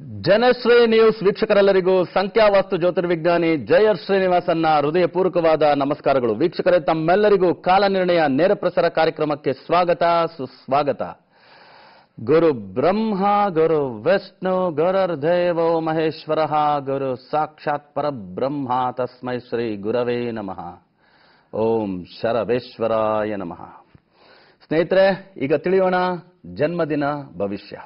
Janashree news ವೀಕ್ಷಕರೆಲ್ಲರಿಗೂ ಸಂಖ್ಯಾವಾಸ್ತು ಜ್ಯೋತಿರ್ವಿಜ್ಞಾನಿ ಜಯರ್ ಶ್ರೀನಿವಾಸನ್ನ ಹೃದಯಪೂರ್ವಕವಾದ ನಮಸ್ಕಾರಗಳು. ವೀಕ್ಷಕರೇ, ತಮ್ಮೆಲ್ಲರಿಗೂ ಕಾಲನಿರ್ಣಯ ನೇರ ಪ್ರಸಾರ ಕಾರ್ಯಕ್ರಮಕ್ಕೆ ಸ್ವಾಗತ ಸುಸ್ವಾಗತ. ಗುರು ಬ್ರಹ್ಮ ಗುರು ವಿಷ್ಣು ಗುರುರ್ದೇವೋ ಮಹೇಶ್ವರ ಗುರು ಸಾಕ್ಷಾತ್ ಪರಬ್ರಹ್ಮ ತಸ್ಮೈ ಶ್ರೀ ಗುರವೇ ನಮಃ. ಓಂ ಶರವೇಶ್ವರಾಯ ನಮಃ. ಸ್ನೇಹಿತರೆ, ಈಗ ತಿಳಿಯೋಣ ಜನ್ಮದಿನ ಭವಿಷ್ಯ.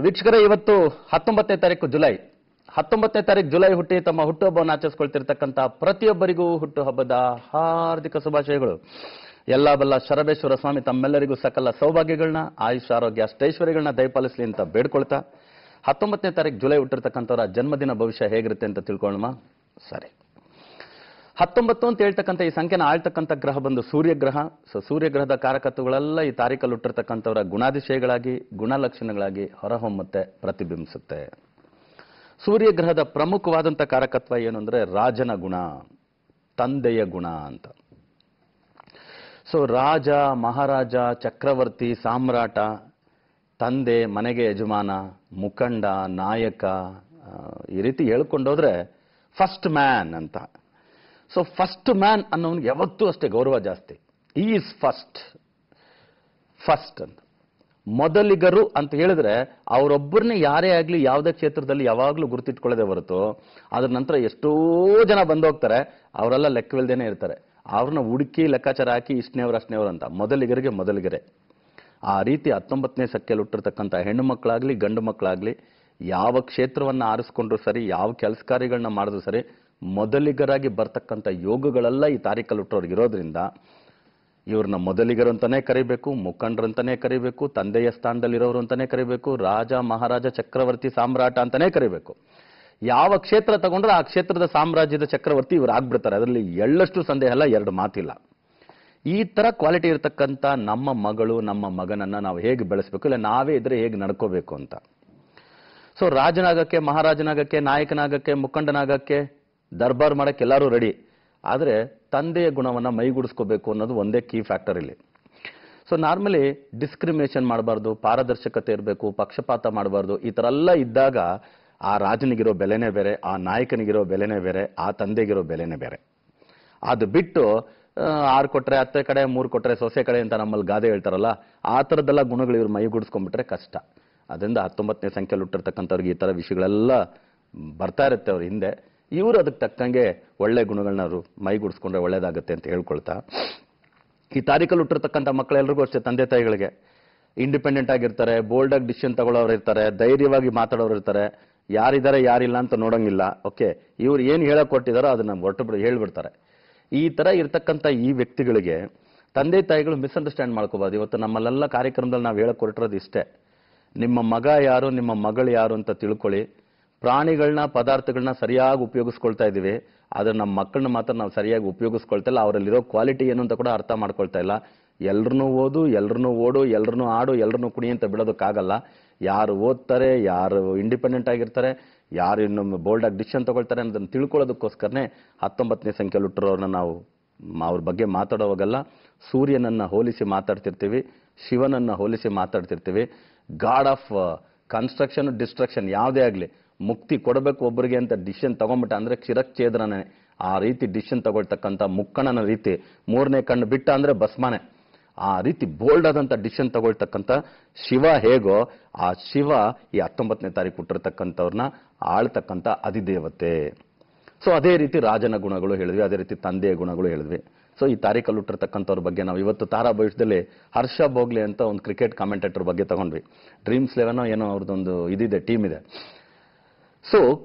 ವೀಕ್ಷಕರೇ, ಇವತ್ತು 19ನೇ ತಾರೀಕು ಜುಲೈ. 19ನೇ ತಾರೀಕು ಜುಲೈ ಹುಟ್ಟಿ ತಮ್ಮ ಹುಟ್ಟುಹಬ್ಬವನ್ನು ಆಚರಿಸಿಕೊಳ್ತಿರ್ತಕ್ಕಂಥ ಪ್ರತಿಯೊಬ್ಬರಿಗೂ ಹುಟ್ಟುಹಬ್ಬದ ಹಾರ್ದಿಕ ಶುಭಾಶಯಗಳು. ಎಲ್ಲ ಬಲ್ಲ ಶರಬೇಶ್ವರ ಸ್ವಾಮಿ ತಮ್ಮೆಲ್ಲರಿಗೂ ಸಕಲ ಸೌಭಾಗ್ಯಗಳನ್ನ, ಆಯುಷ್ ಆರೋಗ್ಯ ಅಷ್ಟೈಶ್ವರ್ಯಗಳನ್ನ ದಯಪಾಲಿಸಲಿ ಅಂತ ಬೇಡ್ಕೊಳ್ತಾ 19ನೇ ತಾರೀಕು ಜುಲೈ ಹುಟ್ಟಿರ್ತಕ್ಕಂಥವರ ಜನ್ಮದಿನ ಭವಿಷ್ಯ ಹೇಗಿರುತ್ತೆ ಅಂತ ತಿಳ್ಕೊಳ್ಳೋಣ. ಸರಿ, 19 ಅಂತ ಹೇಳ್ತಕ್ಕಂಥ ಈ ಸಂಖ್ಯೆನ ಆಳ್ತಕ್ಕಂಥ ಗ್ರಹ ಬಂದು ಸೂರ್ಯಗ್ರಹ. ಸೂರ್ಯಗ್ರಹದ ಕಾರಕತ್ವಗಳೆಲ್ಲ ಈ ತಾರೀಕಲ್ಲಿ ಹುಟ್ಟಿರ್ತಕ್ಕಂಥವರ ಗುಣಾತಿಶಯಗಳಾಗಿ ಗುಣಲಕ್ಷಣಗಳಾಗಿ ಹೊರಹೊಮ್ಮುತ್ತೆ, ಪ್ರತಿಬಿಂಬಿಸುತ್ತೆ. ಸೂರ್ಯಗ್ರಹದ ಪ್ರಮುಖವಾದಂಥ ಕಾರಕತ್ವ ಏನು ಅಂದ್ರೆ ರಾಜನ ಗುಣ, ತಂದೆಯ ಗುಣ ಅಂತ. ರಾಜ, ಮಹಾರಾಜ, ಚಕ್ರವರ್ತಿ, ಸಾಮ್ರಾಟ, ತಂದೆ, ಮನೆಗೆ ಯಜಮಾನ, ಮುಖಂಡ, ನಾಯಕ, ಈ ರೀತಿ ಹೇಳ್ಕೊಂಡೋದ್ರೆ ಫಸ್ಟ್ ಮ್ಯಾನ್ ಅಂತ. ಫಸ್ಟ್ ಮ್ಯಾನ್ ಅನ್ನೋನಿಗೆ ಯಾವತ್ತೂ ಅಷ್ಟೇ ಗೌರವ ಜಾಸ್ತಿ. ಈಸ್ ಫಸ್ಟ್ ಅಂತ. ಮೊದಲಿಗರು ಅಂತ ಹೇಳಿದ್ರೆ ಅವರೊಬ್ಬರನ್ನೇ ಯಾರೇ ಆಗಲಿ ಯಾವುದೇ ಕ್ಷೇತ್ರದಲ್ಲಿ ಯಾವಾಗಲೂ ಗುರುತಿಟ್ಕೊಳ್ಳದೆ ಹೊರತು ಅದ್ರ ನಂತರ ಎಷ್ಟೋ ಜನ ಬಂದೋಗ್ತಾರೆ, ಅವರೆಲ್ಲ ಲೆಕ್ಕವಿಲ್ದೇನೆ ಇರ್ತಾರೆ. ಅವ್ರನ್ನ ಹುಡುಕಿ ಲೆಕ್ಕಾಚಾರ ಹಾಕಿ ಇಷ್ಟನೇವ್ರು ಅಷ್ಟನೇವ್ರು ಅಂತ. ಮೊದಲಿಗರಿಗೆ ಮೊದಲಿಗರೇ. ಆ ರೀತಿ 19ನೇ ಸಂಖ್ಯೆಯಲ್ಲಿ ಹುಟ್ಟಿರ್ತಕ್ಕಂಥ ಹೆಣ್ಣು ಮಕ್ಕಳಾಗ್ಲಿ ಗಂಡು ಮಕ್ಕಳಾಗ್ಲಿ ಯಾವ ಕ್ಷೇತ್ರವನ್ನ ಆರಿಸ್ಕೊಂಡ್ರು ಸರಿ, ಯಾವ ಕೆಲಸ ಕಾರ್ಯಗಳನ್ನ ಮಾಡಿದ್ರು ಸರಿ, ಮೊದಲಿಗರಾಗಿ ಬರ್ತಕ್ಕಂಥ ಯೋಗಗಳೆಲ್ಲ ಈ ತಾರೀಕಲ್ಲಿ ಹುಟ್ಟೋರ್ಗೆ ಇರೋದ್ರಿಂದ ಇವ್ರನ್ನ ಮೊದಲಿಗರು ಅಂತಾನೆ ಕರಿಬೇಕು, ಮುಖಂಡರಂತಾನೆ ಕರಿಬೇಕು, ತಂದೆಯ ಸ್ಥಾನದಲ್ಲಿರೋರು ಅಂತಾನೆ ಕರಿಬೇಕು, ರಾಜ, ಮಹಾರಾಜ, ಚಕ್ರವರ್ತಿ, ಸಾಮ್ರಾಟ ಅಂತಾನೆ ಕರಿಬೇಕು. ಯಾವ ಕ್ಷೇತ್ರ ತಗೊಂಡ್ರೆ ಆ ಕ್ಷೇತ್ರದ ಸಾಮ್ರಾಜ್ಯದ ಚಕ್ರವರ್ತಿ ಇವ್ರು ಆಗ್ಬಿಡ್ತಾರೆ. ಅದರಲ್ಲಿ ಎಳ್ಳಷ್ಟು ಸಂದೇಹ ಇಲ್ಲ, ಎರಡು ಮಾತಿಲ್ಲ. ಈ ತರ ಕ್ವಾಲಿಟಿ ಇರತಕ್ಕಂಥ ನಮ್ಮ ಮಗಳು, ನಮ್ಮ ಮಗನನ್ನ ನಾವು ಹೇಗೆ ಬೆಳೆಸಬೇಕು, ಇಲ್ಲ ನಾವೇ ಇದ್ರೆ ಹೇಗೆ ನಡ್ಕೋಬೇಕು ಅಂತ. ರಾಜನಾಗಕ್ಕೆ, ಮಹಾರಾಜನಾಗಕ್ಕೆ, ನಾಯಕನಾಗಕ್ಕೆ, ಮುಖಂಡನಾಗಕ್ಕೆ, ದರ್ಬಾರ್ ಮಾಡಕ್ಕೆ ಎಲ್ಲರೂ ರೆಡಿ. ಆದರೆ ತಂದೆಯ ಗುಣವನ್ನ ಮೈಗೂಡಿಸ್ಕೋಬೇಕು ಅನ್ನೋದು ಒಂದೇ ಕೀ ಫ್ಯಾಕ್ಟರ್ ಇಲ್ಲಿ. ನಾರ್ಮಲಿ ಡಿಸ್ಕ್ರಿಮಿನೇಷನ್ ಮಾಡಬಾರ್ದು, ಪಾರದರ್ಶಕತೆ ಇರಬೇಕು, ಪಕ್ಷಪಾತ ಮಾಡಬಾರ್ದು. ಈ ತರ ಎಲ್ಲ ಇದ್ದಾಗ ಆ ರಾಜನಿಗಿರೋ ಬೆಲೆನೇ ಬೇರೆ, ಆ ನಾಯಕನಿಗಿರೋ ಬೆಲೆನೇ ಬೇರೆ, ಆ ತಂದೆಗಿರೋ ಬೆಲೆನೇ ಬೇರೆ. ಅದು ಬಿಟ್ಟು 6 ಕೊಟ್ರೆ ಅತ್ತೆ ಕಡೆ, 3 ಕೊಟ್ರೆ ಸೊಸೆ ಕಡೆ ಅಂತ ನಮ್ಮಲ್ಲಿ ಗಾದೆ ಹೇಳ್ತಾರಲ್ಲ, ಆ ಥರದ್ದೆಲ್ಲ ಗುಣಗಳು ಇವ್ರು ಮೈಗೂಡಿಸ್ಕೊಂಡ್ಬಿಟ್ರೆ ಕಷ್ಟ. ಅದರಿಂದ 19ನೇ ಸಂಖ್ಯೆಯಲ್ಲಿ ಹುಟ್ಟಿರ್ತಕ್ಕಂಥವ್ರಿಗೆ ಈ ಥರ ವಿಷಯಗಳೆಲ್ಲ ಬರ್ತಾ ಇರುತ್ತೆ ಅವ್ರ ಹಿಂದೆ. ಇವರು ಅದಕ್ಕೆ ತಕ್ಕಂಗೆ ಒಳ್ಳೆ ಗುಣಗಳನ್ನ ಅವರು ಮೈಗೂಡಿಸ್ಕೊಂಡ್ರೆ ಒಳ್ಳೇದಾಗುತ್ತೆ ಅಂತ ಹೇಳ್ಕೊಳ್ತಾ, ಈ ತಾರೀಕಲ್ಲಿ ಹುಟ್ಟಿರ್ತಕ್ಕಂಥ ಮಕ್ಕಳೆಲ್ಲರಿಗೂ ಅಷ್ಟೇ ತಂದೆ ತಾಯಿಗಳಿಗೆ ಇಂಡಿಪೆಂಡೆಂಟ್ ಆಗಿರ್ತಾರೆ, ಬೋಲ್ಡ್ ಆಗಿ ಡಿಸಿಷನ್ ತಗೊಳ್ಳೋರು ಇರ್ತಾರೆ, ಧೈರ್ಯವಾಗಿ ಮಾತಾಡೋರು ಇರ್ತಾರೆ, ಯಾರಿದ್ದಾರೆ ಯಾರಿಲ್ಲ ಅಂತ ನೋಡಂಗಿಲ್ಲ. ಓಕೆ, ಇವ್ರು ಏನು ಹೇಳಕ್ ಕೊಟ್ಟಿದಾರೋ ಅದನ್ನ ಹೊರಟು ಹೇಳ್ಬಿಡ್ತಾರೆ. ಈ ತರ ಇರ್ತಕ್ಕಂಥ ಈ ವ್ಯಕ್ತಿಗಳಿಗೆ ತಂದೆ ತಾಯಿಗಳು ಮಿಸ್ಅಂಡರ್ಸ್ಟ್ಯಾಂಡ್ ಮಾಡ್ಕೋಬಾರ್ದು. ಇವತ್ತು ನಮ್ಮಲ್ಲೆಲ್ಲ ಕಾರ್ಯಕ್ರಮದಲ್ಲಿ ನಾವು ಹೇಳಕ್ ಹೊರಟಿರೋದು ಇಷ್ಟೇ. ನಿಮ್ಮ ಮಗ ಯಾರು, ನಿಮ್ಮ ಮಗಳು ಯಾರು ಅಂತ ತಿಳ್ಕೊಳ್ಳಿ. ಪ್ರಾಣಿಗಳನ್ನ, ಪದಾರ್ಥಗಳನ್ನ ಸರಿಯಾಗಿ ಉಪಯೋಗಿಸ್ಕೊಳ್ತಾ ಇದೀವಿ, ಆದ್ರೆ ನಮ್ಮ ಮಕ್ಕಳನ್ನ ಮಾತ್ರ ನಾವು ಸರಿಯಾಗಿ ಉಪಯೋಗಿಸ್ಕೊಳ್ತಾ ಇಲ್ಲ. ಅವರಲ್ಲಿರೋ ಕ್ವಾಲಿಟಿ ಏನು ಅಂತ ಕೂಡ ಅರ್ಥ ಮಾಡ್ಕೊಳ್ತಾ ಇಲ್ಲ. ಎಲ್ರನ್ನೂ ಓದು, ಎಲ್ರನ್ನೂ ಓಡು, ಎಲ್ರನ್ನೂ ಆಡು, ಎಲ್ರನ್ನೂ ಕುಣಿ ಅಂತ ಬಿಡೋದಕ್ಕಾಗಲ್ಲ. ಯಾರು ಓದ್ತಾರೆ, ಯಾರು ಇಂಡಿಪೆಂಡೆಂಟ್ ಆಗಿರ್ತಾರೆ, ಯಾರು ಇನ್ನೊಮ್ಮೆ ಬೋಲ್ಡ್ ಆಗಿ ಡಿಸಿಷನ್ ತಗೊಳ್ತಾರೆ ಅನ್ನೋದನ್ನು ತಿಳ್ಕೊಳ್ಳೋದಕ್ಕೋಸ್ಕರನೇ 19ನೇ ಸಂಖ್ಯೆಯಲ್ಲಿ ಹುಟ್ಟಿರೋರನ್ನ ನಾವು ಅವ್ರ ಬಗ್ಗೆ ಮಾತಾಡೋವಾಗೆಲ್ಲ ಸೂರ್ಯನನ್ನ ಹೋಲಿಸಿ ಮಾತಾಡ್ತಿರ್ತೀವಿ, ಶಿವನನ್ನ ಹೋಲಿಸಿ ಮಾತಾಡ್ತಿರ್ತೀವಿ. ಗಾಡ್ ಆಫ್ ಕನ್ಸ್ಟ್ರಕ್ಷನ್, ಡಿಸ್ಟ್ರಕ್ಷನ್ ಯಾವುದೇ ಆಗಲಿ, ಮುಕ್ತಿ ಕೊಡಬೇಕು ಒಬ್ಬರಿಗೆ ಅಂತ ಡಿಸಿಷನ್ ತಗೊಂಡ್ಬಿಟ್ಟ ಅಂದ್ರೆ ಕ್ಷಿರಚ್ಛೇದ್ರನೇ. ಆ ರೀತಿ ಡಿಸಿಷನ್ ತಗೊಳ್ತಕ್ಕಂಥ ಮುಕ್ಕಣ್ಣನ ರೀತಿ 3ನೇ ಕಣ್ಣು ಬಿಟ್ಟ ಅಂದ್ರೆ ಭಸ್ಮನೆ. ಆ ರೀತಿ ಬೋಲ್ಡ್ ಆದಂಥ ಡಿಸಿಷನ್ ತಗೊಳ್ತಕ್ಕಂಥ ಶಿವ ಹೇಗೋ, ಆ ಶಿವ ಈ 19ನೇ ತಾರೀಕು ಹುಟ್ಟಿರ್ತಕ್ಕಂಥವ್ರನ್ನ ಆಳ್ತಕ್ಕಂಥ ಅಧಿದೇವತೆ. ಅದೇ ರೀತಿ ರಾಜನ ಗುಣಗಳು ಹೇಳಿದ್ವಿ, ಅದೇ ರೀತಿ ತಂದೆಯ ಗುಣಗಳು ಹೇಳಿದ್ವಿ. ಈ ತಾರೀಕಲ್ಲಿ ಹುಟ್ಟಿರ್ತಕ್ಕಂಥವ್ರ ಬಗ್ಗೆ ನಾವು ಇವತ್ತು ತಾರಾ ಭವಿಷ್ಯದಲ್ಲಿ ಹರ್ಷ ಭೋಗ್ಲೆ ಅಂತ ಒಂದು ಕ್ರಿಕೆಟ್ ಕಾಮೆಂಟೇಟರ್ ಬಗ್ಗೆ ತಗೊಂಡ್ವಿ. ಡ್ರೀಮ್ಸ್ 11 ಏನೋ ಅವ್ರದ್ದೊಂದು ಇದಿದೆ, ಟೀಮ್ ಇದೆ.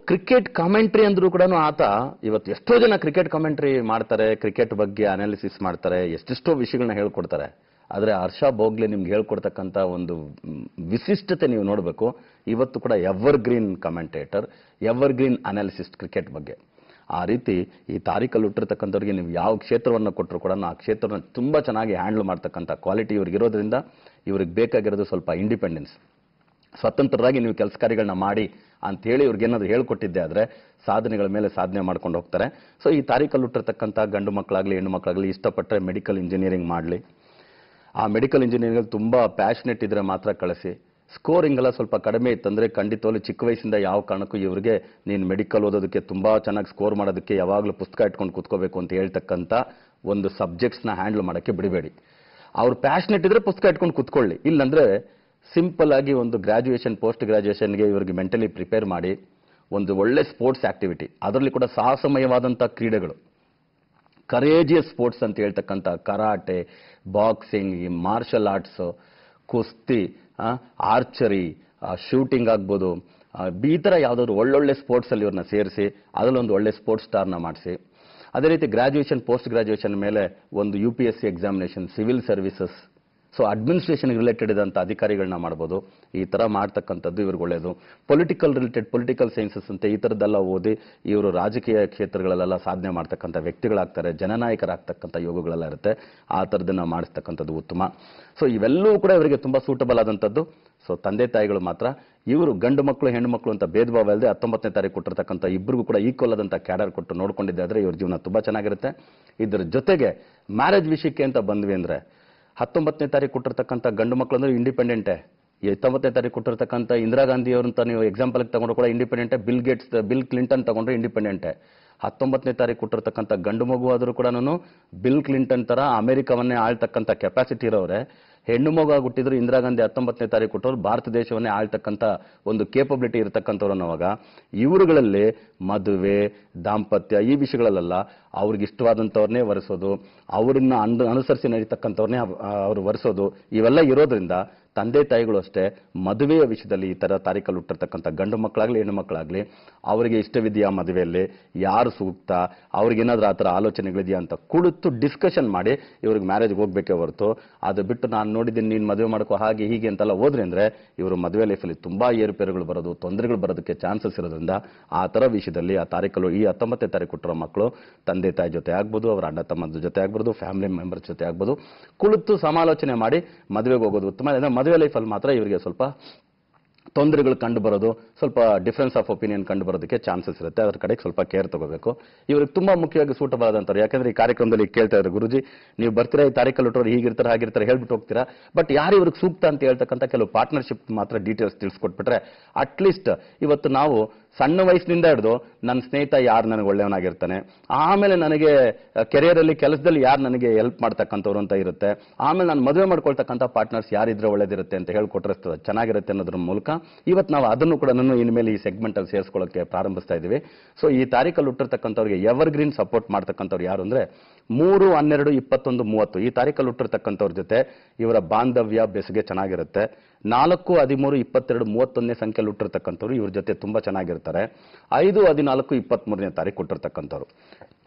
ಕ್ರಿಕೆಟ್ ಕಾಮೆಂಟ್ರಿ ಅಂದ್ರೂ ಕೂಡ ಆತ ಇವತ್ತು ಎಷ್ಟೋ ಜನ ಕ್ರಿಕೆಟ್ ಕಾಮೆಂಟ್ರಿ ಮಾಡ್ತಾರೆ, ಕ್ರಿಕೆಟ್ ಬಗ್ಗೆ ಅನಾಲಿಸಿಸ್ ಮಾಡ್ತಾರೆ, ಎಷ್ಟೆಷ್ಟೋ ವಿಷಯಗಳನ್ನ ಹೇಳ್ಕೊಡ್ತಾರೆ. ಆದರೆ ಹರ್ಷ ಭೋಗ್ಲೆ ನಿಮ್ಗೆ ಹೇಳ್ಕೊಡ್ತಕ್ಕಂಥ ಒಂದು ವಿಶಿಷ್ಟತೆ ನೀವು ನೋಡಬೇಕು. ಇವತ್ತು ಕೂಡ evergreen commentator, evergreen analyst cricket ಬಗ್ಗೆ. ಆ ರೀತಿ ಈ ತಾರೀಕಲ್ಲಿ ಹುಟ್ಟಿರ್ತಕ್ಕಂಥವ್ರಿಗೆ ನೀವು ಯಾವ ಕ್ಷೇತ್ರವನ್ನು ಕೊಟ್ಟರು ಕೂಡ ಆ ಕ್ಷೇತ್ರನ ತುಂಬಾ ಚೆನ್ನಾಗಿ ಹ್ಯಾಂಡಲ್ ಮಾಡ್ತಕ್ಕಂಥ ಕ್ವಾಲಿಟಿ ಇವ್ರಿಗೆ ಇರೋದ್ರಿಂದ ಇವ್ರಿಗೆ ಬೇಕಾಗಿರೋದು ಸ್ವಲ್ಪ ಇಂಡಿಪೆಂಡೆನ್ಸ್. ಸ್ವತಂತ್ರರಾಗಿ ನೀವು ಕೆಲಸ ಕಾರ್ಯಗಳನ್ನ ಮಾಡಿ ಅಂತ ಹೇಳಿ ಇವ್ರಿಗೇನಾದ್ರು ಹೇಳ್ಕೊಟ್ಟಿದ್ದೆ ಆದ್ರೆ ಸಾಧನೆಗಳ ಮೇಲೆ ಸಾಧನೆ ಮಾಡ್ಕೊಂಡು ಹೋಗ್ತಾರೆ. ಸೊ ಈ ತಾರೀಕಲ್ಲಿ ಹುಟ್ಟಿರ್ತಕ್ಕಂಥ ಗಂಡು ಮಕ್ಕಳಾಗ್ಲಿ ಹೆಣ್ಣು ಮಕ್ಕಳಾಗ್ಲಿ ಇಷ್ಟಪಟ್ಟರೆ ಮೆಡಿಕಲ್ ಇಂಜಿನಿಯರಿಂಗ್ ಮಾಡಲಿ. ಆ ಮೆಡಿಕಲ್ ಇಂಜಿನಿಯರಿಂಗ್ ತುಂಬಾ ಪ್ಯಾಷನೆಟ್ ಇದ್ರೆ ಮಾತ್ರ ಕಳಿಸಿ. ಸ್ಕೋರಿಂಗ್ ಎಲ್ಲ ಸ್ವಲ್ಪ ಕಡಿಮೆ ಇತ್ತಂದ್ರೆ ಖಂಡಿತವಾಗ್ಲೂ ಚಿಕ್ಕ ವಯಸ್ಸಿಂದ ಯಾವ ಕಾರಣಕ್ಕೂ ಇವರಿಗೆ ನೀನು ಮೆಡಿಕಲ್ ಓದೋದಕ್ಕೆ ತುಂಬಾ ಚೆನ್ನಾಗಿ ಸ್ಕೋರ್ ಮಾಡೋದಕ್ಕೆ ಯಾವಾಗಲೂ ಪುಸ್ತಕ ಇಟ್ಕೊಂಡು ಕೂತ್ಕೋಬೇಕು ಅಂತ ಹೇಳ್ತಕ್ಕಂಥ ಒಂದು ಸಬ್ಜೆಕ್ಟ್ಸ್ನ ಹ್ಯಾಂಡಲ್ ಮಾಡೋಕ್ಕೆ ಬಿಡಬೇಡಿ. ಅವ್ರು ಪ್ಯಾಷನೆಟ್ ಇದ್ರೆ ಪುಸ್ತಕ ಇಟ್ಕೊಂಡು ಕೂತ್ಕೊಳ್ಳಿ. ಇಲ್ಲಂದ್ರೆ ಸಿಂಪಲ್ ಆಗಿ ಒಂದು ಗ್ರಾಜುಯೇಷನ್ ಪೋಸ್ಟ್ ಗ್ರಾಜುಯೇಷನ್ಗೆ ಇವರಿಗೆ ಮೆಂಟಲಿ ಪ್ರಿಪೇರ್ ಮಾಡಿ ಒಂದು ಒಳ್ಳೆ ಸ್ಪೋರ್ಟ್ಸ್ ಆಕ್ಟಿವಿಟಿ, ಅದರಲ್ಲಿ ಕೂಡ ಸಾಹಸಮಯವಾದಂಥ ಕ್ರೀಡೆಗಳು, ಕರೇಜಿಯಸ್ ಸ್ಪೋರ್ಟ್ಸ್ ಅಂತ ಹೇಳ್ತಕ್ಕಂಥ ಕರಾಟೆ, ಬಾಕ್ಸಿಂಗ್, ಮಾರ್ಷಲ್ ಆರ್ಟ್ಸ್, ಕುಸ್ತಿ, ಆರ್ಚರಿ, ಶೂಟಿಂಗ್ ಆಗ್ಬೋದು, ಈ ಥರ ಯಾವುದಾದ್ರು ಒಳ್ಳೊಳ್ಳೆ ಸ್ಪೋರ್ಟ್ಸಲ್ಲಿ ಇವ್ರನ್ನ ಸೇರಿಸಿ ಅದರಲ್ಲೊಂದು ಒಳ್ಳೆ ಸ್ಪೋರ್ಟ್ಸ್ ಸ್ಟಾರ್ನ ಮಾಡಿಸಿ. ಅದೇ ರೀತಿ ಗ್ರಾಜುಯೇಷನ್ ಪೋಸ್ಟ್ ಗ್ರಾಜುಯೇಷನ್ ಮೇಲೆ ಒಂದು UPSC examination, civil services, so administration related ಇದ್ದಂಥ ಅಧಿಕಾರಿಗಳನ್ನ ಮಾಡ್ಬೋದು. ಈ ಥರ ಮಾಡ್ತಕ್ಕಂಥದ್ದು ಇವ್ರಿಗೆ ಒಳ್ಳೆಯದು. ಪೊಲಿಟಿಕಲ್ ರಿಲೇಟೆಡ್ ಪೊಲಿಟಿಕಲ್ ಸೈನ್ಸಸ್ ಅಂತ ಈ ಥರದ್ದೆಲ್ಲ ಓದಿ ಇವರು ರಾಜಕೀಯ ಕ್ಷೇತ್ರಗಳಲ್ಲೆಲ್ಲ ಸಾಧನೆ ಮಾಡ್ತಕ್ಕಂಥ ವ್ಯಕ್ತಿಗಳಾಗ್ತಾರೆ, ಜನನಾಯಕರಾಗ್ತಕ್ಕಂಥ ಯೋಗಗಳೆಲ್ಲ ಇರುತ್ತೆ. ಆ ಥರದನ್ನ ಮಾಡಿಸ್ತಕ್ಕಂಥದ್ದು ಉತ್ತಮ. ಸೊ ಇವೆಲ್ಲವೂ ಕೂಡ ಇವರಿಗೆ ತುಂಬ ಸೂಟಬಲ್ ಆದಂಥದ್ದು. ಸೊ ತಂದೆ ತಾಯಿಗಳು ಮಾತ್ರ ಇವರು ಗಂಡು ಮಕ್ಕಳು ಹೆಣ್ಣು ಮಕ್ಕಳು ಅಂತ ಭೇದ ಭಾವ ಇಲ್ಲದೆ 19ನೇ ತಾರೀಕು ಕೊಟ್ಟಿರ್ತಕ್ಕಂಥ ಇಬ್ಬರಿಗೂ ಕೂಡ ಈಕ್ವಲ್ ಆದಂಥ ಕ್ಯಾಡರ್ ಕೊಟ್ಟು ನೋಡ್ಕೊಂಡಿದ್ದೆ ಆದರೆ ಇವ್ರ ಜೀವನ ತುಂಬ ಚೆನ್ನಾಗಿರುತ್ತೆ. ಇದರ ಜೊತೆಗೆ ಮ್ಯಾರೇಜ್ ವಿಷಯಕ್ಕೆ ಅಂತ ಬಂದ್ವಿ ಅಂದರೆ 19ನೇ ತಾರೀಕು ಕೊಟ್ಟಿರ್ತಕ್ಕಂಥ ಗಂಡು ಮಕ್ಕಳು ಅಂದ್ರೆ ಇಂಡಿಪೆಂಡೆಂಟೇ. 19ನೇ ತಾರೀಕು ಕೊಟ್ಟಿರ್ತಕ್ಕಂಥ ಇಂದಿರಾ ಗಾಂಧಿ ಅವ್ರಂತ ನೀವು ಎಕ್ಸಾಂಪಲ್ಗೆ ತಗೊಂಡ್ರು ಕೂಡ ಇಂಡಿಪೆಂಡೆಂಟೇ. ಬಿಲ್ ಕ್ಲಿಂಟನ್ ತಗೊಂಡ್ರೆ ಇಂಡಿಪೆಂಡೆಂಟೇ. 19ನೇ ತಾರೀಕು ಕೊಟ್ಟಿರ್ತಕ್ಕಂಥ ಗಂಡು ಮಗು ಆದರೂ ಕೂಡ ಬಿಲ್ ಕ್ಲಿಂಟನ್ ತರ ಅಮೆರಿಕವನ್ನೇ ಆಳ್ತಕ್ಕಂಥ ಕೆಪಾಸಿಟಿ ಇರೋರೆ. ಹೆಣ್ಣು ಮಗು ಹುಟ್ಟಿದ್ರು ಇಂದಿರಾ ಗಾಂಧಿ 19ನೇ ತಾರೀಕು ಕೊಟ್ಟರು ಭಾರತ ದೇಶವನ್ನೇ ಆಳ್ತಕ್ಕಂಥ ಒಂದು ಕೇಪಬಿಲಿಟಿ ಇರತಕ್ಕಂಥವ್ರು ಅನ್ನೋವಾಗ ಇವರುಗಳಲ್ಲಿ ಮದುವೆ, ದಾಂಪತ್ಯ ಈ ವಿಷಯಗಳಲ್ಲೆಲ್ಲ ಅವ್ರಿಗೆ ಇಷ್ಟವಾದಂಥವ್ರನ್ನೇ ವರಿಸೋದು, ಅವ್ರನ್ನ ಅನುಸರಿಸಿ ನಡೀತಕ್ಕಂಥವ್ರನ್ನೇ ಅವರು ವರಿಸೋದು, ಇವೆಲ್ಲ ಇರೋದ್ರಿಂದ ತಂದೆ ತಾಯಿಗಳು ಅಷ್ಟೇ ಮದುವೆಯ ವಿಷಯದಲ್ಲಿ ಈ ಥರ ತಾರೀಕಲ್ಲಿ ಹುಟ್ಟಿರ್ತಕ್ಕಂಥ ಗಂಡು ಮಕ್ಕಳಾಗಲಿ ಹೆಣ್ಣು ಮಕ್ಕಳಾಗಲಿ ಅವರಿಗೆ ಇಷ್ಟವಿದೆಯಾ ಮದುವೆಯಲ್ಲಿ, ಯಾರು ಸೂಕ್ತ, ಅವ್ರಿಗೇನಾದ್ರೂ ಆ ಥರ ಆಲೋಚನೆಗಳಿದೆಯಾ ಅಂತ ಕುಳಿತು ಡಿಸ್ಕಷನ್ ಮಾಡಿ ಇವ್ರಿಗೆ ಮ್ಯಾರೇಜ್ಗೆ ಹೋಗ್ಬೇಕೇ ಹೊರತು ಅದು ಬಿಟ್ಟು ನಾನು ನೋಡಿದ್ದೀನಿ ನೀನು ಮದುವೆ ಮಾಡ್ಕೋ ಹಾಗೆ ಹೀಗೆ ಅಂತೆಲ್ಲ ಹೋದ್ರೆ ಅಂದರೆ ಇವರು ಮದುವೆ ಲೈಫಲ್ಲಿ ತುಂಬ ಏರುಪೇರುಗಳು ಬರೋದು, ತೊಂದರೆಗಳು ಬರೋದಕ್ಕೆ ಚಾನ್ಸಸ್ ಇರೋದ್ರಿಂದ ಆ ಥರ ವಿಷಯದಲ್ಲಿ ಆ ತಾರೀಕಲ್ಲೂ ಈ 19ನೇ ತಾರೀಕು ಕೊಟ್ಟಿರೋ ಮಕ್ಕಳು ತಂದೆ ತಾಯಿ ಜೊತೆ ಆಗ್ಬೋದು, ಅವರ ಅಣ್ಣ ತಮ್ಮದ ಜೊತೆ ಆಗ್ಬೋದು, ಫ್ಯಾಮಿಲಿ ಮೆಂಬರ್ಸ್ ಜೊತೆ ಆಗ್ಬೋದು, ಕುಳಿತು ಸಮಾಲೋಚನೆ ಮಾಡಿ ಮದುವೆಗೆ ಹೋಗೋದು ಉತ್ತಮ. ಮದುವೆ ಲೈಫಲ್ಲಿ ಮಾತ್ರ ಇವರಿಗೆ ಸ್ವಲ್ಪ ತೊಂದರೆಗಳು ಕಂಡು ಬರೋದು, ಸ್ವಲ್ಪ ಡಿಫರೆನ್ಸ್ ಆಫ್ ಒಪಿನಿಯನ್ ಕಂಡು ಬರೋದಕ್ಕೆ ಚಾನ್ಸಸ್ ಇರುತ್ತೆ. ಅದ್ರ ಕಡೆಗೆ ಸ್ವಲ್ಪ ಕೇರ್ ತಗೋಬೇಕು. ಇವ್ರಿಗೆ ತುಂಬಾ ಮುಖ್ಯವಾಗಿ ಸೂಟಬಲ್ ಆದಂಥವ್ರು. ಯಾಕಂದ್ರೆ ಈ ಕಾರ್ಯಕ್ರಮದಲ್ಲಿ ಕೇಳ್ತಾ ಇದ್ದಾರೆ, ಗುರುಜಿ ನೀವು ಬರ್ತೀರಾ ಈ ತಾರೀಕಲ್ಲಿ ಹುಟ್ಟೋರು ಹೀಗಿರ್ತಾರೆ ಹಾಗಿರ್ತಾರೆ ಹೇಳ್ಬಿಟ್ಟು ಹೋಗ್ತೀರಾ, ಬಟ್ ಯಾರು ಇವ್ರಿಗೆ ಸೂಕ್ತ ಅಂತ ಹೇಳ್ತಕ್ಕಂಥ ಕೆಲವು ಪಾರ್ಟ್ನರ್ಶಿಪ್ ಮಾತ್ರ ಡೀಟೇಲ್ಸ್ ತಿಳಿಸ್ಕೊಟ್ಬಿಟ್ರೆ ಅಟ್ಲೀಸ್ಟ್ ಇವತ್ತು ನಾವು ಸಣ್ಣ ವಯಸ್ಸಿನಿಂದ ಹಿಡಿದು ನನ್ನ ಸ್ನೇಹಿತ ಯಾರು ನನಗೆ ಒಳ್ಳೆಯವನಾಗಿರ್ತಾನೆ, ಆಮೇಲೆ ನನಗೆ ಕೆರಿಯರಲ್ಲಿ ಕೆಲಸದಲ್ಲಿ ಯಾರು ನನಗೆ ಹೆಲ್ಪ್ ಮಾಡ್ತಕ್ಕಂಥವ್ರು ಅಂತ ಇರುತ್ತೆ, ಆಮೇಲೆ ನಾನು ಮದುವೆ ಮಾಡ್ಕೊಳ್ತಕ್ಕಂಥ ಪಾರ್ಟ್ನರ್ಸ್ ಯಾರಿದ್ರೆ ಒಳ್ಳೇದಿರುತ್ತೆ ಅಂತ ಹೇಳ್ಕೊಟ್ರೆ ಚೆನ್ನಾಗಿರುತ್ತೆ ಅನ್ನೋದ್ರ ಮೂಲಕ ಇವತ್ತು ನಾವು ಅದನ್ನು ಕೂಡ ಇನ್ಮೇಲೆ ಈ ಸೆಗ್ಮೆಂಟ್ ಅಲ್ಲಿ ಸೇರಿಸ್ಕೊಳ್ಳೋಕೆ ಪ್ರಾರಂಭಿಸ್ತಾ ಇದ್ದೀವಿ. ಸೊ ಈ ತಾರೀಕಲ್ಲಿ ಹುಟ್ಟಿರ್ತಕ್ಕಂಥವ್ರಿಗೆ ಎವರ್ ಗ್ರೀನ್ ಸಪೋರ್ಟ್ ಮಾಡ್ತಕ್ಕಂಥವ್ರು ಯಾರು ಅಂದ್ರೆ 3, 12, 21, 30 ಈ ತಾರೀಕಲ್ಲಿ ಹುಟ್ಟಿರ್ತಕ್ಕಂಥವ್ರ ಜೊತೆ ಇವರ ಬಾಂಧವ್ಯ ಬೆಸುಗೆ ಚೆನ್ನಾಗಿರುತ್ತೆ. 4, 13, 22, 31ನೇ ಸಂಖ್ಯೆಯಲ್ಲಿ ಹುಟ್ಟಿರ್ತಕ್ಕಂಥವ್ರು ಇವ್ರ ಜೊತೆ ತುಂಬಾ ಚೆನ್ನಾಗಿರ್ತಾರೆ. 5, 14, 23ನೇ ತಾರೀಕು ಹುಟ್ಟಿರ್ತಕ್ಕಂಥವ್ರು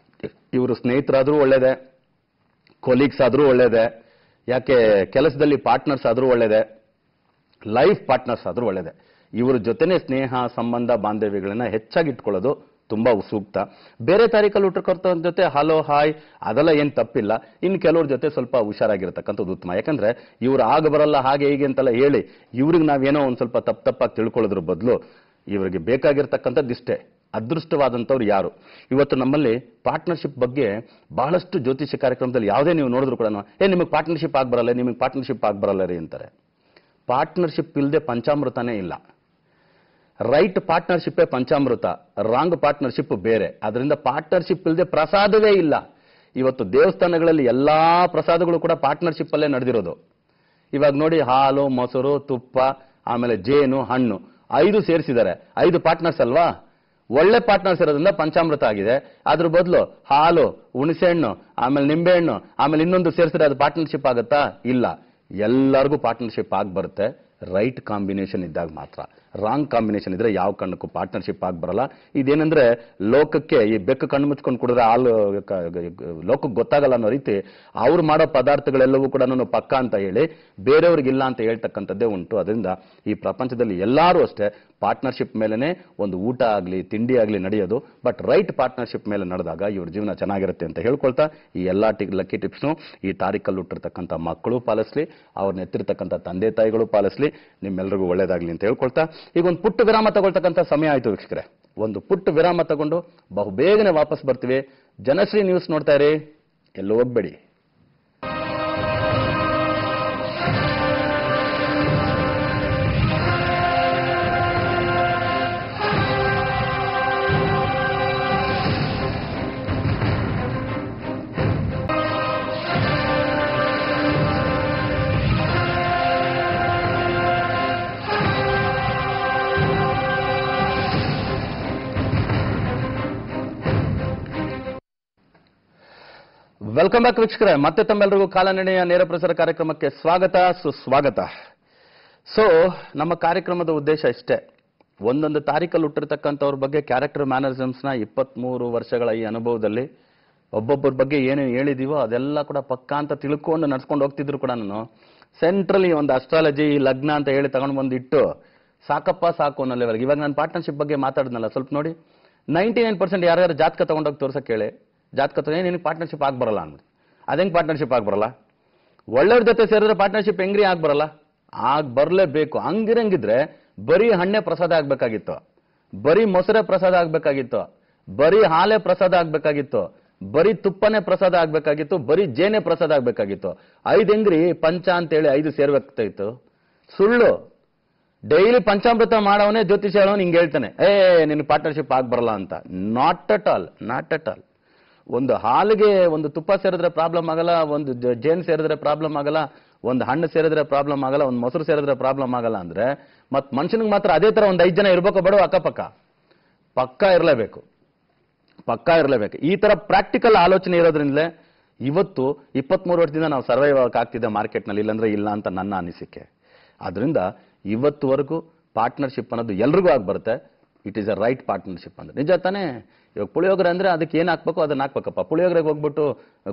ಇವರು ಸ್ನೇಹಿತರಾದ್ರೂ ಒಳ್ಳೇದೆ, ಕೊಲೀಗ್ಸ್ ಆದ್ರೂ ಒಳ್ಳೇದೆ, ಯಾಕೆ ಕೆಲಸದಲ್ಲಿ ಪಾರ್ಟ್ನರ್ಸ್ ಆದ್ರೂ ಒಳ್ಳೇದೆ, ಲೈಫ್ ಪಾರ್ಟ್ನರ್ಸ್ ಆದ್ರೂ ಒಳ್ಳೇದೆ. ಇವ್ರ ಜೊತೆನೆ ಸ್ನೇಹ ಸಂಬಂಧ ಬಾಂಧವ್ಯಗಳನ್ನ ಹೆಚ್ಚಾಗಿ ಇಟ್ಕೊಳ್ಳೋದು ತುಂಬಾ ಸೂಕ್ತ. ಬೇರೆ ತಾರೀಕಲ್ಲಿ ಹುಟ್ಟಿರ್ತಕ್ಕಂಥ ಜೊತೆ ಹಲೋ ಹಾಯ್ ಅದೆಲ್ಲ ಏನ್ ತಪ್ಪಿಲ್ಲ. ಇನ್ನು ಕೆಲವ್ರ ಜೊತೆ ಸ್ವಲ್ಪ ಹುಷಾರಾಗಿರ್ತಕ್ಕಂಥದ್ದು ಉತ್ತಮ. ಯಾಕಂದ್ರೆ ಇವ್ರು ಆಗ ಬರಲ್ಲ ಹಾಗೆ ಹೀಗೆ ಅಂತೆಲ್ಲ ಹೇಳಿ ಇವ್ರಿಗೆ ನಾವೇನೋ ಒಂದ್ ಸ್ವಲ್ಪ ತಪ್ಪಾಗಿ ತಿಳ್ಕೊಳ್ಳೋದ್ರ ಬದಲು ಇವರಿಗೆ ಬೇಕಾಗಿರ್ತಕ್ಕಂಥದ್ದು ಇಷ್ಟೇ, ಅದೃಷ್ಟವಾದಂಥವ್ರು ಯಾರು. ಇವತ್ತು ನಮ್ಮಲ್ಲಿ ಪಾರ್ಟ್ನರ್ಶಿಪ್ ಬಗ್ಗೆ ಬಹಳಷ್ಟು ಜ್ಯೋತಿಷ್ಯ ಕಾರ್ಯಕ್ರಮದಲ್ಲಿ ಯಾವುದೇ ನೀವು ನೋಡಿದ್ರು ಕೂಡ ನಿಮಗೆ ಪಾರ್ಟ್ನರ್ಶಿಪ್ ಆಗ್ಬರಲ್ಲ, ನಿಮಗೆ ಪಾರ್ಟ್ನರ್ಶಿಪ್ ಆಗ್ಬರಲ್ಲ ರೀ ಅಂತಾರೆ. ಪಾರ್ಟ್ನರ್ಶಿಪ್ ಇಲ್ಲದೆ ಪಂಚಾಮೃತನೇ ಇಲ್ಲ. ರೈಟ್ ಪಾರ್ಟ್ನರ್ಶಿಪ್ ಪಂಚಾಮೃತ, ರಾಂಗ್ ಪಾರ್ಟ್ನರ್ಶಿಪ್ ಬೇರೆ. ಅದರಿಂದ ಪಾರ್ಟ್ನರ್ಶಿಪ್ ಇಲ್ಲದೆ ಪ್ರಸಾದವೇ ಇಲ್ಲ. ಇವತ್ತು ದೇವಸ್ಥಾನಗಳಲ್ಲಿ ಎಲ್ಲಾ ಪ್ರಸಾದಗಳು ಕೂಡ ಪಾರ್ಟ್ನರ್ಶಿಪ್ ಅಲ್ಲೇ ನಡೆದಿರೋದು. ಇವಾಗ ನೋಡಿ ಹಾಲು, ಮೊಸರು, ತುಪ್ಪ, ಆಮೇಲೆ ಜೇನು, ಹಣ್ಣು 5 ಸೇರಿಸಿದ್ದಾರೆ. 5 ಪಾರ್ಟ್ನರ್ಸ್ ಅಲ್ವಾ? ಒಳ್ಳೆ ಪಾರ್ಟ್ನರ್ಸ್ ಇರೋದ್ರಿಂದ ಪಂಚಾಮೃತ ಆಗಿದೆ. ಅದ್ರ ಬದಲು ಹಾಲು, ಹುಣಸೆಹಣ್ಣು, ಆಮೇಲೆ ನಿಂಬೆಹಣ್ಣು, ಆಮೇಲೆ ಇನ್ನೊಂದು ಸೇರಿಸಿದ್ರೆ ಅದು ಪಾರ್ಟ್ನರ್ಶಿಪ್ ಆಗುತ್ತಾ? ಇಲ್ಲ. ಎಲ್ಲರಿಗೂ ಪಾರ್ಟ್ನರ್ಶಿಪ್ ಆಗಿ ಬರುತ್ತೆ ರೈಟ್ ಕಾಂಬಿನೇಷನ್ ಇದ್ದಾಗ ಮಾತ್ರ. ರಾಂಗ್ ಕಾಂಬಿನೇಷನ್ ಇದ್ರೆ ಯಾವ ಕಣ್ಣಕ್ಕೂ ಪಾರ್ಟ್ನರ್ಶಿಪ್ ಆಗಿ ಬರಲ್ಲ. ಇದೇನಂದ್ರೆ ಲೋಕಕ್ಕೆ ಈ ಬೆಕ್ಕು ಕಣ್ಣು ಮುಚ್ಕೊಂಡು ಕುಡಿದ್ರೆ ಹಾಲು ಲೋಕಕ್ಕೆ ಗೊತ್ತಾಗಲ್ಲ ಅನ್ನೋ ರೀತಿ ಅವ್ರು ಮಾಡೋ ಪದಾರ್ಥಗಳೆಲ್ಲವೂ ಕೂಡ ಪಕ್ಕ ಅಂತ ಹೇಳಿ ಬೇರೆಯವ್ರಿಗಿಲ್ಲ ಅಂತ ಹೇಳ್ತಕ್ಕಂಥದ್ದೇ ಉಂಟು. ಅದರಿಂದ ಈ ಪ್ರಪಂಚದಲ್ಲಿ ಎಲ್ಲರೂ ಅಷ್ಟೇ ಪಾರ್ಟ್ನರ್ಶಿಪ್ ಮೇಲೆನೆ ಒಂದು ಊಟ ಆಗಲಿ ತಿಂಡಿ ಆಗಲಿ ನಡೆಯೋದು. ಬಟ್ ರೈಟ್ ಪಾರ್ಟ್ನರ್ಶಿಪ್ ಮೇಲೆ ನಡೆದಾಗ ಇವ್ರ ಜೀವನ ಚೆನ್ನಾಗಿರುತ್ತೆ ಅಂತ ಹೇಳ್ಕೊಳ್ತಾ ಈ ಎಲ್ಲಾ ಲಕ್ಕಿ ಟಿಪ್ಸ್ನು ಈ ತಾರೀಕಲ್ಲಿ ಹುಟ್ಟಿರ್ತಕ್ಕಂಥ ಮಕ್ಕಳು ಪಾಲಿಸ್ಲಿ, ಅವ್ರನ್ನ ಎತ್ತಿರ್ತಕ್ಕಂಥ ತಂದೆ ತಾಯಿಗಳು ಪಾಲಿಸ್ಲಿ, ನಿಮ್ಮೆಲ್ಲರಿಗೂ ಒಳ್ಳೇದಾಗ್ಲಿ ಅಂತ ಹೇಳ್ಕೊಳ್ತಾ ಈಗ ಒಂದು ಪುಟ್ಟ ವಿರಾಮ ತಗೊಳ್ತಕ್ಕಂಥ ಸಮಯ ಆಯ್ತು ವೀಕ್ಷಕರೇ. ಒಂದು ಪುಟ್ಟ ವಿರಾಮ ತಗೊಂಡು ಬಹುಬೇಗನೆ ವಾಪಸ್ ಬರ್ತೀವಿ. ಜನಶ್ರೀ ನ್ಯೂಸ್ ನೋಡ್ತಾ ಇರಿ, ಎಲ್ಲೂ ಹೋಗ್ಬೇಡಿ. ವೆಲ್ಕಮ್ ಬ್ಯಾಕ್ ವೀಕ್ಷಕರೇ, ಮತ್ತೆ ತಮ್ಮೆಲ್ಲರಿಗೂ ಕಾಲನಡೆಯ ನೇರ ಪ್ರಸಾರ ಕಾರ್ಯಕ್ರಮಕ್ಕೆ ಸ್ವಾಗತ ಸುಸ್ವಾಗತ. ಸೊ ನಮ್ಮ ಕಾರ್ಯಕ್ರಮದ ಉದ್ದೇಶ ಇಷ್ಟೇ, ಒಂದೊಂದು ತಾರೀಕಲ್ಲಿ ಹುಟ್ಟಿರ್ತಕ್ಕಂಥವ್ರ ಬಗ್ಗೆ ಕ್ಯಾರೆಕ್ಟರ್ ಮ್ಯಾನರಿಸಮ್ಸ್ನ 23 ವರ್ಷಗಳ ಈ ಅನುಭವದಲ್ಲಿ ಒಬ್ಬೊಬ್ಬರ ಬಗ್ಗೆ ಏನೇನು ಹೇಳಿದೀವೋ ಅದೆಲ್ಲ ಕೂಡ ಪಕ್ಕಾ ಅಂತ ತಿಳ್ಕೊಂಡು ನಡ್ಸ್ಕೊಂಡು ಹೋಗ್ತಿದ್ರು ಕೂಡ ನಾನು ಸೆಂಟ್ರಲಿ ಒಂದು ಅಸ್ಟ್ರಾಲಜಿ ಲಗ್ನ ಅಂತ ಹೇಳಿ ತಗೊಂಡು ಬಂದಿಟ್ಟು ಸಾಕಪ್ಪ ಸಾಕು ಅನ್ನೋ ಲೆವೆಲ್ಗೆ. ಇವಾಗ ನಾನು ಪಾರ್ಟ್ನರ್ಶಿಪ್ ಬಗ್ಗೆ ಮಾತಾಡಿದ್ನಲ್ಲ, ಸ್ವಲ್ಪ ನೋಡಿ, 99% ಯಾರ್ಯಾರು ಜಾತಕ ತಗೊಂಡೋಗಿ ತೋರ್ಸಕ್ಕೆ ಹೇಳಿ, ಜಾತಕ ನಿನಗೆ ಪಾರ್ಟ್ನರ್ಶಿಪ್ ಆಗಿ ಬರಲ್ಲ ಅಂದ್ಬಿಟ್ಟು. ಅದೇಂಗೆ ಪಾರ್ಟ್ನರ್ಶಿಪ್ ಆಗಿ ಬರಲ್ಲ? ಒಳ್ಳೆಯವ್ರ ಜೊತೆ ಸೇರಿದ್ರೆ ಪಾರ್ಟ್ನರ್ಶಿಪ್ ಹೆಂಗ್ರಿ ಆಗಿ ಬರಲ್ಲ? ಆಗ ಬರಲೇಬೇಕು. ಹಂಗಿರಂಗಿದ್ರೆ ಬರೀ ಹಣ್ಣೆ ಪ್ರಸಾದ ಆಗ್ಬೇಕಾಗಿತ್ತು, ಬರೀ ಮೊಸರೆ ಪ್ರಸಾದ ಆಗ್ಬೇಕಾಗಿತ್ತು, ಬರೀ ಹಾಲೆ ಪ್ರಸಾದ ಆಗ್ಬೇಕಾಗಿತ್ತು, ಬರೀ ತುಪ್ಪನೇ ಪ್ರಸಾದ ಆಗ್ಬೇಕಾಗಿತ್ತು, ಬರೀ ಜೇನೆ ಪ್ರಸಾದ ಆಗ್ಬೇಕಾಗಿತ್ತು. 5 ಹೆಂಗ್ರಿ ಪಂಚ ಅಂತೇಳಿ 5 ಸೇರ್ಬೇಕಾಗಿತ್ತು. ಸುಳ್ಳು. ಡೈಲಿ ಪಂಚಾಮೃತ ಮಾಡವನೇ ಜ್ಯೋತಿಷ ಹೇಳೋನು ಹಿಂಗೆ ಹೇಳ್ತಾನೆ, ನಿನ್ನ ಪಾರ್ಟ್ನರ್ಶಿಪ್ ಆಗಿ ಬರಲ್ಲ ಅಂತ. Not at all, not at all. ಒಂದು ಹಾಲಿಗೆ ಒಂದು ತುಪ್ಪ ಸೇರಿದ್ರೆ ಪ್ರಾಬ್ಲಮ್ ಆಗಲ್ಲ, ಒಂದು ಜೇನು ಸೇರಿದ್ರೆ ಪ್ರಾಬ್ಲಮ್ ಆಗಲ್ಲ, ಒಂದು ಹಣ್ಣು ಸೇರಿದ್ರೆ ಪ್ರಾಬ್ಲಮ್ ಆಗಲ್ಲ, ಒಂದು ಮೊಸರು ಸೇರಿದ್ರೆ ಪ್ರಾಬ್ಲಮ್ ಆಗಲ್ಲ ಅಂದ್ರೆ ಮತ್ ಮನುಷ್ಯನಿಗೆ ಮಾತ್ರ ಅದೇ ತರ ಒಂದು 5 ಜನ ಇರ್ಬೇಕು ಬೇಡ? ಅಕ್ಕಪಕ್ಕ ಪಕ್ಕಾ ಇರಲೇಬೇಕು, ಪಕ್ಕಾ ಇರಲೇಬೇಕು. ಈ ತರ ಪ್ರಾಕ್ಟಿಕಲ್ ಆಲೋಚನೆ ಇರೋದ್ರಿಂದಲೇ ಇವತ್ತು 23 ವರ್ಷದಿಂದ ನಾವು ಸರ್ವೈವ್ ಆಗ್ತಿದ್ದೆ ಮಾರ್ಕೆಟ್ನಲ್ಲಿ, ಇಲ್ಲಾಂದ್ರೆ ಇಲ್ಲ ಅಂತ ನನ್ನ ಅನಿಸಿಕೆ. ಆದ್ರಿಂದ ಇವತ್ತುವರೆಗೂ ಪಾರ್ಟ್ನರ್ಶಿಪ್ ಅನ್ನೋದು ಎಲ್ರಿಗೂ ಆಗಿ ಬರುತ್ತೆ. It is a right partnership ಅಂದ್ರೆ ನಿಜ ತಾನೇ. ಇವಾಗ ಪುಳಿಯೋಗರೆ ಅಂದ್ರೆ ಅದಕ್ಕೆ ಏನ್ ಹಾಕ್ಬೇಕು ಅದನ್ನ ಹಾಕ್ಬೇಕಪ್ಪ. ಪುಳಿಯೋಗರೆಗೆ ಹೋಗ್ಬಿಟ್ಟು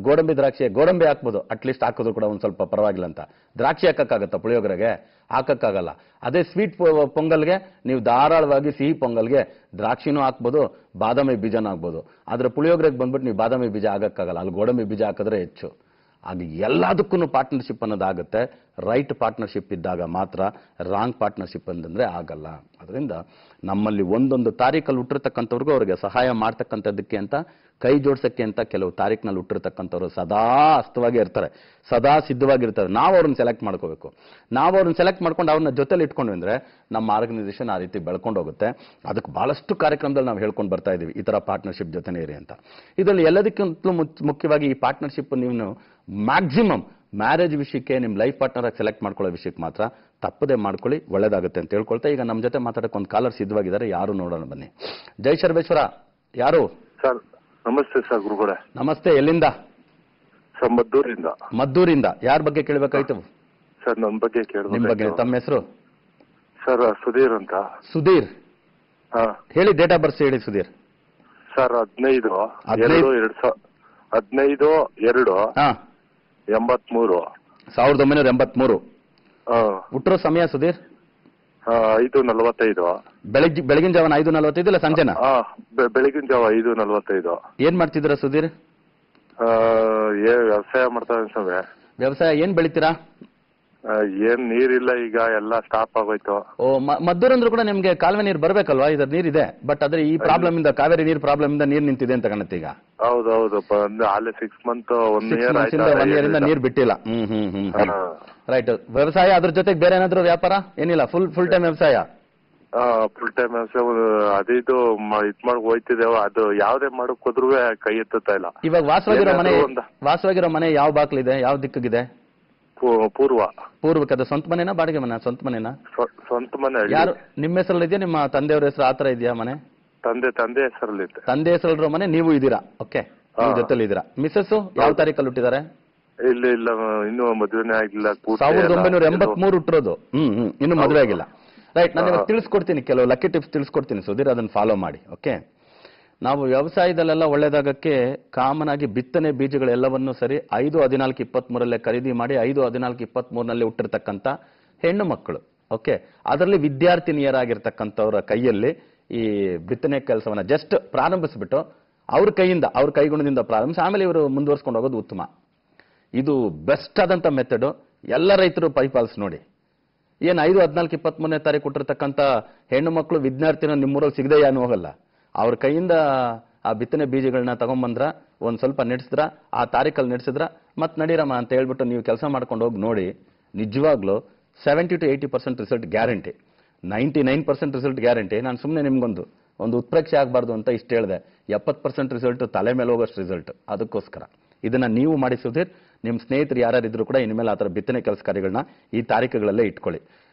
ಗೋಡಂಬಿ ದ್ರಾಕ್ಷಿ ಗೋಡಂಬಿ ಹಾಕ್ಬೋದು, ಅಟ್ಲೀಸ್ಟ್ ಹಾಕಿದ್ರು ಕೂಡ ಒಂದ್ ಸ್ವಲ್ಪ ಪರವಾಗಿಲ್ಲ ಅಂತ. ದ್ರಾಕ್ಷಿ ಹಾಕಕ್ಕಾಗತ್ತಾ ಪುಳಿಯೋಗರೆಗೆ? ಹಾಕಕ್ಕಾಗಲ್ಲ. ಅದೇ ಸ್ವೀಟ್ ಪೊಂಗಲ್ಗೆ ನೀವು ಧಾರಾಳವಾಗಿ ಸಿಹಿ ಪೊಂಗಲ್ಗೆ ದ್ರಾಕ್ಷಿನೂ ಹಾಕ್ಬೋದು, ಬಾದಾಮಿ ಬೀಜನೂ ಹಾಕ್ಬೋದು. ಆದ್ರೆ ಪುಳಿಯೋಗರೆಗೆ ಬಂದ್ಬಿಟ್ಟು ನೀವು ಬಾದಾಮಿ ಬೀಜ ಆಗಕ್ಕಾಗಲ್ಲ, ಅಲ್ಲಿ ಗೋಡಂಬಿ ಬೀಜ ಹಾಕಿದ್ರೆ ಹೆಚ್ಚು. ಆಗ ಎಲ್ಲದಕ್ಕೂ ಪಾರ್ಟ್ನರ್ಶಿಪ್ ಅನ್ನೋದಾಗುತ್ತೆ. ರೈಟ್ ಪಾರ್ಟ್ನರ್ಶಿಪ್ ಇದ್ದಾಗ ಮಾತ್ರ, ರಾಂಗ್ ಪಾರ್ಟ್ನರ್ಶಿಪ್ ಅಂತಂದ್ರೆ ಆಗಲ್ಲ. ಅದರಿಂದ ನಮ್ಮಲ್ಲಿ ಒಂದೊಂದು ತಾರೀಕಲ್ಲಿ ಹುಟ್ಟಿರ್ತಕ್ಕಂಥವ್ರಿಗೂ ಅವ್ರಿಗೆ ಸಹಾಯ ಮಾಡ್ತಕ್ಕಂಥದ್ದಕ್ಕೆ ಅಂತ, ಕೈ ಜೋಡ್ಸಕ್ಕೆ ಅಂತ ಕೆಲವು ತಾರೀಕಿನಲ್ಲಿ ಹುಟ್ಟಿರ್ತಕ್ಕಂಥವ್ರು ಸದಾ ಅಸ್ತವಾಗಿ ಇರ್ತಾರೆ, ಸದಾ ಸಿದ್ಧವಾಗಿರ್ತಾರೆ. ನಾವು ಅವ್ರನ್ನ ಸೆಲೆಕ್ಟ್ ಮಾಡ್ಕೋಬೇಕು. ನಾವು ಅವ್ರನ್ನ ಸೆಲೆಕ್ಟ್ ಮಾಡ್ಕೊಂಡು ಅವ್ರನ್ನ ಜೊತೆಲಿ ಇಟ್ಕೊಂಡು ಅಂದ್ರೆ ನಮ್ಮ ಆರ್ಗನೈಸೇಷನ್ ಆ ರೀತಿ ಬೆಳ್ಕೊಂಡು ಹೋಗುತ್ತೆ. ಅದಕ್ಕೆ ಬಹಳಷ್ಟು ಕಾರ್ಯಕ್ರಮದಲ್ಲಿ ನಾವು ಹೇಳ್ಕೊಂಡು ಬರ್ತಾ ಇದೀವಿ, ಈ ತರ ಪಾರ್ಟ್ನರ್ಶಿಪ್ ಜೊತೆನೇ ಇರಿ ಅಂತ. ಇದರಲ್ಲಿ ಎಲ್ಲದಕ್ಕಿಂತಲೂ ಮುಖ್ಯವಾಗಿ ಈ ಪಾರ್ಟ್ನರ್ಶಿಪ್ ನೀವು ಮ್ಯಾಕ್ಸಿಮಮ್ ಮ್ಯಾರೇಜ್ ವಿಷಯಕ್ಕೆ, ನಿಮ್ಮ ಲೈಫ್ ಪಾರ್ಟ್ನರ್ ಆಗಿ ಸೆಲೆಕ್ಟ್ ಮಾಡ್ಕೊಳ್ಳೋ ವಿಷಯಕ್ಕೆ ಮಾತ್ರ ತಪ್ಪದೆ ಮಾಡ್ಕೊಳ್ಳಿ, ಒಳ್ಳೇದಾಗುತ್ತೆ ಅಂತ ಹೇಳ್ಕೊಳ್ತಾ ಈಗ ನಮ್ಮ ಜೊತೆ ಮಾತಾಡಕ್ಕೆ ಒಂದು ಕಾಲರ್ ಸಿದ್ಧವಾಗಿದ್ದಾರೆ. ಯಾರು ನೋಡೋಣ ಬನ್ನಿ. ಜೈ ಶರ್ವೇಶ್ವರ. ಯಾರು ಸರ್? ನಮಸ್ತೆ ಸರ್ ಗುರುಗಳೇ. ನಮಸ್ತೆ. ಎಲ್ಲಿಂದ? ಸರ್ ಮದ್ದೂರಿಂದ. ಮದ್ದೂರಿಂದ. ಯಾರ ಬಗ್ಗೆ ಕೇಳಬೇಕಾಯ್ತು ಸರ್? ನನ್ನ ಬಗ್ಗೆ ಕೇಳಬೇಕು. ನಿಮ್ಮ ಬಗ್ಗೆ. ತಮ್ಮ ಹೆಸರು? ಸರ್ ಸುಧೀರ್ ಅಂತ. ಸುಧೀರ್, ಹಾ ಹೇಳಿ. ಡೇಟ್ ಆಫ್ ಬರ್ತ್ ಹೇಳಿ ಸುಧೀರ್. ಸರ್ 15/2/83. 1983. ಹುಟ್ಟಿರೋ ಸಮಯ ಸುಧೀರ್? 5:45. ಬೆಳಗಿನ ಜಾವನ 5:45 ಇಲ್ಲ ಸಂಜೆನಾ? ಬೆಳಗಿನ ಜಾವ 5:45. ಏನ್ ಮಾಡ್ತಿದ್ದೀರಾ ಸುಧೀರ್? ವ್ಯವಸಾಯ ಮಾಡ್ತಾ ಸ್ವಾಮಿ. ವ್ಯವಸಾಯ ಏನ್ ಬೆಳಿತೀರಾ? ಏನ್ ನೀರಿಲ್ಲ, ಈಗ ಎಲ್ಲ ಸ್ಟಾಪ್ ಆಗೋಯ್ತು. ಓ, ಮದ್ದೂರ್ ಅಂದ್ರೂ ಕೂಡ ನಿಮ್ಗೆ ಕಾಲುವೆ ನೀರು ಬರ್ಬೇಕಲ್ವಾ? ಇದ್ರ ನೀರಿದೆ, ಬಟ್ ಆದ್ರೆ ಈ ಪ್ರಾಬ್ಲಮ್ ಇಂದ, ಕಾವೇರಿ ನೀರು ಪ್ರಾಬ್ಲಮ್ ಇಂದ ನೀರ್ ನಿಂತಿದೆ ಅಂತ ಕಾಣುತ್ತೆ ಈಗ. ಹೌದೌದು, ಅಲ್ಲೇ 6 months 1 year 1 year ಇಂದ ನೀರ್ ಬಿಟ್ಟಿಲ್ಲ. ರೈಟ್. ವ್ಯವಸಾಯ ಅದ್ರ ಜೊತೆಗೆ ಬೇರೆ ಏನಾದ್ರು ವ್ಯಾಪಾರ? ಏನಿಲ್ಲ, ಫುಲ್ ಟೈಮ್ ವ್ಯವಸಾಯ? ಫುಲ್ ಟೈಮ್ ವ್ಯವಸಾಯ. ಅದು ಇದು ಮಾಡಿ ಹೋಯ್ತಿದ್ದೇವ. ಅದು ಯಾವ್ದೇ ಮಾಡಕ್ ಹೋದ್ರು ಕೈ ಎತ್ತುತ್ತಾ ಇಲ್ಲ. ಇವಾಗ ವಾಸವಾಗಿರೋ ಮನೆ ಯಾವ ಬಾಕ್ಲಿದೆ, ಯಾವ ದಿಕ್ಕಿಗಿದೆ? ಪೂರ್ವಕ್ಕೆ. ಅದು ಸ್ವಂತ ಮನೆನಾ ಬಾಡಿಗೆ ಮನೆ? ಸ್ವಂತ ಮನೆನಾ? ಸ್ವಂತ ಮನೆ. ಯಾರು ನಿಮ್ಮ ಹೆಸರಲ್ಲಿ ಇದೆಯಾ, ನಿಮ್ಮ ತಂದೆಯವ್ರ ಹೆಸರು ಆತರ ಇದೆಯಾ ಮನೆ? ತಂದೆ ಹೆಸರಲ್ಲಿ. ತಂದೆ ಹೆಸರಲ್ಲಿರೋ ಮನೆ, ನೀವು ಇದ್ದೀರಾ? ಓಕೆ, ನೀವು ಜೊತೆಲಿ ಇದ್ದೀರಾ. ಮಿಸ್ಸಸ್ ಯಾವ ತಾರೀಕಲ್ಲಿ ಹುಟ್ಟಿದ್ದಾರೆ? ಇಲ್ಲ, ಇನ್ನು ಮದುವೆನೇ ಆಗಿಲ್ಲ. 1983 ಹುಟ್ಟಿರೋದು. ಇನ್ನು ಮದುವೆ ಆಗಿಲ್ಲ. ರೈಟ್, ನಾನು ಇವಾಗ ತಿಳಿಸ್ಕೊಡ್ತೀನಿ, ಕೆಲವು ಲಕ್ಕಿ ಟಿಪ್ಸ್ ತಿಳಿಸ್ಕೊಡ್ತೀನಿ ಸುಧೀರ್, ಅದನ್ನ ಫಾಲೋ ಮಾಡಿ. ಓಕೆ, ನಾವು ವ್ಯವಸಾಯದಲ್ಲೆಲ್ಲ ಒಳ್ಳೇದಾಗಕ್ಕೆ ಕಾಮನ್ ಆಗಿ ಬಿತ್ತನೆ ಬೀಜಗಳೆಲ್ಲವನ್ನೂ ಸರಿ 5-14-23 ಖರೀದಿ ಮಾಡಿ 5-14-23 ಹುಟ್ಟಿರ್ತಕ್ಕಂಥ ಹೆಣ್ಣು ಮಕ್ಕಳು, ಓಕೆ, ಅದರಲ್ಲಿ ವಿದ್ಯಾರ್ಥಿನಿಯರಾಗಿರ್ತಕ್ಕಂಥವ್ರ ಕೈಯಲ್ಲಿ ಈ ಬಿತ್ತನೆ ಕೆಲಸವನ್ನ ಜಸ್ಟ್ ಪ್ರಾರಂಭಿಸ್ಬಿಟ್ಟು ಅವ್ರ ಕೈಯಿಂದ, ಅವ್ರ ಕೈಗುಣದಿಂದ ಪ್ರಾರಂಭಿಸಿ ಆಮೇಲೆ ಇವರು ಮುಂದುವರ್ಸ್ಕೊಂಡು ಹೋಗೋದು ಉತ್ತಮ. ಇದು ಬೆಸ್ಟ್ ಆದಂತ ಮೆಥಡ್. ಎಲ್ಲ ರೈತರು ಪರಿಪಾಲಿಸಿ ನೋಡಿ. ಏನ್ 5-14-23 ಕೊಟ್ಟಿರ್ತಕ್ಕಂಥ ಹೆಣ್ಣು ಮಕ್ಕಳು ವಿದ್ಯಾರ್ಥಿನ ನಿಮ್ಮೂರಲ್ಲಿ ಸಿಗದೆ ಏನು ಹೋಗಲ್ಲ. ಅವ್ರ ಕೈಯಿಂದ ಆ ಬಿತ್ತನೆ ಬೀಜಗಳನ್ನ ತಗೊಂಡ್ಬಂದ್ರ, ಒಂದ್ ಸ್ವಲ್ಪ ನಡೆಸಿದ್ರ, ಆ ತಾರೀಕಲ್ಲಿ ನಡೆಸಿದ್ರ, ಮತ್ ನಡೀರಮ್ಮ ಅಂತ ಹೇಳ್ಬಿಟ್ಟು ನೀವು ಕೆಲಸ ಮಾಡ್ಕೊಂಡು ಹೋಗಿ ನೋಡಿ, ನಿಜವಾಗ್ಲೂ 70-80% ರಿಸಲ್ಟ್ ಗ್ಯಾರಂಟಿ, 99% ರಿಸಲ್ಟ್ ಗ್ಯಾರಂಟಿ. ನಾನು ಸುಮ್ಮನೆ ನಿಮ್ಗೊಂದು ಉತ್ಪ್ರೇಕ್ಷೆ ಆಗಬಾರ್ದು ಅಂತ ಇಷ್ಟು ಹೇಳಿದೆ. 70% ರಿಸಲ್ಟ್ ತಲೆ ಮೇಲೆ ಹೋಗೋಷ್ಟು ರಿಸಲ್ಟ್. ಅದಕ್ಕೋಸ್ಕರ ಇದನ್ನ ನೀವು ಮಾಡಿ ಸುಧೀರ್, ನಿಮ್ಮ ಸ್ನೇಹಿತರು ಯಾರ್ಯಾರಿದ್ರು ಕೂಡ ಇನ್ಮೇಲೆ ಆ ಥರ ಬಿತ್ತನೆ ಕೆಲಸ ಕಾರ್ಯಗಳನ್ನ ಈ ತಾರೀಕುಗಳಲ್ಲೇ ಇಟ್ಕೊಳ್ಳಿ.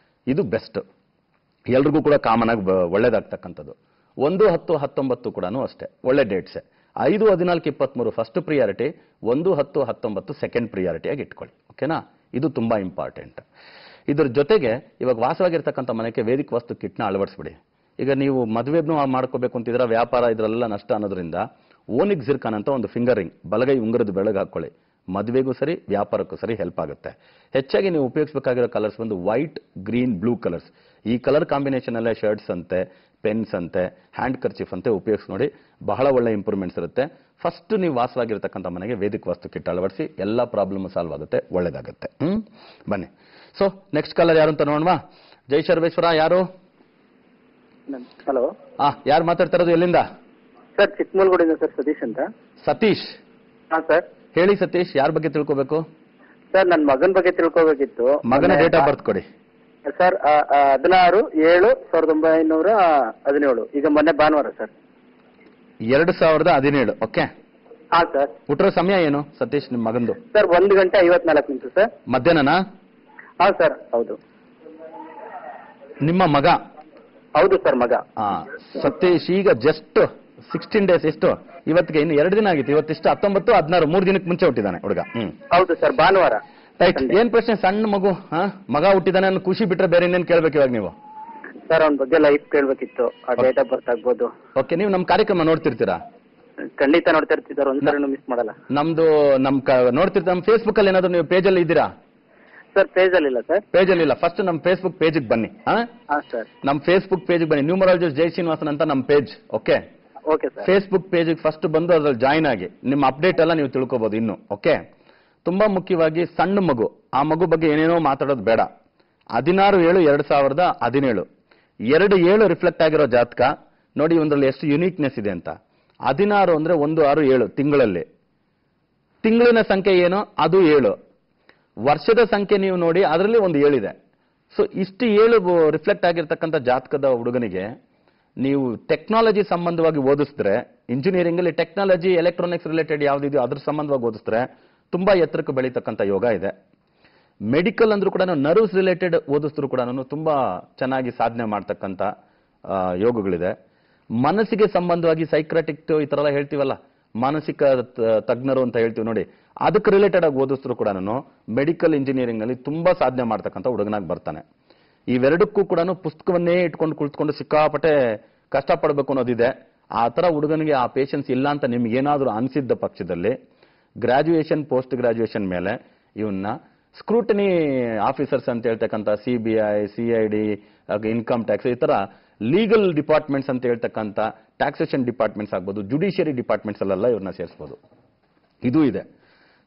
ಇದು ಬೆಸ್ಟ್, ಎಲ್ರಿಗೂ ಕೂಡ ಕಾಮನ್ ಆಗಿ ಒಳ್ಳೇದಾಗ್ತಕ್ಕಂಥದ್ದು. 1-10-19 ಕೂಡ ಅಷ್ಟೇ ಒಳ್ಳೆ ಡೇಟ್ಸೆ. 5-14-23 ಫಸ್ಟ್ ಪ್ರಿಯಾರಿಟಿ, 1-10-19 ಸೆಕೆಂಡ್ ಪ್ರಿಯಾರಿಟಿ ಆಗಿ ಇಟ್ಕೊಳ್ಳಿ. ಓಕೆನಾ, ಇದು ತುಂಬಾ ಇಂಪಾರ್ಟೆಂಟ್. ಇದ್ರ ಜೊತೆಗೆ ಇವಾಗ ವಾಸವಾಗಿರ್ತಕ್ಕಂಥ ಮನೆಗೆ ವೇದಿಕ ವಾಸ್ತು ಕಿಟ್ನ ಅಳವಡಿಸ್ಬಿಡಿ. ಈಗ ನೀವು ಮದುವೆನೂ ಮಾಡ್ಕೋಬೇಕು ಅಂತಿದ್ರೆ, ವ್ಯಾಪಾರ ಇದರಲ್ಲ ನಷ್ಟ ಅನ್ನೋದ್ರಿಂದ ಓನಿಕ್ ಜಿರ್ಕಾನ್ ಅಂತ ಒಂದು ಫಿಂಗರ್ ರಿಂಗ್ ಬಲಗೈ ಉಂಗುರದ ಬೆಳಗ್ಗೆ ಹಾಕೊಳ್ಳಿ. ಮದುವೆಗೂ ಸರಿ, ವ್ಯಾಪಾರಕ್ಕೂ ಸರಿ ಹೆಲ್ಪ್ ಆಗುತ್ತೆ. ಹೆಚ್ಚಾಗಿ ನೀವು ಉಪಯೋಗಿಸಬೇಕಾಗಿರೋ ಕಲರ್ಸ್ ಬಂದು ವೈಟ್, ಗ್ರೀನ್, ಬ್ಲೂ ಕಲರ್ಸ್. ಈ ಕಲರ್ ಕಾಂಬಿನೇಷನ್ ಅಲ್ಲೇ ಶರ್ಟ್ಸ್ ಅಂತೆ, ಪೆನ್ಸ್ ಅಂತೆ, ಹ್ಯಾಂಡ್ ಕರ್ಚಿಫ್ ಅಂತೆ ಉಪಯೋಗಿಸಿ ನೋಡಿ, ಬಹಳ ಒಳ್ಳೆ ಇಂಪ್ರೂವ್ಮೆಂಟ್ಸ್ ಇರುತ್ತೆ. ಫಸ್ಟ್ ನೀವು ವಾಸವಾಗಿರ್ತಕ್ಕಂಥ ಮನೆಗೆ ವೇದಿಕ ವಾಸ್ತು ಕಿಟ್ ಅಳವಡಿಸಿ, ಎಲ್ಲ ಪ್ರಾಬ್ಲಮ್ ಸಾಲ್ವ್ ಆಗುತ್ತೆ, ಒಳ್ಳೇದಾಗುತ್ತೆ. ಬನ್ನಿ. ಸೊ ನೆಕ್ಸ್ಟ್ ಕಲರ್ ಯಾರು ಅಂತ ನೋಡುವ. ಜೈ ಸರ್ವೇಶ್ವರ, ಯಾರು? ಹಲೋ, ಯಾರು ಮಾತಾಡ್ತಾ ಇರೋದು, ಎಲ್ಲಿಂದ? ಸರ್ ಚಿಕ್ಕಮಗಳೂರಿಂದ ಸರ್, ಸತೀಶ್ ಅಂತ. ಸತೀಶ್? ಹಾ ಸರ್. ಹೇಳಿ ಸತೀಶ್, ಯಾರ ಬಗ್ಗೆ ತಿಳ್ಕೋಬೇಕು? ಸರ್ ನನ್ನ ಮಗನ ಬಗ್ಗೆ ತಿಳ್ಕೋಬೇಕಿತ್ತು. ಮಗನ ಡೇಟ್ ಆಫ್ ಬರ್ತ್ ಕೊಡಿ ಸರ್. 16/7/1917. ಈಗ ಮೊನ್ನೆ ಭಾನುವಾರ ಸರ್. 2017. ಓಕೆ. ಹಾ ಸರ್. ಹುಟ್ಟಿರೋ ಸಮಯ ಏನು ಸತೀಶ್ ನಿಮ್ಮ ಮಗಂದು? Sir 1:54 sir. ಮಧ್ಯಾಹ್ನನಾ? ಹಾ ಸರ್, ಹೌದು. ನಿಮ್ಮ ಮಗ? ಹೌದು ಸರ್, ಮಗ. ಸತೀಶ್ ಈಗ ಜಸ್ಟ್ 16 ಡೇಸ್. ಎಷ್ಟು ಇವತ್ತಿಗೆ? ಇನ್ನು 2 ದಿನ ಆಗಿತ್ತು. ಇವತ್ತಿಷ್ಟು 19, 16, 3 ದಿನಕ್ಕೆ ಮುಂಚೆ ಹುಟ್ಟಿದಾನೆ ಹುಡುಗ. ಹೌದು ಸರ್, ಭಾನುವಾರ. ರೈಟ್. ಏನ್ ಪ್ರಶ್ನೆ? ಸಣ್ಣ ಮಗು, ಮಗ ಹುಟ್ಟಿದಾನೆ ಅನ್ನೋ ಖುಷಿ ಬಿಟ್ರೆ ಬೇರೆ ಇನ್ನೇನು ಕೇಳ್ಬೇಕು ಇವಾಗ ನೀವು? ಸರ್ ಅವನ ಬಗ್ಗೆ ಲೈಫ್ ಕೇಳ್ಬೇಕಿತ್ತು, ಡೇಟ್ ಆಫ್ ಬರ್ತ್ ಆಗ್ಬೋದು. ಓಕೆ, ನೀವು ನಮ್ಮ ಕಾರ್ಯಕ್ರಮ ನೋಡ್ತಿರ್ತೀರಾ? ಖಂಡಿತ ನೋಡ್ತಾ ಇರ್ತಿದ್ದಾರೆ, ಒಂದ್ಸರಿನೂ ಮಿಸ್ ಮಾಡಲ್ಲ. ನಮ್ದು ನೋಡ್ತಿರ್ತೀರ. ನಮ್ಮ ಫೇಸ್ಬುಕ್ ಅಲ್ಲಿ ಏನಾದ್ರು ನೀವು ಪೇಜ್ ಅಲ್ಲಿ ಇದ್ದೀರಾ? ಸರ್ ಪೇಜ್ ಅಲ್ಲಿ ಇಲ್ಲ ಸರ್. ಪೇಜ್ ಅಲ್ಲಿ ಇಲ್ಲ. ಫಸ್ಟ್ ನಮ್ಮ ಫೇಸ್ಬುಕ್ ಪೇಜ್ ಬನ್ನಿ. ಸರ್ ನಮ್ಮ ಫೇಸ್ಬುಕ್ ಪೇಜ್ ಬನ್ನಿ. ನ್ಯೂಮರಾಲಜಿಸ್ಟ್ ಜೈ ಶ್ರೀನಿವಾಸನ್ ಅಂತ ನಮ್ಮ page. Okay, okay sir. Facebook page first ಬಂದು ಅದ್ರಲ್ಲಿ ಜಾಯಿನ್ ಆಗಿ ನಿಮ್ಮ ಅಪ್ಡೇಟ್ ಎಲ್ಲ ನೀವು ತಿಳ್ಕೊಬಹುದು ಇನ್ನು. ಓಕೆ, ತುಂಬಾ ಮುಖ್ಯವಾಗಿ ಸಣ್ಣ ಮಗು, ಆ ಮಗು ಬಗ್ಗೆ ಏನೇನೋ ಮಾತಾಡೋದು ಬೇಡ. 16/7/2017 2/7 ರಿಫ್ಲೆಕ್ಟ್ ಆಗಿರೋ ಜಾತಕ ನೋಡಿ. ಒಂದ್ರಲ್ಲಿ ಎಷ್ಟು ಯುನೀಕ್ನೆಸ್ ಇದೆ ಅಂತ. 16 ಅಂದ್ರೆ 1-6-7 ತಿಂಗಳಲ್ಲಿ. ತಿಂಗಳಿನ ಸಂಖ್ಯೆ ಏನೋ ಅದು 7. ವರ್ಷದ ಸಂಖ್ಯೆ ನೀವು ನೋಡಿ, ಅದರಲ್ಲಿ ಒಂದು 7 ಇದೆ. ಸೊ ಇಷ್ಟು 7 ರಿಫ್ಲೆಕ್ಟ್ ಆಗಿರ್ತಕ್ಕಂಥ ಜಾತಕದ ಹುಡುಗನಿಗೆ ನೀವು ಟೆಕ್ನಾಲಜಿ ಸಂಬಂಧವಾಗಿ ಓದಿಸಿದ್ರೆ, ಇಂಜಿನಿಯರಿಂಗ್ ಅಲ್ಲಿ ಟೆಕ್ನಾಲಜಿ, ಎಲೆಕ್ಟ್ರಾನಿಕ್ಸ್ ರಿಲೇಟೆಡ್ ಯಾವ್ದಿದೆಯೋ ಅದ್ರ ಸಂಬಂಧವಾಗಿ ಓದಿಸಿದ್ರೆ ತುಂಬಾ ಎತ್ತರಕ್ಕೆ ಬೆಳೀತಕ್ಕಂಥ ಯೋಗ ಇದೆ. ಮೆಡಿಕಲ್ ಅಂದ್ರೂ ಕೂಡ, ನರ್ವ್ಸ್ ರಿಲೇಟೆಡ್ ಓದಿಸಿದ್ರು ಕೂಡ ತುಂಬಾ ಚೆನ್ನಾಗಿ ಸಾಧನೆ ಮಾಡ್ತಕ್ಕಂಥ ಯೋಗಗಳಿದೆ. ಮನಸ್ಸಿಗೆ ಸಂಬಂಧವಾಗಿ ಸೈಕ್ರಾಟಿಕ್ ಈ ತರ ಎಲ್ಲ ಹೇಳ್ತೀವಲ್ಲ, ಮಾನಸಿಕ ತಜ್ಞರು ಅಂತ ಹೇಳ್ತೀವಿ ನೋಡಿ, ಅದಕ್ಕೆ ರಿಲೇಟೆಡ್ ಆಗಿ ಓದಿಸಿದ್ರು ಕೂಡ ಮೆಡಿಕಲ್ ಇಂಜಿನಿಯರಿಂಗ್ ಅಲ್ಲಿ ತುಂಬಾ ಸಾಧನೆ ಮಾಡ್ತಕ್ಕಂಥ ಹುಡುಗನಾಗಿ ಬರ್ತಾನೆ. ಇವೆರಡಕ್ಕೂ ಕೂಡ ಪುಸ್ತಕವನ್ನೇ ಇಟ್ಕೊಂಡು ಕುಳಿತುಕೊಂಡು ಸಿಕ್ಕಾಪಟ್ಟೆ ಕಷ್ಟಪಡಬೇಕು ಅನ್ನೋದಿದೆ. ಆ ತರ ಹುಡುಗನಿಗೆ ಆ ಪೇಷನ್ಸ್ ಇಲ್ಲ ಅಂತ ನಿಮ್ಗೆ ಏನಾದರೂ ಅನಿಸಿದ್ದ ಪಕ್ಷದಲ್ಲಿ ಗ್ರಾಜುಯೇಷನ್, ಪೋಸ್ಟ್ ಗ್ರಾಜುಯೇಷನ್ ಮೇಲೆ ಇವನ್ನ ಸ್ಕ್ರೂಟನಿ ಆಫೀಸರ್ಸ್ ಅಂತ ಹೇಳ್ತಕ್ಕಂಥ CBI, CID, ಇನ್ಕಮ್ ಟ್ಯಾಕ್ಸ್, ಈ ತರ ಲೀಗಲ್ ಡಿಪಾರ್ಟ್ಮೆಂಟ್ಸ್ ಅಂತ ಹೇಳ್ತಕ್ಕಂಥ ಟ್ಯಾಕ್ಸೇಷನ್ ಡಿಪಾರ್ಟ್ಮೆಂಟ್ಸ್ ಆಗ್ಬೋದು, ಜುಡಿಷಿಯರಿ ಡಿಪಾರ್ಟ್ಮೆಂಟ್ಸ್ ಅಲ್ಲೆಲ್ಲ ಇವ್ರನ್ನ ಸೇರಿಸಬಹುದು. ಇದು ಇದೆ.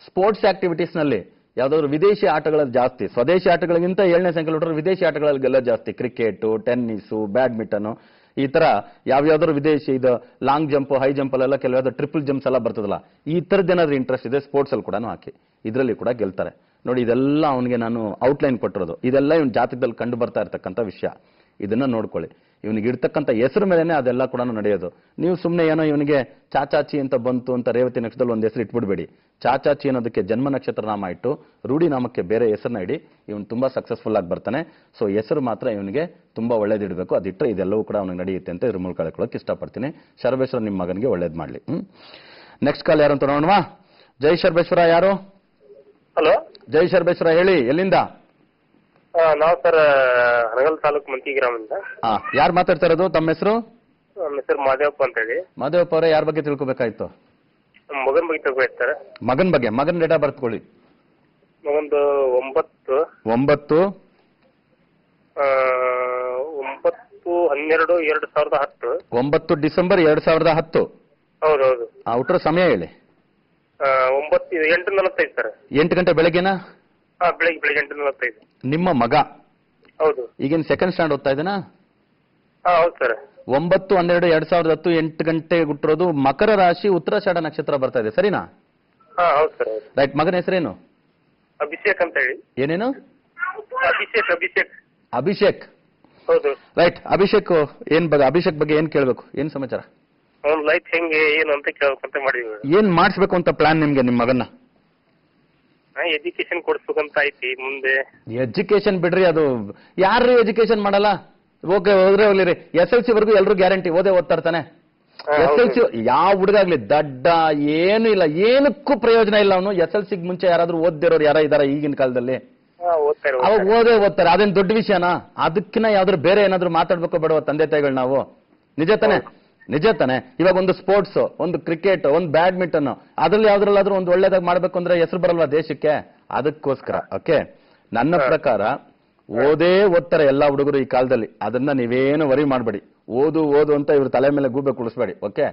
ಸ್ಪೋರ್ಟ್ಸ್ ಆಕ್ಟಿವಿಟೀಸ್ ನಲ್ಲಿ ಯಾವ್ದಾದ್ರು ವಿದೇಶಿ ಆಟಗಳಲ್ಲಿ ಜಾಸ್ತಿ, ಸ್ವದೇಶಿ ಆಟಗಳಿಗಿಂತ 7ನೇ ಸಂಖ್ಯೆ ಹುಡುಗರು ವಿದೇಶಿ ಆಟಗಳಿಗೆಲ್ಲ ಜಾಸ್ತಿ. ಕ್ರಿಕೆಟ್, ಟೆನ್ನಿಸ್, ಬ್ಯಾಡ್ಮಿಂಟನ್, ಈ ತರ ಯಾವ್ಯಾವ್ದಾದ್ರು ವಿದೇಶಿ, ಇದು ಲಾಂಗ್ ಜಂಪ್, ಹೈ ಜಂಪ್ ಅಲ್ಲೆಲ್ಲ ಕೆಲವ್ಯಾವ್ದು ಟ್ರಿಪಲ್ ಜಂಪ್ಸ್ ಎಲ್ಲ ಬರ್ತದಲ್ಲ, ಈ ತರದ್ದು ಏನಾದ್ರು ಇಂಟ್ರೆಸ್ಟ್ ಇದೆ ಸ್ಪೋರ್ಟ್ಸ್ ಅಲ್ಲಿ ಕೂಡ ಹಾಕಿ, ಇದರಲ್ಲಿ ಕೂಡ ಗೆಲ್ತಾರೆ ನೋಡಿ. ಇದೆಲ್ಲ ಅವನಿಗೆ ನಾನು ಔಟ್ಲೈನ್ ಕೊಟ್ಟಿರೋದು, ಇದೆಲ್ಲ ಇವನ್ ಜಾತಕದಲ್ಲಿ ಕಂಡು ಬರ್ತಾ ಇರ್ತಕ್ಕಂಥ ವಿಷಯ. ಇದನ್ನ ನೋಡ್ಕೊಳ್ಳಿ. ಇವನಿಗೆ ಇರ್ತಕ್ಕಂಥ ಹೆಸರು ಮೇಲೆನೆ ಅದೆಲ್ಲ ಕೂಡ ನಡೆಯೋದು. ನೀವು ಸುಮ್ಮನೆ ಏನೋ ಇವನಿಗೆ ಚಾಚಾಚಿ ಅಂತ ಬಂತು ಅಂತ ರೇವತಿ ನಕ್ಷತ್ರದಲ್ಲಿ ಒಂದು ಹೆಸರು ಇಟ್ಬಿಡ್ಬೇಡಿ. ಚಾಚಾಚಿ ಅನ್ನೋದಕ್ಕೆ ಜನ್ಮ ನಕ್ಷತ್ರ ನಾಮ ಇಟ್ಟು, ರೂಢಿ ನಾಮಕ್ಕೆ ಬೇರೆ ಹೆಸರನ್ನ ಇಡಿ. ಇವನು ತುಂಬಾ ಸಕ್ಸಸ್ಫುಲ್ ಆಗಿ ಬರ್ತಾನೆ. ಸೊ ಹೆಸರು ಮಾತ್ರ ಇವನಿಗೆ ತುಂಬಾ ಒಳ್ಳೇದಿಡಬೇಕು. ಅದಿಟ್ಟರೆ ಇದೆಲ್ಲವೂ ಕೂಡ ಅವನಿಗೆ ನಡೆಯುತ್ತೆ ಅಂತ ಇದ್ರ ಮೂಲಕ ಹೇಳ್ಕೊಳ್ಳೋಕೆ ಇಷ್ಟಪಡ್ತೀನಿ. ಶರ್ವೇಶ್ವರ ನಿಮ್ಮ ಮಗನಿಗೆ ಒಳ್ಳೇದು ಮಾಡ್ಲಿ. ನೆಕ್ಸ್ಟ್ ಕಾಲ್ ಯಾರು ಅಂತ ನೋಡೋಣ. ಜೈ ಶರ್ವೇಶ್ವರ, ಯಾರು? ಹಲೋ, ಜೈ ಶರ್ವೇಶ್ವರ, ಹೇಳಿ, ಎಲ್ಲಿಂದ? ನಾವು ಸರ್ ಹನಗಲ್ ತಾಲೂಕು ಮಂತಿ ಗ್ರಾಮದಿಂದ. ಯಾರು ಮಾತಾಡ್ತಾ ಇರೋದು? ತಮ್ಮ ಹೆಸರು? ನಮ್ಮ ಹೆಸರು ಮಾದೇವಪ್ಪ ಅಂತ ಹೇಳಿ. ಮಾದೇವಪ್ಪ ಅವರೇ, ಯಾರ ಬಗ್ಗೆ ತಿಳ್ಕೊಬೇಕಾಯ್ತು? ಮಗನ ಬಗ್ಗೆ ತಗೋಬೇಕು ಸರ್. ಮಗನ ಬಗ್ಗೆ. ಮಗನ ಡೇಟ್ ಆಫ್ ಬರ್ತ್ ಕೊಡಿ. ಮಗಂದು 9/12/2010. 9 ಡಿಸೆಂಬರ್ 2010. ಹೌದೌದು. ಹುಟ್ಟರ ಸಮಯ ಹೇಳಿ. 8:45 ಸರ್. 8 ಗಂಟೆ ಬೆಳಗ್ಗೆನಾ? ಬೆಳಿಗ್ಗೆ 8:45. ನಿಮ್ಮ ಮಗ ಹೌದು. ಈಗಿನ ಸೆಕೆಂಡ್ ಸ್ಟ್ಯಾಂಡ್ ಓದ್ತಾ ಇದ್ದಾನಾ? ಹೌದು ಸರ್. 9/12/2010 8 ಗಂಟೆಗೆ ಹುಟ್ಟಿರೋದು. ಮಕರ ರಾಶಿ, ಉತ್ತರಾಷಾಢ ನಕ್ಷತ್ರ ಬರ್ತಾ ಇದೆ, ಸರಿನಾ? ಹೌದು ಸರ್. ರೈಟ್. ಮಗನ ಹೆಸರೇನು? ಅಭಿಷೇಕ್ ಅಂತ ಹೇಳಿ. ಏನೇನು? ಅಭಿಷೇಕ್. ಅಭಿಷೇಕ್. ಹೌದು. ರೈಟ್. ಅಭಿಷೇಕ್ ಅಭಿಷೇಕ್ ಬಗ್ಗೆ ಏನ್ ಕೇಳ್ಬೇಕು? ಏನ್ ಸಮಾಚಾರ? ಅವ್ನ ಲೈಫ್ ಹೆಂಗೆ ಏನು ಅಂತ ಕೇಳ್ಬೇಕಂತ ಮಾಡಿದ್ವಿ. ಏನ್ ಮಾಡಿಸ್ಬೇಕು ಅಂತ ಪ್ಲಾನ್ ನಿಮ್ಗೆ ನಿಮ್ಮ ಮಗನ್ನ? ಎಜುಕೇಶನ್ ಕೊಡ್ಸ್ಬೇಕಂತ ಐತಿ ಮುಂದೆ. ಎಜುಕೇಶನ್ ಬಿಡ್ರಿ, ಅದು ಯಾರು ಎಜುಕೇಶನ್ ಮಾಡಲ್ಲ. ಹೋದ್ರೆ ಹೋಗ್ಲಿರಿ. SLC ವರೆಗೂ ಎಲ್ರು ಗ್ಯಾರಂಟಿ ಓದೇ ಓದ್ತಾ ಇರ್ತಾನೆ. SLC ಯಾವ ಹುಡುಗಾಗ್ಲಿ ದಡ್ಡ ಏನು ಇಲ್ಲ, ಏನಕ್ಕೂ ಪ್ರಯೋಜನ ಇಲ್ಲ. ಅವನು SLC ಮುಂಚೆ ಯಾರಾದ್ರೂ ಓದ್ದಿರೋರು ಯಾರ ಇದಾರ ಈಗಿನ ಕಾಲದಲ್ಲಿ? ಅವಾಗ ಓದೇ ಓದ್ತಾರೆ. ಅದೇನ್ ದೊಡ್ಡ ವಿಷಯನಾ? ಅದಕ್ಕಿಂತ ಯಾವ್ದಾದ್ರು ಬೇರೆ ಏನಾದ್ರು ಮಾತಾಡ್ಬೇಕು ಬೇಡವ ತಂದೆ ತಾಯಿಗಳು ನಾವು? ನಿಜ ತಾನೆ. ಇವಾಗ ಒಂದು ಸ್ಪೋರ್ಟ್ಸ್, ಒಂದು ಕ್ರಿಕೆಟ್, ಒಂದು ಬ್ಯಾಡ್ಮಿಂಟನ್, ಅದ್ರಲ್ಲಿ ಯಾವ್ದ್ರಲ್ಲಾದ್ರೂ ಒಂದು ಒಳ್ಳೇದಾಗ ಮಾಡ್ಬೇಕು ಅಂದ್ರೆ ಹೆಸರು ಬರಲ್ವಾ ದೇಶಕ್ಕೆ? ಅದಕ್ಕೋಸ್ಕರ ಓಕೆ, ನನ್ನ ಪ್ರಕಾರ ಓದೇ ಓದ್ತಾರೆ ಎಲ್ಲಾ ಹುಡುಗರು ಈ ಕಾಲದಲ್ಲಿ. ಅದನ್ನ ನೀವೇನು ವರಿ ಮಾಡಬೇಡಿ. ಓದು ಅಂತ ಇವ್ರ ತಲೆ ಮೇಲೆ ಗೂಬೆ ಕುಡಿಸ್ಬೇಡಿ. ಓಕೆ,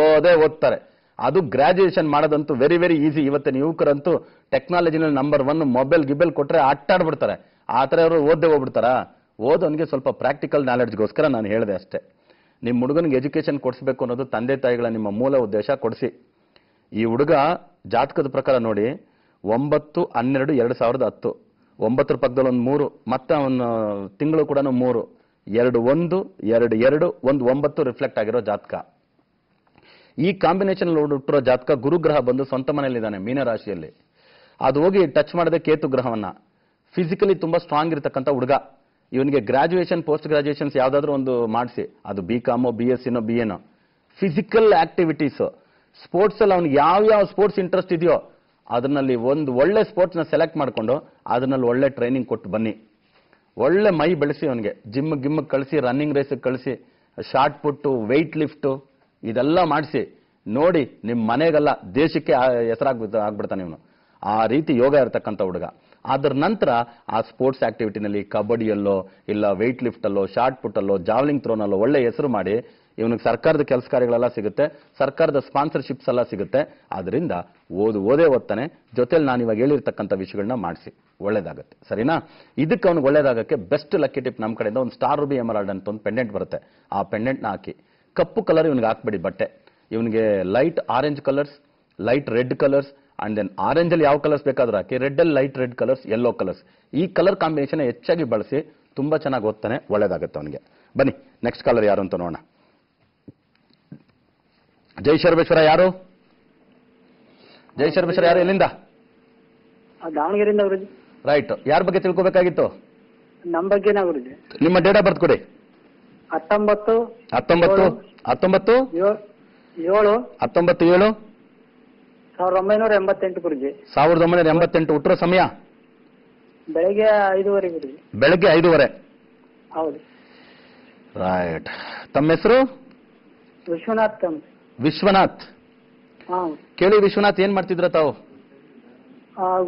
ಓದೇ ಓದ್ತಾರೆ. ಅದು ಗ್ರಾಜುಯೇಷನ್ ಮಾಡೋದಂತೂ ವೆರಿ ವೆರಿ ಈಸಿ. ಇವತ್ತಿನ ಯುವಕರಂತೂ ಟೆಕ್ನಾಲಜಿನಲ್ಲಿ ನಂಬರ್ 1. ಮೊಬೈಲ್ ಗಿಬೈಲ್ ಕೊಟ್ರೆ ಆಟಾಡ್ಬಿಡ್ತಾರೆ. ಆ ಥರ ಅವರು ಓದೇ ಹೋಗ್ಬಿಡ್ತಾರಾ? ಓದೋನಿಗೆ ಸ್ವಲ್ಪ ಪ್ರಾಕ್ಟಿಕಲ್ ನಾಲೆಡ್ಜ್ಗೋಸ್ಕರ ನಾನು ಹೇಳಿದೆ ಅಷ್ಟೇ. ನಿಮ್ಮ ಹುಡುಗನಿಗೆ ಎಜುಕೇಶನ್ ಕೊಡಿಸ್ಬೇಕು ಅನ್ನೋದು ತಂದೆ ತಾಯಿಗಳ ನಿಮ್ಮ ಮೂಲ ಉದ್ದೇಶ. ಕೊಡಿಸಿ. ಈ ಹುಡುಗ ಜಾತಕದ ಪ್ರಕಾರ ನೋಡಿ 9/12/2010. 9 ಪಕ್ಕದಲ್ಲಿ ಒಂದು 3, ಮತ್ತೆ ಅವನ ತಿಂಗಳು ಕೂಡ 3, 2 1 2 2 1 9 ರಿಫ್ಲೆಕ್ಟ್ ಆಗಿರೋ ಜಾತಕ. ಈ ಕಾಂಬಿನೇಷನ್ ಹುಟ್ಟಿರೋ ಜಾತಕ ಗುರುಗ್ರಹ ಬಂದು ಸ್ವಂತ ಮನೆಯಲ್ಲಿದ್ದಾನೆ ಮೀನರಾಶಿಯಲ್ಲಿ. ಅದು ಹೋಗಿ ಟಚ್ ಮಾಡದೆ ಕೇತು ಗ್ರಹವನ್ನ. ಫಿಸಿಕಲಿ ತುಂಬಾ ಸ್ಟ್ರಾಂಗ್ ಇರತಕ್ಕಂಥ ಹುಡುಗ. ಇವನಿಗೆ ಗ್ರಾಜುಯೇಷನ್ ಪೋಸ್ಟ್ ಗ್ರಾಜುಯೇಷನ್ಸ್ ಯಾವ್ದಾದ್ರು ಒಂದು ಮಾಡಿಸಿ, ಅದು BCom BSc BA. Physical activities, sports ಅಲ್ಲಿ ಅವ್ನಿಗೆ ಯಾವ ಸ್ಪೋರ್ಟ್ಸ್ ಇಂಟ್ರೆಸ್ಟ್ ಇದೆಯೋ ಅದರಲ್ಲಿ ಒಂದು ಒಳ್ಳೆ ಸ್ಪೋರ್ಟ್ಸ್ನ ಸೆಲೆಕ್ಟ್ ಮಾಡಿಕೊಂಡು ಅದರಲ್ಲಿ ಒಳ್ಳೆ ಟ್ರೈನಿಂಗ್ ಕೊಟ್ಟು ಬನ್ನಿ. ಒಳ್ಳೆ ಮೈ ಬೆಳೆಸಿ ಅವನಿಗೆ. ಜಿಮ್ ಕಳಿಸಿ, ರನ್ನಿಂಗ್ ರೇಸಿಗೆ ಕಳಿಸಿ, ಶಾರ್ಟ್ ಪುಟ್ಟು, ವೆಯ್ಟ್ ಲಿಫ್ಟು ಇದೆಲ್ಲ ಮಾಡಿಸಿ ನೋಡಿ. ನಿಮ್ಮ ಮನೆಗೆಲ್ಲ ದೇಶಕ್ಕೆ ಆಗ್ಬಿಡ್ತಾನೆ ಇವನು. ಆ ರೀತಿ ಯೋಗ ಇರತಕ್ಕಂಥ ಹುಡುಗ. ಅದರ ನಂತರ ಆ ಸ್ಪೋರ್ಟ್ಸ್ ಆಕ್ಟಿವಿಟಿನಲ್ಲಿ ಕಬಡ್ಡಿಯಲ್ಲೋ ಇಲ್ಲ ವೆಯ್ಟ್ ಲಿಫ್ಟಲ್ಲೋ ಶಾರ್ಟ್ ಪುಟ್ಟಲ್ಲೋ ಜಾವ್ಲಿಂಗ್ ಥ್ರೋನಲ್ಲೋ ಒಳ್ಳೆ ಹೆಸರು ಮಾಡಿ ಇವನಿಗೆ ಸರ್ಕಾರದ ಕೆಲಸ ಕಾರ್ಯಗಳೆಲ್ಲ ಸಿಗುತ್ತೆ, ಸರ್ಕಾರದ ಸ್ಪಾನ್ಸರ್ಶಿಪ್ಸ್ ಎಲ್ಲ ಸಿಗುತ್ತೆ. ಆದ್ರಿಂದ ಓದೇ ಓದ್ತಾನೆ. ಜೊತೆಲಿ ನಾನು ಇವಾಗ ಹೇಳಿರ್ತಕ್ಕಂಥ ವಿಷಯಗಳನ್ನ ಮಾಡಿಸಿ, ಒಳ್ಳೇದಾಗುತ್ತೆ. ಸರಿನಾ? ಇದಕ್ಕೆ ಅವ್ನಿಗೆ ಒಳ್ಳೇದಾಗಕ್ಕೆ ಬೆಸ್ಟ್ ಲಕ್ಕಿ ಟಿಪ್ ನಮ್ಮ ಕಡೆಯಿಂದ ಒಂದು ಸ್ಟಾರ್ ರೂಬಿ ಎಮರಾಲ್ಡ್ ಅಂತ ಒಂದು ಪೆಂಡೆಂಟ್ ಬರುತ್ತೆ. ಆ ಪೆಂಡೆಂಟ್ನ ಹಾಕಿ. ಕಪ್ಪು ಕಲರ್ ಇವನಿಗೆ ಹಾಕ್ಬೇಡಿ ಬಟ್ಟೆ. ಇವನಿಗೆ light orange colours, light red colours, and then orange ಅಲ್ಲಿ ಯಾವ ಕಲರ್ಸ್ ಬೇಕಾದ್ರೂ ಹಾಕಿ, ರೆಡ್ ಅಲ್ಲಿ light red colours, yellow colours, ಈ ಕಲರ್ ಕಾಂಬಿನೇಷನ್ ಹೆಚ್ಚಾಗಿ ಬಳಸಿ. ತುಂಬಾ ಚೆನ್ನಾಗಿ ಓದ್ತಾನೆ, ಒಳ್ಳೇದಾಗುತ್ತೆ ಅವನಿಗೆ. ಬನ್ನಿ ನೆಕ್ಸ್ಟ್ ಕಲರ್ ಯಾರು ಅಂತ ನೋಡೋಣ. ಜೈ ಶರ್ಬೇಶ್ವರ ಯಾರು? ಜೈ ಶರ್ಬೇಶ್ವರ ಯಾರು? ಎಲ್ಲಿಂದ? ದಾವಣಗೆರೆಯಿಂದ ಗುರುಜಿ. ರೈಟ್. ಯಾರ ಬಗ್ಗೆ ತಿಳ್ಕೊಬೇಕಾಗಿತ್ತು? ನಮ್ಮ ಬಗ್ಗೆನಾ ಗುರುಜಿ? ನಿಮ್ಮ ಡೇಟ್ ಆಫ್ ಬರ್ತ್ ಕೊಡಿ. 19 19 19 7 1988 ಗುರುಜಿ. 1988. ಹುಟ್ಟರೋ ಸಮಯ? ಬೆಳಗ್ಗೆ 5:30 ಗುರುಜಿ. ಬೆಳಗ್ಗೆ 5:30. ಹೌದು. ರೈಟ್. ತಮ್ಮ ಹೆಸರು? ವಿಶ್ವನಾಥ್. ವಿಶ್ವನಾಥ್. ಕೇಳಿ ವಿಶ್ವನಾಥ್, ಏನ್ ಮಾಡ್ತಿದ್ರ ತಾವು?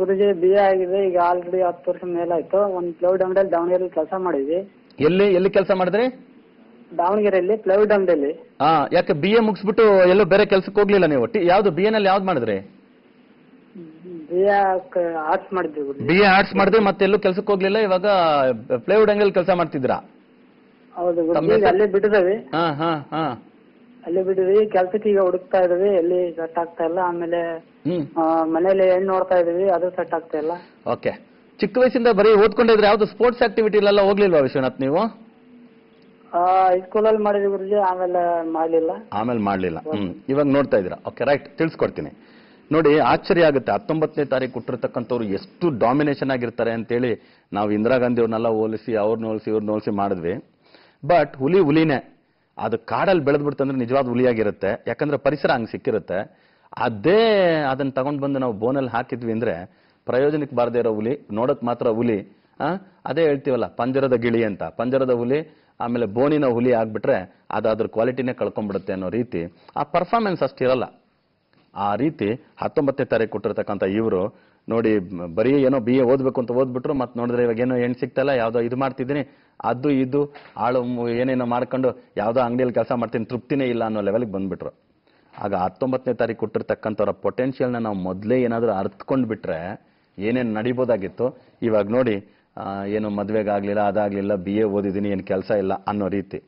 ಗುರುಜಿ BA ಆಗಿದೆ. ಈಗ ಆಲ್ರೆಡಿ 10 ವರ್ಷ ಮೇಲಾಯ್ತು. ಒಂದು ಪ್ಲೈವುಡ್ ಅಂಗಡಿಯಲ್ಲಿ ದಾವಣಗೆರೆಯಲ್ಲಿ ಕೆಲಸ ಮಾಡಿದ್ವಿ. ಎಲ್ಲಿ ಕೆಲಸ ಮಾಡಿದ್ರಿ? ದಾವಣಗೆರೆಯಲ್ಲಿ ಪ್ಲೈವುಡ್ ಅಂಗಡಿಯಲ್ಲಿ. ಯಾಕೆ BA ಮುಗಿಸ್ಬಿಟ್ಟು ಎಲ್ಲೋ ಬೇರೆ ಕೆಲ್ಸಕ್ಕೆ ಹೋಗ್ಲಿಲ್ಲ ನೀವು? ಯಾವ್ದು BA ನಲ್ಲಿ ಯಾವ್ದು ಮಾಡಿದ್ರಿ? BA ಆರ್ಟ್ಸ್ ಮಾಡಿದ್ವಿ ಗುರುಜಿ. BA ಆರ್ಟ್ಸ್ ಮಾಡಿದ್ರಿ, ಮತ್ತೆ ಎಲ್ಲೂ ಕೆಲ್ಸಕ್ಕೆ ಹೋಗ್ಲಿಲ್ಲ. ಇವಾಗ ಪ್ಲೈವುಡ್ ಅಂಗಡಿಯಲ್ಲಿ ಕೆಲಸ ಮಾಡ್ತಿದ್ದೀರಾ? ಹೌದು ಗುರುಜಿ. ಅಲ್ಲೇ ಬಿಟ್ಟಿದ್ದೀವಿ. ಹಾ ಅಲ್ಲಿ ಬಿಟ್ಟಿದ್ವಿ. ಕೆಲ್ಸಕ್ಕೆ ಈಗ ಹುಡುಕ್ತಾ ಇದೀವಿ, ಎಲ್ಲಿ ಸೆಟ್ ಆಗ್ತಾ ಇಲ್ಲ. ಆಮೇಲೆ ಮನೇಲಿ ಹೆಣ್ಣು ನೋಡ್ತಾ ಇದೀವಿ, ಅದು ಸೆಟ್ ಆಗ್ತಾ ಇಲ್ಲ. ಓಕೆ. ಚಿಕ್ಕ ವಯಸ್ಸಿಂದ ಬರೀ ಓದ್ಕೊಂಡಿದ್ರೆ ಯಾವ್ದು ಸ್ಪೋರ್ಟ್ಸ್ ಆಕ್ಟಿವಿಟಿ ಎಲ್ಲ ಹೋಗ್ಲಿಲ್ವಾ ವಿಶ್ವನಾಥ್ ನೀವು? ಹೈಸ್ಕೂಲಲ್ಲಿ ಮಾಡಿದ್ವಿ ಗುರುಜಿ, ಆಮೇಲೆ ಮಾಡ್ಲಿಲ್ಲ. ಇವಾಗ ನೋಡ್ತಾ ಇದ್ದೀರಾ? Okay, right. ತಿಳಿಸ್ಕೊಡ್ತೀನಿ ನೋಡಿ. ಆಶ್ಚರ್ಯ ಆಗುತ್ತೆ. 19ನೇ ತಾರೀಕು ಹುಟ್ಟಿರ್ತಕ್ಕಂಥವ್ರು ಎಷ್ಟು ಡಾಮಿನೇಷನ್ ಆಗಿರ್ತಾರೆ ಅಂತೇಳಿ ನಾವು ಇಂದಿರಾ ಗಾಂಧಿ ಅವ್ರನ್ನೆಲ್ಲ ಹೋಲಿಸಿ, ಇವ್ರನ್ನ ಹೋಲಿಸಿ ಮಾಡಿದ್ವಿ. ಬಟ್ ಹುಲಿನೇ. ಅದು ಕಾಡಲ್ಲಿ ಬೆಳೆದ್ಬಿಡ್ತಂದ್ರೆ ನಿಜವಾದ ಹುಲಿಯಾಗಿರುತ್ತೆ. ಯಾಕಂದ್ರೆ ಪರಿಸರ ಹಂಗೆ ಸಿಕ್ಕಿರುತ್ತೆ. ಅದನ್ನ ತಗೊಂಡ್ ಬಂದು ನಾವು ಬೋನಲ್ಲಿ ಹಾಕಿದ್ವಿ ಅಂದ್ರೆ ಪ್ರಯೋಜನಕ್ಕೆ ಬಾರದೇ ಇರೋ ಹುಲಿ, ನೋಡಕ್ ಮಾತ್ರ ಹುಲಿ, ಅದೇ ಹೇಳ್ತೀವಲ್ಲ, ಪಂಜರದ ಗಿಳಿ ಅಂತ. ಪಂಜರದ ಹುಲಿ ಆಮೇಲೆ ಬೋನಿನ ಹುಲಿ ಆಗ್ಬಿಟ್ರೆ ಅದ್ರ ಕ್ವಾಲಿಟಿನೇ ಕಳ್ಕೊಂಡ್ಬಿಡುತ್ತೆ ಅನ್ನೋ ರೀತಿ ಆ ಪರ್ಫಾರ್ಮೆನ್ಸ್ ಅಷ್ಟಿರಲ್ಲ. ಆ ರೀತಿ 19ನೇ ತಾರೀಕು ಕೊಟ್ಟಿರ್ತಕ್ಕಂಥ ಇವರು ನೋಡಿ, ಬರೀ ಏನೋ BA ಓದ್ಬೇಕು ಅಂತ ಓದ್ಬಿಟ್ರು, ಮತ್ತೆ ನೋಡಿದ್ರೆ ಇವಾಗ ಏನೋ ಹೆಣ್ಣು ಸಿಗ್ತಲ್ಲ, ಯಾವ್ದೋ ಇದು ಮಾಡ್ತಿದ್ದೀನಿ, ಅದು ಇದು ಆಳು ಏನೇನೋ ಮಾಡ್ಕೊಂಡು ಯಾವ್ದೋ ಅಂಗಡಿಯಲ್ಲಿ ಕೆಲಸ ಮಾಡ್ತೀನಿ, ತೃಪ್ತಿನೇ ಇಲ್ಲ ಅನ್ನೋ ಲೆವೆಲ್ಗೆ ಬಂದ್ಬಿಟ್ರು. ಆಗ 19ನೇ ತಾರೀಕು ಕೊಟ್ಟಿರ್ತಕ್ಕಂಥವ್ರ ಪೊಟೆನ್ಷಿಯಲ್ನ ನಾವು ಮೊದಲೇ ಏನಾದರೂ ಅರ್ಥಕೊಂಡು ಬಿಟ್ರೆ ಏನೇನು ನಡಿಬೋದಾಗಿತ್ತು. ಇವಾಗ ನೋಡಿ, ಏನು ಮದುವೆಗಾಗಲಿಲ್ಲ, ಅದಾಗಲಿಲ್ಲ, BA ಓದಿದ್ದೀನಿ, ಏನು ಕೆಲಸ ಇಲ್ಲ ಅನ್ನೋ ರೀತಿ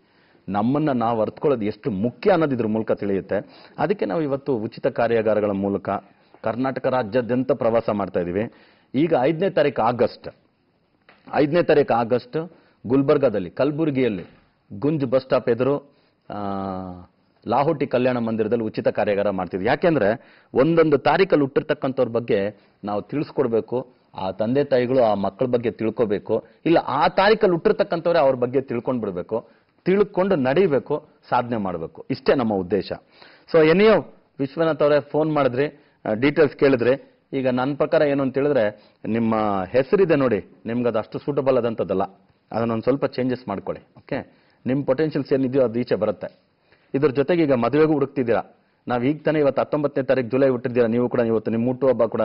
ನಮ್ಮನ್ನು ನಾವು ಅರ್ಥಕೊಳ್ಳೋದು ಎಷ್ಟು ಮುಖ್ಯ ಅನ್ನೋದು ಇದ್ರ ಮೂಲಕ ತಿಳಿಯುತ್ತೆ. ಅದಕ್ಕೆ ನಾವು ಇವತ್ತು ಉಚಿತ ಕಾರ್ಯಾಗಾರಗಳ ಮೂಲಕ ಕರ್ನಾಟಕ ರಾಜ್ಯಾದ್ಯಂತ ಪ್ರವಾಸ ಮಾಡ್ತಾ ಇದ್ದೀವಿ. ಈಗ 5ನೇ ತಾರೀಕು ಆಗಸ್ಟ್ ಗುಲ್ಬರ್ಗಾದಲ್ಲಿ, ಕಲಬುರಗಿಯಲ್ಲಿ ಗುಂಜ್ ಬಸ್ ಸ್ಟಾಪ್ ಎದುರು ಲಾಹೋಟಿ ಕಲ್ಯಾಣ ಮಂದಿರದಲ್ಲಿ ಉಚಿತ ಕಾರ್ಯಾಗಾರ ಮಾಡ್ತಿದ್ವಿ. ಯಾಕೆಂದ್ರೆ ಒಂದೊಂದು ತಾರೀಕಲ್ಲಿ ಹುಟ್ಟಿರ್ತಕ್ಕಂಥವ್ರ ಬಗ್ಗೆ ನಾವು ತಿಳಿಸ್ಕೊಡ್ಬೇಕು. ಆ ತಂದೆ ತಾಯಿಗಳು ಆ ಮಕ್ಕಳ ಬಗ್ಗೆ ತಿಳ್ಕೋಬೇಕು. ಇಲ್ಲ, ಆ ತಾರೀಕಲ್ಲಿ ಹುಟ್ಟಿರ್ತಕ್ಕಂಥವ್ರೆ ಅವ್ರ ಬಗ್ಗೆ ತಿಳ್ಕೊಂಡ್ ಬಿಡ್ಬೇಕು, ತಿಳ್ಕೊಂಡು ನಡೀಬೇಕು, ಸಾಧನೆ ಮಾಡಬೇಕು. ಇಷ್ಟೇ ನಮ್ಮ ಉದ್ದೇಶ. ಸೊ ಎನಿಯೋ ವಿಶ್ವನಾಥ್ ಅವರೇ ಫೋನ್ ಮಾಡಿದ್ರಿ, ಡೀಟೇಲ್ಸ್ ಕೇಳಿದ್ರೆ, ಈಗ ನನ್ನ ಪ್ರಕಾರ ಏನು ಅಂತ ಹೇಳಿದ್ರೆ, ನಿಮ್ಮ ಹೆಸರಿದೆ ನೋಡಿ, ನಿಮ್ಗೆ ಅದು ಅಷ್ಟು ಸೂಟಬಲ್ ಆದಂಥದ್ದಲ್ಲ, ಅದನ್ನೊಂದು ಸ್ವಲ್ಪ ಚೇಂಜಸ್ ಮಾಡ್ಕೊಳ್ಳಿ. ಓಕೆ, ನಿಮ್ಮ ಪೊಟೆನ್ಷಿಯಲ್ಸ್ ಏನಿದೆಯೋ ಅದು ಈಚೆ ಬರುತ್ತೆ. ಇದ್ರ ಜೊತೆಗೆ ಈಗ ಮದುವೆಗೂ ಹುಡುಕ್ತಿದ್ದೀರಾ. ನಾವು ಈಗ ತಾನೇ ಇವತ್ತು 19ನೇ ತಾರೀಕು ಜುಲೈ ಹುಟ್ಟಿದ್ದೀರಾ, ನೀವು ಕೂಡ ಇವತ್ತು ನಿಮ್ಮ ಹುಟ್ಟುಹಬ್ಬ ಕೂಡ.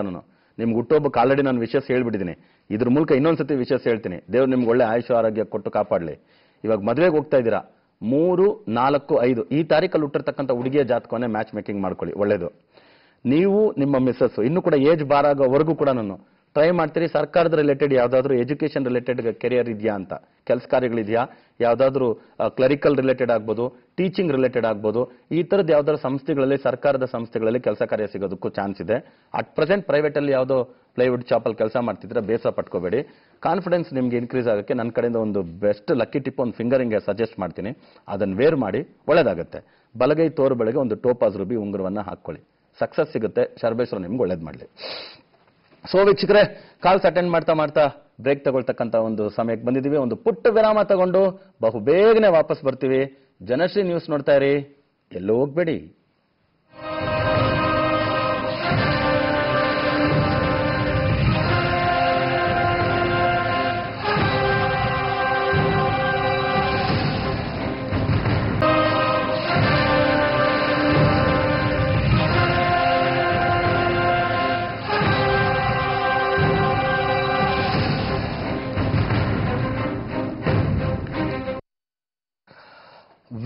ನಿಮ್ಗೆ ಹುಟ್ಟುಹಬ್ಬಕ್ಕೆ ಆಲ್ರೆಡಿ ನಾನು ವಿಶೇಷ ಹೇಳ್ಬಿಟ್ಟಿದ್ದೀನಿ. ಇದ್ರ ಮೂಲಕ ಇನ್ನೊಂದ್ಸತಿ ವಿಶೇಷ ಹೇಳ್ತೀನಿ. ದೇವ್ರು ನಿಮ್ಗೆ ಒಳ್ಳೆ ಆಯುಷ ಆರೋಗ್ಯ ಕೊಟ್ಟು ಕಾಪಾಡಲಿ. ಇವಾಗ ಮದುವೆಗೆ ಹೋಗ್ತಾ ಇದ್ದೀರಾ, 3, 4, 5 ಈ ತಾರೀಕಲ್ಲಿ ಹುಟ್ಟಿರ್ತಕ್ಕಂಥ ಹುಡುಗಿಯ ಜಾತಕವನ್ನೇ ಮ್ಯಾಚ್ ಮೇಕಿಂಗ್ ಮಾಡ್ಕೊಳ್ಳಿ, ಒಳ್ಳೇದು. ನೀವು ನಿಮ್ಮ ಮಿಸ್ಸಸ್ ಇನ್ನೂ ಕೂಡ ಏಜ್ ಬಾರ್ ಆಗೋವರೆಗೂ ಕೂಡ ನಾನು ಟ್ರೈ ಮಾಡ್ತೀರಿ. ಸರ್ಕಾರದ ರಿಲೇಟೆಡ್ ಯಾವುದಾದ್ರೂ ಎಜುಕೇಷನ್ ರಿಲೇಟೆಡ್ ಕೆರಿಯರ್ ಇದೆಯಾ ಅಂತ, ಕೆಲಸ ಕಾರ್ಯಗಳಿದೆಯಾ, ಯಾವುದಾದ್ರೂ ಕ್ಲರಿಕಲ್ ರಿಲೇಟೆಡ್ ಆಗ್ಬೋದು, ಟೀಚಿಂಗ್ ರಿಲೇಟೆಡ್ ಆಗ್ಬೋದು, ಈ ಥರದ್ದು ಯಾವ್ದಾದ್ರು ಸಂಸ್ಥೆಗಳಲ್ಲಿ, ಸರ್ಕಾರದ ಸಂಸ್ಥೆಗಳಲ್ಲಿ ಕೆಲಸ ಕಾರ್ಯ ಸಿಗೋದಕ್ಕೂ ಚಾನ್ಸ್ ಇದೆ. ಅಟ್ ಪ್ರೆಸೆಂಟ್ ಪ್ರೈವೇಟಲ್ಲಿ ಯಾವುದೋ ಪ್ಲೈವುಡ್ ಶಾಪಲ್ಲಿ ಕೆಲಸ ಮಾಡ್ತಿದ್ರೆ ಬೇಸರ ಪಟ್ಕೋಬೇಡಿ. ಕಾನ್ಫಿಡೆನ್ಸ್ ನಿಮ್ಗೆ ಇನ್ಕ್ರೀಸ್ ಆಗೋಕ್ಕೆ ನನ್ನ ಕಡೆಯಿಂದ ಒಂದು ಬೆಸ್ಟ್ ಲಕ್ಕಿ ಟಿಪ್, ಒಂದು ಫಿಂಗರಿಂಗ್ಗೆ ಸಜೆಸ್ಟ್ ಮಾಡ್ತೀನಿ. ಅದನ್ನು ವೇರ್ ಮಾಡಿ, ಒಳ್ಳೇದಾಗುತ್ತೆ. ಬಲಗೈ ತೋರು ಬೆಳಗ್ಗೆ ಒಂದು ಟೋಪಾಸ್ ರೂಬಿ ಉಂಗುರವನ್ನು ಹಾಕ್ಕೊಳ್ಳಿ, ಸಕ್ಸಸ್ ಸಿಗುತ್ತೆ. ಶರ್ಬೇಶ್ವರ ನಿಮ್ಗೆ ಒಳ್ಳೇದು ಮಾಡಲಿ. ಸೊ ವೀಕ್ಷಕರೇ, ಕಾಲ್ಸ್ ಅಟೆಂಡ್ ಮಾಡ್ತಾ ಬ್ರೇಕ್ ತಗೊಳ್ತಕ್ಕಂಥ ಒಂದು ಸಮಯಕ್ಕೆ ಬಂದಿದ್ದೀವಿ. ಒಂದು ಪುಟ್ಟ ವಿರಾಮ ತಗೊಂಡು ಬಹು ಬೇಗನೆ ವಾಪಸ್ ಬರ್ತೀವಿ. ಜನಶ್ರೀ ನ್ಯೂಸ್ ನೋಡ್ತಾ ಇರಿ, ಎಲ್ಲೂ ಹೋಗ್ಬೇಡಿ.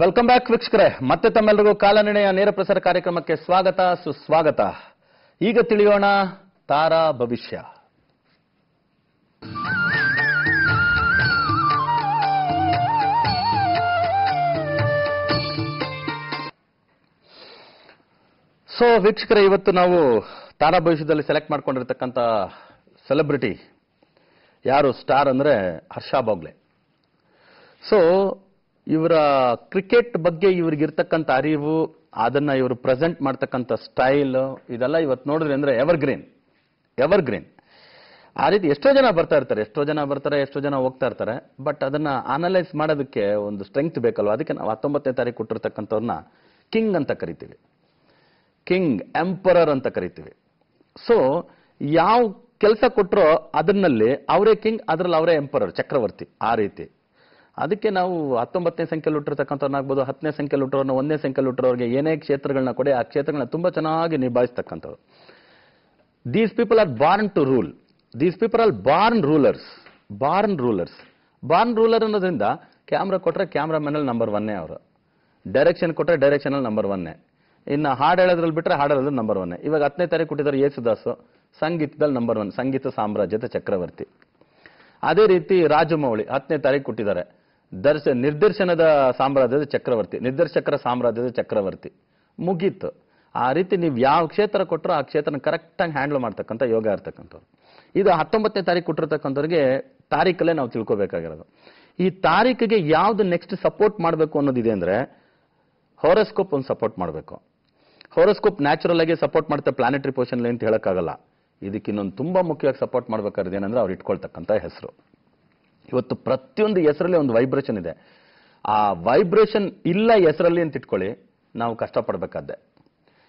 ವೆಲ್ಕಮ್ ಬ್ಯಾಕ್ ವೀಕ್ಷಕರೇ, ಮತ್ತೆ ತಮ್ಮೆಲ್ಲರಿಗೂ ಕಾಲನಿರ್ಣಯ ನೇರ ಪ್ರಸಾರ ಕಾರ್ಯಕ್ರಮಕ್ಕೆ ಸ್ವಾಗತ, ಸುಸ್ವಾಗತ. ಈಗ ತಿಳಿಯೋಣ ತಾರಾ ಭವಿಷ್ಯ. ಸೊ ವೀಕ್ಷಕರೇ, ಇವತ್ತು ನಾವು ತಾರಾ ಭವಿಷ್ಯದಲ್ಲಿ ಸೆಲೆಕ್ಟ್ ಮಾಡ್ಕೊಂಡಿರ್ತಕ್ಕಂಥ ಸೆಲೆಬ್ರಿಟಿ ಯಾರು ಸ್ಟಾರ್ ಅಂದ್ರೆ ಹರ್ಷ ಬೋಗ್ಲೆ. ಸೊ ಇವರ ಕ್ರಿಕೆಟ್ ಬಗ್ಗೆ ಇವ್ರಿಗಿರ್ತಕ್ಕಂಥ ಅರಿವು, ಅದನ್ನ ಇವರು ಪ್ರೆಸೆಂಟ್ ಮಾಡ್ತಕ್ಕಂಥ ಸ್ಟೈಲ್, ಇದೆಲ್ಲ ಇವತ್ತು ನೋಡಿದ್ರಿ ಅಂದ್ರೆ ಎವರ್ಗ್ರೀನ್. ಆ ರೀತಿ ಎಷ್ಟೋ ಜನ ಬರ್ತಾರೆ, ಎಷ್ಟೋ ಜನ ಹೋಗ್ತಾ ಇರ್ತಾರೆ. ಬಟ್ ಅದನ್ನ ಅನಲೈಸ್ ಮಾಡೋದಕ್ಕೆ ಒಂದು ಸ್ಟ್ರೆಂಗ್ತ್ ಬೇಕಲ್ವ. ಅದಕ್ಕೆ ನಾವು 19ನೇ ತಾರೀಕು ಕೊಟ್ಟಿರ್ತಕ್ಕಂಥವ್ರನ್ನ ಕಿಂಗ್ ಅಂತ ಕರಿತೀವಿ, ಕಿಂಗ್ ಎಂಪರರ್ ಅಂತ ಕರಿತೀವಿ. ಸೊ ಯಾವ ಕೆಲಸ ಕೊಟ್ಟರೋ ಅದರಲ್ಲಿ ಅವರೇ ಕಿಂಗ್, ಅದರಲ್ಲಿ ಅವರೇ ಎಂಪರರ್, ಚಕ್ರವರ್ತಿ. ಆ ರೀತಿ ಅದಕ್ಕೆ ನಾವು 19ನೇ ಸಂಖ್ಯೆಯಲ್ಲಿ ಹುಟ್ಟಿರ್ತಕ್ಕಂಥವ್ರನ್ನಾಗ್ಬೋದು, 10ನೇ ಸಂಖ್ಯೆಯಲ್ಲಿ ಹುಟ್ಟಿರೋರ್ನ, 1ನೇ ಸಂಖ್ಯೆಯಲ್ಲಿ ಹುಟ್ಟಿರೋರಿಗೆ ಏನೇ ಕ್ಷೇತ್ರಗಳನ್ನ ಕೊಡಿ, ಆ ಕ್ಷೇತ್ರಗಳನ್ನ ತುಂಬಾ ಚೆನ್ನಾಗಿ ನಿಭಾಯಿಸ್ತಕ್ಕಂಥವ್ರು. These people are born to rule. These people are born rulers. Born ruler ಅನ್ನೋದ್ರಿಂದ ಕ್ಯಾಮ್ರಾ ಕೊಟ್ರೆ ಕ್ಯಾಮ್ರಾ ಮ್ಯಾನಲ್ಲಿ ನಂಬರ್ 1 ಅವರು, ಡೈರೆಕ್ಷನ್ ಕೊಟ್ರೆ ಡೈರೆಕ್ಷನ್ ಅಲ್ಲಿ ನಂಬರ್ 1. ಇನ್ನು ಹಾಡು ಹೇಳೋದ್ರಲ್ಲಿ ಬಿಟ್ರೆ ಹಾಡೋದ್ರಲ್ಲಿ ನಂಬರ್ 1. ಇವಾಗ 10ನೇ ತಾರೀಕು ಹುಟ್ಟಿದ್ದಾರೆ ಯೇಸುದಾಸು, ಸಂಗೀತದಲ್ಲಿ ನಂಬರ್ 1, ಸಂಗೀತ ಸಾಮ್ರಾಜ್ಯದ ಚಕ್ರವರ್ತಿ. ಅದೇ ರೀತಿ ರಾಜಮೌಳಿ 10ನೇ ತಾರೀಕು ಹುಟ್ಟಿದ್ದಾರೆ, ನಿರ್ದೇಶನದ ಸಾಮ್ರಾಜ್ಯದ ಚಕ್ರವರ್ತಿ, ನಿರ್ದೇಶಕರ ಸಾಮ್ರಾಜ್ಯದ ಚಕ್ರವರ್ತಿ. ಮುಗೀತು. ಆ ರೀತಿ ನೀವು ಯಾವ ಕ್ಷೇತ್ರ ಕೊಟ್ಟರು ಆ ಕ್ಷೇತ್ರನ ಕರೆಕ್ಟಾಗಿ ಹ್ಯಾಂಡಲ್ ಮಾಡ್ತಕ್ಕಂಥ ಯೋಗ ಇರ್ತಕ್ಕಂಥವ್ರು. ಇದು 19ನೇ ತಾರೀಕು ಕೊಟ್ಟಿರ್ತಕ್ಕಂಥವ್ರಿಗೆ ತಾರೀಕಲ್ಲೇ ನಾವು ತಿಳ್ಕೊಬೇಕಾಗಿರೋದು. ಈ ತಾರೀಕಿಗೆ ಯಾವ್ದು ನೆಕ್ಸ್ಟ್ ಸಪೋರ್ಟ್ ಮಾಡಬೇಕು ಅನ್ನೋದಿದೆ ಅಂದ್ರೆ, ಹಾರೋಸ್ಕೋಪ್ ಒಂದು ಸಪೋರ್ಟ್ ಮಾಡಬೇಕು. ಹಾರೋಸ್ಕೋಪ್ ನ್ಯಾಚುರಲ್ ಆಗಿ ಸಪೋರ್ಟ್ ಮಾಡುತ್ತೆ, ಪ್ಲಾನೆಟರಿ ಪೊಸಿಷನ್ ಅಂತ ಹೇಳಕ್ಕಾಗಲ್ಲ. ಇದಕ್ಕೆ ಇನ್ನೊಂದು ತುಂಬಾ ಮುಖ್ಯವಾಗಿ ಸಪೋರ್ಟ್ ಮಾಡ್ಬೇಕಾದ್ರೆ ಏನಂದ್ರೆ ಅವ್ರು ಇಟ್ಕೊಳ್ತಕ್ಕಂಥ ಹೆಸರು. ಇವತ್ತು ಪ್ರತಿಯೊಂದು ಹೆಸರಲ್ಲಿ ಒಂದು ವೈಬ್ರೇಷನ್ ಇದೆ. ಆ ವೈಬ್ರೇಷನ್ ಇಲ್ಲ ಹೆಸರಲ್ಲಿ ಅಂತ ಇಟ್ಕೊಳ್ಳಿ, ನಾವು ಕಷ್ಟಪಡಬೇಕಾದ್ದೆ.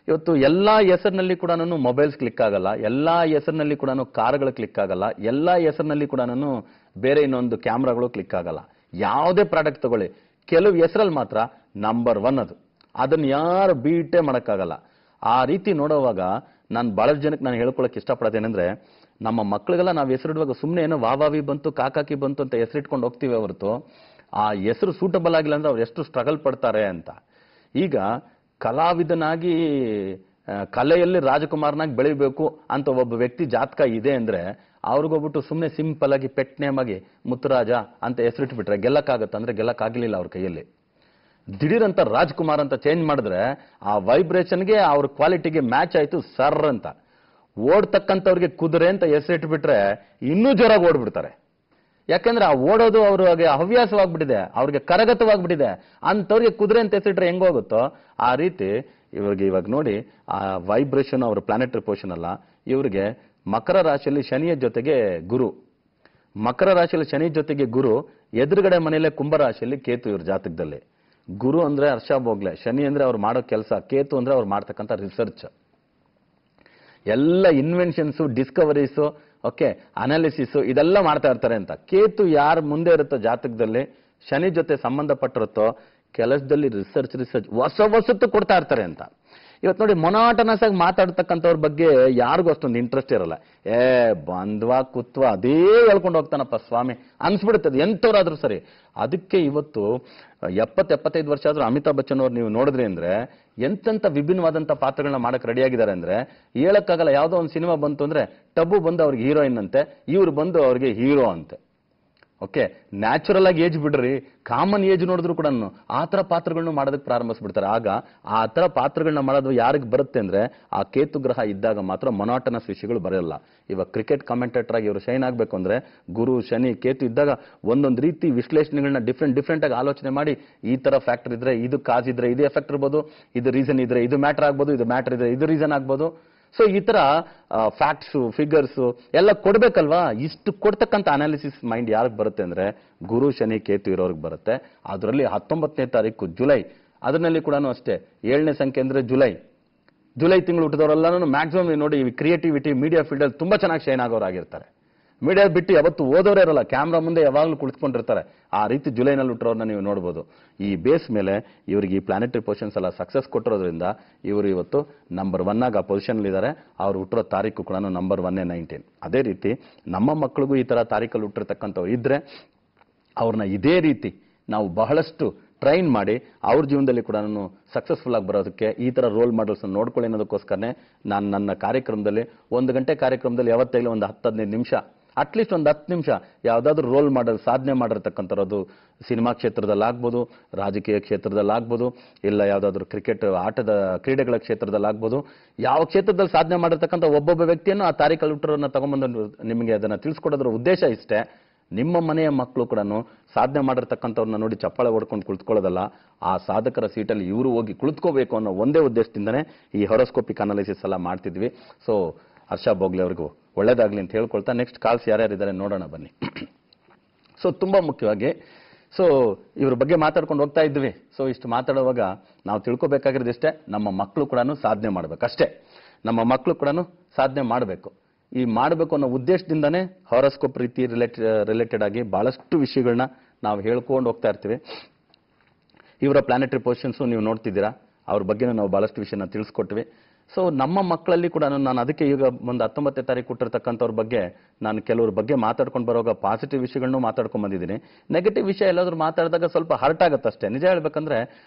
ಇವತ್ತು ಎಲ್ಲಾ ಹೆಸರಿನಲ್ಲಿ ಕೂಡ ಮೊಬೈಲ್ಸ್ ಕ್ಲಿಕ್ ಆಗಲ್ಲ, ಎಲ್ಲಾ ಹೆಸರಿನಲ್ಲಿ ಕೂಡ ಕಾರ್ಗಳು ಕ್ಲಿಕ್ ಆಗಲ್ಲ, ಎಲ್ಲಾ ಹೆಸರಿನಲ್ಲಿ ಕೂಡ ಬೇರೆ ಇನ್ನೊಂದು ಕ್ಯಾಮ್ರಾಗಳು ಕ್ಲಿಕ್ ಆಗಲ್ಲ. ಯಾವುದೇ ಪ್ರಾಡಕ್ಟ್ ತಗೊಳ್ಳಿ, ಕೆಲವು ಹೆಸರಲ್ಲಿ ಮಾತ್ರ ನಂಬರ್ 1 ಅದು, ಅದನ್ನ ಯಾರು ಬೀಟೇ ಮಾಡಕ್ಕಾಗಲ್ಲ. ಆ ರೀತಿ ನೋಡುವಾಗ ನಾನು ಬಹಳಷ್ಟು ಜನಕ್ಕೆ ನಾನು ಹೇಳ್ಕೊಳಕ್ ಇಷ್ಟಪಡೋದೇನೆಂದ್ರೆ, ನಮ್ಮ ಮಕ್ಕಳಿಗೆಲ್ಲ ನಾವು ಹೆಸರಿಡುವಾಗ ಸುಮ್ಮನೆ ಏನೋ ವಾವಾವಿ ಬಂತು ಕಾಕಾಕಿ ಬಂತು ಅಂತ ಹೆಸರಿಟ್ಕೊಂಡು ಹೋಗ್ತೀವಿ ಹೊರತು ಆ ಹೆಸರು ಸೂಟಬಲ್ ಆಗಿಲ್ಲ ಅಂದ್ರೆ ಅವ್ರು ಎಷ್ಟು ಸ್ಟ್ರಗಲ್ ಪಡ್ತಾರೆ ಅಂತ. ಈಗ ಕಲಾವಿದನಾಗಿ ಕಲೆಯಲ್ಲಿ ರಾಜಕುಮಾರನಾಗಿ ಬೆಳಿಬೇಕು ಅಂತ ಒಬ್ಬ ವ್ಯಕ್ತಿ ಜಾತಕ ಇದೆ ಅಂದ್ರೆ ಅವ್ರಿಗೋಗ್ಬಿಟ್ಟು ಸುಮ್ಮನೆ ಸಿಂಪಲ್ ಆಗಿ ಪೆಟ್ ನೇಮ್ ಆಗಿ ಮುತ್ತುರಾಜ ಅಂತ ಹೆಸರಿಟ್ಬಿಟ್ರೆ ಗೆಲ್ಲಕ್ಕಾಗತ್ತ ಅಂದ್ರೆ ಗೆಲ್ಲಕ್ಕಾಗಲಿಲ್ಲ ಅವ್ರ ಕೈಯಲ್ಲಿ. ದಿಢೀರಂತ ರಾಜ್ಕುಮಾರ್ ಅಂತ ಚೇಂಜ್ ಮಾಡಿದ್ರೆ ಆ ವೈಬ್ರೇಷನ್ಗೆ ಅವ್ರ ಕ್ವಾಲಿಟಿಗೆ ಮ್ಯಾಚ್ ಆಯ್ತು ಸರ್ ಅಂತ. ಓಡ್ತಕ್ಕಂಥವ್ರಿಗೆ ಕುದುರೆ ಅಂತ ಹೆಸರಿಟ್ಬಿಟ್ರೆ ಇನ್ನೂ ಜೋರಾಗಿ ಓಡ್ಬಿಡ್ತಾರೆ. ಯಾಕಂದ್ರೆ ಆ ಓಡೋದು ಅವ್ರಿಗೆ ಹವ್ಯಾಸವಾಗ್ಬಿಟ್ಟಿದೆ, ಅವ್ರಿಗೆ ಕರಗತವಾಗ್ಬಿಟ್ಟಿದೆ. ಅಂಥವ್ರಿಗೆ ಕುದುರೆ ಅಂತ ಹೆಸರಿಟ್ರೆ ಹೆಂಗೋಗುತ್ತೋ ಆ ರೀತಿ ಇವಾಗ ನೋಡಿ, ಆ ವೈಬ್ರೇಷನ್ ಅವ್ರ ಪ್ಲಾನೆಟರಿ ಪೊಸಿಷನ್ ಅಲ್ಲ, ಇವ್ರಿಗೆ ಮಕರ ರಾಶಿಯಲ್ಲಿ ಶನಿಯ ಜೊತೆಗೆ ಗುರು, ಮಕರ ರಾಶಿಯಲ್ಲಿ ಶನಿ ಜೊತೆಗೆ ಗುರು, ಎದುರುಗಡೆ ಮನೆಯಲ್ಲೇ ಕುಂಭರಾಶಿಯಲ್ಲಿ ಕೇತು ಇವ್ರ ಜಾತಕದಲ್ಲಿ. ಗುರು ಅಂದ್ರೆ ಹರ್ಷ ಬೋಗ್ಲೆ, ಶನಿ ಅಂದ್ರೆ ಅವ್ರು ಮಾಡೋ ಕೆಲಸ, ಕೇತು ಅಂದ್ರೆ ಅವ್ರು ಮಾಡ್ತಕ್ಕಂಥ ರಿಸರ್ಚ್, ಎಲ್ಲ ಇನ್ವೆನ್ಷನ್ಸು, ಡಿಸ್ಕವರೀಸು, ಓಕೆ, ಅನಾಲಿಸಿಸ್ ಇದೆಲ್ಲ ಮಾಡ್ತಾ ಇರ್ತಾರೆ ಅಂತ. ಕೇತು ಯಾರು ಮುಂದೆ ಇರುತ್ತೋ ಜಾತಕದಲ್ಲಿ, ಶನಿ ಜೊತೆ ಸಂಬಂಧಪಟ್ಟಿರುತ್ತೋ ಕೆಲಸದಲ್ಲಿ ರಿಸರ್ಚ್ ಹೊಸತ್ತು ಕೊಡ್ತಾ ಇರ್ತಾರೆ ಅಂತ. ಇವತ್ತು ನೋಡಿ, ಮೊನಾಟನಸ್ ಆಗಿ ಮಾತಾಡ್ತಕ್ಕಂಥವ್ರ ಬಗ್ಗೆ ಯಾರಿಗೂ ಅಷ್ಟೊಂದು ಇಂಟ್ರೆಸ್ಟ್ ಇರಲ್ಲ. ಬಂದ್ವಾ ಕುತ್ವಾ ಅದೇ ಹೇಳ್ಕೊಂಡು ಹೋಗ್ತಾನಪ್ಪ ಸ್ವಾಮಿ ಅನ್ಸ್ಬಿಡುತ್ತದೆ ಎಂಥವ್ರಾದ್ರೂ ಸರಿ. ಅದಕ್ಕೆ ಇವತ್ತು 70-75 ವರ್ಷ ಆದ್ರೂ ಅಮಿತಾಬ್ ಬಚ್ಚನ್ ಅವ್ರು ನೀವು ನೋಡಿದ್ರಿ ಅಂದ್ರೆ ಎಂತೆಂಥ ವಿಭಿನ್ನವಾದಂಥ ಪಾತ್ರಗಳನ್ನ ಮಾಡಕ್ ರೆಡಿ ಆಗಿದ್ದಾರೆ ಅಂದ್ರೆ ಹೇಳಕ್ಕಾಗಲ್ಲ. ಯಾವುದೋ ಒಂದು ಸಿನಿಮಾ ಬಂತು ಅಂದ್ರೆ ಟಬ್ಬು ಬಂದು ಅವ್ರಿಗೆ ಹೀರೋಯಿನ್ ಅಂತೆ, ಇವ್ರು ಬಂದು ಅವ್ರಿಗೆ ಹೀರೋ ಅಂತೆ. ಓಕೆ, ನ್ಯಾಚುರಲ್ ಆಗಿ ಏಜ್ ಬಿಡ್ರಿ, ಕಾಮನ್ ಏಜ್ ನೋಡಿದ್ರು ಕೂಡ ಆ ಥರ ಪಾತ್ರಗಳನ್ನ ಮಾಡೋದಕ್ಕೆ ಪ್ರಾರಂಭಿಸ್ಬಿಡ್ತಾರೆ. ಆಗ ಆ ಥರ ಪಾತ್ರಗಳನ್ನ ಮಾಡೋದು ಯಾರಿಗೆ ಬರುತ್ತೆ ಅಂದ್ರೆ ಆ ಕೇತು ಗ್ರಹ ಇದ್ದಾಗ ಮಾತ್ರ ಮೊನಾಟನಸ್ ವಿಷಯಗಳು ಬರಲ್ಲ. ಇವಾಗ ಕ್ರಿಕೆಟ್ ಕಾಮೆಂಟೇಟರ್ ಆಗಿ ಇವರು ಶೈನ್ ಆಗಬೇಕು ಅಂದ್ರೆ ಗುರು ಶನಿ ಕೇತು ಇದ್ದಾಗ ಒಂದೊಂದು ರೀತಿ ವಿಶ್ಲೇಷಣೆಗಳನ್ನ ಡಿಫ್ರೆಂಟ್ ಆಗಿ ಆಲೋಚನೆ ಮಾಡಿ, ಈ ತರ ಫ್ಯಾಕ್ಟರ್ ಇದ್ರೆ ಇದು ಕಾಸ್ ಇದ್ರೆ ಇದು ಎಫೆಕ್ಟ್ ಇರ್ಬೋದು, ಇದು ರೀಸನ್ ಇದ್ರೆ ಇದು ಮ್ಯಾಟರ್ ಆಗ್ಬೋದು, ಇದು ಮ್ಯಾಟರ್ ಇದ್ರೆ ಇದು ರೀಸನ್ ಆಗ್ಬೋದು. ಸೊ ಈ ತರ ಫ್ಯಾಕ್ಟ್ಸು ಫಿಗರ್ಸು ಎಲ್ಲ ಕೊಡ್ಬೇಕಲ್ವಾ. ಇಷ್ಟು ಕೊಡ್ತಕ್ಕಂಥ ಅನಾಲಿಸಿಸ್ ಮೈಂಡ್ ಯಾರಿಗೆ ಬರುತ್ತೆ ಅಂದ್ರೆ ಗುರು ಶನಿ ಕೇತು ಇರೋರ್ಗೆ ಬರುತ್ತೆ. ಅದರಲ್ಲಿ 19ನೇ ತಾರೀಕು ಜುಲೈ, ಅದರಲ್ಲಿ ಕೂಡ ಅಷ್ಟೇ 7ನೇ ಸಂಖ್ಯೆ ಅಂದ್ರೆ ಜುಲೈ ತಿಂಗಳು ಹುಟ್ಟಿದವರೆಲ್ಲನೂ ಮ್ಯಾಕ್ಸಿಮಮ್ ನೋಡಿ ಕ್ರಿಯೇಟಿವಿಟಿ ಮೀಡಿಯಾ ಫೀಲ್ಡಲ್ಲಿ ತುಂಬಾ ಚೆನ್ನಾಗಿ ಶೈನ್ ಆಗೋರಾಗಿರ್ತಾರೆ. ಮೀಡಿಯಾ ಬಿಟ್ಟು ಯಾವತ್ತು ಓದೋರೇ ಇರಲ್ಲ, ಕ್ಯಾಮ್ರಾ ಮುಂದೆ ಯಾವಾಗಲೂ ಕುಳಿತುಕೊಂಡಿರ್ತಾರೆ. ಆ ರೀತಿ ಜುಲೈನಲ್ಲಿ ಹುಟ್ಟಿರೋರನ್ನ ನೀವು ನೋಡ್ಬೋದು. ಈ ಬೇಸ್ ಮೇಲೆ ಇವರಿಗೆ ಈ ಪ್ಲಾನೆಟರಿ ಪೊಸಿಷನ್ಸ್ ಎಲ್ಲ ಸಕ್ಸಸ್ ಕೊಟ್ಟಿರೋದ್ರಿಂದ ಇವರು ಇವತ್ತು ನಂಬರ್ 1 ಆಗಿ ಆ ಪೊಸಿಷನ್ ಇದ್ದಾರೆ. ಅವ್ರು ಹುಟ್ಟಿರೋ ತಾರೀಕು ಕೂಡ ನಂಬರ್ 1 19. ಅದೇ ರೀತಿ ನಮ್ಮ ಮಕ್ಕಳಿಗೂ ಈ ತರ ತಾರೀಕಲ್ಲಿ ಹುಟ್ಟಿರ್ತಕ್ಕಂಥವ್ರು ಇದ್ರೆ ಅವ್ರನ್ನ ಇದೇ ರೀತಿ ನಾವು ಬಹಳಷ್ಟು ಟ್ರೈನ್ ಮಾಡಿ ಅವ್ರ ಜೀವನದಲ್ಲಿ ಕೂಡ ಸಕ್ಸಸ್ಫುಲ್ ಆಗಿ ಬರೋದಕ್ಕೆ ಈ ತರ ರೋಲ್ ಮಾಡೆಲ್ಸ್ ನೋಡ್ಕೊಳ್ಳಿ ಅನ್ನೋದಕ್ಕೋಸ್ಕರನೇ ನಾನು ನನ್ನ ಕಾರ್ಯಕ್ರಮದಲ್ಲಿ 1 ಗಂಟೆ ಕಾರ್ಯಕ್ರಮದಲ್ಲಿ ಯಾವತ್ತಾಗಲೂ ಒಂದು 10-15 ನಿಮಿಷ, ಅಟ್ಲೀಸ್ಟ್ ಒಂದು 10 ನಿಮಿಷ ಯಾವ್ದಾದ್ರು ರೋಲ್ ಮಾಡೆಲ್ ಸಾಧನೆ ಮಾಡಿರ್ತಕ್ಕಂಥದ್ದು ಸಿನಿಮಾ ಕ್ಷೇತ್ರದಲ್ಲಿ ಆಗ್ಬೋದು, ರಾಜಕೀಯ ಕ್ಷೇತ್ರದಲ್ಲಿ ಆಗ್ಬೋದು, ಇಲ್ಲ ಯಾವ್ದಾದ್ರು ಕ್ರಿಕೆಟ್ ಕ್ರೀಡೆಗಳ ಕ್ಷೇತ್ರದಲ್ಲಿ ಆಗ್ಬೋದು, ಯಾವ ಕ್ಷೇತ್ರದಲ್ಲಿ ಸಾಧನೆ ಮಾಡಿರ್ತಕ್ಕಂಥ ಒಬ್ಬೊಬ್ಬ ವ್ಯಕ್ತಿಯನ್ನು ಆ ತಾರೀಖಲ್ಲಿ ಹುಟ್ಟಿರೋರನ್ನ ತಗೊಂಡ್ಬಂದು ನಿಮಗೆ ಅದನ್ನ ತಿಳಿಸ್ಕೊಡೋದ್ರ ಉದ್ದೇಶ ಇಷ್ಟೇ. ನಿಮ್ಮ ಮನೆಯ ಮಕ್ಕಳು ಕೂಡ ಸಾಧನೆ ಮಾಡಿರ್ತಕ್ಕಂಥವ್ರನ್ನ ನೋಡಿ ಚಪ್ಪಾಳೆ ಹೊಡ್ಕೊಂಡು ಕುಳಿತುಕೊಳ್ಳೋದಲ್ಲ, ಆ ಸಾಧಕರ ಸೀಟಲ್ಲಿ ಇವರು ಹೋಗಿ ಕುಳಿತುಕೋಬೇಕು ಅನ್ನೋ ಒಂದೇ ಉದ್ದೇಶದಿಂದನೇ ಈ ಹೊರೋಸ್ಕೋಪಿಕ್ ಅನಾಲಿಸಿಸ್ ಎಲ್ಲ ಮಾಡ್ತಿದ್ವಿ. ಸೊ ಹರ್ಷ ಬೋಗ್ಲೆ ಅವ್ರಿಗೂ ಒಳ್ಳೇದಾಗ್ಲಿ ಅಂತ ಹೇಳ್ಕೊಳ್ತಾ ನೆಕ್ಸ್ಟ್ ಕಾಲ್ಸ್ ಯಾರ್ಯಾರಿದ್ದಾರೆ ನೋಡೋಣ ಬನ್ನಿ. ಸೊ ತುಂಬಾ ಮುಖ್ಯವಾಗಿ ಇವ್ರ ಬಗ್ಗೆ ಮಾತಾಡ್ಕೊಂಡು ಹೋಗ್ತಾ ಇದ್ವಿ. ಸೊ ಇಷ್ಟು ಮಾತಾಡುವಾಗ ನಾವು ತಿಳ್ಕೊಬೇಕಾಗಿರೋದು ಇಷ್ಟೇ, ನಮ್ಮ ಮಕ್ಕಳು ಕೂಡ ಸಾಧನೆ ಮಾಡ್ಬೇಕು ಅಷ್ಟೇ. ನಮ್ಮ ಮಕ್ಕಳು ಕೂಡ ಸಾಧನೆ ಮಾಡಬೇಕು. ಈ ಮಾಡಬೇಕು ಅನ್ನೋ ಉದ್ದೇಶದಿಂದಾನೇ ಹಾರೋಸ್ಕೋಪ್ ರೀತಿ ರಿಲೇಟೆಡ್ ಆಗಿ ಬಹಳಷ್ಟು ವಿಷಯಗಳನ್ನ ನಾವು ಹೇಳ್ಕೊಂಡು ಹೋಗ್ತಾ ಇರ್ತೀವಿ. ಇವರ ಪ್ಲಾನೆಟರಿ ಪೊಸಿಷನ್ಸ್ ನೀವು ನೋಡ್ತಿದ್ದೀರಾ, ಅವ್ರ ಬಗ್ಗೆ ನಾವು ಬಹಳಷ್ಟು ವಿಷಯನ ತಿಳಿಸ್ಕೊಟ್ವಿ. ಸೊ ನಮ್ಮ ಮಕ್ಕಳಲ್ಲಿ ಕೂಡ ನಾನು ಅದಕ್ಕೆ ಈಗ ಒಂದು 19ನೇ ತಾರೀಕು ಕೊಟ್ಟಿರ್ತಕ್ಕಂಥವ್ರ ಬಗ್ಗೆ ನಾನು ಕೆಲವ್ರ ಬಗ್ಗೆ ಮಾತಾಡ್ಕೊಂಡು ಬರೋವಾಗ ಪಾಸಿಟಿವ್ ವಿಷಯಗಳನ್ನು ಮಾತಾಡ್ಕೊಂಡು ಬಂದಿದ್ದೀನಿ. ನೆಗೆಟಿವ್ ವಿಷಯ ಎಲ್ಲಾದ್ರೂ ಮಾತಾಡಿದಾಗ ಸ್ವಲ್ಪ ಹರ್ಟ್ ಆಗುತ್ತೆ ಅಷ್ಟೇ. ನಿಜ ಹೇಳ್ಬೇಕಂದ್ರೆ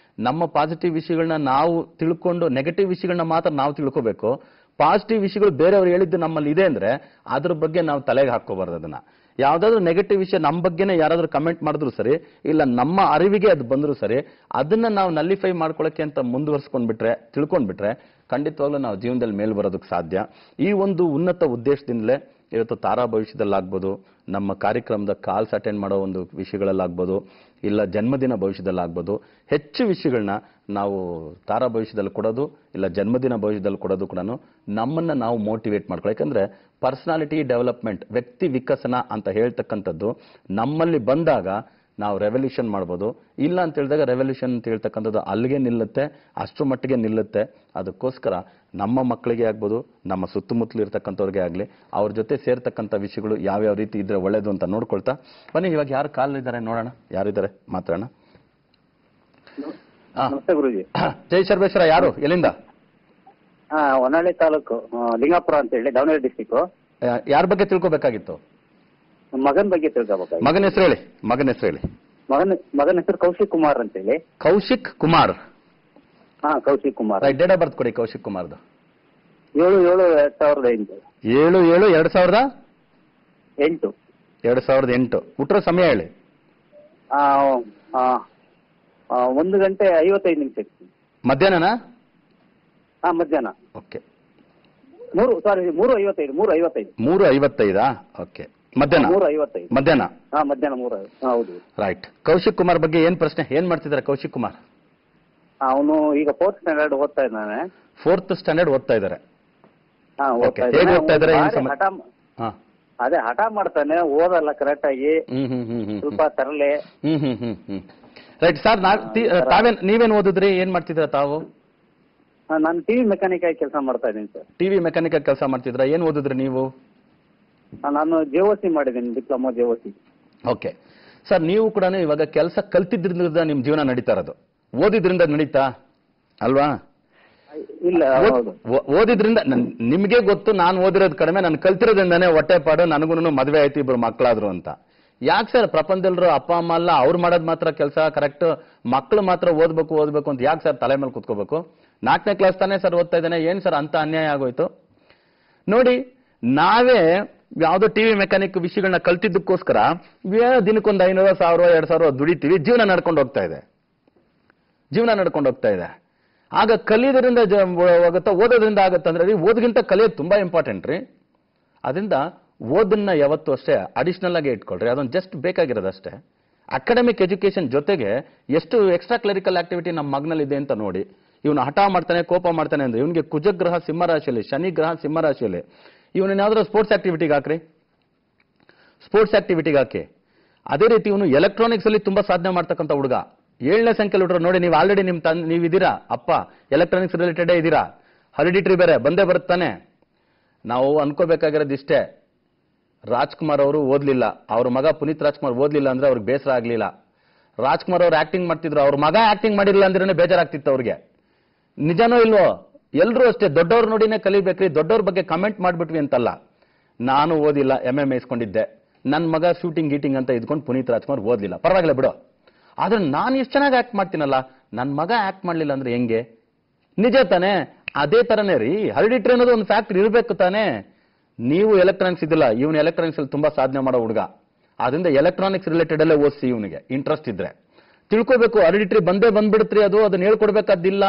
ನಮ್ಮ ಪಾಸಿಟಿವ್ ವಿಷಯಗಳನ್ನ ನಾವು ತಿಳ್ಕೊಂಡು ನೆಗೆಟಿವ್ ವಿಷಯಗಳನ್ನ ಮಾತ್ರ ನಾವು ತಿಳ್ಕೋಬೇಕು. ಪಾಸಿಟಿವ್ ವಿಷಯಗಳು ಬೇರೆಯವ್ರು ಹೇಳಿದ್ದು ನಮ್ಮಲ್ಲಿ ಇದೆ ಅಂದ್ರೆ ಅದ್ರ ಬಗ್ಗೆ ನಾವು ತಲೆಗೆ ಹಾಕೋಬಾರ್ದು. ಅದನ್ನ ಯಾವ್ದಾದ್ರು ನೆಗೆಟಿವ್ ವಿಷಯ ನಮ್ಮ ಬಗ್ಗೆನೇ ಯಾರಾದ್ರೂ ಕಮೆಂಟ್ ಮಾಡಿದ್ರು ಸರಿ, ಇಲ್ಲ ನಮ್ಮ ಅರಿವಿಗೆ ಅದು ಬಂದ್ರು ಸರಿ, ಅದನ್ನ ನಾವು ನಲ್ಲಿಫೈ ಮಾಡ್ಕೊಳ್ಳೋಕೆ ಅಂತ ಮುಂದುವರ್ಸ್ಕೊಂಡ್ಬಿಟ್ರೆ ತಿಳ್ಕೊಂಡ್ಬಿಟ್ರೆ ಖಂಡಿತವಾಗ್ಲೂ ನಾವು ಜೀವನದಲ್ಲಿ ಮೇಲ್ ಬರೋದಕ್ಕೆ ಸಾಧ್ಯ. ಈ ಒಂದು ಉನ್ನತ ಉದ್ದೇಶದಿಂದಲೇ ಇವತ್ತು ತಾರಾ ಭವಿಷ್ಯದಲ್ಲಾಗ್ಬೋದು, ನಮ್ಮ ಕಾರ್ಯಕ್ರಮದ ಕಾಲ್ಸ್ ಅಟೆಂಡ್ ಮಾಡೋ ಒಂದು ವಿಷಯಗಳಲ್ಲಾಗ್ಬೋದು, ಇಲ್ಲ ಜನ್ಮದಿನ ಭವಿಷ್ಯದಲ್ಲಾಗ್ಬೋದು, ಹೆಚ್ಚು ವಿಷಯಗಳನ್ನ ನಾವು ತಾರಾ ಭವಿಷ್ಯದಲ್ಲಿ ಕೊಡೋದು ಇಲ್ಲ ಜನ್ಮದಿನ ಭವಿಷ್ಯದಲ್ಲಿ ಕೊಡೋದು ಕೂಡ ನಮ್ಮನ್ನ ನಾವು ಮೋಟಿವೇಟ್ ಮಾಡ್ಕೊಳ್ಳೋ. ಯಾಕಂದ್ರೆ ಪರ್ಸನಾಲಿಟಿ ಡೆವಲಪ್ಮೆಂಟ್, ವ್ಯಕ್ತಿ ವಿಕಸನ ಅಂತ ಹೇಳ್ತಕ್ಕಂಥದ್ದು ನಮ್ಮಲ್ಲಿ ಬಂದಾಗ ನಾವು ರೆವಲ್ಯೂಷನ್ ಮಾಡ್ಬೋದು. ಇಲ್ಲ ಅಂತ ಹೇಳಿದಾಗ ರೆವಲ್ಯೂಷನ್ ಅಂತ ಹೇಳ್ತಕ್ಕಂಥದ್ದು ಅಲ್ಲಿಗೆ ನಿಲ್ಲುತ್ತೆ, ಅಷ್ಟರ ಮಟ್ಟಿಗೆ ನಿಲ್ಲುತ್ತೆ. ಅದಕ್ಕೋಸ್ಕರ ನಮ್ಮ ಮಕ್ಕಳಿಗೆ ಆಗ್ಬೋದು, ನಮ್ಮ ಸುತ್ತಮುತ್ತಲು ಇರ್ತಕ್ಕಂಥವ್ರಿಗೆ ಆಗಲಿ, ಅವ್ರ ಜೊತೆ ಸೇರ್ತಕ್ಕಂಥ ವಿಷಯಗಳು ಯಾವ್ಯಾವ ರೀತಿ ಇದ್ರೆ ಒಳ್ಳೇದು ಅಂತ ನೋಡ್ಕೊಳ್ತಾ ಬನ್ನಿ. ಇವಾಗ ಯಾರು ಕಾಲ್ ಇದ್ದಾರೆ ನೋಡೋಣ, ಯಾರಿದ್ದಾರೆ ಮಾತಾಡೋಣ. ನಮಸ್ತೆ ಗುರುಜಿ. ಜೈ ಸರ್ವೇಶ್ವರ. ಯಾರು, ಎಲ್ಲಿಂದ? ಹೊನ್ನಾಳಿ ತಾಲೂಕು, ಲಿಂಗಾಪುರ ಅಂತ ಹೇಳಿ, ದಾವಣಗೆರೆ ಡಿಸ್ಟಿಕ್. ಯಾರ ಬಗ್ಗೆ ತಿಳ್ಕೊಬೇಕಾಗಿತ್ತು? ಮಗನ ಬಗ್ಗೆ ತಿಳ್ಕೊಬೇಕಾಗಿ. ಮಗನ ಹೆಸರು ಹೇಳಿ. ಮಗನ ಹೆಸರು ಹೇಳಿ. ಮಗನ ಹೆಸರು ಕೌಶಿಕ್ ಕುಮಾರ್ ಅಂತ ಹೇಳಿ. Kaushik Kumar. Kaushik Kumar. Date of birth ಕೊಡಿ ಕೌಶಿಕ್ ಕುಮಾರ್ದು. 7/7/2008. 7/7/2008. 2008. ಹುಟ್ಟರೋ ಸಮಯ ಹೇಳಿ. 1:55. ಮಧ್ಯಾಹ್ನನಾ? ಮಧ್ಯಾಹ್ನ. ಓಕೆ. 3:55. 3:55. ಓಕೆ. ಮಧ್ಯಾಹ್ನ. 3:55. ಮಧ್ಯಾಹ್ನ. ಮಧ್ಯಾಹ್ನ 3. ಹೌದು. ರೈಟ್. ಕೌಶಿಕ್ ಕುಮಾರ್ ಬಗ್ಗೆ ಏನ್ ಪ್ರಶ್ನೆ, ಏನ್ ಮಾಡ್ತಿದ್ದಾರೆ ಕೌಶಿಕ್ ಕುಮಾರ್? ಅವನು ಈಗ 4th ಸ್ಟ್ಯಾಂಡರ್ಡ್ ಓದ್ತಾ ಇದ್ದಾನೆ. 4th ಸ್ಟ್ಯಾಂಡರ್ಡ್ ಓದ್ತಾ ಇದ್ದಾರೆ. ಹೇಗೆ ಓದ್ತಾ ಇದ್ದಾರೆ? ಅದೇ ಹಠ ಮಾಡ್ತಾನೆ, ಓದಲ್ಲ ಕರೆಕ್ಟ್ ಆಗಿ, ಸ್ವಲ್ಪ ತರಲೆ. Right sir. ನೀವೇನ್ ಓದಿದ್ರಿ, ಏನ್ ಮಾಡ್ತಿದ್ರ ತಾವು? ನಾನು ಟಿವಿ ಮೆಕ್ಯಾನಿಕ್ ಆಗಿ ಕೆಲಸ ಮಾಡ್ತಾ ಇದ್ದೀನಿ ಸರ್. ಟಿವಿ ಮೆಕ್ಯಾನಿಕ್ ಆಗಿ ಕೆಲಸ ಮಾಡ್ತಿದ್ರ, ಏನ್ ಓದಿದ್ರಿ ನೀವು? ನಾನು ಜೆಒಸಿ ಮಾಡಿದ್ದೀನಿ, ಡಿಪ್ಲೊಮಾ ಜೆಒಸಿ. Okay sir. ನೀವು ಕೂಡ ಇವಾಗ ಕೆಲಸ ಕಲ್ತಿದ್ರಿಂದ ನಿಮ್ ಜೀವನ ನಡೀತಾ ಇರೋದು, ಓದಿದ್ರಿಂದ ನಡೀತಾ ಅಲ್ವಾ? ಇಲ್ಲ, ಓದಿದ್ರಿಂದ ನಿಮ್ಗೆ ಗೊತ್ತು, ನಾನು ಓದಿರೋದು ಕಡಿಮೆ, ನಾನು ಕಲ್ತಿರೋದ್ರಿಂದಾನೇ ಹೊಟ್ಟೆಪಾಡು, ನನಗೂ ಮದುವೆ ಆಯ್ತು, ಇಬ್ರು ಮಕ್ಕಳಾದ್ರು ಅಂತ. ಯಾಕೆ ಸರ್ ಪ್ರಪಂಚದಲ್ಲರೂ ಅಪ್ಪ ಅಮ್ಮ ಅಲ್ಲ, ಅವ್ರು ಮಾಡೋದು ಮಾತ್ರ ಕೆಲಸ ಕರೆಕ್ಟ್, ಮಕ್ಕಳು ಮಾತ್ರ ಓದ್ಬೇಕು ಅಂತ ಯಾಕೆ ಸರ್ ತಲೆ ಮೇಲೆ ಕುತ್ಕೋಬೇಕು? 4ನೇ ಕ್ಲಾಸ್ ತಾನೇ ಸರ್ ಓದ್ತಾ ಇದ್ದಾನೆ, ಏನ್ ಸರ್ ಅಂತ ಅನ್ಯಾಯ ಆಗೋಯ್ತು ನೋಡಿ. ನಾವೇ ಯಾವ್ದೋ ಟಿವಿ ಮೆಕ್ಯಾನಿಕ್ ವಿಷಯಗಳನ್ನ ಕಲ್ತಿದ್ದಕ್ಕೋಸ್ಕರ ದಿನಕ್ಕೊಂದು 500, 1000, 2000 ದುಡಿತೀವಿ, ಜೀವನ ನಡ್ಕೊಂಡು ಹೋಗ್ತಾ ಇದೆ. ಆಗ ಕಲಿಯೋದ್ರಿಂದ ಹೋಗುತ್ತಾ, ಓದೋದ್ರಿಂದ ಆಗುತ್ತಂದ್ರೆ ಓದ್ಗಿಂತ ಕಲಿಯೋದು ತುಂಬಾ ಇಂಪಾರ್ಟೆಂಟ್ ರೀ. ಅದರಿಂದ ಓದನ್ನ ಯಾವತ್ತೂ ಅಷ್ಟೇ ಅಡಿಷನಲ್ ಆಗಿ ಇಟ್ಕೊಳ್ರಿ, ಅದೊಂದು ಜಸ್ಟ್ ಬೇಕಾಗಿರೋದು ಅಷ್ಟೇ. ಅಕಾಡೆಮಿಕ್ ಎಜುಕೇಶನ್ ಜೊತೆಗೆ ಎಷ್ಟು ಎಕ್ಸ್ಟ್ರಾ ಕ್ಲರಿಕಲ್ ಆಕ್ಟಿವಿಟಿ ನಮ್ಮ ಮಗನಲ್ಲಿದೆ ಅಂತ ನೋಡಿ. ಇವನು ಹಠ ಮಾಡ್ತಾನೆ, ಕೋಪ ಮಾಡ್ತಾನೆ ಅಂದ್ರೆ ಇವನಿಗೆ ಕುಜಗ್ರಹ ಸಿಂಹರಾಶಿಯಲ್ಲಿ, ಶನಿ ಗ್ರಹ ಸಿಂಹರಾಶಿಯಲ್ಲಿ, ಇವನೇನಾದ್ರೂ ಸ್ಪೋರ್ಟ್ಸ್ ಆಕ್ಟಿವಿಟಿಗೆ ಹಾಕ್ರಿ, ಸ್ಪೋರ್ಟ್ಸ್ ಆಕ್ಟಿವಿಟಿಗೆ ಹಾಕಿ. ಅದೇ ರೀತಿ ಇವನು ಎಲೆಕ್ಟ್ರಾನಿಕ್ಸ್ ಅಲ್ಲಿ ತುಂಬಾ ಸಾಧನೆ ಮಾಡ್ತಕ್ಕಂಥ ಹುಡುಗ, 7ನೇ ಸಂಖ್ಯೆಯಲ್ಲಿ ಹುಡುಗರು ನೋಡಿ. ನೀವು ಆಲ್ರೆಡಿ ನೀವಿದ್ದೀರಾ, ಅಪ್ಪ ಎಲೆಕ್ಟ್ರಾನಿಕ್ಸ್ ರಿಲೇಟೆಡೇ ಇದ್ದೀರಾ, ಹೆರಿಡಿಟರಿ ಬೇರೆ ಬಂದೇ ಬರುತ್ತಾನೆ. ನಾವು ಅನ್ಕೋಬೇಕಾಗಿರೋದು ಇಷ್ಟೇ, ರಾಜ್ಕುಮಾರ್ ಅವರು ಓದ್ಲಿಲ್ಲ, ಅವ್ರ ಮಗ ಪುನೀತ್ ರಾಜ್ಕುಮಾರ್ ಓದ್ಲಿಲ್ಲ ಅಂದ್ರೆ ಅವ್ರಿಗೆ ಬೇಸರ ಆಗ್ಲಿಲ್ಲ. ರಾಜ್ಕುಮಾರ್ ಅವ್ರು ಆಕ್ಟಿಂಗ್ ಮಾಡ್ತಿದ್ರು, ಅವ್ರ ಮಗ ಆಕ್ಟಿಂಗ್ ಮಾಡಿರಲಿಲ್ಲ ಅಂದ್ರೆ ಬೇಜಾರಾಗ್ತಿತ್ತು ಅವ್ರಿಗೆ. ನಿಜನೋ ಇಲ್ವೋ? ಎಲ್ರೂ ಅಷ್ಟೇ, ದೊಡ್ಡವ್ರು ನೋಡಿನೇ ಕಲಿಬೇಕ್ರಿ. ದೊಡ್ಡವ್ರ ಬಗ್ಗೆ ಕಮೆಂಟ್ ಮಾಡ್ಬಿಟ್ವಿ ಅಂತಲ್ಲ. ನಾನು ಓದಿಲ್ಲ, MM ಇಸ್ಕೊಂಡಿದ್ದೆ, ನನ್ನ ಮಗ ಶೂಟಿಂಗ್ ಗೀಟಿಂಗ್ ಅಂತ ಇದ್ಕೊಂಡು ಪುನೀತ್ ರಾಜ್ಕುಮಾರ್ ಓದ್ಲಿಲ್ಲ, ಪರವಾಗಿಲ್ಲ ಬಿಡು. ಆದ್ರೆ ನಾನು ಎಷ್ಟು ಚೆನ್ನಾಗಿ ಆಕ್ಟ್ ಮಾಡ್ತೀನಲ್ಲ, ನನ್ನ ಮಗ ಆಕ್ಟ್ ಮಾಡ್ಲಿಲ್ಲ ಅಂದ್ರೆ ಹೆಂಗೆ? ನಿಜ ತಾನೆ? ಅದೇ ತರನೇ ರೀ, ಹೆರಿಡಿಟರಿ ಅನ್ನೋದು ಒಂದು ಫ್ಯಾಕ್ಟರ್ ಇರಬೇಕು ತಾನೆ. ನೀವು ಎಲೆಕ್ಟ್ರಾನಿಕ್ಸ್ ಇದಿಲ್ಲ, ಇವನು ಎಲೆಕ್ಟ್ರಾನಿಕ್ಸ್ ಅಲ್ಲಿ ತುಂಬಾ ಸಾಧನೆ ಮಾಡೋ ಹುಡುಗ. ಆದ್ರಿಂದ ಎಲೆಕ್ಟ್ರಾನಿಕ್ಸ್ ರಿಲೇಟೆಡ್ ಅಲ್ಲೇ ಓದಿಸಿ, ಇವನಿಗೆ ಇಂಟ್ರೆಸ್ಟ್ ಇದ್ರೆ ತಿಳ್ಕೋಬೇಕು. ಹೆರಿಡಿಟರಿ ಬಂದ್ಬಿಡುತ್ರಿ, ಅದನ್ನ ಹೇಳ್ಕೊಡ್ಬೇಕಾದಿಲ್ಲ,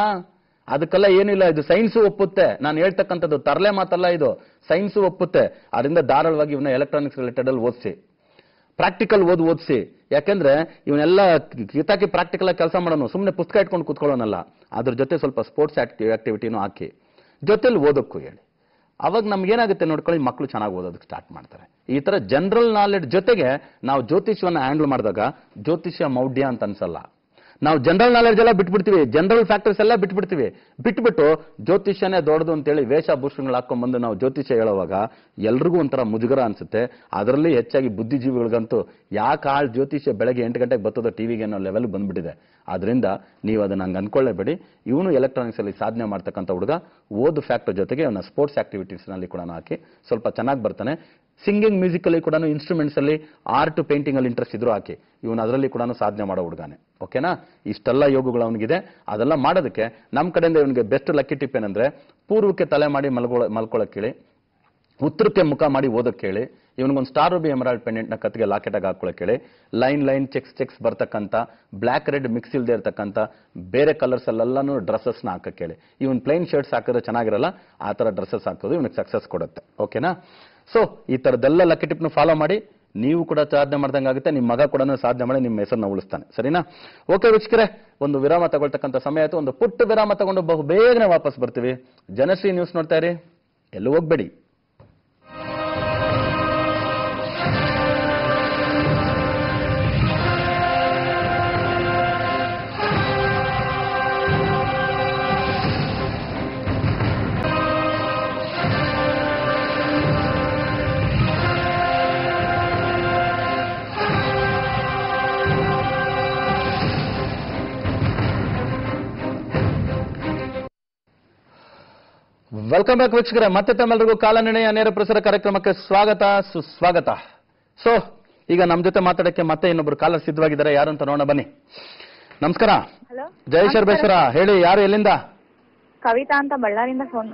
ಅದಕ್ಕೆಲ್ಲ ಏನಿಲ್ಲ. ಇದು ಸೈನ್ಸು ಒಪ್ಪುತ್ತೆ, ನಾನು ಹೇಳ್ತಕ್ಕಂಥದ್ದು ತರಲೆ ಮಾತಲ್ಲ, ಇದು ಸೈನ್ಸು ಒಪ್ಪುತ್ತೆ. ಅದರಿಂದ ಧಾರಾಳವಾಗಿ ಇವನ್ನ ಎಲೆಕ್ಟ್ರಾನಿಕ್ಸ್ ರಿಲೇಟೆಡ್ ಅಲ್ಲಿ ಓದಿಸಿ, ಪ್ರಾಕ್ಟಿಕಲ್ ಓದಿಸಿ. ಯಾಕೆಂದ್ರೆ ಇವನ್ನೆಲ್ಲ ಕಿತಾಕಿ ಪ್ರಾಕ್ಟಿಕಲ್ ಆಗಿ ಕೆಲಸ ಮಾಡೋನು, ಸುಮ್ಮನೆ ಪುಸ್ತಕ ಇಟ್ಕೊಂಡು ಕೂತ್ಕೊಳ್ಳೋನಲ್ಲ. ಅದ್ರ ಜೊತೆ ಸ್ವಲ್ಪ ಸ್ಪೋರ್ಟ್ಸ್ ಆಕ್ಟಿವಿಟಿನೂ ಹಾಕಿ, ಜೊತೆಲಿ ಓದೋಕ್ಕೂ ಹೇಳಿ. ಅವಾಗ ನಮ್ಗೇನಾಗುತ್ತೆ ನೋಡ್ಕೊಳ್ಳಿ, ಮಕ್ಕಳು ಚೆನ್ನಾಗಿ ಓದೋದಕ್ಕೆ ಸ್ಟಾರ್ಟ್ ಮಾಡ್ತಾರೆ. ಈ ತರ ಜನರಲ್ ನಾಲೆಡ್ಜ್ ಜೊತೆಗೆ ನಾವು ಜ್ಯೋತಿಷ್ಯವನ್ನ ಹ್ಯಾಂಡಲ್ ಮಾಡಿದಾಗ ಜ್ಯೋತಿಷ್ಯ ಮೌಢ್ಯ ಅಂತ ಅನ್ಸಲ್ಲ. ನಾವು ಜನರಲ್ ನಾಲೆಡ್ಜ್ ಎಲ್ಲ ಬಿಟ್ಬಿಡ್ತೀವಿ, ಜನರಲ್ ಫ್ಯಾಕ್ಟರ್ಸ್ ಎಲ್ಲ ಬಿಟ್ಬಿಟ್ಟು ಜ್ಯೋತಿಷ್ಯನೇ ದೊಡ್ಡದು ಅಂತೇಳಿ ವೇಷಭೂಷಣಗಳು ಹಾಕೊಂಡ್ಬಂದು ನಾವು ಜ್ಯೋತಿಷ್ಯ ಹೇಳುವಾಗ ಎಲ್ರಿಗೂ ಒಂಥರ ಮುಜುಗರ ಅನ್ಸುತ್ತೆ. ಅದರಲ್ಲಿ ಹೆಚ್ಚಾಗಿ ಬುದ್ಧಿಜೀವಿಗಳಿಗಂತೂ ಯಾಕೆ ಜ್ಯೋತಿಷ್ಯ ಬೆಳಗ್ಗೆ 8 ಗಂಟೆಗೆ ಬರ್ತದೋ ಟಿವಿಗೆ ಅನ್ನೋ ಲೆವೆಲ್ ಬಂದ್ಬಿಟ್ಟಿದೆ. ಆದ್ರಿಂದ ನೀವು ಅದನ್ನ ಹಂಗೆ ಅನ್ಕೊಳ್ಳೇಬೇಡಿ. ಇವನು ಎಲೆಕ್ಟ್ರಾನಿಕ್ಸ್ ಅಲ್ಲಿ ಸಾಧನೆ ಮಾಡ್ತಕ್ಕಂಥ ಹುಡುಗ, ಓದು ಫ್ಯಾಕ್ಟರ್ ಜೊತೆಗೆ ಅವನ ಸ್ಪೋರ್ಟ್ಸ್ ಆಕ್ಟಿವಿಟೀಸ್ ನಲ್ಲಿ ಕೂಡ ಹಾಕಿ ಸ್ವಲ್ಪ ಚೆನ್ನಾಗಿ ಬರ್ತಾನೆ. ಸಿಂಗಿಂಗ್, ಮ್ಯೂಸಿಕ್ ಅಲ್ಲಿ ಕೂಡ, ಇನ್ಸ್ಟ್ರೂಮೆಂಟ್ಸ್ ಅಲ್ಲಿ, ಆರ್ಟ್, ಪೇಂಟಿಂಗ್ ಅಲ್ಲಿ ಇಂಟ್ರೆಸ್ಟ್ ಇದ್ರು ಹಾಕಿ. ಇವನು ಅದರಲ್ಲಿ ಕೂಡ ಸಾಧನೆ ಮಾಡೋ ಹುಡುಗಾನೆ. ಓಕೆನಾ? ಇಷ್ಟೆಲ್ಲ ಯೋಗಗಳು ಅವನಿಗಿದೆ. ಅದೆಲ್ಲ ಮಾಡೋದಕ್ಕೆ ನಮ್ಮ ಕಡೆಯಿಂದ ಇವನಿಗೆ ಬೆಸ್ಟ್ ಲಕ್ಕಿ ಟಿಪ್ ಏನಂದ್ರೆ, ಪೂರ್ವಕ್ಕೆ ತಲೆ ಮಾಡಿ ಮಲ್ಕೊಳ್ಳೋಕೆ ಹೇಳಿ, ಉತ್ತರಕ್ಕೆ ಮುಖ ಮಾಡಿ ಓದೋಕೆ ಹೇಳಿ. ಇವನಿಗೊಂದು ಸ್ಟಾರ್ ರೂಬಿ ಎಮರಾಲ್ಡ್ ಪೆಂಡೆಂಟ್ ನ ಕತ್ತಿಗೆ ಲಾಕೆಟ್ ಆಗಿ ಹಾಕೊಳ್ಳೋಕೆ ಹೇಳಿ. ಲೈನ್ ಚೆಕ್ಸ್ ಬರ್ತಕ್ಕಂಥ, ಬ್ಲ್ಯಾಕ್ ರೆಡ್ ಮಿಕ್ಸ್ ಇಲ್ದೇ ಇರ್ತಕ್ಕಂಥ ಬೇರೆ ಕಲರ್ಸ್ ಅಲ್ಲೆಲ್ಲಾನು ಡ್ರೆಸ್ಸಸ್ ನ ಹಾಕಕ್ಕೆ ಹೇಳಿ. ಇವನ್ ಪ್ಲೈನ್ ಶರ್ಟ್ಸ್ ಹಾಕಿದ್ರೆ ಚೆನ್ನಾಗಿರಲ್ಲ, ಆ ತರ ಡ್ರೆಸ್ಸಸ್ ಹಾಕೋದು ಇವನಿಗೆ ಸಕ್ಸಸ್ ಕೊಡುತ್ತೆ. ಓಕೆನಾ? ಸೊ ಈ ತರದೆಲ್ಲ ಲಕ್ಕಿ ಟಿಪ್ನ ಫಾಲೋ ಮಾಡಿ, ನೀವು ಕೂಡ ಸಾಧನೆ ಮಾಡ್ದಂಗೆ ಆಗುತ್ತೆ, ನಿಮ್ಮ ಮಗ ಕೂಡ ಸಾಧನೆ ಮಾಡಿ ನಿಮ್ಮ ಹೆಸರನ್ನ ಉಳಿಸ್ತಾನೆ. ಸರಿನಾ? ಓಕೆ ವೀಕ್ಷಕರೇ, ಒಂದು ವಿರಾಮ ತಗೊಳ್ತಕ್ಕಂಥ ಸಮಯ ಆಯ್ತು. ಒಂದು ಪುಟ್ಟ ವಿರಾಮ ತಗೊಂಡು ಬಹು ಬೇಗನೆ ವಾಪಸ್ ಬರ್ತೀವಿ. ಜನಶ್ರೀ ನ್ಯೂಸ್ ನೋಡ್ತಾ ಇರಿ, ಎಲ್ಲೂ ಹೋಗ್ಬೇಡಿ. ವೆಲ್ಕಮ್ ಬ್ಯಾಕ್ ವೀಕ್ಷಕರೇ, ಮತ್ತೆ ತಮ್ಮೆಲ್ಲರಿಗೂ ಕಾಲನಿರ್ಣಯ ನೇರ ಪ್ರಸಾರ ಕಾರ್ಯಕ್ರಮಕ್ಕೆ ಸ್ವಾಗತ ಸುಸ್ವಾಗತ. ಸೊ ಈಗ ನಮ್ಮ ಜೊತೆ ಮಾತಾಡಕ್ಕೆ ಮತ್ತೆ ಇನ್ನೊಬ್ರು ಕಾಲರ್ ಸಿದ್ಧವಾಗಿದ್ದಾರೆ. ಯಾರು ಅಂತ ನೋಡೋಣ ಬನ್ನಿ. ನಮಸ್ಕಾರ. ಜೈ ಶರ್ಬೇಶ್ವರ, ಹೇಳಿ ಯಾರು, ಎಲ್ಲಿಂದ? ಕವಿತಾ ಅಂತ ಬಳ್ಳಾರಿಯಿಂದ ಫೋನ್.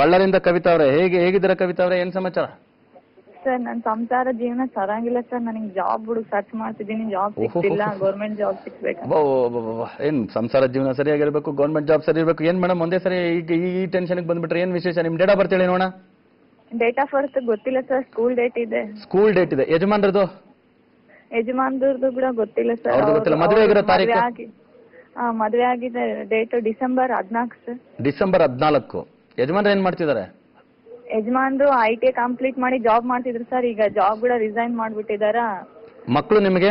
ಬಳ್ಳಾರಿಯಿಂದ ಕವಿತಾ ಅವರೇ, ಹೇಗಿದ್ದೀರಾ ಕವಿತಾ ಅವರೇ, ಏನ್ ಸಮಾಚಾರ? ಸರ್ ನನ್ನ ಸಂಸಾರ ಜೀವನ ಚೆನ್ನಾಗಿಲ್ಲ ಸರ್. ನನಗೆ ಜಾಬ್ ಹುಡುಗ ಸರ್ಚ್ ಮಾಡ್ತಿದ್ದೀನಿ, ಜಾಬ್ ಸಿಗ್ತಿಲ್ಲ. ಗೌರ್ಮೆಂಟ್ ಜಾಬ್ ಸಿಗ್ಬೇಕು. ಏನ್ ಸಂಸಾರ ಜೀವನ ಸರಿಯಾಗಿರ್ಬೇಕು, ಗೌರ್ಮೆಂಟ್ ಜಾಬ್ ಸರಿ ಇರ್ಬೇಕು. ಏನ್ ಮೇಡಮ್ ಒಂದೇ ಸರಿ ಈಗ ಈ ಟೆನ್ಷನ್ ಬಂದ್ಬಿಟ್ರೆ ಏನ್ ವಿಶೇಷ? ನಿಮ್ ಡೇಟ್ ಆಫ್ ಬರ್ತ್ ಹೇಳಿ ನೋಡೋಣ. ಡೇಟ್ ಆಫ್ ಬರ್ತ್ ಗೊತ್ತಿಲ್ಲ ಸರ್, ಸ್ಕೂಲ್ ಡೇಟ್ ಇದೆ. ಸ್ಕೂಲ್ ಡೇಟ್ ಇದೆ. ಯಜಮಾನ್ರದ್ದು ಕೂಡ ಗೊತ್ತಿಲ್ಲ ಸರ್. ಗೊತ್ತಿಲ್ಲ. ಮದುವೆ ಆಗಿರೋ ತಾರೀಕು? ಮದುವೆ ಆಗಿದೆ ಡೇಟ್ ಡಿಸೆಂಬರ್ 14 ಸರ್. ಡಿಸೆಂಬರ್ 14. ಯಜಮಾನ್ರು ಏನ್ ಮಾಡ್ತಿದ್ದಾರೆ? ಯಜಮಾನ್ರು ITI ಕಂಪ್ಲೀಟ್ ಮಾಡಿ ಜಾಬ್ ಮಾಡ್ತಿದ್ರು ಸರ್. ಈಗ ಜಾಬ್ ಕೂಡ ರಿಸೈನ್ ಮಾಡ್ಬಿಟ್ಟಿದಾರ. ಮಕ್ಕಳು ನಿಮಗೆ?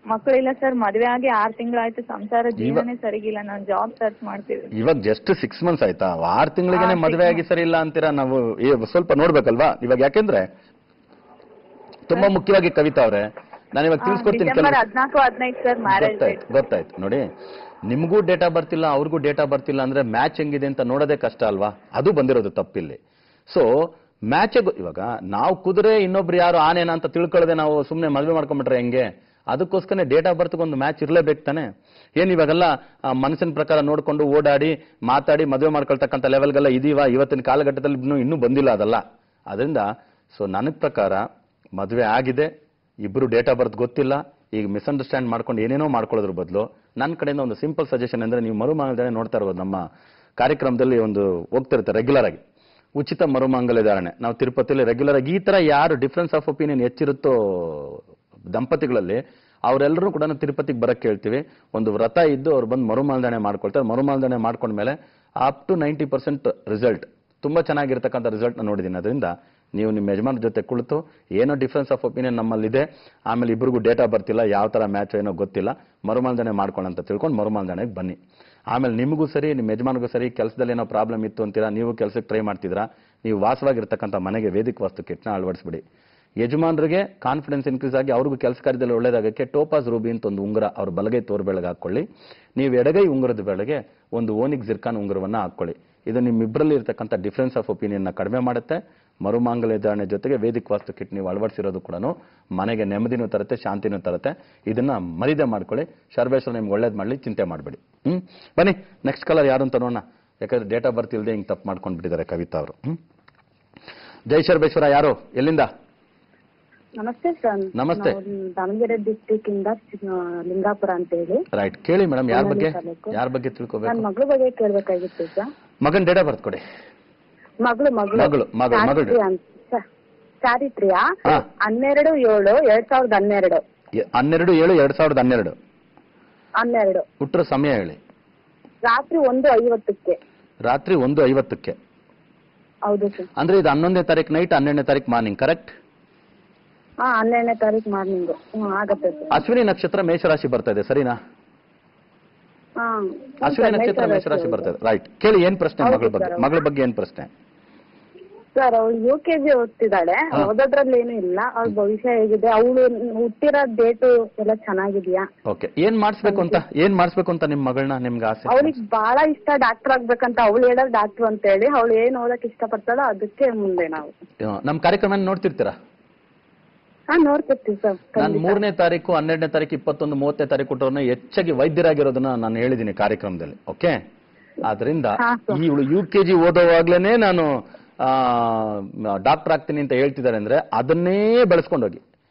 ಮಕ್ಕಳಿಲ್ಲ ಸರ್, ಮದುವೆ ಆಗಿ 6 ತಿಂಗಳಾಯ್ತು. ಸಂಸಾರ ಜೀವನನೇ ಸರಿಗಿಲ್ಲ. ನಾನು ಜಾಬ್ ಸರ್ಚ್ ಮಾಡ್ತಿದ್ದೆ. ಇವಾಗ ಜಸ್ಟ್ 6 ಮಂತ್ಸ್ ಆಯ್ತಾ? 6 ತಿಂಗಳಿಗೆ ಮದುವೆ ಆಗಿ ಸರಿ ಇಲ್ಲ ಅಂತೀರಾ? ನಾವು ಸ್ವಲ್ಪ ನೋಡ್ಬೇಕಲ್ವಾ ಇವಾಗ? ಯಾಕೆಂದ್ರೆ ತುಂಬಾ ಮುಖ್ಯವಾಗಿ ಕವಿತಾ ಅವರೇ, ನಾನು ಇವಾಗ ತಿಳಿಸ್ಕೊಡ್ತೀನಿ. 14-15 ಸರ್ ಮ್ಯಾರೇಜ್. ಗೊತ್ತಾಯ್ತು ನೋಡಿ, ನಿಮಗೂ ಡೇಟ್ ಆಫ್ ಬರ್ತಿಲ್ಲ, ಅವ್ರಿಗೂ ಡೇಟ್ ಆಫ್ ಬರ್ತಿಲ್ಲ ಅಂದ್ರೆ ಮ್ಯಾಚ್ ಹೆಂಗಿದೆ ಅಂತ ನೋಡೋದೇ ಕಷ್ಟ ಅಲ್ವಾ? ಅದು ಬಂದಿರೋದು ತಪ್ಪಿಲ್ಲಿ. ಸೊ ಮ್ಯಾಚ್ ಇವಾಗ ನಾವು ಕುದುರೆ, ಇನ್ನೊಬ್ರು ಯಾರು ಆನೇನ ಅಂತ ತಿಳ್ಕೊಳ್ಳದೆ ನಾವು ಸುಮ್ಮನೆ ಮದುವೆ ಮಾಡ್ಕೊಂಡ್ಬಿಟ್ರೆ ಹೆಂಗೆ? ಅದಕ್ಕೋಸ್ಕರ ಡೇಟ್ ಆಫ್ ಬರ್ತ್ ಒಂದು ಮ್ಯಾಚ್ ಇರಲೇಬೇಕು ತಾನೆ. ಏನ್ ಇವಾಗೆಲ್ಲ ಮನಸ್ಸಿನ ಪ್ರಕಾರ ನೋಡ್ಕೊಂಡು ಓಡಾಡಿ ಮಾತಾಡಿ ಮದುವೆ ಮಾಡ್ಕೊಳ್ತಕ್ಕಂಥ ಲೆವೆಲ್ಗೆಲ್ಲ ಇದೀವ ಇವತ್ತಿನ ಕಾಲಘಟ್ಟದಲ್ಲಿ ಇನ್ನೂ ಬಂದಿಲ್ಲ ಅದಲ್ಲ. ಅದರಿಂದ ಸೊ ನನಗ್ ಪ್ರಕಾರ ಮದುವೆ ಆಗಿದೆ, ಇಬ್ರು ಡೇಟ್ ಆಫ್ ಬರ್ತ್ ಗೊತ್ತಿಲ್ಲ, ಈಗ ಮಿಸ್ಅಂಡರ್ಸ್ಟ್ಯಾಂಡ್ ಮಾಡ್ಕೊಂಡು ಏನೇನೋ ಮಾಡ್ಕೊಳ್ಳೋದ್ರ ಬದಲು ನನ್ನ ಕಡೆಯಿಂದ ಒಂದು ಸಿಂಪಲ್ ಸಜೆಷನ್ ಅಂದ್ರೆ, ನೀವು ಮರುಮಾಂಗಲ್ಯ ನೋಡ್ತಾ ಇರ್ಬೋದು, ನಮ್ಮ ಕಾರ್ಯಕ್ರಮದಲ್ಲಿ ಒಂದು ಹೋಗ್ತಿರುತ್ತೆ ರೆಗ್ಯುಲರ್ ಆಗಿ, ಉಚಿತ ಮರುಮಾಂಗಲ್ಯ ಧಾರಣೆ. ನಾವು ತಿರುಪತಿಯಲ್ಲಿ ರೆಗ್ಯುಲರ್ ಆಗಿ ಈ ತರ ಯಾರು ಡಿಫ್ರೆನ್ಸ್ ಆಫ್ ಒಪಿನಿಯನ್ ಹೆಚ್ಚಿರುತ್ತೋ ದಂಪತಿಗಳಲ್ಲಿ ಅವರೆಲ್ಲರೂ ಕೂಡ ತಿರುಪತಿಗೆ ಬರಕ್ಕೆ ಹೇಳ್ತೀವಿ. ಒಂದು ವ್ರತ ಇದ್ದು ಅವ್ರು ಬಂದು ಮರುಮಾಲ್ದಾಣೆ ಮಾಡ್ಕೊಳ್ತಾರೆ. ಮರುಮಾಲ್ದಾಣೆ ಮಾಡ್ಕೊಂಡ್ಮೇಲೆ ಅಪ್ ಟು 90% ರಿಸಲ್ಟ್, ತುಂಬಾ ಚೆನ್ನಾಗಿರ್ತಕ್ಕಂಥ ರಿಸಲ್ಟ್ ನೋಡಿದ್ದೀನಿ. ಅದರಿಂದ ನೀವು ನಿಮ್ಮ ಯಜಮಾನ ಜೊತೆ ಕುಳಿತು ಏನೋ ಡಿಫ್ರೆನ್ಸ್ ಆಫ್ ಒಪಿನಿಯನ್ ನಮ್ಮಲ್ಲಿದೆ, ಆಮೇಲೆ ಇಬ್ಬರಿಗೂ ಡೇಟಾ ಬರ್ತಿಲ್ಲ, ಯಾವ ತರ ಮ್ಯಾಚ್ ಏನೋ ಗೊತ್ತಿಲ್ಲ, ಮರುಮಾಲ್ದಾಣೆ ಮಾಡ್ಕೊಳ್ಳೋಂತ ತಿಳ್ಕೊಂಡು ಮರುಮಾಲ್ದಾಣೆಗೆ ಬನ್ನಿ. ಆಮೇಲೆ ನಿಮಗೂ ಸರಿ ನಿಮ್ಮ ಯಜಮಾನಿಗೂ ಸರಿ ಕೆಲಸದಲ್ಲಿ ಏನೋ ಪ್ರಾಬ್ಲಮ್ ಇತ್ತು ಅಂತೀರಾ, ನೀವು ಕೆಲಸಕ್ಕೆ ಟ್ರೈ ಮಾಡ್ತಿದ್ರಾ, ನೀವು ವಾಸವಾಗಿರ್ತಕ್ಕಂಥ ಮನೆಗೆ ವೇದಿಕ ವಾಸ್ತು ಕಿಟ್ನ ಅಳವಡಿಸ್ಬಿಡಿ. ಯಜಮಾನರಿಗೆ ಕಾನ್ಫಿಡೆನ್ಸ್ ಇನ್ಕ್ರೀಸ್ ಆಗಿ ಅವ್ರಿಗೂ ಕೆಲಸ ಕಾರ್ಯದಲ್ಲಿ ಒಳ್ಳೇದಾಗಕ್ಕೆ ಟೋಪಾಸ್ ರೂಬಿ ಅಂತ ಒಂದು ಉಂಗುರ ಅವ್ರ ಬಲಗೈ ತೋರ್ ಬೆಳಗ್ಗೆ ಹಾಕೊಳ್ಳಿ. ನೀವು ಎಡಗೈ ಉಂಗುರದ ಬೆಳಗ್ಗೆ ಒಂದು ಓನಿಕ್ ಜಿರ್ಕಾನ್ ಉಂಗುರವನ್ನ ಹಾಕೊಳ್ಳಿ. ಇದು ನಿಮ್ಮಿಬ್ಬರಲ್ಲಿ ಇರತಕ್ಕಂಥ ಡಿಫ್ರೆನ್ಸ್ ಆಫ್ ಒಪಿನಿಯನ್ನ ಕಡಿಮೆ ಮಾಡುತ್ತೆ. ಮರುಮಾಂಗಲ್ಯ ಧಾರಣೆ ಜೊತೆಗೆ ವೇದಿಕ ವಾಸ್ತು ಕಿಟ್ ನೀವು ಅಳವಡಿಸಿರೋದು ಕೂಡ ಮನೆಗೆ ನೆಮ್ಮದಿನೂ ತರುತ್ತೆ, ಶಾಂತಿನೂ ತರುತ್ತೆ. ಇದನ್ನ ಮರಿದೆ ಮಾಡ್ಕೊಳ್ಳಿ. ಶರ್ಬೇಶ್ವರ ನಿಮ್ಗೆ ಒಳ್ಳೇದು ಮಾಡಲಿ, ಚಿಂತೆ ಮಾಡಬೇಡಿ. ಬನ್ನಿ ನೆಕ್ಸ್ಟ್ ಕಲರ್ ಯಾರು ಅಂತ ನೋಡೋಣ. ಯಾಕಂದ್ರೆ ಡೇಟ್ ಆಫ್ ಬರ್ತ್ ಇಲ್ಲದೆ ಹಿಂಗೆ ತಪ್ಪು ಮಾಡ್ಕೊಂಡ್ಬಿಟ್ಟಿದ್ದಾರೆ ಕವಿತಾ ಅವರು. ಜೈ ಶರ್ಬೇಶ್ವರ, ಯಾರು, ಎಲ್ಲಿಂದ? ನಮಸ್ತೆ ಸರ್. ನಮಸ್ತೆ. ದಾವಣಗೆರೆ ಡಿಸ್ಟ್ರಿಕ್ಟ್ ಇಂದ ಲಿಂಗಾಪುರ ಅಂತ ಹೇಳಿ. ರೈಟ್, ಕೇಳಿ ಮೇಡಮ್, ಯಾರ ಬಗ್ಗೆ ತಿಳ್ಕೋಬೇಕು? ನನ್ನ ಮಗಳ ಬಗ್ಗೆ ಕೇಳ್ಬೇಕಾಗಿತ್ತು ಸರ್. ಮಗನ್ ಡೇಟ್ ಆಫ್ ಬರ್ತ್ ಕೊಡಿ. ಮಗಳು ಚಾರಿತ್ರ್ಯ 12/7/2012. 12/7/2012. ಹುಟ್ಟರ ಸಮಯ ಹೇಳಿ. ರಾತ್ರಿ 1:50. ರಾತ್ರಿ 1:50. ಹೌದು ಸರ್. ಅಂದ್ರೆ ಇದು 11ನೇ ತಾರೀಕು ನೈಟ್, 12ನೇ ತಾರೀಕು ಮಾರ್ನಿಂಗ್, ಕರೆಕ್ಟ್? 12ನೇ ತಾರೀಕು ಮಾರ್ನಿಂಗ್ ಆಗತ್ತೆ ಸರ್. ಅಶ್ವಿನಿ ನಕ್ಷತ್ರ ಮೇಷರಾಶಿ ಬರ್ತಾ ಇದೆ, ಸರಿನಾ? ಅಶ್ವಿನಿ ನಕ್ಷತ್ರ ಮೇಷರಾಶಿ ಬರ್ತಾ ಇದೆ. ರೈಟ್, ಕೇಳಿ ಏನ್ ಪ್ರಶ್ನೆ ಮಗಳ ಬಗ್ಗೆ ಏನ್ ಪ್ರಶ್ನೆ? ಸರ್ ಅವಳು UKG ಓದ್ತಿದ್ದಾಳೆ. ಓದೋದ್ರಲ್ಲಿ ಏನು ಇಲ್ಲ, ಅವ್ಳ ಭವಿಷ್ಯ ಹೇಗಿದೆ, ಅವಳು ಹುಟ್ಟಿರೋ ಡೇಟು ಎಲ್ಲ ಚೆನ್ನಾಗಿದ್ಯಾ? ಓಕೆ, ಏನ್ ಮಾಡಿಸ್ಬೇಕು ಅಂತ ನಿಮ್ ಮಗಳನ್ನ ನಿಮ್ಗೆ ಆಸೆ? ಅವಳಿಗೆ ಬಹಳ ಇಷ್ಟ ಡಾಕ್ಟರ್ ಆಗ್ಬೇಕಂತ. ಅವಳು ಹೇಳೋದು ಡಾಕ್ಟರ್ ಅಂತ ಹೇಳಿ. ಅವಳು ಏನ್ ಓದಕ್ ಇಷ್ಟ ಪಡ್ತಾಳೋ ಅದಕ್ಕೆ ಮುಂದೆ ನಾವು ನಮ್ ಕಾರ್ಯಕ್ರಮ ನೋಡ್ತಿರ್ತೀರಾ? ನೋಡ್ತಿರ್ತೀವಿ ಸರ್. ನಾನು 3ನೇ ತಾರೀಕು, 12ನೇ ತಾರೀಕು, 21, 30ನೇ ತಾರೀಕು ಕೊಟ್ಟವ್ರನ್ನ ಹೆಚ್ಚಾಗಿ ವೈದ್ಯರಾಗಿರೋದನ್ನ ನಾನು ಹೇಳಿದ್ದೀನಿ ಕಾರ್ಯಕ್ರಮದಲ್ಲಿ. ಓಕೆ, ಆದ್ರಿಂದ ಇವಳು UKG ಓದೋವಾಗ್ಲೇನೆ ನಾನು ಡಾಕ್ಟರ್ ಆಗ್ತೀನಿ ಅಂತ ಹೇಳ್ತಿದ್ದಾರೆ ಅಂದ್ರೆ ಅದನ್ನೇ ಬೆಳೆಸ್ಕೊಂಡೋಗಿ.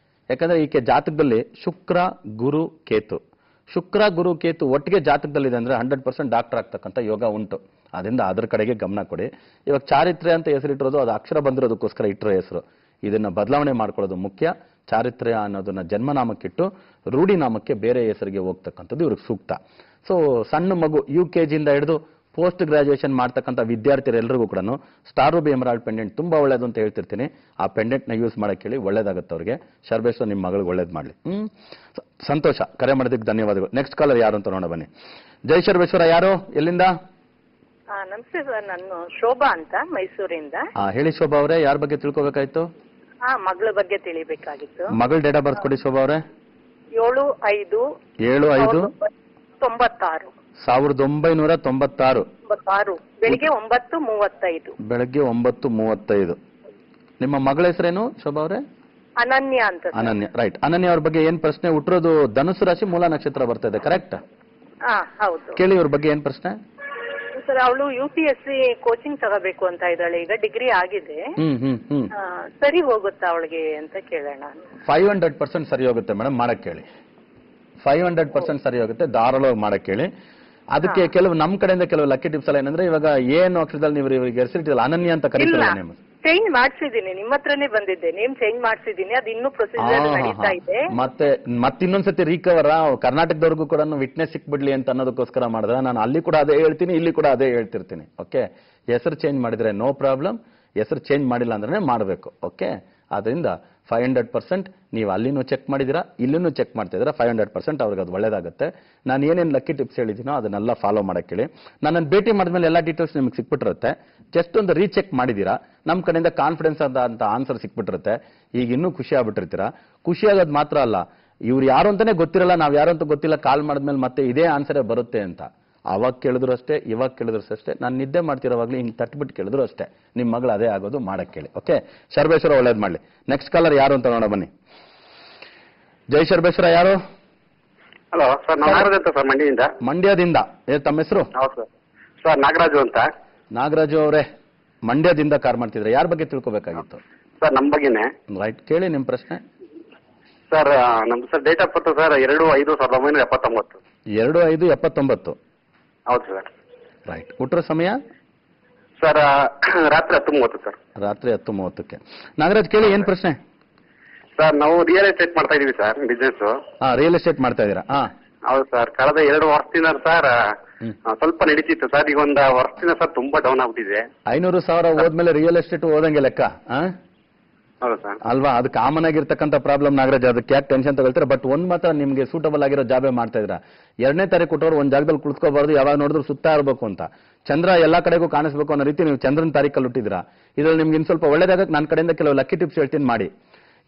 ಯಾಕಂದ್ರೆ ಈಕೆ ಜಾತಕದಲ್ಲಿ ಶುಕ್ರ ಗುರು ಕೇತು ಒಟ್ಟಿಗೆ ಜಾತಕದಲ್ಲಿದೆ ಅಂದ್ರೆ 100% ಡಾಕ್ಟರ್ ಆಗ್ತಕ್ಕಂಥ ಯೋಗ ಉಂಟು. ಅದರಿಂದ ಅದ್ರ ಕಡೆಗೆ ಗಮನ ಕೊಡಿ. ಇವಾಗ ಚಾರಿತ್ರ್ಯ ಅಂತ ಹೆಸರಿಟ್ಟಿರೋದು ಅದು ಅಕ್ಷರ ಬಂದಿರೋದಕ್ಕೋಸ್ಕರ ಇಟ್ಟಿರೋ ಹೆಸರು. ಇದನ್ನ ಬದಲಾವಣೆ ಮಾಡ್ಕೊಳ್ಳೋದು ಮುಖ್ಯ. ಚಾರಿತ್ರ್ಯ ಅನ್ನೋದನ್ನ ಜನ್ಮನಾಮಕ್ಕಿಟ್ಟು ರೂಢಿ ನಾಮಕ್ಕೆ ಬೇರೆ ಹೆಸರಿಗೆ ಹೋಗ್ತಕ್ಕಂಥದ್ದು ಇವ್ರಿಗೆ ಸೂಕ್ತ. ಸೊ ಸಣ್ಣ ಮಗು UKG ಇಂದ ಹಿಡಿದು ಪೋಸ್ಟ್ ಗ್ರಾಜುಯೇಷನ್ ಮಾಡ್ತಕ್ಕಂಥ ವಿದ್ಯಾರ್ಥಿರೆಲ್ಲರಿಗೂ ಕೂಡ ಸ್ಟಾರ್ ರೂಬಿ ಎಮರಾಲ್ಡ್ ಪೆಂಡೆಂಟ್ ತುಂಬಾ ಒಳ್ಳೇದು ಅಂತ ಹೇಳ್ತಿರ್ತೀನಿ. ಆ ಪೆಂಡೆಂಟ್ ನ ಯೂಸ್ ಮಾಡಕ್ಕೆ ಹೇಳಿ, ಒಳ್ಳೇದಾಗುತ್ತೆ ಅವ್ರಿಗೆ. ಶರ್ಬೇಶ್ವರ ನಿಮ್ಮ ಮಗಳಿಗೆ ಒಳ್ಳೇದು ಮಾಡ್ಲಿ. ಸಂತೋಷ, ಕರೆ ಮಾಡೋದಕ್ಕೆ ಧನ್ಯವಾದಗಳು. ನೆಕ್ಸ್ಟ್ ಕಾಲರ್ ಯಾರು ಅಂತ ನೋಡೋಣ ಬನ್ನಿ. ಜೈ ಶರ್ಬೇಶ್ವರ, ಯಾರು, ಎಲ್ಲಿಂದ? ನಮಸ್ತೆ ಸರ್, ನಾನು ಶೋಭಾ ಅಂತ ಮೈಸೂರಿಂದ. ಹೇಳಿ ಶೋಭಾ ಅವರೇ, ಯಾರ ಬಗ್ಗೆ ತಿಳ್ಕೊಬೇಕಾಯ್ತು? ಮಗಳ ಬಗ್ಗೆ ತಿಳಿಬೇಕಾಗಿತ್ತು. ಮಗಳ ಡೇಟ್ ಆಫ್ ಬರ್ತ್ ಕೊಡಿ ಶೋಭಾ ಅವರೇ. 7/5/96. 1996. 96 ಬೆಳಿಗ್ಗೆ 9:35. ಬೆಳಗ್ಗೆ 9:35. ನಿಮ್ಮ ಮಗಳ ಹೆಸರೇನು ಶೋಭಾ ಅವರೇ? ಅನನ್ಯ ಅಂತ ಸರ್. ಅನನ್ಯ, ರೈಟ್. ಅನನ್ಯ ಅವ್ರ ಬಗ್ಗೆ ಏನ್ ಪ್ರಶ್ನೆ? ಹುಟ್ಟಿರೋದು ಧನುಸು ರಾಶಿ, ಮೂಲ ನಕ್ಷತ್ರ ಬರ್ತಾ ಇದೆ, ಕರೆಕ್ಟ್? ಹೌದು ಕೇಳಿ ಇವ್ರ ಬಗ್ಗೆ ಏನ್ ಪ್ರಶ್ನೆ? ಸರ್, ಅವಳು UPSC ಕೋಚಿಂಗ್ ತಗೋಬೇಕು ಅಂತ ಇದ್ದಾಳೆ. ಈಗ ಡಿಗ್ರಿ ಆಗಿದೆ. ಸರಿ ಹೋಗುತ್ತಾ ಅವಳಿಗೆ ಅಂತ ಕೇಳೋಣ. 500% ಸರಿ ಹೋಗುತ್ತೆ ಮೇಡಮ್, ಮಾಡಕ್ ಕೇಳಿ. 500% ಸರಿ ಹೋಗುತ್ತೆ, ಧಾರಾಳವಾಗಿ ಮಾಡಕ್ ಕೇಳಿ. ಅದಕ್ಕೆ ಕೆಲವು ನಮ್ ಕಡೆಯಿಂದ ಕೆಲವು ಲಕ್ಕಿ ಟಿಪ್ಸ್ ಎಲ್ಲ ಏನಂದ್ರೆ, ಇವಾಗ ಏನು ಅಕ್ಷರದಲ್ಲಿ ನೀವು ಇವರಿಗೆ ಹೆಸರಿಟ್ಟಿಲ್ಲ, ಅನನ್ಯ ಅಂತ ಕರೀತಾರೆ ನೇಮ್. ಚೇಂಜ್ ಮಾಡ್ಸಿದೀನಿ, ನಿಮ್ಮ ಹತ್ರನೇ ಬಂದಿದ್ದೆ. ನೇಮ್ ಚೇಂಜ್ ಮಾಡ್ಸಿದೀನಿ, ಅದು ಇನ್ನೂ ಪ್ರೊಸೀಜರ್ ನಡೀತಾ ಇದೆ. ಮತ್ತೆ ಇನ್ನೊಂದ್ಸತಿ ರಿಕವರ್ ಕರ್ನಾಟಕದವ್ರಿಗೂ ಕೂಡ ವಿಟ್ನೆಸ್ ಸಿಕ್ಬಿಡ್ಲಿ ಅಂತ ಅನ್ನೋದಕ್ಕೋಸ್ಕರ ಮಾಡಿದ್ರೆ, ನಾನು ಅಲ್ಲಿ ಕೂಡ ಅದೇ ಹೇಳ್ತೀನಿ, ಇಲ್ಲಿ ಕೂಡ ಅದೇ ಹೇಳ್ತಿರ್ತೀನಿ. ಓಕೆ, ಹೆಸರು ಚೇಂಜ್ ಮಾಡಿದ್ರೆ ನೋ ಪ್ರಾಬ್ಲಮ್, ಹೆಸರು ಚೇಂಜ್ ಮಾಡಿಲ್ಲ ಅಂದ್ರೆ ಮಾಡಬೇಕು. ಓಕೆ, ಅದರಿಂದ 500% ನೀವು ಅಲ್ಲಿನೂ ಚೆಕ್ ಮಾಡಿದಿರಾ, ಇಲ್ಲಿನೂ ಚೆಕ್ ಮಾಡ್ತಿದ್ದೀರಾ, 500% ಅವ್ರಿಗೆ ಅದು ಒಳ್ಳೇದಾಗುತ್ತೆ. ನಾನು ಏನೇನು ಲಕ್ಕಿ ಟಿಪ್ಸ್ ಹೇಳಿದ್ದೀನೋ ಅದನ್ನೆಲ್ಲ ಫಾಲೋ ಮಾಡಕ್ಕೆ ಹೇಳಿ. ನನ್ನನ್ನು ಭೇಟಿ ಮಾಡಿದ್ಮೇಲೆ ಎಲ್ಲ ಡೀಟೇಲ್ಸ್ ನಿಮಗೆ ಸಿಕ್ಬಿಟ್ಟಿರುತ್ತೆ. ಜಸ್ಟ್ ಒಂದು ರೀಚೆಕ್ ಮಾಡಿದ್ದೀರಾ, ನಮ್ಮ ಕಡೆಯಿಂದ ಕಾನ್ಫಿಡೆನ್ಸ್ ಅಂತ ಆನ್ಸರ್ ಸಿಕ್ಬಿಟ್ಟಿರುತ್ತೆ. ಈಗ ಇನ್ನೂ ಖುಷಿ ಆಗ್ಬಿಟ್ಟಿರ್ತೀರಾ. ಖುಷಿ ಆಗೋದು ಮಾತ್ರ ಅಲ್ಲ, ಇವ್ರು ಯಾರು ಅಂತಾನೆ ಗೊತ್ತಿರಲ್ಲ, ನಾವು ಯಾರು ಅಂತ ಗೊತ್ತಿಲ್ಲ, ಕಾಲ್ ಮಾಡಿದ್ಮೇಲೆ ಮತ್ತೆ ಇದೇ ಆನ್ಸರೇ ಬರುತ್ತೆ ಅಂತ ಅವಾಗ ಕೇಳಿದ್ರು ಅಷ್ಟೇ, ಇವಾಗ ಕೇಳಿದ್ರು ಅಷ್ಟೇ. ನಾನು ನಿದ್ದೆ ಮಾಡ್ತಿರೋವಾಗ್ಲೂ ಹಿಂಗೆ ತಟ್ಬಿಟ್ಟು ಕೇಳಿದ್ರು ಅಷ್ಟೇ. ನಿಮ್ಮ ಮಗಳು ಅದೇ ಆಗೋದು, ಮಾಡಕ್ಕೆ ಕೇಳಿ. ಓಕೆ, ಶರ್ಬೇಶ್ವರ ಒಳ್ಳೇದು ಮಾಡಲಿ. ನೆಕ್ಸ್ಟ್ ಕಾಲರ್ ಯಾರು ಅಂತ ನೋಡೋಣ ಬನ್ನಿ. ಜೈ ಶರ್ಬೇಶ್ವರ, ಯಾರು? ಹಲೋ ಸರ್, ನಾಗರಾಜ್ ಅಂತ ಸರ್, ಮಂಡ್ಯದಿಂದ. ಮಂಡ್ಯದಿಂದ. ತಮ್ಮ ಹೆಸರು? ಹೌದು ಸರ್. ಸರ್, ನಾಗರಾಜು ಅಂತ. ನಾಗರಾಜು ಅವರೇ, ಮಂಡ್ಯದಿಂದ ಕಾರ್ ಮಾಡ್ತಿದ್ರೆ, ಯಾರ ಬಗ್ಗೆ ತಿಳ್ಕೊಬೇಕಾಗಿತ್ತು? ಸರ್, ನಮ್ಮ ಬಗ್ಗೆನೇ. ರೈಟ್, ಕೇಳಿ ನಿಮ್ಮ ಪ್ರಶ್ನೆ. ಸರ್, ನಮ್ದು sir date of birth sir 2/5/1979. 2/5/79. ಹೌದು ಸರ್. ರೈಟ್. ಹುಟ್ಟರ ಸಮಯ? ಸರ್, ರಾತ್ರಿ 10:30 ಸರ್. ರಾತ್ರಿ 10:30ಕ್ಕೆ. ನಾಗರಾಜ್, ಕೇಳಿ ಏನ್ ಪ್ರಶ್ನೆ? ಸರ್, ನಾವು ರಿಯಲ್ ಎಸ್ಟೇಟ್ ಮಾಡ್ತಾ ಇದೀವಿ ಸರ್, ಬಿಸ್ನೆಸ್. ರಿಯಲ್ ಎಸ್ಟೇಟ್ ಮಾಡ್ತಾ ಇದ್ದೀರಾ? ಹೌದು ಸರ್. ಕಳೆದ 2 ವರ್ಷದಿಂದ ಸರ್ ಸ್ವಲ್ಪ ನಡೀತಿತ್ತು ಸರ್. ಈಗ ಒಂದು ವರ್ಷದಿಂದ ಸರ್ ತುಂಬಾ ಡೌನ್ ಆಗ್ಬಿಟ್ಟಿದೆ. 500,000 ಹೋದ್ಮೇಲೆ ರಿಯಲ್ ಎಸ್ಟೇಟ್ ಹೋದಂಗೆ ಲೆಕ್ಕ. ಹೌದು ಸರ್. ಅಲ್ವಾ? ಅದು ಕಾಮನ್ ಆಗಿರ್ತಕ್ಕಂಥ ಪ್ರಾಬ್ಲಮ್ ನಾಗರಾಜ್, ಅದಕ್ಕೆ ಯಾಕೆ ಟೆನ್ಷನ್ ತಗೊಳ್ತೀರಾ? ಬಟ್ ಒಂದ್ ಮಾತ್ರ ನಿಮ್ಗೆ ಸೂಟಬಲ್ ಆಗಿರೋ ಜಾಬೇ ಮಾಡ್ತಾ ಇದ್ದೀರಾ. 2ನೇ ತಾರೀಕು ಕೊಟ್ಟವ್ರು ಒಂದ್ ಜಾಗದಲ್ಲಿ ಕುಳಿತುಕೋಬಾರ್ದು, ಯಾವಾಗ ನೋಡಿದ್ರು ಸುತ್ತಾ ಇರಬೇಕು ಅಂತ. ಚಂದ್ರ ಎಲ್ಲಾ ಕಡೆಗೂ ಕಾಣಿಸ್ಬೇಕು ಅನ್ನೋ ರೀತಿ ನೀವು ಚಂದ್ರನ ತಾರೀಕಲ್ಲಿ ಹುಟ್ಟಿದ್ರಾ. ಇದ್ರಲ್ಲಿ ನಿಮ್ಗೆ ಇನ್ ಸ್ವಲ್ಪ ಒಳ್ಳೇದಾಗಕ್ಕೆ ನನ್ನ ಕಡೆಯಿಂದ ಕೆಲವು ಲಕ್ಕಿ ಟಿಪ್ಸ್ ಹೇಳ್ತೀನಿ, ಮಾಡಿ.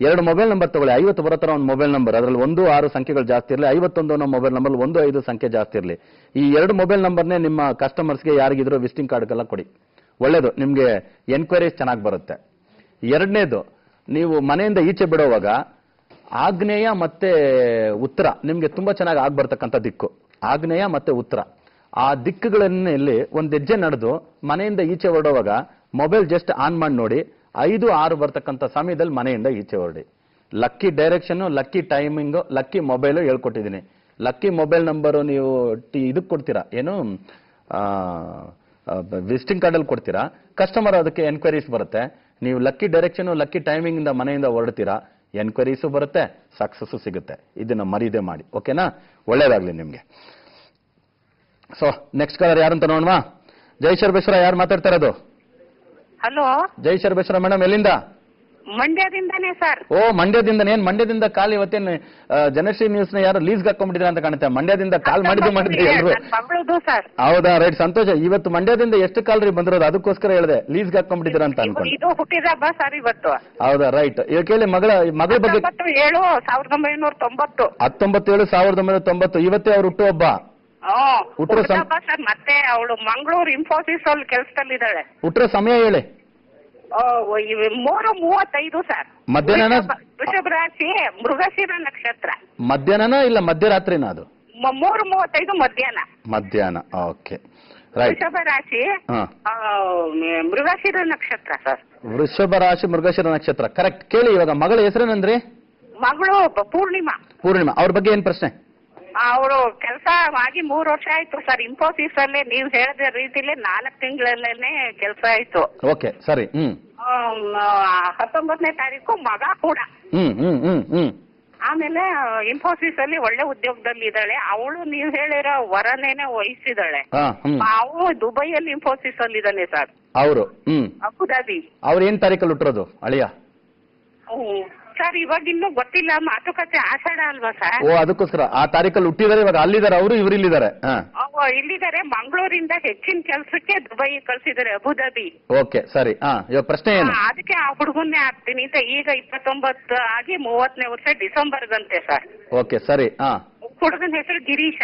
2 ಮೊಬೈಲ್ ನಂಬರ್ ತಗೊಳ್ಳಿ. 50 ಬರೋ ತರ ಒಂದು ಮೊಬೈಲ್ ನಂಬರ್, ಅದರಲ್ಲಿ 1, 6 ಸಂಖ್ಯೆಗಳು ಜಾಸ್ತಿ ಇರಲಿ. 51 ಅನ್ನೋ ಮೊಬೈಲ್ ನಂಬರ್ 1, 5 ಸಂಖ್ಯೆ ಜಾಸ್ತಿ ಇರಲಿ. ಈ 2 ಮೊಬೈಲ್ ನಂಬರ್ನೇ ನಿಮ್ಮ ಕಸ್ಟಮರ್ಸ್ಗೆ ಯಾರಿಗಿದ್ರು ವಿಸಿಟಿಂಗ್ ಕಾರ್ಡ್ಗೆಲ್ಲ ಕೊಡಿ. ಒಳ್ಳೇದು, ನಿಮ್ಗೆ ಎನ್ಕ್ವೈರೀಸ್ ಚೆನ್ನಾಗಿ ಬರುತ್ತೆ. 2ನೇದು, ನೀವು ಮನೆಯಿಂದ ಈಚೆ ಬಿಡುವಾಗ ಆಗ್ನೇಯ ಮತ್ತೆ ಉತ್ತರ ನಿಮ್ಗೆ ತುಂಬಾ ಚೆನ್ನಾಗಿ ಆಗ್ಬರ್ತಕ್ಕಂಥ ದಿಕ್ಕು. ಆಗ್ನೇಯ ಮತ್ತೆ ಉತ್ತರ, ಆ ದಿಕ್ಕುಗಳಲ್ಲಿ ಒಂದು ಹೆಜ್ಜೆ ನಡೆದು ಮನೆಯಿಂದ ಈಚೆ ಹೊರಡುವಾಗ ಮೊಬೈಲ್ ಜಸ್ಟ್ ಆನ್ ಮಾಡಿ ನೋಡಿ. 5, 6 ಬರ್ತಕ್ಕಂಥ ಸಮಯದಲ್ಲಿ ಮನೆಯಿಂದ ಈಚೆ ಹೊರಡಿ. Lucky direction, lucky timing, lucky mobile ಹೇಳ್ಕೊಟ್ಟಿದ್ದೀನಿ. ಲಕ್ಕಿ ಮೊಬೈಲ್ ನಂಬರು ನೀವು ಇದಕ್ಕೆ ಕೊಡ್ತೀರಾ, ಏನು ವಿಸಿಟಿಂಗ್ ಕಾರ್ಡಲ್ಲಿ ಕೊಡ್ತೀರಾ, ಕಸ್ಟಮರ್ ಅದಕ್ಕೆ ಎನ್ಕ್ವೈರೀಸ್ ಬರುತ್ತೆ. ನೀವು ಲಕ್ಕಿ ಡೈರೆಕ್ಷನ್, ಲಕ್ಕಿ ಟೈಮಿಂಗ್ ಇಂದ ಮನೆಯಿಂದ ಹೊರಡ್ತೀರಾ, ಎನ್ಕ್ವೈರೀಸು ಬರುತ್ತೆ, ಸಕ್ಸಸ್ಸು ಸಿಗುತ್ತೆ. ಇದನ್ನ ಮರೀದೆ ಮಾಡಿ. ಓಕೆನಾ? ಒಳ್ಳೇದಾಗ್ಲಿ ನಿಮ್ಗೆ. ಸೊ ನೆಕ್ಸ್ಟ್ ಕಾಲರ್ ಯಾರು ಅಂತ ನೋಡುವ. ಜೈ ಶರ್ಬೇಶ್ವರ, ಯಾರು ಮಾತಾಡ್ತಾ ಇರೋದು? ಹಲೋ, ಜೈ ಶರ್ಬೇಶ್ವರ ಮೇಡಮ್, ಎಲ್ಲಿಂದ? ಮಂಡ್ಯದಿಂದಾನೇ ಸರ್. ಓ, ಮಂಡ್ಯದಿಂದ. ಏನ್ ಮಂಡ್ಯದಿಂದ ಕಾಲ್ ಇವತ್ತೇನು ಜನಶ್ರೀ ನ್ಯೂಸ್ ನ ಯಾರು ಲೀಸ್ಗೆ ಹಾಕೊಂಡ್ಬಿಟ್ಟಿದ್ರ ಅಂತ ಕಾಣುತ್ತೆ. ಮಂಡ್ಯದಿಂದ ಕಾಲ್ ಮಾಡಿದ್ದು ಎಲ್ರು. ಹೌದಾ? ರೈಟ್, ಸಂತೋಷ. ಇವತ್ತು ಮಂಡ್ಯದಿಂದ ಎಷ್ಟು ಕಾಲ್ ರೀ ಬಂದಿರೋದು, ಅದಕ್ಕೋಸ್ಕರ ಹೇಳಿದೆ ಲೀಸ್ಗೆ ಹಾಕೊಂಡ್ಬಿಟ್ಟಿದ್ರ ಅಂತ ಅನ್ಕೊಂಡು. ಹೌದಾ? ರೈಟ್. ಈಗ ಕೇಳಿ, ಮಗಳ ಬಗ್ಗೆ. 1990. ಇವತ್ತೇ ಅವ್ರು ಹುಟ್ಟು ಹಬ್ಬ. ಮತ್ತೆ ಅವಳು ಮಂಗಳೂರು ಇನ್ಫೋಸಿಸ್ ಅಲ್ಲಿ ಕೆಲಸದಲ್ಲಿದ್ದಾಳೆ. ಹುಟ್ಟರ ಸಮಯ ಹೇಳಿ. 3:35 ಸರ್. ಮಧ್ಯಾಹ್ನ? ವೃಷಭ ರಾಶಿ, ಮೃಗಶಿರ ನಕ್ಷತ್ರ. ಮಧ್ಯಾಹ್ನ ಇಲ್ಲ ಮಧ್ಯರಾತ್ರಿನ? ಅದು 3:35 ಮಧ್ಯಾಹ್ನ. ಮಧ್ಯಾಹ್ನ, ಓಕೆ, ರೈಟ್. ವೃಷಭ ರಾಶಿ, ಮೃಗಶಿರ ನಕ್ಷತ್ರ ಸರ್. ವೃಷಭ ರಾಶಿ, ಮೃಗಶಿರ ನಕ್ಷತ್ರ, ಕರೆಕ್ಟ್. ಕೇಳಿ, ಇವಾಗ ಮಗಳ ಹೆಸರೇನಂದ್ರಿ? ಮಗಳು ಪೂರ್ಣಿಮಾ. ಪೂರ್ಣಿಮಾ. ಅವ್ರ ಬಗ್ಗೆ ಏನ್ ಪ್ರಶ್ನೆ? ಅವರು ಕೆಲಸ ಆಗಿ 3 ವರ್ಷ ಆಯ್ತು ಸರ್. ಇನ್ಫೋಸಿಸ್ ಅಲ್ಲೇ ನೀವು ಹೇಳಿದ ರೀತಿಲಿ 4 ತಿಂಗಳಲ್ಲೇನೆ ಕೆಲಸ ಆಯ್ತು. ಓಕೆ, ಸರಿ. 19ನೇ ತಾರೀಕು ಮಗ ಕೂಡ. ಆಮೇಲೆ ಇನ್ಫೋಸಿಸ್ ಅಲ್ಲಿ ಒಳ್ಳೆ ಉದ್ಯೋಗದಲ್ಲಿ ಇದ್ದಾಳೆ. ಅವಳು ನೀವು ಹೇಳಿರೋ ವರನೇನೆ ವಹಿಸಿದಾಳೆ. ಅವಳು ದುಬೈಯಲ್ಲಿ ಇನ್ಫೋಸಿಸ್ ಅಲ್ಲಿ ಇದ್ದಾನೆ ಸರ್. ಅವರು ಅಬುದಾಬಿ. ಅವ್ರು ಏನ್ ತಾರೀಕಲ್ಲಿ ಹುಟ್ಟಿರೋದು ಅಳಿಯ? ಸರ್, ಇವಾಗ ಇನ್ನೂ ಗೊತ್ತಿಲ್ಲ, ಮಾತುಕತೆ ಆಷಾಢ ಅಲ್ವಾ ಸರ್? ಓ, ಅದಕ್ಕೋಸ್ಕರ ಆ ತಾರೀಕಲ್ಲಿ ಹುಟ್ಟಿದಾರೆ. ಇವಾಗ ಅಲ್ಲಿದ್ದಾರೆ ಅವರು, ಇವ್ರು ಇಲ್ಲಿದ್ದಾರೆ. ಇಲ್ಲಿದ್ದಾರೆ. ಮಂಗಳೂರಿಂದ ಹೆಚ್ಚಿನ ಕೆಲಸಕ್ಕೆ ದುಬೈ ಕಳ್ಸಿದ್ದಾರೆ, ಅಬುದಾಬಿ. ಓಕೆ, ಸರಿ. ಇವಾಗ ಪ್ರಶ್ನೆ ಏನು? ಅದಕ್ಕೆ ಆ ಹುಡುಗನ್ನೇ ಆಗ್ತೀನಿ ಅಂತ. ಈಗ 29 ಆಗಿ 30ನೇ ವರ್ಷ ಡಿಸೆಂಬರ್ಗಂತೆ ಸರ್. ಓಕೆ, ಸರಿ. ಹುಡುಗನ ಹೆಸರು ಗಿರೀಶ.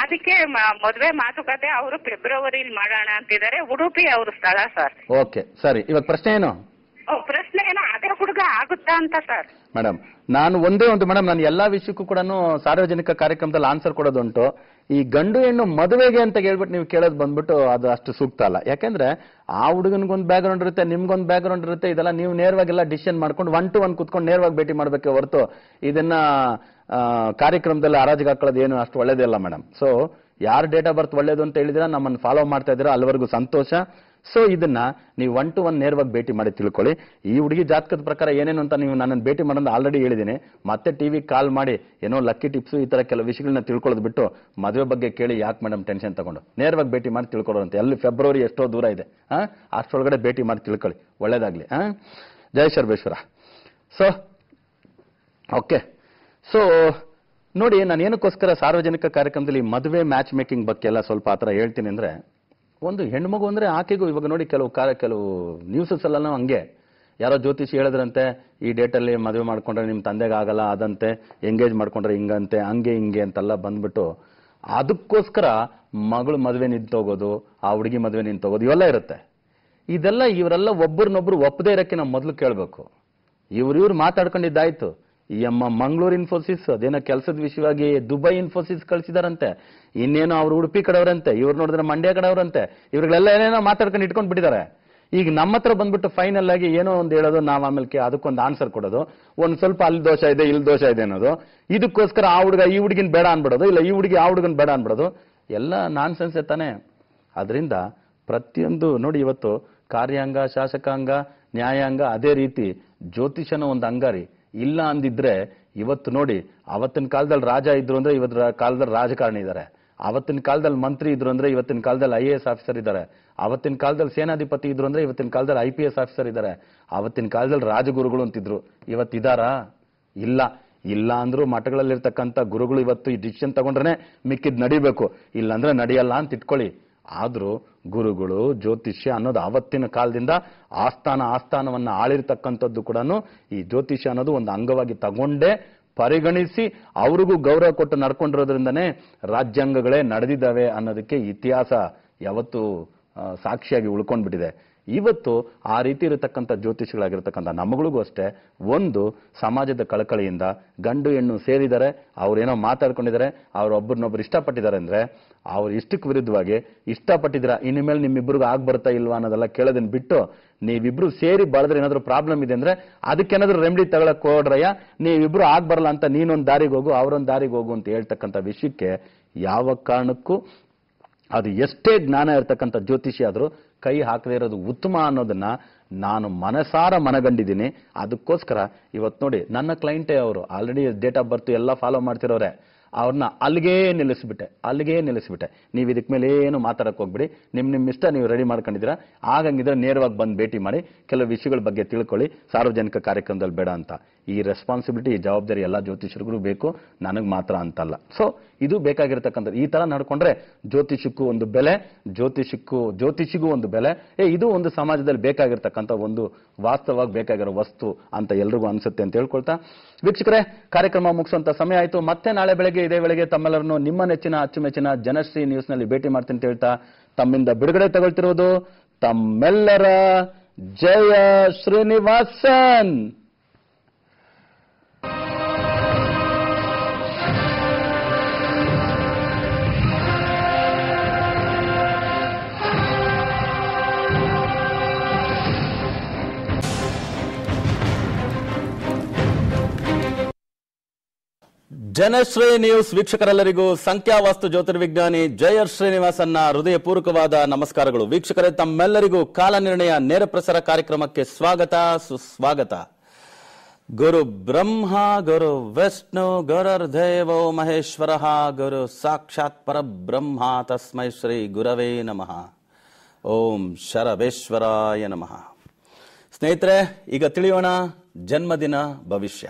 ಅದಕ್ಕೆ ಮದ್ವೆ ಮಾತುಕತೆ ಅವರು ಫೆಬ್ರವರಿಲಿ ಮಾಡೋಣ ಅಂತಿದ್ದಾರೆ. ಉಡುಪಿ ಅವ್ರ ಸ್ಥಳ ಸರ್. ಓಕೆ ಸರಿ, ಇವಾಗ ಪ್ರಶ್ನೆ ಏನು? ಪ್ರಶ್ನೆ ಏನೋ ಅದೇ ಹುಡುಗ ಆಗುತ್ತಾ ಅಂತ ಸರ್. ಮೇಡಮ್ ನಾನು ಒಂದೇ ಒಂದು ಮೇಡಮ್, ನಾನು ಎಲ್ಲಾ ವಿಷಯಕ್ಕೂ ಕೂಡ ಸಾರ್ವಜನಿಕ ಕಾರ್ಯಕ್ರಮದಲ್ಲಿ ಆನ್ಸರ್ ಕೊಡೋದುಂಟು. ಈ ಗಂಡು ಹೆಣ್ಣು ಮದುವೆಗೆ ಅಂತ ಹೇಳ್ಬಿಟ್ಟು ನೀವು ಕೇಳೋದು ಬಂದ್ಬಿಟ್ಟು ಅದು ಅಷ್ಟು ಸೂಕ್ತ ಅಲ್ಲ. ಯಾಕೆಂದ್ರೆ ಆ ಹುಡುಗನಿಗೊಂದು ಬ್ಯಾಕ್ ಗ್ರೌಂಡ್ ಇರುತ್ತೆ, ನಿಮ್ಗೊಂದು ಬ್ಯಾಕ್ ಗ್ರೌಂಡ್ ಇರುತ್ತೆ. ಇದೆಲ್ಲ ನೀವು ನೇರವಾಗೆಲ್ಲ ಡಿಸಿಷನ್ ಮಾಡ್ಕೊಂಡು 1-to-1 ಕುತ್ಕೊಂಡು ನೇರವಾಗಿ ಭೇಟಿ ಮಾಡ್ಬೇಕೆ ಹೊರತು ಇದನ್ನ ಕಾರ್ಯಕ್ರಮದಲ್ಲಿ ಹರಾಜಿಗೆ ಹಾಕೊಳ್ಳೋದು ಏನು ಅಷ್ಟು ಒಳ್ಳೇದಿಲ್ಲ ಮೇಡಮ್. ಸೊ ಯಾರು ಡೇಟ್ ಆಫ್ ಬರ್ತ್ ಒಳ್ಳೇದು ಅಂತ ಹೇಳಿದ್ರೆ ನಮ್ಮನ್ನು ಫಾಲೋ ಮಾಡ್ತಾ ಇದ್ದೀರಾ ಅಲ್ಲಿವರೆಗೂ ಸಂತೋಷ. ಸೊ ಇದನ್ನ ನೀವು 1-to-1 ನೇರವಾಗಿ ಭೇಟಿ ಮಾಡಿ ತಿಳ್ಕೊಳ್ಳಿ. ಈ ಹುಡುಗಿ ಜಾತಕದ ಪ್ರಕಾರ ಏನೇನು ಅಂತ ನೀವು ನನ್ನನ್ನು ಭೇಟಿ ಮಾಡೋದು ಆಲ್ರೆಡಿ ಹೇಳಿದ್ದೀನಿ. ಮತ್ತೆ ಟಿವಿ ಕಾಲ್ ಮಾಡಿ ಏನೋ ಲಕ್ಕಿ ಟಿಪ್ಸು ಈ ತರ ಕೆಲವು ವಿಷಯಗಳನ್ನ ತಿಳ್ಕೊಳ್ಳೋದು ಬಿಟ್ಟು ಮದುವೆ ಬಗ್ಗೆ ಕೇಳಿ ಯಾಕೆ ಮೇಡಮ್ ಟೆನ್ಷನ್ ತಗೊಂಡು ನೇರವಾಗಿ ಭೇಟಿ ಮಾಡಿ ತಿಳ್ಕೊಳ್ಳೋರಂತೆ. ಎಲ್ಲಿ ಫೆಬ್ರವರಿ ಎಷ್ಟೋ ದೂರ ಇದೆ, ಅಷ್ಟೊಳಗಡೆ ಭೇಟಿ ಮಾಡಿ ತಿಳ್ಕೊಳ್ಳಿ. ಒಳ್ಳೇದಾಗ್ಲಿ. ಜೈ ಸರ್ವೇಶ್ವರ. ಸೊ ಓಕೆ, ಸೊ ನೋಡಿ, ನಾನು ಏನಕ್ಕೋಸ್ಕರ ಸಾರ್ವಜನಿಕ ಕಾರ್ಯಕ್ರಮದಲ್ಲಿ ಮದುವೆ ಮ್ಯಾಚ್ ಮೇಕಿಂಗ್ ಬಗ್ಗೆ ಎಲ್ಲ ಸ್ವಲ್ಪ ಆ ಥರ ಹೇಳ್ತೀನಿ ಅಂದ್ರೆ, ಒಂದು ಹೆಣ್ಮಗು ಅಂದ್ರೆ ಆಕೆಗೂ ಇವಾಗ ನೋಡಿ ಕೆಲವು ನ್ಯೂಸಸ್ ಎಲ್ಲ ಹಂಗೆ ಯಾರೋ ಜ್ಯೋತಿಷಿ ಹೇಳಿದ್ರಂತೆ ಈ ಡೇಟಲ್ಲಿ ಮದುವೆ ಮಾಡ್ಕೊಂಡ್ರೆ ನಿಮ್ಮ ತಂದೆಗೆ ಆಗಲ್ಲ, ಅದಂತೆ ಎಂಗೇಜ್ ಮಾಡ್ಕೊಂಡ್ರೆ ಹಿಂಗಂತೆ, ಹಂಗೆ ಹಿಂಗೆ ಅಂತೆಲ್ಲ ಬಂದ್ಬಿಟ್ಟು ಅದಕ್ಕೋಸ್ಕರ ಮಗಳು ಮದುವೆ ನಿಂತೋಗೋದು, ಆ ಹುಡುಗಿ ಮದುವೆ ನಿಂತೋಗೋದು ಇವೆಲ್ಲ ಇರುತ್ತೆ. ಇದೆಲ್ಲ ಇವರೆಲ್ಲ ಒಬ್ಬರನ್ನೊಬ್ರು ಒಪ್ಪದೇ ಇರೋಕ್ಕೆ ನಾವು ಮೊದಲು ಕೇಳಬೇಕು. ಇವ್ರು ಮಾತಾಡ್ಕೊಂಡಿದ್ದಾಯ್ತು. ಈ ಅಮ್ಮ ಮಂಗಳೂರು ಇನ್ಫೋಸಿಸ್ ಅದೇನೋ ಕೆಲಸದ ವಿಷಯವಾಗಿ ದುಬೈ ಇನ್ಫೋಸಿಸ್ ಕಳಿಸಿದಾರಂತೆ, ಇನ್ನೇನೋ ಅವ್ರು ಉಡುಪಿ ಕಡೆಯವರಂತೆ, ಇವ್ರು ನೋಡಿದ್ರೆ ಮಂಡ್ಯ ಕಡೆಯವರಂತೆ, ಇವ್ರಿಗೆಲ್ಲ ಏನೇನೋ ಮಾತಾಡ್ಕೊಂಡು ಇಟ್ಕೊಂಡು ಬಿಟ್ಟಿದ್ದಾರೆ. ಈಗ ನಮ್ಮ ಹತ್ರ ಬಂದ್ಬಿಟ್ಟು ಫೈನಲ್ ಆಗಿ ಏನೋ ಒಂದು ಹೇಳೋದು, ನಾವು ಆಮೇಲೆ ಅದಕ್ಕೊಂದು ಆನ್ಸರ್ ಕೊಡೋದು, ಒಂದು ಸ್ವಲ್ಪ ಅಲ್ಲಿ ದೋಷ ಇದೆ ಇಲ್ಲಿ ದೋಷ ಇದೆ ಅನ್ನೋದು, ಇದಕ್ಕೋಸ್ಕರ ಆ ಹುಡುಗ ಈ ಹುಡುಗಿನ ಬೇಡ ಅನ್ಬಿಡೋದು, ಇಲ್ಲ ಈ ಹುಡುಗಿ ಆ ಹುಡುಗನ ಬೇಡ ಅನ್ಬಿಡೋದು, ಎಲ್ಲ ನಾನ್ ಸೆನ್ಸ್ ತಾನೆ. ಅದರಿಂದ ಪ್ರತಿಯೊಂದು ನೋಡಿ, ಇವತ್ತು ಕಾರ್ಯಾಂಗ, ಶಾಸಕಾಂಗ, ನ್ಯಾಯಾಂಗ, ಅದೇ ರೀತಿ ಜ್ಯೋತಿಷನ ಒಂದು ಅಂಗಾರಿ ಇಲ್ಲ ಅಂದಿದ್ರೆ ಇವತ್ತು ನೋಡಿ, ಅವತ್ತಿನ ಕಾಲದಲ್ಲಿ ರಾಜ ಇದ್ರು ಅಂದ್ರೆ ಇವತ್ತಿನ ಕಾಲದಲ್ಲಿ ರಾಜಕಾರಣಿ ಇದ್ದಾರೆ, ಅವತ್ತಿನ ಕಾಲದಲ್ಲಿ ಮಂತ್ರಿ ಇದ್ರು ಅಂದ್ರೆ ಇವತ್ತಿನ ಕಾಲದಲ್ಲಿ IAS ಆಫೀಸರ್ ಇದ್ದಾರೆ, ಅವತ್ತಿನ ಕಾಲದಲ್ಲಿ ಸೇನಾಧಿಪತಿ ಇದ್ರು ಅಂದ್ರೆ ಇವತ್ತಿನ ಕಾಲದಲ್ಲಿ IPS ಆಫೀಸರ್ ಇದ್ದಾರೆ, ಅವತ್ತಿನ ಕಾಲದಲ್ಲಿ ರಾಜಗುರುಗಳು ಅಂತಿದ್ರು, ಇವತ್ತಿದಾರಾ? ಇಲ್ಲ. ಇಲ್ಲ ಅಂದ್ರೂ ಮಠಗಳಲ್ಲಿರ್ತಕ್ಕಂಥ ಗುರುಗಳು ಇವತ್ತು ಈ ಡಿಸಿಷನ್ ತಗೊಂಡ್ರೆ ಮಿಕ್ಕಿದ್ ನಡಿಬೇಕು, ಇಲ್ಲಾಂದ್ರೆ ನಡೆಯಲ್ಲ ಅಂತ ಇಟ್ಕೊಳ್ಳಿ. ಆದ್ರೂ ಗುರುಗಳು, ಜ್ಯೋತಿಷ್ಯ ಅನ್ನೋದು ಆವತ್ತಿನ ಕಾಲದಿಂದ ಆಸ್ಥಾನವನ್ನ ಆಳಿರ್ತಕ್ಕಂಥದ್ದು ಕೂಡ ಈ ಜ್ಯೋತಿಷ್ಯ ಅನ್ನೋದು ಒಂದು ಅಂಗವಾಗಿ ತಗೊಂಡೇ ಪರಿಗಣಿಸಿ ಅವ್ರಿಗೂ ಗೌರವ ಕೊಟ್ಟು ನಡ್ಕೊಂಡಿರೋದ್ರಿಂದನೇ ರಾಜ್ಯಾಂಗಗಳೇ ನಡೆದಿದ್ದಾವೆ ಅನ್ನೋದಕ್ಕೆ ಇತಿಹಾಸ ಯಾವತ್ತು ಸಾಕ್ಷಿಯಾಗಿ ಉಳ್ಕೊಂಡ್ಬಿಟ್ಟಿದೆ. ಇವತ್ತು ಆ ರೀತಿ ಇರತಕ್ಕಂಥ ಜ್ಯೋತಿಷಿಗಳಾಗಿರ್ತಕ್ಕಂಥ ನಮಗಳಿಗೂ ಅಷ್ಟೇ ಒಂದು ಸಮಾಜದ ಕಳಕಳಿಯಿಂದ ಗಂಡು ಹೆಣ್ಣು ಸೇರಿದ್ದಾರೆ, ಅವ್ರೇನೋ ಮಾತಾಡ್ಕೊಂಡಿದ್ದಾರೆ, ಅವ್ರೊಬ್ಬರನ್ನೊಬ್ರು ಇಷ್ಟಪಟ್ಟಿದ್ದಾರೆ ಅಂದ್ರೆ ಅವ್ರ ಇಷ್ಟಕ್ಕೆ ವಿರುದ್ಧವಾಗಿ ಇಷ್ಟಪಟ್ಟಿದ್ದೀರಾ, ಇನ್ಮೇಲೆ ನಿಮ್ಮಿಬ್ರಿಗೂ ಆಗ್ಬರ್ತಾ ಇಲ್ವಾ ಅನ್ನೋದೆಲ್ಲ ಕೇಳೋದನ್ನ ಬಿಟ್ಟು ನೀವಿಬ್ರು ಸೇರಿ ಬಳದ್ರೆ ಏನಾದ್ರು ಪ್ರಾಬ್ಲಮ್ ಇದೆ ಅಂದ್ರೆ ಅದಕ್ಕೇನಾದ್ರೂ ರೆಮಿಡಿ ತಗೊಳಕ್ ಹೋಡ್ರಯ್ಯ, ನೀವಿಬ್ರು ಆಗ್ಬರಲ್ಲ ಅಂತ ನೀನೊಂದು ದಾರಿಗೆ ಹೋಗು ಅವರೊಂದು ದಾರಿಗೆ ಹೋಗು ಅಂತ ಹೇಳ್ತಕ್ಕಂಥ ವಿಷಯಕ್ಕೆ ಯಾವ ಕಾರಣಕ್ಕೂ ಅದು ಎಷ್ಟೇ ಜ್ಞಾನ ಇರ್ತಕ್ಕಂಥ ಜ್ಯೋತಿಷಿ ಆದ್ರೂ ಕೈ ಹಾಕದೇ ಇರೋದು ಉತ್ತಮ ಅನ್ನೋದನ್ನ ನಾನು ಮನಸಾರ ಮನಗಂಡಿದ್ದೀನಿ. ಅದಕ್ಕೋಸ್ಕರ ಇವತ್ತು ನೋಡಿ, ನನ್ನ ಕ್ಲೈಂಟೇ ಅವರು ಆಲ್ರೆಡಿ ಡೇಟ್ ಆಫ್ ಬರ್ತ್ ಎಲ್ಲ ಫಾಲೋ ಮಾಡ್ತಿರೋರೆ, ಅವ್ರನ್ನ ಅಲ್ಲಿಗೆ ನಿಲ್ಲಿಸ್ಬಿಟ್ಟೆ. ನೀವು ಇದಕ್ಕೆ ಮೇಲೆ ಏನು ಮಾತಾಡಕ್ ಹೋಗ್ಬಿಡಿ, ನಿಮ್ಮ ಇಷ್ಟ ನೀವು ರೆಡಿ ಮಾಡ್ಕೊಂಡಿದ್ದೀರಾ, ಆಗಂಗಿದ್ರೆ ನೇರವಾಗಿ ಬಂದು ಭೇಟಿ ಮಾಡಿ ಕೆಲವು ವಿಷಯಗಳ ಬಗ್ಗೆ ತಿಳ್ಕೊಳ್ಳಿ, ಸಾರ್ವಜನಿಕ ಕಾರ್ಯಕ್ರಮದಲ್ಲಿ ಬೇಡ ಅಂತ. ಈ ರೆಸ್ಪಾನ್ಸಿಬಿಲಿಟಿ, ಈ ಜವಾಬ್ದಾರಿ ಎಲ್ಲ ಜ್ಯೋತಿಷರಿಗೂ ಬೇಕು, ನನಗೆ ಮಾತ್ರ ಅಂತಲ್ಲ. ಸೊ ಇದು ಬೇಕಾಗಿರ್ತಕ್ಕಂಥದ್ದು. ಈ ತರ ನಡ್ಕೊಂಡ್ರೆ ಜ್ಯೋತಿಷಕ್ಕೂ ಒಂದು ಬೆಲೆ, ಜ್ಯೋತಿಷಿಗೂ ಒಂದು ಬೆಲೆ, ಇದು ಒಂದು ಸಮಾಜದಲ್ಲಿ ಬೇಕಾಗಿರ್ತಕ್ಕಂಥ ಒಂದು ವಾಸ್ತವವಾಗಿ ಬೇಕಾಗಿರೋ ವಸ್ತು ಅಂತ ಎಲ್ರಿಗೂ ಅನ್ಸುತ್ತೆ ಅಂತ ಹೇಳ್ಕೊಳ್ತಾ, ವೀಕ್ಷಕರೇ ಕಾರ್ಯಕ್ರಮ ಮುಗಿಸುವಂತ ಸಮಯ ಆಯ್ತು. ಮತ್ತೆ ನಾಳೆ ಬೆಳಗ್ಗೆ ಇದೇ ವೇಳೆಗೆ ತಮ್ಮೆಲ್ಲರನ್ನು ನಿಮ್ಮ ನೆಚ್ಚಿನ ಅಚ್ಚುಮೆಚ್ಚಿನ ಜನಶ್ರೀ ನ್ಯೂಸ್ ನಲ್ಲಿ ಭೇಟಿ ಮಾಡ್ತೀನಿ ಅಂತ ಹೇಳ್ತಾ ತಮ್ಮಿಂದ ಬಿಡುಗಡೆ ತಗೊಳ್ತಿರೋದು ತಮ್ಮೆಲ್ಲರ ಜಯ ಶ್ರೀನಿವಾಸನ್. ಜನಶ್ರೀ ನ್ಯೂಸ್ ವೀಕ್ಷಕರೆಲ್ಲರಿಗೂ ಸಂಖ್ಯಾವಾಸ್ತು ಜ್ಯೋತಿರ್ವಿಜ್ಞಾನಿ ಜಯ ಶ್ರೀನಿವಾಸನ್ನ ಹೃದಯಪೂರ್ವಕವಾದ ನಮಸ್ಕಾರಗಳು. ವೀಕ್ಷಕರೇ, ತಮ್ಮೆಲ್ಲರಿಗೂ ಕಾಲನಿರ್ಣಯ ನೇರ ಪ್ರಸಾರ ಕಾರ್ಯಕ್ರಮಕ್ಕೆ ಸ್ವಾಗತ, ಸುಸ್ವಾಗತ. ಗುರು ಬ್ರಹ್ಮ ಗುರು ವಿಷ್ಣು ಗುರುರ್ದೇವೋ ಮಹೇಶ್ವರ ಗುರು ಸಾಕ್ಷಾತ್ ಪರಬ್ರಹ್ಮ ತಸ್ಮೈ ಶ್ರೀ ಗುರವೇ ನಮಃ. ಓಂ ಶರವೇಶ್ವರಾಯ ನಮಃ. ಸ್ನೇಹಿತರೆ, ಈಗ ತಿಳಿಯೋಣ ಜನ್ಮದಿನ ಭವಿಷ್ಯ.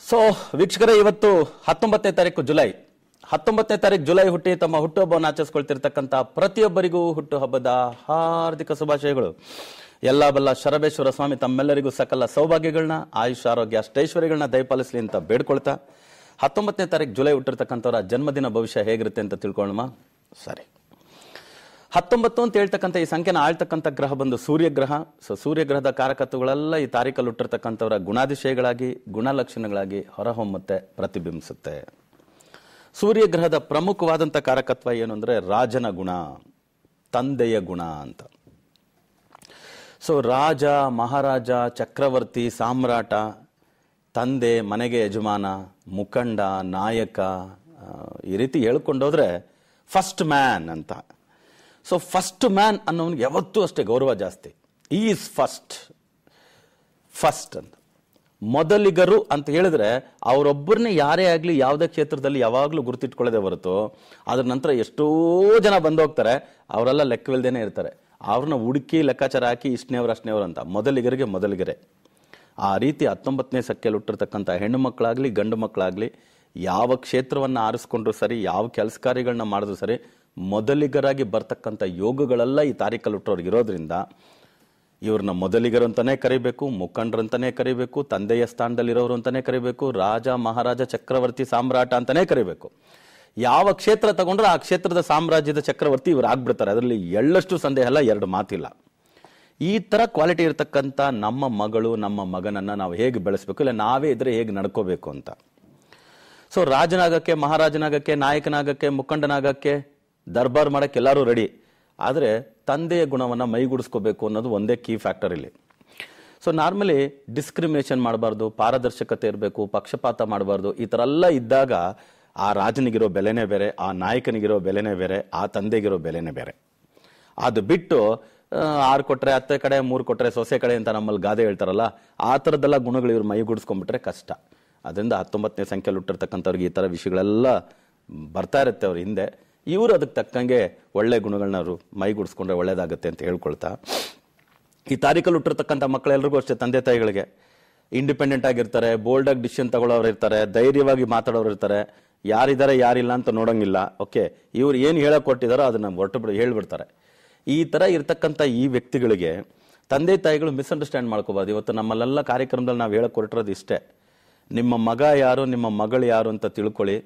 ಸೊ ವೀಕ್ಷಕರೇ, ಇವತ್ತು 19ನೇ ತಾರೀಕು ಜುಲೈ ಹುಟ್ಟಿ ತಮ್ಮ ಹುಟ್ಟುಹಬ್ಬವನ್ನು ಆಚರಿಸಿಕೊಳ್ತಿರ್ತಕ್ಕಂಥ ಪ್ರತಿಯೊಬ್ಬರಿಗೂ ಹುಟ್ಟುಹಬ್ಬದ ಹಾರ್ದಿಕ ಶುಭಾಶಯಗಳು. ಎಲ್ಲ ಬಲ್ಲ ಶರಬೇಶ್ವರ ಸ್ವಾಮಿ ತಮ್ಮೆಲ್ಲರಿಗೂ ಸಕಲ ಸೌಭಾಗ್ಯಗಳನ್ನ, ಆಯುಷ್, ಆರೋಗ್ಯ, ಅಷ್ಟೈಶ್ವರ್ಯಗಳನ್ನ ದಯಪಾಲಿಸಲಿ ಅಂತ ಬೇಡ್ಕೊಳ್ತಾ 19ನೇ ತಾರೀಕು ಜುಲೈ ಹುಟ್ಟಿರ್ತಕ್ಕಂಥವ್ರ ಜನ್ಮದಿನ ಭವಿಷ್ಯ ಹೇಗಿರುತ್ತೆ ಅಂತ ತಿಳ್ಕೊಳ್ಳೋಣ. ಸರಿ, 19 ಅಂತ ಹೇಳ್ತಕ್ಕಂಥ ಈ ಸಂಖ್ಯೆನ ಆಳ್ತಕ್ಕಂಥ ಗ್ರಹ ಬಂದು ಸೂರ್ಯಗ್ರಹ. ಸೊ ಸೂರ್ಯಗ್ರಹದ ಕಾರಕತ್ವಗಳೆಲ್ಲ ಈ ತಾರೀಕಲ್ಲಿ ಹುಟ್ಟಿರ್ತಕ್ಕಂಥವರ ಗುಣಾತಿಶಯಗಳಾಗಿ, ಗುಣಲಕ್ಷಣಗಳಾಗಿ ಹೊರಹೊಮ್ಮುತ್ತೆ, ಪ್ರತಿಬಿಂಬಿಸುತ್ತೆ. ಸೂರ್ಯಗ್ರಹದ ಪ್ರಮುಖವಾದಂಥ ಕಾರಕತ್ವ ಏನು ಅಂದ್ರೆ ರಾಜನ ಗುಣ, ತಂದೆಯ ಗುಣ ಅಂತ. ಸೊ ರಾಜ, ಮಹಾರಾಜ, ಚಕ್ರವರ್ತಿ, ಸಾಮ್ರಾಟ, ತಂದೆ, ಮನೆಗೆ ಯಜಮಾನ, ಮುಖಂಡ, ನಾಯಕ, ಈ ರೀತಿ ಹೇಳ್ಕೊಂಡೋದ್ರೆ ಫಸ್ಟ್ ಮ್ಯಾನ್ ಅಂತ. ಸೊ ಫಸ್ಟ್ ಮ್ಯಾನ್ ಅನ್ನೋನಿಗೆ ಯಾವತ್ತೂ ಅಷ್ಟೇ ಗೌರವ ಜಾಸ್ತಿ. ಈಸ್ ಫಸ್ಟ್ ಅಂತ. ಮೊದಲಿಗರು ಅಂತ ಹೇಳಿದ್ರೆ ಅವರೊಬ್ಬರನ್ನೇ ಯಾರೇ ಆಗ್ಲಿ ಯಾವುದೇ ಕ್ಷೇತ್ರದಲ್ಲಿ ಯಾವಾಗ್ಲೂ ಗುರುತಿಟ್ಕೊಳ್ಳದೆ ಹೊರತು ಅದ್ರ ನಂತರ ಎಷ್ಟೋ ಜನ ಬಂದೋಗ್ತಾರೆ, ಅವರೆಲ್ಲ ಲೆಕ್ಕವಿಲ್ದೇನೆ ಇರ್ತಾರೆ. ಅವ್ರನ್ನ ಹುಡುಕಿ ಲೆಕ್ಕಾಚಾರ ಹಾಕಿ ಇಷ್ಟನೇವ್ರು ಅಷ್ಟನೇವ್ರು ಅಂತ. ಮೊದಲಿಗರೇ ಆ ರೀತಿ 19ನೇ ಸಂಖ್ಯೆಯಲ್ಲಿ ಹುಟ್ಟಿರ್ತಕ್ಕಂಥ ಹೆಣ್ಣು ಮಕ್ಕಳಾಗ್ಲಿ ಗಂಡು ಮಕ್ಕಳಾಗ್ಲಿ ಯಾವ ಕ್ಷೇತ್ರವನ್ನ ಆರಿಸ್ಕೊಂಡ್ರು ಸರಿ, ಯಾವ ಕೆಲಸ ಕಾರ್ಯಗಳನ್ನ ಮಾಡಿದ್ರು ಸರಿ, ಮೊದಲಿಗರಾಗಿ ಬರ್ತಕ್ಕಂಥ ಯೋಗಗಳೆಲ್ಲ ಈ ತಾರೀಕಲ್ಲಿ ಹುಟ್ಟೋರ್ಗೆ ಇರೋದ್ರಿಂದ ಇವ್ರನ್ನ ಮೊದಲಿಗರು ಅಂತಾನೆ ಕರಿಬೇಕು, ಮುಖಂಡರಂತಾನೆ ಕರಿಬೇಕು, ತಂದೆಯ ಸ್ಥಾನದಲ್ಲಿರೋರು ಅಂತಾನೆ ಕರಿಬೇಕು, ರಾಜ, ಮಹಾರಾಜ, ಚಕ್ರವರ್ತಿ, ಸಾಮ್ರಾಟ ಅಂತಾನೆ ಕರಿಬೇಕು. ಯಾವ ಕ್ಷೇತ್ರ ತಗೊಂಡ್ರೆ ಆ ಕ್ಷೇತ್ರದ ಸಾಮ್ರಾಜ್ಯದ ಚಕ್ರವರ್ತಿ ಇವ್ರು ಆಗ್ಬಿಡ್ತಾರೆ. ಅದರಲ್ಲಿ ಎಳ್ಳಷ್ಟು ಸಂದೇಹ ಇಲ್ಲ, ಎರಡು ಮಾತಿಲ್ಲ. ಈ ತರ ಕ್ವಾಲಿಟಿ ಇರತಕ್ಕಂಥ ನಮ್ಮ ಮಗಳು, ನಮ್ಮ ಮಗನನ್ನ ನಾವು ಹೇಗೆ ಬೆಳೆಸಬೇಕು, ಇಲ್ಲ ನಾವೇ ಇದ್ರೆ ಹೇಗೆ ನಡ್ಕೋಬೇಕು ಅಂತ. ಸೊ ರಾಜನಾಗಕ್ಕೆ, ಮಹಾರಾಜನಾಗಕ್ಕೆ, ನಾಯಕನಾಗಕ್ಕೆ, ಮುಖಂಡನಾಗಕ್ಕೆ, ದರ್ಬಾರ್ ಮಾಡಕ್ಕೆ ಎಲ್ಲರೂ ರೆಡಿ. ಆದರೆ ತಂದೆಯ ಗುಣವನ್ನ ಮೈಗೂಡಿಸ್ಕೋಬೇಕು ಅನ್ನೋದು ಒಂದೇ ಕೀ ಫ್ಯಾಕ್ಟರ್ ಇಲ್ಲಿ. ಸೊ ನಾರ್ಮಲಿ ಡಿಸ್ಕ್ರಿಮಿನೇಷನ್ ಮಾಡಬಾರ್ದು, ಪಾರದರ್ಶಕತೆ ಇರಬೇಕು, ಪಕ್ಷಪಾತ ಮಾಡಬಾರ್ದು. ಈ ತರ ಎಲ್ಲ ಇದ್ದಾಗ ಆ ರಾಜನಿಗಿರೋ ಬೆಲೆನೇ ಬೇರೆ, ಆ ನಾಯಕನಿಗಿರೋ ಬೆಲೆನೇ ಬೇರೆ, ಆ ತಂದೆಗಿರೋ ಬೆಲೆನೇ ಬೇರೆ. ಅದು ಬಿಟ್ಟು 6 ಕೊಟ್ರೆ ಅತ್ತೆ ಕಡೆ, 3 ಕೊಟ್ರೆ ಸೊಸೆ ಕಡೆ ಅಂತ ನಮ್ಮಲ್ಲಿ ಗಾದೆ ಹೇಳ್ತಾರಲ್ಲ, ಆ ಥರದ್ದೆಲ್ಲ ಗುಣಗಳು ಇವ್ರು ಮೈಗೂಡಿಸ್ಕೊಂಡ್ಬಿಟ್ರೆ ಕಷ್ಟ. ಅದರಿಂದ 19ನೇ ಸಂಖ್ಯೆಯಲ್ಲಿ ಹುಟ್ಟಿರ್ತಕ್ಕಂಥವ್ರಿಗೆ ಈ ಥರ ವಿಷಯಗಳೆಲ್ಲ ಬರ್ತಾ ಇರುತ್ತೆ ಅವ್ರ ಹಿಂದೆ. ಇವರು ಅದಕ್ಕೆ ತಕ್ಕಂಗೆ ಒಳ್ಳೆ ಗುಣಗಳನ್ನ ಅವರು ಮೈಗೂಡಿಸ್ಕೊಂಡ್ರೆ ಒಳ್ಳೇದಾಗುತ್ತೆ ಅಂತ ಹೇಳ್ಕೊಳ್ತಾ, ಈ ತಾರೀಕಲ್ಲಿ ಹುಟ್ಟಿರ್ತಕ್ಕಂಥ ಮಕ್ಕಳೆಲ್ರಿಗೂ ಅಷ್ಟೇ ತಂದೆ ತಾಯಿಗಳಿಗೆ ಇಂಡಿಪೆಂಡೆಂಟ್ ಆಗಿರ್ತಾರೆ, ಬೋಲ್ಡ್ ಆಗಿ ಡಿಸಿಷನ್ ತಗೊಳ್ಳೋರು ಇರ್ತಾರೆ, ಧೈರ್ಯವಾಗಿ ಮಾತಾಡೋರು ಇರ್ತಾರೆ, ಯಾರಿದ್ದಾರೆ ಯಾರಿಲ್ಲ ಅಂತ ನೋಡಂಗಿಲ್ಲ. ಓಕೆ, ಇವ್ರು ಏನು ಹೇಳಕ್ ಕೊಟ್ಟಿದಾರೋ ಅದನ್ನ ಹೇಳ್ಬಿಡ್ತಾರೆ. ಈ ತರ ಇರ್ತಕ್ಕಂಥ ಈ ವ್ಯಕ್ತಿಗಳಿಗೆ ತಂದೆ ತಾಯಿಗಳು ಮಿಸ್ಅಂಡರ್ಸ್ಟ್ಯಾಂಡ್ ಮಾಡ್ಕೋಬಾರ್ದು. ಇವತ್ತು ನಮ್ಮಲ್ಲೆಲ್ಲ ಕಾರ್ಯಕ್ರಮದಲ್ಲಿ ನಾವು ಹೇಳಕ್ ಹೊರಟಿರೋದು ಇಷ್ಟೇ, ನಿಮ್ಮ ಮಗ ಯಾರು, ನಿಮ್ಮ ಮಗಳು ಯಾರು ಅಂತ ತಿಳ್ಕೊಳ್ಳಿ.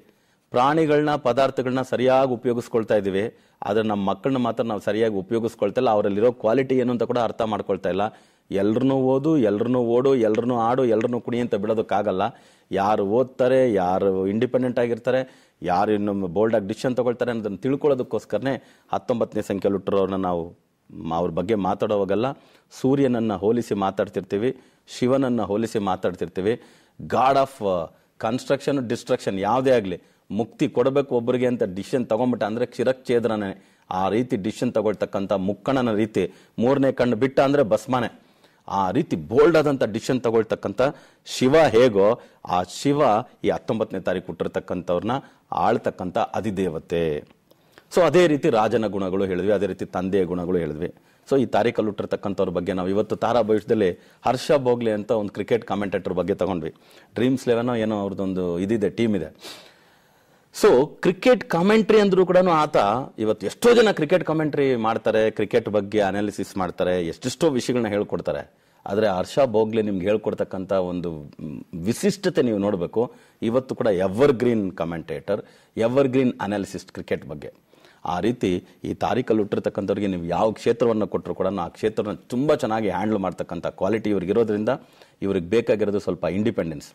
ಪ್ರಾಣಿಗಳನ್ನ, ಪದಾರ್ಥಗಳನ್ನ ಸರಿಯಾಗಿ ಉಪಯೋಗಿಸ್ಕೊಳ್ತಾ ಇದೀವಿ, ಆದ್ರೆ ನಮ್ಮ ಮಕ್ಕಳನ್ನ ಮಾತ್ರ ನಾವು ಸರಿಯಾಗಿ ಉಪಯೋಗಿಸ್ಕೊಳ್ತಾ ಇಲ್ಲ. ಅವರಲ್ಲಿರೋ ಕ್ವಾಲಿಟಿ ಏನು ಅಂತ ಕೂಡ ಅರ್ಥ ಮಾಡ್ಕೊಳ್ತಾ ಇಲ್ಲ. ಎಲ್ರನ್ನೂ ಓದು, ಎಲ್ರನ್ನೂ ಓಡು, ಎಲ್ರನ್ನೂ ಆಡು, ಎಲ್ರನ್ನೂ ಕುಣಿ ಅಂತ ಬಿಡೋದಕ್ಕಾಗಲ್ಲ. ಯಾರು ಓದ್ತಾರೆ, ಯಾರು ಇಂಡಿಪೆಂಡೆಂಟ್ ಆಗಿರ್ತಾರೆ, ಯಾರು ಇನ್ನು ಬೋಲ್ಡ್ ಆಗಿ ಡಿಸಿಷನ್ ತಗೊಳ್ತಾರೆ ಅನ್ನೋದನ್ನ ತಿಳ್ಕೊಳ್ಳೋದಕ್ಕೋಸ್ಕರನೇ 19ನೇ ಸಂಖ್ಯೆಯಲ್ಲಿ ಹುಟ್ಟಿರೋರನ್ನ ನಾವು ಅವ್ರ ಬಗ್ಗೆ ಮಾತಾಡೋವಾಗಲ್ಲ ಸೂರ್ಯನನ್ನ ಹೋಲಿಸಿ ಮಾತಾಡ್ತಿರ್ತೀವಿ, ಶಿವನನ್ನ ಹೋಲಿಸಿ ಮಾತಾಡ್ತಿರ್ತೀವಿ. ಗಾಡ್ ಆಫ್ ಕನ್ಸ್ಟ್ರಕ್ಷನ್, ಡಿಸ್ಟ್ರಕ್ಷನ್ ಯಾವುದೇ ಆಗಲಿ, ಮುಕ್ತಿ ಕೊಡಬೇಕು ಒಬ್ಬರಿಗೆ ಅಂತ ಡಿಸಿಷನ್ ತಗೊಂಡ್ಬಿಟ್ಟ ಅಂದ್ರೆ ಕ್ಷಿರಚ್ಛೇದ್ರನೇ. ಆ ರೀತಿ ಡಿಸಿಷನ್ ತಗೊಳ್ತಕ್ಕಂಥ ಮುಕ್ಕಣ್ಣನ ರೀತಿ 3ನೇ ಕಣ್ಣು ಬಿಟ್ಟ ಅಂದ್ರೆ ಭಸ್ಮನೆ. ಆ ರೀತಿ ಬೋಲ್ಡ್ ಆದಂತ ಡಿಸಿಷನ್ ತಗೊಳ್ತಕ್ಕಂಥ ಶಿವ ಹೇಗೋ, ಆ ಶಿವ ಈ 19ನೇ ತಾರೀಕು ಹುಟ್ಟಿರ್ತಕ್ಕಂಥವ್ರನ್ನ ಆಳ್ತಕ್ಕಂಥ ಅಧಿದೇವತೆ. ಸೊ ಅದೇ ರೀತಿ ರಾಜನ ಗುಣಗಳು ಹೇಳಿದ್ವಿ, ಅದೇ ರೀತಿ ತಂದೆಯ ಗುಣಗಳು ಹೇಳಿದ್ವಿ. ಸೊ ಈ ತಾರೀಕಲ್ಲಿ ಹುಟ್ಟಿರ್ತಕ್ಕಂಥವ್ರ ಬಗ್ಗೆ ನಾವು ಇವತ್ತು ತಾರಾ ಭವಿಷ್ಯದಲ್ಲಿ ಹರ್ಷ ಭೋಗ್ಲೆ ಅಂತ ಒಂದು ಕ್ರಿಕೆಟ್ ಕಾಮೆಂಟೇಟರ್ ಬಗ್ಗೆ ತಗೊಂಡ್ವಿ. ಡ್ರೀಮ್ಸ್ 11 ಏನೋ ಅವ್ರದ್ದೊಂದು ಇದಿದೆ, ಟೀಮ್ ಇದೆ. ಸೊ ಕ್ರಿಕೆಟ್ ಕಾಮೆಂಟ್ರಿ ಅಂದ್ರೂ ಕೂಡ ಆತ ಇವತ್ತು ಎಷ್ಟೋ ಜನ ಕ್ರಿಕೆಟ್ ಕಾಮೆಂಟ್ರಿ ಮಾಡ್ತಾರೆ, ಕ್ರಿಕೆಟ್ ಬಗ್ಗೆ ಅನಾಲಿಸಿಸ್ ಮಾಡ್ತಾರೆ, ಎಷ್ಟೆಷ್ಟೋ ವಿಷಯಗಳನ್ನ ಹೇಳ್ಕೊಡ್ತಾರೆ. ಆದ್ರೆ ಹರ್ಷ ಭೋಗ್ಲೆ ನಿಮ್ಗೆ ಹೇಳ್ಕೊಡ್ತಕ್ಕಂಥ ಒಂದು ವಿಶಿಷ್ಟತೆ ನೀವು ನೋಡಬೇಕು. ಇವತ್ತು ಕೂಡ evergreen commentator, evergreen analyst cricket ಬಗ್ಗೆ. ಆ ರೀತಿ ಈ ತಾರೀಕಲ್ಲಿ ಹುಟ್ಟಿರ್ತಕ್ಕಂಥವ್ರಿಗೆ ನೀವು ಯಾವ ಕ್ಷೇತ್ರವನ್ನು ಕೊಟ್ಟರು ಕೂಡ ಆ ಕ್ಷೇತ್ರನ ತುಂಬಾ ಚೆನ್ನಾಗಿ ಹ್ಯಾಂಡಲ್ ಮಾಡ್ತಕ್ಕಂಥ ಕ್ವಾಲಿಟಿ ಇವ್ರಿಗೆ ಇರೋದ್ರಿಂದ ಇವ್ರಿಗೆ ಬೇಕಾಗಿರೋದು ಸ್ವಲ್ಪ ಇಂಡಿಪೆಂಡೆನ್ಸ್.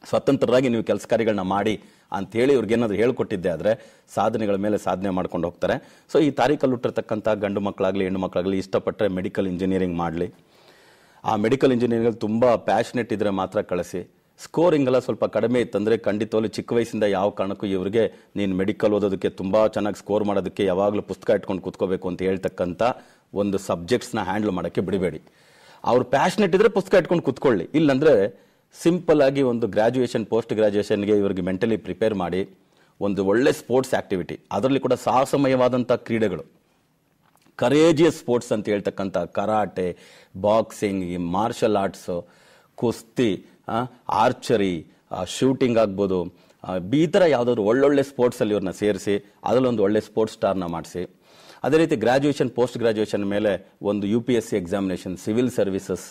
ಸ್ವತಂತ್ರರಾಗಿ ನೀವು ಕೆಲಸ ಕಾರ್ಯಗಳನ್ನ ಮಾಡಿ ಅಂತ ಹೇಳಿ ಇವ್ರಿಗೆ ಏನಾದ್ರು ಹೇಳ್ಕೊಟ್ಟಿದ್ದೆ ಆದ್ರೆ ಸಾಧನೆಗಳ ಮೇಲೆ ಸಾಧನೆ ಮಾಡ್ಕೊಂಡು ಹೋಗ್ತಾರೆ. ಸೊ ಈ ತಾರೀಕಲ್ಲಿ ಹುಟ್ಟಿರ್ತಕ್ಕಂಥ ಗಂಡು ಮಕ್ಕಳಾಗ್ಲಿ ಹೆಣ್ಣು ಮಕ್ಕಳಾಗ್ಲಿ ಇಷ್ಟಪಟ್ಟರೆ ಮೆಡಿಕಲ್ ಇಂಜಿನಿಯರಿಂಗ್ ಮಾಡಲಿ. ಆ ಮೆಡಿಕಲ್ ಇಂಜಿನಿಯರಿಂಗ್ ತುಂಬಾ ಪ್ಯಾಷನೆಟ್ ಇದ್ರೆ ಮಾತ್ರ ಕಳಿಸಿ. ಸ್ಕೋರಿಂಗ್ ಎಲ್ಲ ಸ್ವಲ್ಪ ಕಡಿಮೆ ಇತ್ತಂದ್ರೆ ಖಂಡಿತವಾಗ್ಲೂ ಚಿಕ್ಕ ವಯಸ್ಸಿಂದ ಯಾವ ಕಾರಣಕ್ಕೂ ಇವರಿಗೆ ನೀನು ಮೆಡಿಕಲ್ ಓದೋದಕ್ಕೆ ತುಂಬಾ ಚೆನ್ನಾಗಿ ಸ್ಕೋರ್ ಮಾಡೋದಕ್ಕೆ ಯಾವಾಗಲೂ ಪುಸ್ತಕ ಇಟ್ಕೊಂಡು ಕೂತ್ಕೋಬೇಕು ಅಂತ ಹೇಳ್ತಕ್ಕಂಥ ಒಂದು ಸಬ್ಜೆಕ್ಟ್ಸ್ನ ಹ್ಯಾಂಡಲ್ ಮಾಡೋಕ್ಕೆ ಬಿಡಬೇಡಿ. ಅವ್ರು ಪ್ಯಾಷನೆಟ್ ಇದ್ರೆ ಪುಸ್ತಕ ಇಟ್ಕೊಂಡು ಕೂತ್ಕೊಳ್ಳಿ, ಇಲ್ಲಾಂದ್ರೆ ಸಿಂಪಲ್ ಆಗಿ ಒಂದು ಗ್ರಾಜುಯೇಷನ್, ಪೋಸ್ಟ್ ಗ್ರಾಜುಯೇಷನ್ಗೆ ಇವರಿಗೆ ಮೆಂಟಲಿ ಪ್ರಿಪೇರ್ ಮಾಡಿ ಒಂದು ಒಳ್ಳೆ ಸ್ಪೋರ್ಟ್ಸ್ ಆಕ್ಟಿವಿಟಿ, ಅದರಲ್ಲಿ ಕೂಡ ಸಾಹಸಮಯವಾದಂಥ ಕ್ರೀಡೆಗಳು, ಕರೇಜಿಯಸ್ ಸ್ಪೋರ್ಟ್ಸ್ ಅಂತ ಹೇಳ್ತಕ್ಕಂಥ ಕರಾಟೆ, ಬಾಕ್ಸಿಂಗ್, ಮಾರ್ಷಲ್ ಆರ್ಟ್ಸ್, ಕುಸ್ತಿ, ಆರ್ಚರಿ, ಶೂಟಿಂಗ್ ಆಗ್ಬೋದು, ಈ ಥರ ಯಾವುದಾದ್ರು ಒಳ್ಳೊಳ್ಳೆ ಸ್ಪೋರ್ಟ್ಸಲ್ಲಿ ಇವ್ರನ್ನ ಸೇರಿಸಿ ಅದರಲ್ಲೊಂದು ಒಳ್ಳೆ ಸ್ಪೋರ್ಟ್ಸ್ ಸ್ಟಾರ್ನ ಮಾಡಿಸಿ. ಅದೇ ರೀತಿ ಗ್ರಾಜುಯೇಷನ್, ಪೋಸ್ಟ್ ಗ್ರಾಜುಯೇಷನ್ ಮೇಲೆ ಒಂದು UPSC examination, civil services,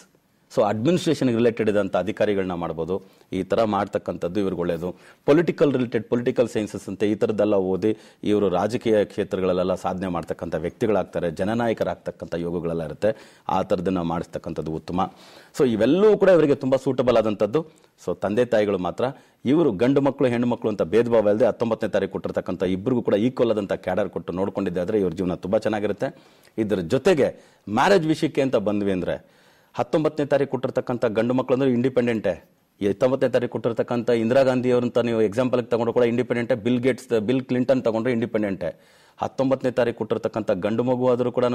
so administration related ಇದ್ದಂಥ ಅಧಿಕಾರಿಗಳನ್ನ ಮಾಡ್ಬೋದು. ಈ ಥರ ಮಾಡ್ತಕ್ಕಂಥದ್ದು ಇವ್ರಿಗೆ ಒಳ್ಳೆಯದು. ಪೊಲಿಟಿಕಲ್ ರಿಲೇಟೆಡ್, ಪೊಲಿಟಿಕಲ್ ಸೈನ್ಸಸ್ ಅಂತ ಈ ಥರದ್ದೆಲ್ಲ ಓದಿ ಇವರು ರಾಜಕೀಯ ಕ್ಷೇತ್ರಗಳಲ್ಲೆಲ್ಲ ಸಾಧನೆ ಮಾಡ್ತಕ್ಕಂಥ ವ್ಯಕ್ತಿಗಳಾಗ್ತಾರೆ, ಜನನಾಯಕರಾಗ್ತಕ್ಕಂಥ ಯೋಗಗಳೆಲ್ಲ ಇರುತ್ತೆ. ಆ ಥರದನ್ನ ಮಾಡಿಸ್ತಕ್ಕಂಥದ್ದು ಉತ್ತಮ. ಸೊ ಇವೆಲ್ಲವೂ ಕೂಡ ಇವರಿಗೆ ತುಂಬ ಸೂಟಬಲ್ ಆದಂಥದ್ದು. ಸೊ ತಂದೆ ತಾಯಿಗಳು ಮಾತ್ರ ಇವರು ಗಂಡು ಮಕ್ಕಳು ಹೆಣ್ಣು ಮಕ್ಕಳು ಅಂತ ಭೇದ ಭಾವ ಇಲ್ಲದೆ 19ನೇ ತಾರೀಕು ಕೊಟ್ಟಿರ್ತಕ್ಕಂಥ ಇಬ್ಬರಿಗೂ ಕೂಡ ಈಕ್ವಲ್ ಆದಂಥ ಕ್ಯಾಡರ್ ಕೊಟ್ಟು ನೋಡ್ಕೊಂಡಿದ್ದೆ ಆದರೆ ಇವ್ರ ಜೀವನ ತುಂಬ ಚೆನ್ನಾಗಿರುತ್ತೆ. ಇದರ ಜೊತೆಗೆ ಮ್ಯಾರೇಜ್ ವಿಷಯಕ್ಕೆ ಅಂತ ಬಂದ್ವಿ ಅಂದರೆ 19ನೇ ತಾರೀಕು ಕೊಟ್ಟಿರ್ತಕ್ಕಂಥ ಗಂಡು ಮಕ್ಕಳು ಅಂದ್ರೆ ಇಂಡಿಪೆಂಡೆಂಟೇ. 19ನೇ ತಾರೀಕು ಕೊಟ್ಟಿರ್ತಕ್ಕಂಥ ಇಂದಿರಾ ಗಾಂಧಿ ಅವರಂತ ನೀವು ಎಕ್ಸಾಂಪಲ್ಗೆ ತಗೊಂಡ್ರು ಕೂಡ ಇಂಡಿಪೆಂಡೆಂಟೇ. ಬಿಲ್ ಕ್ಲಿಂಟನ್ ತಗೊಂಡ್ರೆ ಇಂಡಿಪೆಂಡೆಂಟೇ. 19ನೇ ತಾರೀಕು ಕೊಟ್ಟಿರ್ತಕ್ಕಂಥ ಗಂಡು ಮಗು ಆದರೂ ಕೂಡ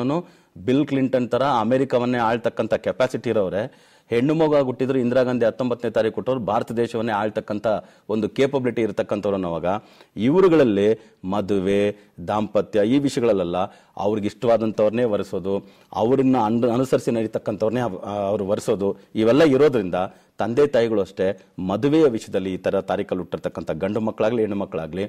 ಬಿಲ್ ಕ್ಲಿಂಟನ್ ತರ ಅಮೆರಿಕವನ್ನೇ ಆಳ್ತಕ್ಕಂಥ ಕೆಪಾಸಿಟಿ ಇರೋರೆ. ಹೆಣ್ಣು ಮಗು ಹುಟ್ಟಿದ್ರು ಇಂದಿರಾ ಗಾಂಧಿ 19ನೇ ತಾರೀಕು ಕೊಟ್ಟರು ಭಾರತ ದೇಶವನ್ನೇ ಆಳ್ತಕ್ಕಂಥ ಒಂದು ಕೇಪಬಿಲಿಟಿ ಇರತಕ್ಕಂಥವ್ರು. ಅವಾಗ ಇವರುಗಳಲ್ಲಿ ಮದುವೆ, ದಾಂಪತ್ಯ ಈ ವಿಷಯಗಳಲ್ಲೆಲ್ಲ ಅವ್ರಿಗೆ ಇಷ್ಟವಾದಂಥವ್ರನ್ನೇ ವರಿಸೋದು, ಅವ್ರನ್ನ ಅನುಸರಿಸಿ ನಡೀತಕ್ಕಂಥವ್ರನ್ನೇ ಅವ್ರು ವರಿಸೋದು, ಇವೆಲ್ಲ ಇರೋದ್ರಿಂದ ತಂದೆ ತಾಯಿಗಳು ಅಷ್ಟೇ ಮದುವೆಯ ವಿಷಯದಲ್ಲಿ ಈ ಥರ ತಾರೀಕಲ್ಲಿ ಹುಟ್ಟಿರ್ತಕ್ಕಂಥ ಗಂಡು ಮಕ್ಕಳಾಗಲಿ ಹೆಣ್ಣು ಮಕ್ಕಳಾಗಲಿ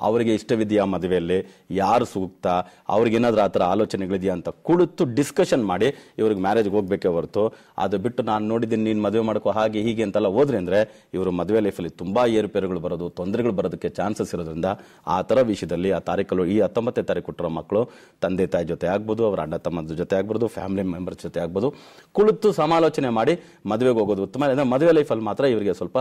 ಅವರಿಗೆ ಇಷ್ಟವಿದೆಯಾ ಮದುವೆಯಲ್ಲಿ, ಯಾರು ಸೂಕ್ತ, ಅವ್ರಿಗೇನಾದ್ರೂ ಆ ಥರ ಆಲೋಚನೆಗಳಿದೆಯಾ ಅಂತ ಕುಳಿತು ಡಿಸ್ಕಷನ್ ಮಾಡಿ ಇವ್ರಿಗೆ ಮ್ಯಾರೇಜ್ಗೆ ಹೋಗ್ಬೇಕೇ ಹೊರತು ಅದು ಬಿಟ್ಟು ನಾನು ನೋಡಿದ್ದೀನಿ ನೀನು ಮದುವೆ ಮಾಡ್ಕೋ ಹಾಗೆ ಹೀಗೆ ಅಂತೆಲ್ಲ ಹೋದ್ರೆ ಅಂದರೆ ಇವರು ಮದುವೆ ಲೈಫಲ್ಲಿ ತುಂಬ ಏರುಪೇರುಗಳು ಬರೋದು, ತೊಂದರೆಗಳು ಬರೋದಕ್ಕೆ ಚಾನ್ಸಸ್ ಇರೋದ್ರಿಂದ ಆ ಥರ ವಿಷಯದಲ್ಲಿ ಆ ತಾರೀಕಲ್ಲಿ ಈ 19ನೇ ತಾರೀಕು ಕೊಟ್ಟಿರೋ ಮಕ್ಕಳು ತಂದೆ ತಾಯಿ ಜೊತೆ ಆಗ್ಬೋದು, ಅವರ ಅಣ್ಣ ತಮ್ಮದ ಜೊತೆ ಆಗ್ಬೋದು, ಫ್ಯಾಮಿಲಿ ಮೆಂಬರ್ಸ್ ಜೊತೆ ಆಗ್ಬೋದು, ಕುಳಿತು ಸಮಾಲೋಚನೆ ಮಾಡಿ ಮದುವೆಗೆ ಹೋಗೋದು ಉತ್ತಮ. ಮದುವೆ ಲೈಫಲ್ಲಿ ಮಾತ್ರ ಇವರಿಗೆ ಸ್ವಲ್ಪ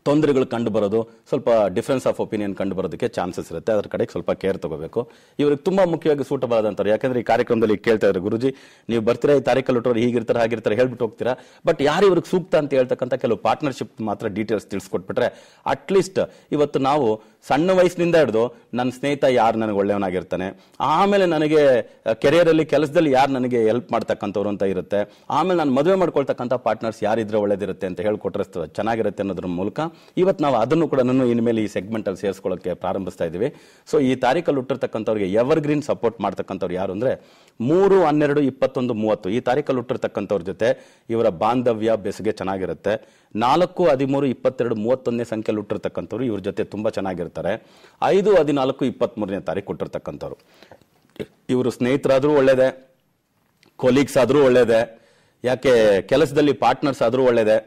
ತೊಂದರೆಗಳು ಕಂಡು ಬರೋದು, ಸ್ವಲ್ಪ ಡಿಫರೆನ್ಸ್ ಆಫ್ ಒಪಿನಿಯನ್ ಕಂಡು ಬರೋದಕ್ಕೆ ಚಾನ್ಸಸ್ ಇರುತ್ತೆ. ಅದ್ರ ಕಡೆಗೆ ಸ್ವಲ್ಪ ಕೇರ್ ತಗೋಬೇಕು. ಇವ್ರಿಗೆ ತುಂಬಾ ಮುಖ್ಯವಾಗಿ ಸೂಟಬಲ್ ಆದಂಥವ್ರು. ಯಾಕಂದ್ರೆ ಈ ಕಾರ್ಯಕ್ರಮದಲ್ಲಿ ಕೇಳ್ತಾ ಇದ್ದಾರೆ, ಗುರುಜಿ ನೀವು ಬರ್ತೀರಾ ಈ ತಾರೀಕಲ್ಲಿ ಹುಟ್ಟೋರು ಹೀಗಿರ್ತಾರೆ ಹಾಗಿರ್ತಾರೆ ಹೇಳ್ಬಿಟ್ಟು ಹೋಗ್ತೀರಾ, ಬಟ್ ಯಾರು ಇವ್ರಿಗೆ ಸೂಕ್ತ ಅಂತ ಹೇಳ್ತಕ್ಕಂಥ ಕೆಲವು ಪಾರ್ಟ್ನರ್ಶಿಪ್ ಮಾತ್ರ ಡೀಟೇಲ್ಸ್ ತಿಳಿಸ್ಕೊಟ್ಬಿಟ್ರೆ ಅಟ್ಲೀಸ್ಟ್ ಇವತ್ತು ನಾವು ಸಣ್ಣ ವಯಸ್ಸಿನಿಂದ ಹಿಡಿದು ನನ್ನ ಸ್ನೇಹಿತ ಯಾರು ನನಗೆ ಒಳ್ಳೆಯವನಾಗಿರ್ತಾನೆ, ಆಮೇಲೆ ನನಗೆ ಕೆರಿಯರ್ ಅಲ್ಲಿ ಕೆಲಸದಲ್ಲಿ ಯಾರು ನನಗೆ ಹೆಲ್ಪ್ ಮಾಡ್ತಕ್ಕಂಥವ್ರು ಅಂತ ಇರುತ್ತೆ, ಆಮೇಲೆ ನಾನು ಮದುವೆ ಮಾಡ್ಕೊಳ್ತಕ್ಕಂಥ ಪಾರ್ಟ್ನರ್ಸ್ ಯಾರಿದ್ರೆ ಒಳ್ಳೇದಿರುತ್ತೆ ಅಂತ ಹೇಳ್ಕೊಟ್ರೆ ಚೆನ್ನಾಗಿರುತ್ತೆ ಅನ್ನೋದ್ರ ಮೂಲಕ ಇವತ್ತು ನಾವು ಅದನ್ನು ಕೂಡ ಇನ್ಮೇಲೆ ಈ ಸೆಗ್ಮೆಂಟ್ ಅಲ್ಲಿ ಸೇರಿಸ್ಕೊಳ್ಳೋಕೆ ಪ್ರಾರಂಭಿಸ್ತಾ ಇದ್ದೀವಿ. ಸೊ ಈ ತಾರೀಕಲ್ಲಿ ಹುಟ್ಟಿರ್ತಕ್ಕಂಥವ್ರಿಗೆ ಎವರ್ ಗ್ರೀನ್ ಸಪೋರ್ಟ್ ಮಾಡ್ತಕ್ಕಂಥವ್ರು ಯಾರು ಅಂದ್ರೆ 3, 12, 21, 30 ಈ ತಾರೀಕಲ್ಲಿ ಹುಟ್ಟಿರ್ತಕ್ಕಂಥವ್ರ ಜೊತೆ ಇವರ ಬಾಂಧವ್ಯ ಬೆಸುಗೆ ಚೆನ್ನಾಗಿರುತ್ತೆ. 4, 13, 22, 31ನೇ ಸಂಖ್ಯೆಯಲ್ಲಿ ಹುಟ್ಟಿರ್ತಕ್ಕಂಥವ್ರು ಇವ್ರ ಜೊತೆ ತುಂಬಾ ಚೆನ್ನಾಗಿರ್ತಾರೆ. 5, 14, 23ನೇ ತಾರೀಕು ಹುಟ್ಟಿರ್ತಕ್ಕಂಥವ್ರು ಇವರು ಸ್ನೇಹಿತರಾದ್ರೂ ಒಳ್ಳೇದೆ, ಕೊಲೀಗ್ಸ್ ಆದ್ರೂ ಒಳ್ಳೇದೆ, ಯಾಕೆ ಕೆಲಸದಲ್ಲಿ ಪಾರ್ಟ್ನರ್ಸ್ ಆದ್ರೂ ಒಳ್ಳೇದೆ,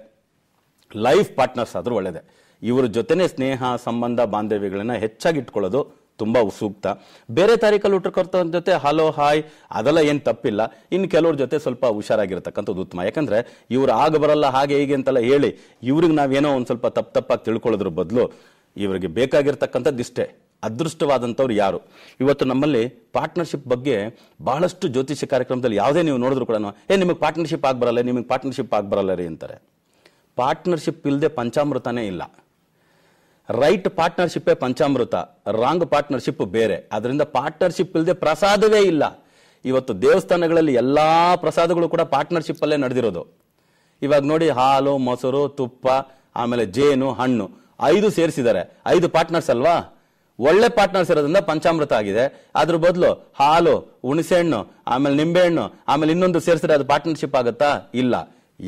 ಲೈಫ್ ಪಾರ್ಟ್ನರ್ಸ್ ಆದ್ರೂ ಒಳ್ಳೇದೆ. ಇವ್ರ ಜೊತೆನೆ ಸ್ನೇಹ ಸಂಬಂಧ ಬಾಂಧವ್ಯಗಳನ್ನ ಹೆಚ್ಚಾಗಿ ಇಟ್ಕೊಳ್ಳೋದು ತುಂಬಾ ಸೂಕ್ತ. ಬೇರೆ ತಾರೀಕಲ್ಲಿ ಹುಟ್ಟಿರ್ತಕ್ಕಂಥ ಜೊತೆ ಹಲೋ ಹಾಯ್ ಅದೆಲ್ಲ ಏನ್ ತಪ್ಪಿಲ್ಲ. ಇನ್ನು ಕೆಲವ್ರ ಜೊತೆ ಸ್ವಲ್ಪ ಹುಷಾರಾಗಿರ್ತಕ್ಕಂಥದ್ದು ಉತ್ತಮ. ಯಾಕಂದ್ರೆ ಇವ್ರು ಆಗ ಬರಲ್ಲ ಹಾಗೆ ಹೀಗೆ ಅಂತೆಲ್ಲ ಹೇಳಿ ಇವ್ರಿಗೆ ನಾವೇನೋ ಒಂದ್ ಸ್ವಲ್ಪ ತಪ್ಪಾಗಿ ತಿಳ್ಕೊಳ್ಳೋದ್ರ ಬದಲು ಇವರಿಗೆ ಬೇಕಾಗಿರ್ತಕ್ಕಂಥದ್ದು ಇಷ್ಟೇ, ಅದೃಷ್ಟವಾದಂಥವ್ರು ಯಾರು. ಇವತ್ತು ನಮ್ಮಲ್ಲಿ ಪಾರ್ಟ್ನರ್ಶಿಪ್ ಬಗ್ಗೆ ಬಹಳಷ್ಟು ಜ್ಯೋತಿಷ್ಯ ಕಾರ್ಯಕ್ರಮದಲ್ಲಿ ಯಾವುದೇ ನೀವು ನೋಡಿದ್ರು ಕೂಡ ನಿಮಗೆ ಪಾರ್ಟ್ನರ್ಶಿಪ್ ಆಗ್ಬರಲ್ಲ, ನಿಮಗೆ ಪಾರ್ಟ್ನರ್ಶಿಪ್ ಆಗ್ಬರಲ್ಲ ರೀ ಅಂತಾರೆ. ಪಾರ್ಟ್ನರ್ಶಿಪ್ ಇಲ್ಲದೆ ಪಂಚಾಮೃತನೇ ಇಲ್ಲ. ರೈಟ್ ಪಾರ್ಟ್ನರ್ಶಿಪ್ಪೇ ಪಂಚಾಮೃತ, ರಾಂಗ್ ಪಾರ್ಟ್ನರ್ಶಿಪ್ ಬೇರೆ. ಅದರಿಂದ ಪಾರ್ಟ್ನರ್ಶಿಪ್ ಇಲ್ಲದೆ ಪ್ರಸಾದವೇ ಇಲ್ಲ. ಇವತ್ತು ದೇವಸ್ಥಾನಗಳಲ್ಲಿ ಎಲ್ಲಾ ಪ್ರಸಾದಗಳು ಕೂಡ ಪಾರ್ಟ್ನರ್ಶಿಪ್ ಅಲ್ಲೇ ನಡೆದಿರೋದು. ಇವಾಗ ನೋಡಿ, ಹಾಲು, ಮೊಸರು, ತುಪ್ಪ, ಆಮೇಲೆ ಜೇನು, ಹಣ್ಣು 5 ಸೇರಿಸಿದ್ದಾರೆ. 5 ಪಾರ್ಟ್ನರ್ಸ್ ಅಲ್ವಾ? ಒಳ್ಳೆ ಪಾರ್ಟ್ನರ್ಸ್ ಇರೋದ್ರಿಂದ ಪಂಚಾಮೃತ ಆಗಿದೆ. ಅದ್ರ ಬದಲು ಹಾಲು, ಹುಣಸೆಹಣ್ಣು, ಆಮೇಲೆ ನಿಂಬೆಹಣ್ಣು, ಆಮೇಲೆ ಇನ್ನೊಂದು ಸೇರಿಸಿದ್ರೆ ಅದು ಪಾರ್ಟ್ನರ್ಶಿಪ್ ಆಗುತ್ತಾ? ಇಲ್ಲ.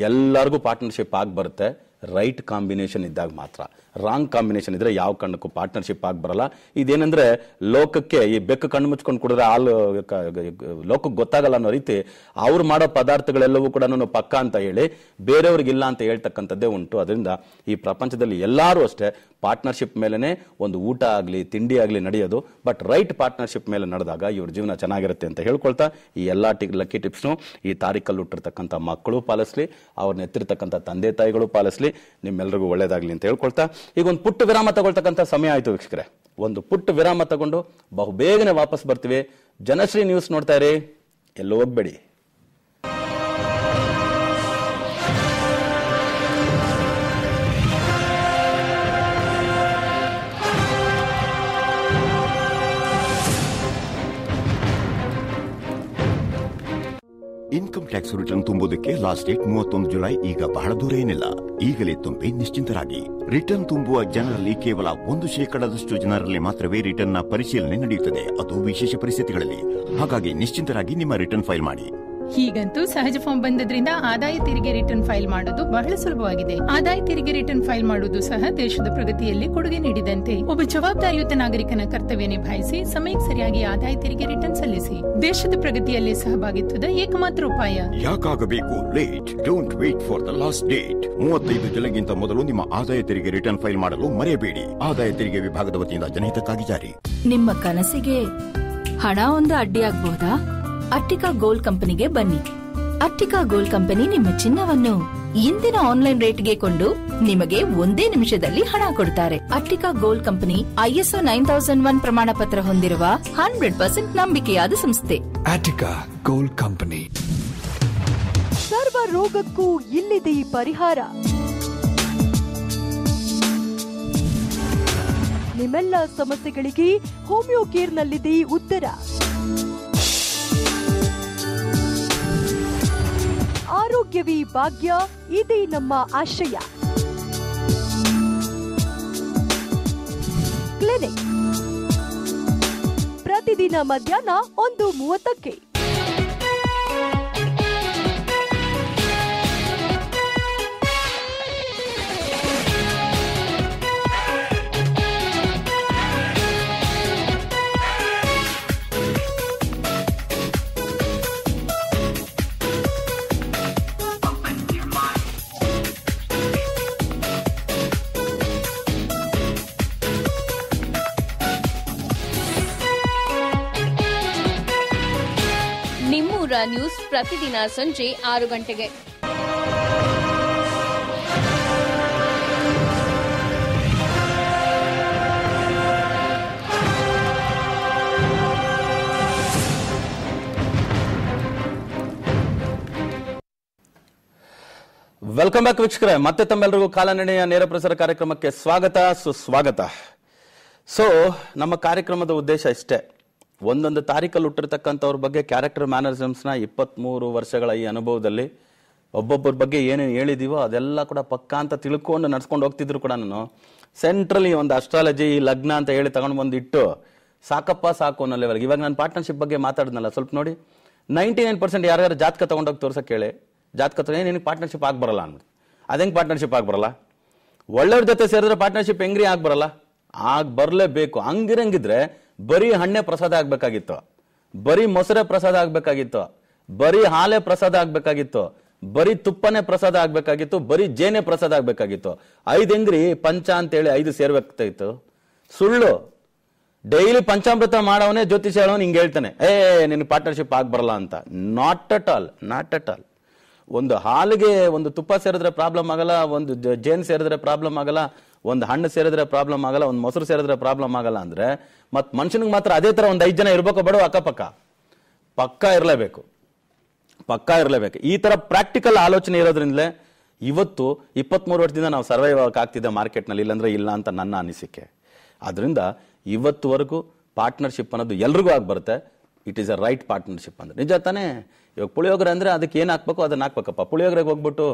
ಎಲ್ಲರಿಗೂ ಪಾರ್ಟ್ನರ್ಶಿಪ್ ಆಗಿ ಬರುತ್ತೆ ರೈಟ್ ಕಾಂಬಿನೇಷನ್ ಇದ್ದಾಗ ಮಾತ್ರ. ರಾಂಗ್ ಕಾಂಬಿನೇಷನ್ ಇದ್ರೆ ಯಾವ ಕಣ್ಣಕ್ಕೂ ಪಾರ್ಟ್ನರ್ಶಿಪ್ ಆಗಿ ಬರಲ್ಲ. ಇದೇನಂದ್ರೆ ಲೋಕಕ್ಕೆ ಈ ಬೆಕ್ಕು ಕಣ್ಣು ಮುಚ್ಕೊಂಡು ಕುಡಿದ್ರೆ ಹಾಲು ಲೋಕಕ್ಕೆ ಗೊತ್ತಾಗಲ್ಲ ಅನ್ನೋ ರೀತಿ ಅವ್ರು ಮಾಡೋ ಪದಾರ್ಥಗಳೆಲ್ಲವೂ ಕೂಡ ಪಕ್ಕ ಅಂತ ಹೇಳಿ ಬೇರೆಯವ್ರಿಗಿಲ್ಲ ಅಂತ ಹೇಳ್ತಕ್ಕಂಥದ್ದೇ ಉಂಟು. ಅದರಿಂದ ಈ ಪ್ರಪಂಚದಲ್ಲಿ ಎಲ್ಲರೂ ಅಷ್ಟೇ ಪಾರ್ಟ್ನರ್ಶಿಪ್ ಮೇಲೆನೆ ಒಂದು ಊಟ ಆಗ್ಲಿ ತಿಂಡಿ ಆಗ್ಲಿ ನಡೆಯೋದು. ಬಟ್ ರೈಟ್ ಪಾರ್ಟ್ನರ್ಶಿಪ್ ಮೇಲೆ ನಡೆದಾಗ ಇವ್ರ ಜೀವನ ಚೆನ್ನಾಗಿರುತ್ತೆ ಅಂತ ಹೇಳ್ಕೊಳ್ತಾ ಈ ಎಲ್ಲಾ ಲಕ್ಕಿ ಟಿಪ್ಸ್ನು ಈ ತಾರೀಕಲ್ಲಿ ಹುಟ್ಟಿರ್ತಕ್ಕಂಥ ಮಕ್ಕಳು ಪಾಲಿಸ್ಲಿ, ಅವ್ರನ್ನ ಎತ್ತಿರ್ತಕ್ಕಂಥ ತಂದೆ ತಾಯಿಗಳು ಪಾಲಿಸ್ಲಿ, ನಿಮ್ಮೆಲ್ಲರಿಗೂ ಒಳ್ಳೇದಾಗ್ಲಿ ಅಂತ ಹೇಳ್ಕೊಳ್ತಾ ಈಗ ಒಂದು ಪುಟ್ಟ ವಿರಾಮ ತಗೊಳ್ತಕ್ಕಂಥ ಸಮಯ ಆಯ್ತು ವೀಕ್ಷಕರೇ. ಒಂದು ಪುಟ್ಟ ವಿರಾಮ ತಗೊಂಡು ಬಹುಬೇಗನೆ ವಾಪಸ್ ಬರ್ತೀವಿ. ಜನಶ್ರೀ ನ್ಯೂಸ್ ನೋಡ್ತಾ ಇರಿ, ಎಲ್ಲೂ ಹೋಗ್ಬೇಡಿ. ಇನ್ಕಮ್ ಟ್ಯಾಕ್ಸ್ ರಿಟರ್ನ್ ತುಂಬುವುದಕ್ಕೆ ಲಾಸ್ಟ್ ಡೇಟ್ 31 ಜುಲೈ. ಈಗ ಬಹಳ ದೂರ ಏನಿಲ್ಲ, ಈಗಲೇ ತುಂಬಿ ನಿಶ್ಚಿಂತರಾಗಿ. ರಿಟರ್ನ್ ತುಂಬುವ ಜನರಲ್ಲಿ ಕೇವಲ 1% ಜನರಲ್ಲಿ ಮಾತ್ರವೇ ರಿಟರ್ನ್ನ ಪರಿಶೀಲನೆ ನಡೆಯುತ್ತದೆ, ಅದು ವಿಶೇಷ ಪರಿಸ್ಥಿತಿಗಳಲ್ಲಿ. ಹಾಗಾಗಿ ನಿಶ್ಚಿಂತರಾಗಿ ನಿಮ್ಮ ರಿಟರ್ನ್ ಫೈಲ್ ಮಾಡಿ. ಹೀಗಂತೂ ಸಹಜ ಫಾರ್ಮ್ ಬಂದದ್ರಿಂದ ಆದಾಯ ತೆರಿಗೆ ರಿಟರ್ನ್ ಫೈಲ್ ಮಾಡೋದು ಬಹಳ ಸುಲಭವಾಗಿದೆ. ಆದಾಯ ತೆರಿಗೆ ರಿಟರ್ನ್ ಫೈಲ್ ಮಾಡುವುದು ಸಹ ದೇಶದ ಪ್ರಗತಿಯಲ್ಲಿ ಕೊಡುಗೆ ನೀಡಿದಂತೆ. ಒಬ್ಬ ಜವಾಬ್ದಾರಿಯುತ ನಾಗರಿಕನ ಕರ್ತವ್ಯ ನಿಭಾಯಿಸಿ ಸಮಯಕ್ಕೆ ಸರಿಯಾಗಿ ಆದಾಯ ತೆರಿಗೆ ರಿಟರ್ನ್ ಸಲ್ಲಿಸಿ. ದೇಶದ ಪ್ರಗತಿಯಲ್ಲಿ ಸಹಭಾಗಿತ್ವದ ಏಕಮಾತ್ರ ಉಪಾಯ. ಯಾಕಾಗಬೇಕು late? Don't wait for the last date. 35 ಜುಲೈಗಿಂತ ಮೊದಲು ನಿಮ್ಮ ಆದಾಯ ತೆರಿಗೆ ರಿಟರ್ನ್ ಫೈಲ್ ಮಾಡಲು ಮರೆಯಬೇಡಿ. ಆದಾಯ ತೆರಿಗೆ ವಿಭಾಗದ ವತಿಯಿಂದ ಜನಹಿತಕ್ಕಾಗಿ ಜಾರಿ. ನಿಮ್ಮ ಕನಸಿಗೆ ಹಣ ಒಂದು ಅಡ್ಡಿಯಾಗಬಹುದಾ? ಅಟ್ಟಿಕಾ ಗೋಲ್ಡ್ ಕಂಪನಿಗೆ ಬನ್ನಿ. ಅಟ್ಟಿಕಾ ಗೋಲ್ಡ್ ಕಂಪನಿ ನಿಮ್ಮ ಚಿನ್ನವನ್ನು ಇಂದಿನ ಆನ್ಲೈನ್ ರೇಟ್ಗೆ ಕೊಂಡು ನಿಮಗೆ ಒಂದೇ ನಿಮಿಷದಲ್ಲಿ ಹಣ ಕೊಡುತ್ತಾರೆ. ಅಟ್ಟಿಕಾ ಗೋಲ್ಡ್ ಕಂಪನಿ ISO 9001 ಪ್ರಮಾಣ ಪತ್ರ ಹೊಂದಿರುವ 100% ನಂಬಿಕೆಯಾದ ಸಂಸ್ಥೆ. Attica gold company. ಸರ್ವ ರೋಗಕ್ಕೂ ಇಲ್ಲಿದೆ ಪರಿಹಾರ. ನಿಮ್ಮೆಲ್ಲ ಸಮಸ್ಯೆಗಳಿಗೆ ಹೋಮಿಯೋ ಕೇರ್ನಲ್ಲಿದೆ ಉತ್ತರ. ಆರೋಗ್ಯವೇ ಭಾಗ್ಯ, ಇದೇ ನಮ್ಮ ಆಶಯ. ಕ್ಲಿನಿಕ್ ಪ್ರತಿದಿನ ಮಧ್ಯಾಹ್ನ 1:30ಕ್ಕೆ. ನ್ಯೂಸ್ ಪ್ರತಿದಿನ ಸಂಜೆ 6 ಗಂಟೆಗೆ. ವೆಲ್ಕಮ್ ಬ್ಯಾಕ್ ವೀಕ್ಷಕರೇ, ಮತ್ತೆ ತಮ್ಮೆಲ್ಲರಿಗೂ ಕಾಲನಡೆಯ ನೇರ ಪ್ರಸಾರ ಕಾರ್ಯಕ್ರಮಕ್ಕೆ ಸ್ವಾಗತ ಸುಸ್ವಾಗತ. ಸೊ ನಮ್ಮ ಕಾರ್ಯಕ್ರಮದ ಉದ್ದೇಶ ಇಷ್ಟೇ, ಒಂದೊಂದು ತಾರೀಕಲ್ಲಿ ಹುಟ್ಟಿರ್ತಕ್ಕಂಥವ್ರ ಬಗ್ಗೆ ಕ್ಯಾರೆಕ್ಟರ್ ಮ್ಯಾನರಿಸಮ್ಸ್ನ 23 ವರ್ಷಗಳ ಈ ಅನುಭವದಲ್ಲಿ ಒಬ್ಬೊಬ್ಬರ ಬಗ್ಗೆ ಏನೇನು ಹೇಳಿದೀವೋ ಅದೆಲ್ಲ ಕೂಡ ಪಕ್ಕಾ ಅಂತ ತಿಳ್ಕೊಂಡು ನಡ್ಸ್ಕೊಂಡು ಹೋಗ್ತಿದ್ರು ಕೂಡ ನಾನು ಸೆಂಟ್ರಲಿ ಒಂದು ಅಸ್ಟ್ರಾಲಜಿ ಲಗ್ನ ಅಂತ ಹೇಳಿ ತಗೊಂಡು ಬಂದಿಟ್ಟು ಸಾಕಪ್ಪ ಸಾಕು ಅನ್ನೋ ಲೆವೆಲ್ಗೆ. ಇವಾಗ ನಾನು ಪಾರ್ಟ್ನರ್ಶಿಪ್ ಬಗ್ಗೆ ಮಾತಾಡಿದ್ನಲ್ಲ, ಸ್ವಲ್ಪ ನೋಡಿ 99% ಯಾರ್ಯಾರು ಜಾತಕ ತಗೊಂಡೋಗಿ ತೋರ್ಸಕ್ಕೆ ಹೇಳಿ, ಜಾತಕ ತಗೊಂಡು ನಿನಗೆ ಪಾರ್ಟ್ನರ್ಶಿಪ್ ಆಗ್ಬರಲ್ಲ ಅಂದ್ಬಿಟ್ಟು. ಅದೇಂಗೆ ಪಾರ್ಟ್ನರ್ಶಿಪ್ ಆಗ್ಬರಲ್ಲ? ಒಳ್ಳೆಯವ್ರ ಜೊತೆ ಸೇರಿದ್ರೆ ಪಾರ್ಟ್ನರ್ಶಿಪ್ ಹೆಂಗ್ರಿ ಆಗ್ಬರಲ್ಲ? ಬರಲೇಬೇಕು. ಹಂಗಿರಂಗಿದ್ರೆ ಬರೀ ಹಣ್ಣೆ ಪ್ರಸಾದ ಆಗ್ಬೇಕಾಗಿತ್ತು, ಬರೀ ಮೊಸರೆ ಪ್ರಸಾದ ಆಗ್ಬೇಕಾಗಿತ್ತು, ಬರೀ ಹಾಲೆ ಪ್ರಸಾದ ಆಗ್ಬೇಕಾಗಿತ್ತು, ಬರೀ ತುಪ್ಪನೇ ಪ್ರಸಾದ ಆಗ್ಬೇಕಾಗಿತ್ತು, ಬರೀ ಜೇನೆ ಪ್ರಸಾದ ಆಗ್ಬೇಕಾಗಿತ್ತು. 5 ಹೆಂಗ್ರಿ ಪಂಚ ಅಂತೇಳಿ 5 ಸೇರ್ಬೇಕಾಗಿತ್ತು. ಸುಳ್ಳು. ಡೈಲಿ ಪಂಚಾಮೃತ ಮಾಡವನೇ ಜ್ಯೋತಿಷ ಹೇಳೋನು ಹಿಂಗೆ ಹೇಳ್ತಾನೆ, ನಿನ್ ಪಾರ್ಟ್ನರ್ಶಿಪ್ ಆಗ್ಬರಲ್ಲ ಅಂತ. Not at all, not at all. ಒಂದು ಹಾಲಿಗೆ ಒಂದು ತುಪ್ಪ ಸೇರಿದ್ರೆ ಪ್ರಾಬ್ಲಮ್ ಆಗಲ್ಲ, ಒಂದು ಜೇನ್ ಸೇರಿದ್ರೆ ಪ್ರಾಬ್ಲಮ್ ಆಗಲ್ಲ, ಒಂದು ಹಣ್ಣು ಸೇರಿದ್ರೆ ಪ್ರಾಬ್ಲಮ್ ಆಗಲ್ಲ, ಒಂದು ಮೊಸರು ಸೇರಿದ್ರೆ ಪ್ರಾಬ್ಲಮ್ ಆಗಲ್ಲ ಅಂದ್ರೆ ಮತ್ ಮನುಷ್ಯನಿಗೆ ಮಾತ್ರ ಅದೇ ತರ ಒಂದು 5 ಜನ ಇರ್ಬೇಕು ಬೇಡ? ಅಕ್ಕಪಕ್ಕ ಪಕ್ಕ ಇರಲೇಬೇಕು, ಪಕ್ಕ ಇರಲೇಬೇಕು. ಈ ತರ ಪ್ರಾಕ್ಟಿಕಲ್ ಆಲೋಚನೆ ಇರೋದ್ರಿಂದಲೇ ಇವತ್ತು 23 ವರ್ಷದಿಂದ ನಾವು ಸರ್ವೈವ್ ಆಗ್ತಿದ್ದೆ ಮಾರ್ಕೆಟ್ನಲ್ಲಿ, ಇಲ್ಲಾಂದ್ರೆ ಇಲ್ಲ ಅಂತ ನನ್ನ ಅನಿಸಿಕೆ. ಆದ್ರಿಂದ ಇವತ್ತುವರೆಗೂ ಪಾರ್ಟ್ನರ್ಶಿಪ್ ಅನ್ನೋದು ಎಲ್ರಿಗೂ ಆಗಿ ಬರುತ್ತೆ. It is a right partnership ಅಂದ್ರೆ ನಿಜ ತಾನೇ. ಇವಾಗ ಪುಳಿಯೋಗರೆ ಅಂದ್ರೆ ಅದಕ್ಕೆ ಏನ್ ಹಾಕ್ಬೇಕು ಅದನ್ನ ಹಾಕ್ಬೇಕಪ್ಪ. ಪುಳಿಯೋಗರೆಗೆ ಹೋಗ್ಬಿಟ್ಟು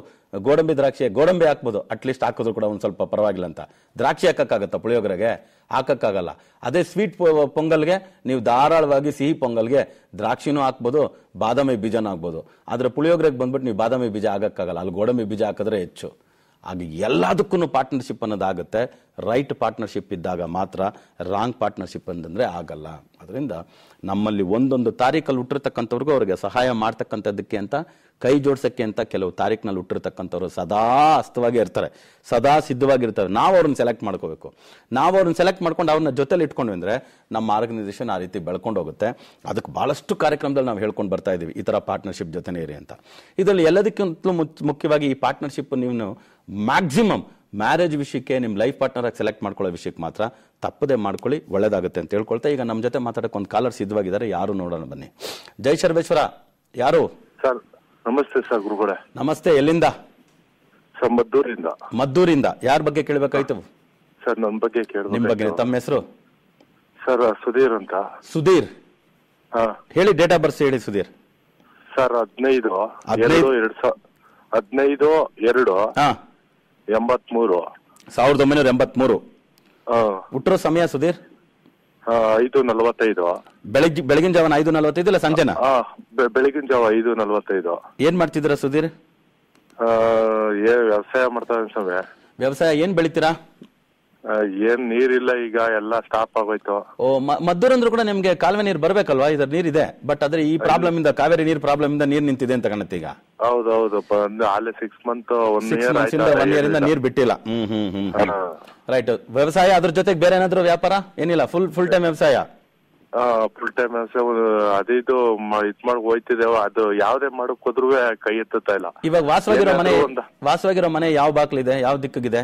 ಗೋಡಂಬಿ ಗೋಡಂಬಿ ಹಾಕ್ಬೋದು, ಅಟ್ಲೀಸ್ಟ್ ಹಾಕಿದ್ರು ಕೂಡ ಒಂದ್ ಸ್ವಲ್ಪ ಪರವಾಗಿಲ್ಲ ಅಂತ. ದ್ರಾಕ್ಷಿ ಹಾಕಕ್ಕಾಗತ್ತ ಪುಳಿಯೋಗರೆಗೆ? ಹಾಕಕ್ಕಾಗಲ್ಲ. ಅದೇ ಸ್ವೀಟ್ ಪೊಂಗಲ್ಗೆ ನೀವು ಧಾರಾಳವಾಗಿ ಸಿಹಿ ಪೊಂಗಲ್ಗೆ ದ್ರಾಕ್ಷಿನೂ ಹಾಕ್ಬೋದು, ಬಾದಾಮಿ ಬೀಜನೂ ಹಾಕ್ಬೋದು. ಆದ್ರೆ ಪುಳಿಯೋಗರೆಗೆ ಬಂದ್ಬಿಟ್ಟು ನೀವು ಬಾದಾಮಿ ಬೀಜ ಹಾಕಕ್ಕಾಗಲ್ಲ, ಅಲ್ಲಿ ಗೋಡಂಬಿ ಬೀಜ ಹಾಕಿದ್ರೆ ಹೆಚ್ಚು. ಹಾಗೆ ಎಲ್ಲದಕ್ಕೂ ಪಾರ್ಟ್ನರ್ಶಿಪ್ ಅನ್ನೋದಾಗುತ್ತೆ. ರೈಟ್ ಪಾರ್ಟ್ನರ್ಶಿಪ್ ಇದ್ದಾಗ ಮಾತ್ರ. ರಾಂಗ್ ಪಾರ್ಟ್ನರ್ಶಿಪ್ ಅಂತಂದ್ರೆ ಆಗಲ್ಲ. ಅದರಿಂದ ನಮ್ಮಲ್ಲಿ ಒಂದೊಂದು ತಾರೀಕಲ್ಲಿ ಹುಟ್ಟಿರ್ತಕ್ಕಂಥವ್ರಿಗೂ ಅವ್ರಿಗೆ ಸಹಾಯ ಮಾಡ್ತಕ್ಕಂಥದ್ದಕ್ಕೆ ಅಂತ, ಕೈ ಜೋಡ್ಸಕ್ಕೆ ಅಂತ ಕೆಲವು ತಾರೀಕಿನಲ್ಲಿ ಹುಟ್ಟಿರ್ತಕ್ಕಂಥವ್ರು ಸದಾ ಅಸ್ತವಾಗಿ ಇರ್ತಾರೆ, ಸದಾ ಸಿದ್ಧವಾಗಿರ್ತಾರೆ. ನಾವು ಅವ್ರನ್ನ ಸೆಲೆಕ್ಟ್ ಮಾಡ್ಕೋಬೇಕು. ನಾವು ಅವ್ರನ್ನ ಸೆಲೆಕ್ಟ್ ಮಾಡ್ಕೊಂಡು ಅವ್ರನ್ನ ಜೊತೆಲಿ ಇಟ್ಕೊಂಡ್ವಿ ಅಂದ್ರೆ ನಮ್ಮ ಆರ್ಗನೈಸೇಷನ್ ಆ ರೀತಿ ಬೆಳ್ಕೊಂಡು ಹೋಗುತ್ತೆ. ಅದಕ್ಕೆ ಬಹಳಷ್ಟು ಕಾರ್ಯಕ್ರಮದಲ್ಲಿ ನಾವು ಹೇಳ್ಕೊಂಡು ಬರ್ತಾ ಇದೀವಿ, ಈ ತರ ಪಾರ್ಟ್ನರ್ಶಿಪ್ ಜೊತೆನೇ ಇರಿ ಅಂತ. ಇದರಲ್ಲಿ ಎಲ್ಲದಕ್ಕಿಂತಲೂ ಮುಖ್ಯವಾಗಿ ಈ ಪಾರ್ಟ್ನರ್ಶಿಪ್ ನೀವು ಮ್ಯಾಕ್ಸಿಮಮ್ ಮ್ಯಾರೇಜ್ ವಿಷಯಕ್ಕೆ, ನಿಮ್ಮ ಲೈಫ್ ಪಾರ್ಟ್ನರ್ ಆಗಿ ಸೆಲೆಕ್ಟ್ ಮಾಡ್ಕೊಳ್ಳೋ ವಿಷಯಕ್ಕೆ ಮಾತ್ರ ತಪ್ಪದೆ ಮಾಡ್ಕೊಳ್ಳಿ, ಒಳ್ಳೇದಾಗುತ್ತೆ ಅಂತ ಹೇಳ್ಕೊಳ್ತಾ ಈಗ ನಮ್ಮ ಜೊತೆ ಮಾತಾಡಕ್ಕೆ ಒಂದು ಕಾಲರ್ ಸಿದ್ಧವಾಗಿದ್ದಾರೆ. ಯಾರು ನೋಡೋಣ ಬನ್ನಿ. ಜೈ ಸರ್ವೇಶ್ವರ. ಯಾರು ಸರ್? ನಮಸ್ತೆ ಸರ್ ಗುರುಗಳೇ. ನಮಸ್ತೆ. ಎಲ್ಲಿಂದ? ಸರ್ ಮದ್ದೂರಿಂದ. ಮದ್ದೂರಿಂದ. ಯಾರ ಬಗ್ಗೆ ಕೇಳಬೇಕಾಯ್ತು ಸರ್? ನನ್ನ ಬಗ್ಗೆ ಕೇಳಬೇಕು. ನಿಮ್ಮ ಬಗ್ಗೆ. ತಮ್ಮ ಹೆಸರು? ಸರ್ ಸುಧೀರ್ ಅಂತ. ಸುಧೀರ್ ಹೇಳಿ, ಡೇಟ್ ಆಫ್ ಬರ್ತ್ ಹೇಳಿ ಸುಧೀರ್. ಸರ್ 15/2/1983. 1983. ಹುಟ್ಟಿರೋ ಸಮಯ ಸುಧೀರ್? 5:45. ಬೆಳಗಿನ ಜಾವನ 5:45 ಇಲ್ಲ ಸಂಜೆನಾ? ಬೆಳಗಿನ ಜಾವ 5:45. ಏನ್ ಮಾಡ್ತಿದ್ದೀರಾ ಸುಧೀರ್? ವ್ಯವಸಾಯ ಮಾಡ್ತಾ ಸ್ವಾಮಿ. ವ್ಯವಸಾಯ ಏನ್ ಬೆಳಿತೀರಾ? ಏನ್ ನೀರಿಲ್ಲ, ಈಗ ಎಲ್ಲ ಸ್ಟಾಪ್ ಆಗೋಯ್ತು. ಮದ್ದೂರು ಅಂದ್ರೂ ಕೂಡ ನಿಮ್ಗೆ ಕಾಲುವೆ ನೀರು ಬರ್ಬೇಕಲ್ವಾ? ಇದ್ರ ನೀರಿದೆ, ಬಟ್ ಆದ್ರೆ ಈ ಪ್ರಾಬ್ಲಮ್ ಇಂದ, ಕಾವೇರಿ ನೀರು ಪ್ರಾಬ್ಲಮ್ ಇಂದ ನೀರ್ ನಿಂತಿದೆ ಅಂತ ಕಾಣುತ್ತೆ ಈಗ. ಹೌದೌದು, ಅಲ್ಲೇ 6 months 1 year ಇಂದ ನೀರ್ ಬಿಟ್ಟಿಲ್ಲ. ರೈಟ್. ವ್ಯವಸಾಯ ಅದ್ರ ಜೊತೆಗೆ ಬೇರೆ ಏನಾದ್ರು ವ್ಯಾಪಾರ ಏನಿಲ್ಲ? ಫುಲ್ ಟೈಮ್ ವ್ಯವಸಾಯ? ಫುಲ್ ಟೈಮ್ ವ್ಯವಸಾಯ. ಅದಿದು ಇದ್ ಮಾಡಿ ಹೋಯ್ತಿದ್ದೇವ, ಅದು ಯಾವ್ದೇ ಮಾಡಕ್ ಹೋದ್ರು ಕೈ ಎತ್ತುತ್ತಾ ಇಲ್ಲ. ಇವಾಗ ವಾಸವಾಗಿರೋ ಮನೆ ಯಾವ ಬಾಕ್ಲಿದೆ, ಯಾವ ದಿಕ್ಕಿಗಿದೆ?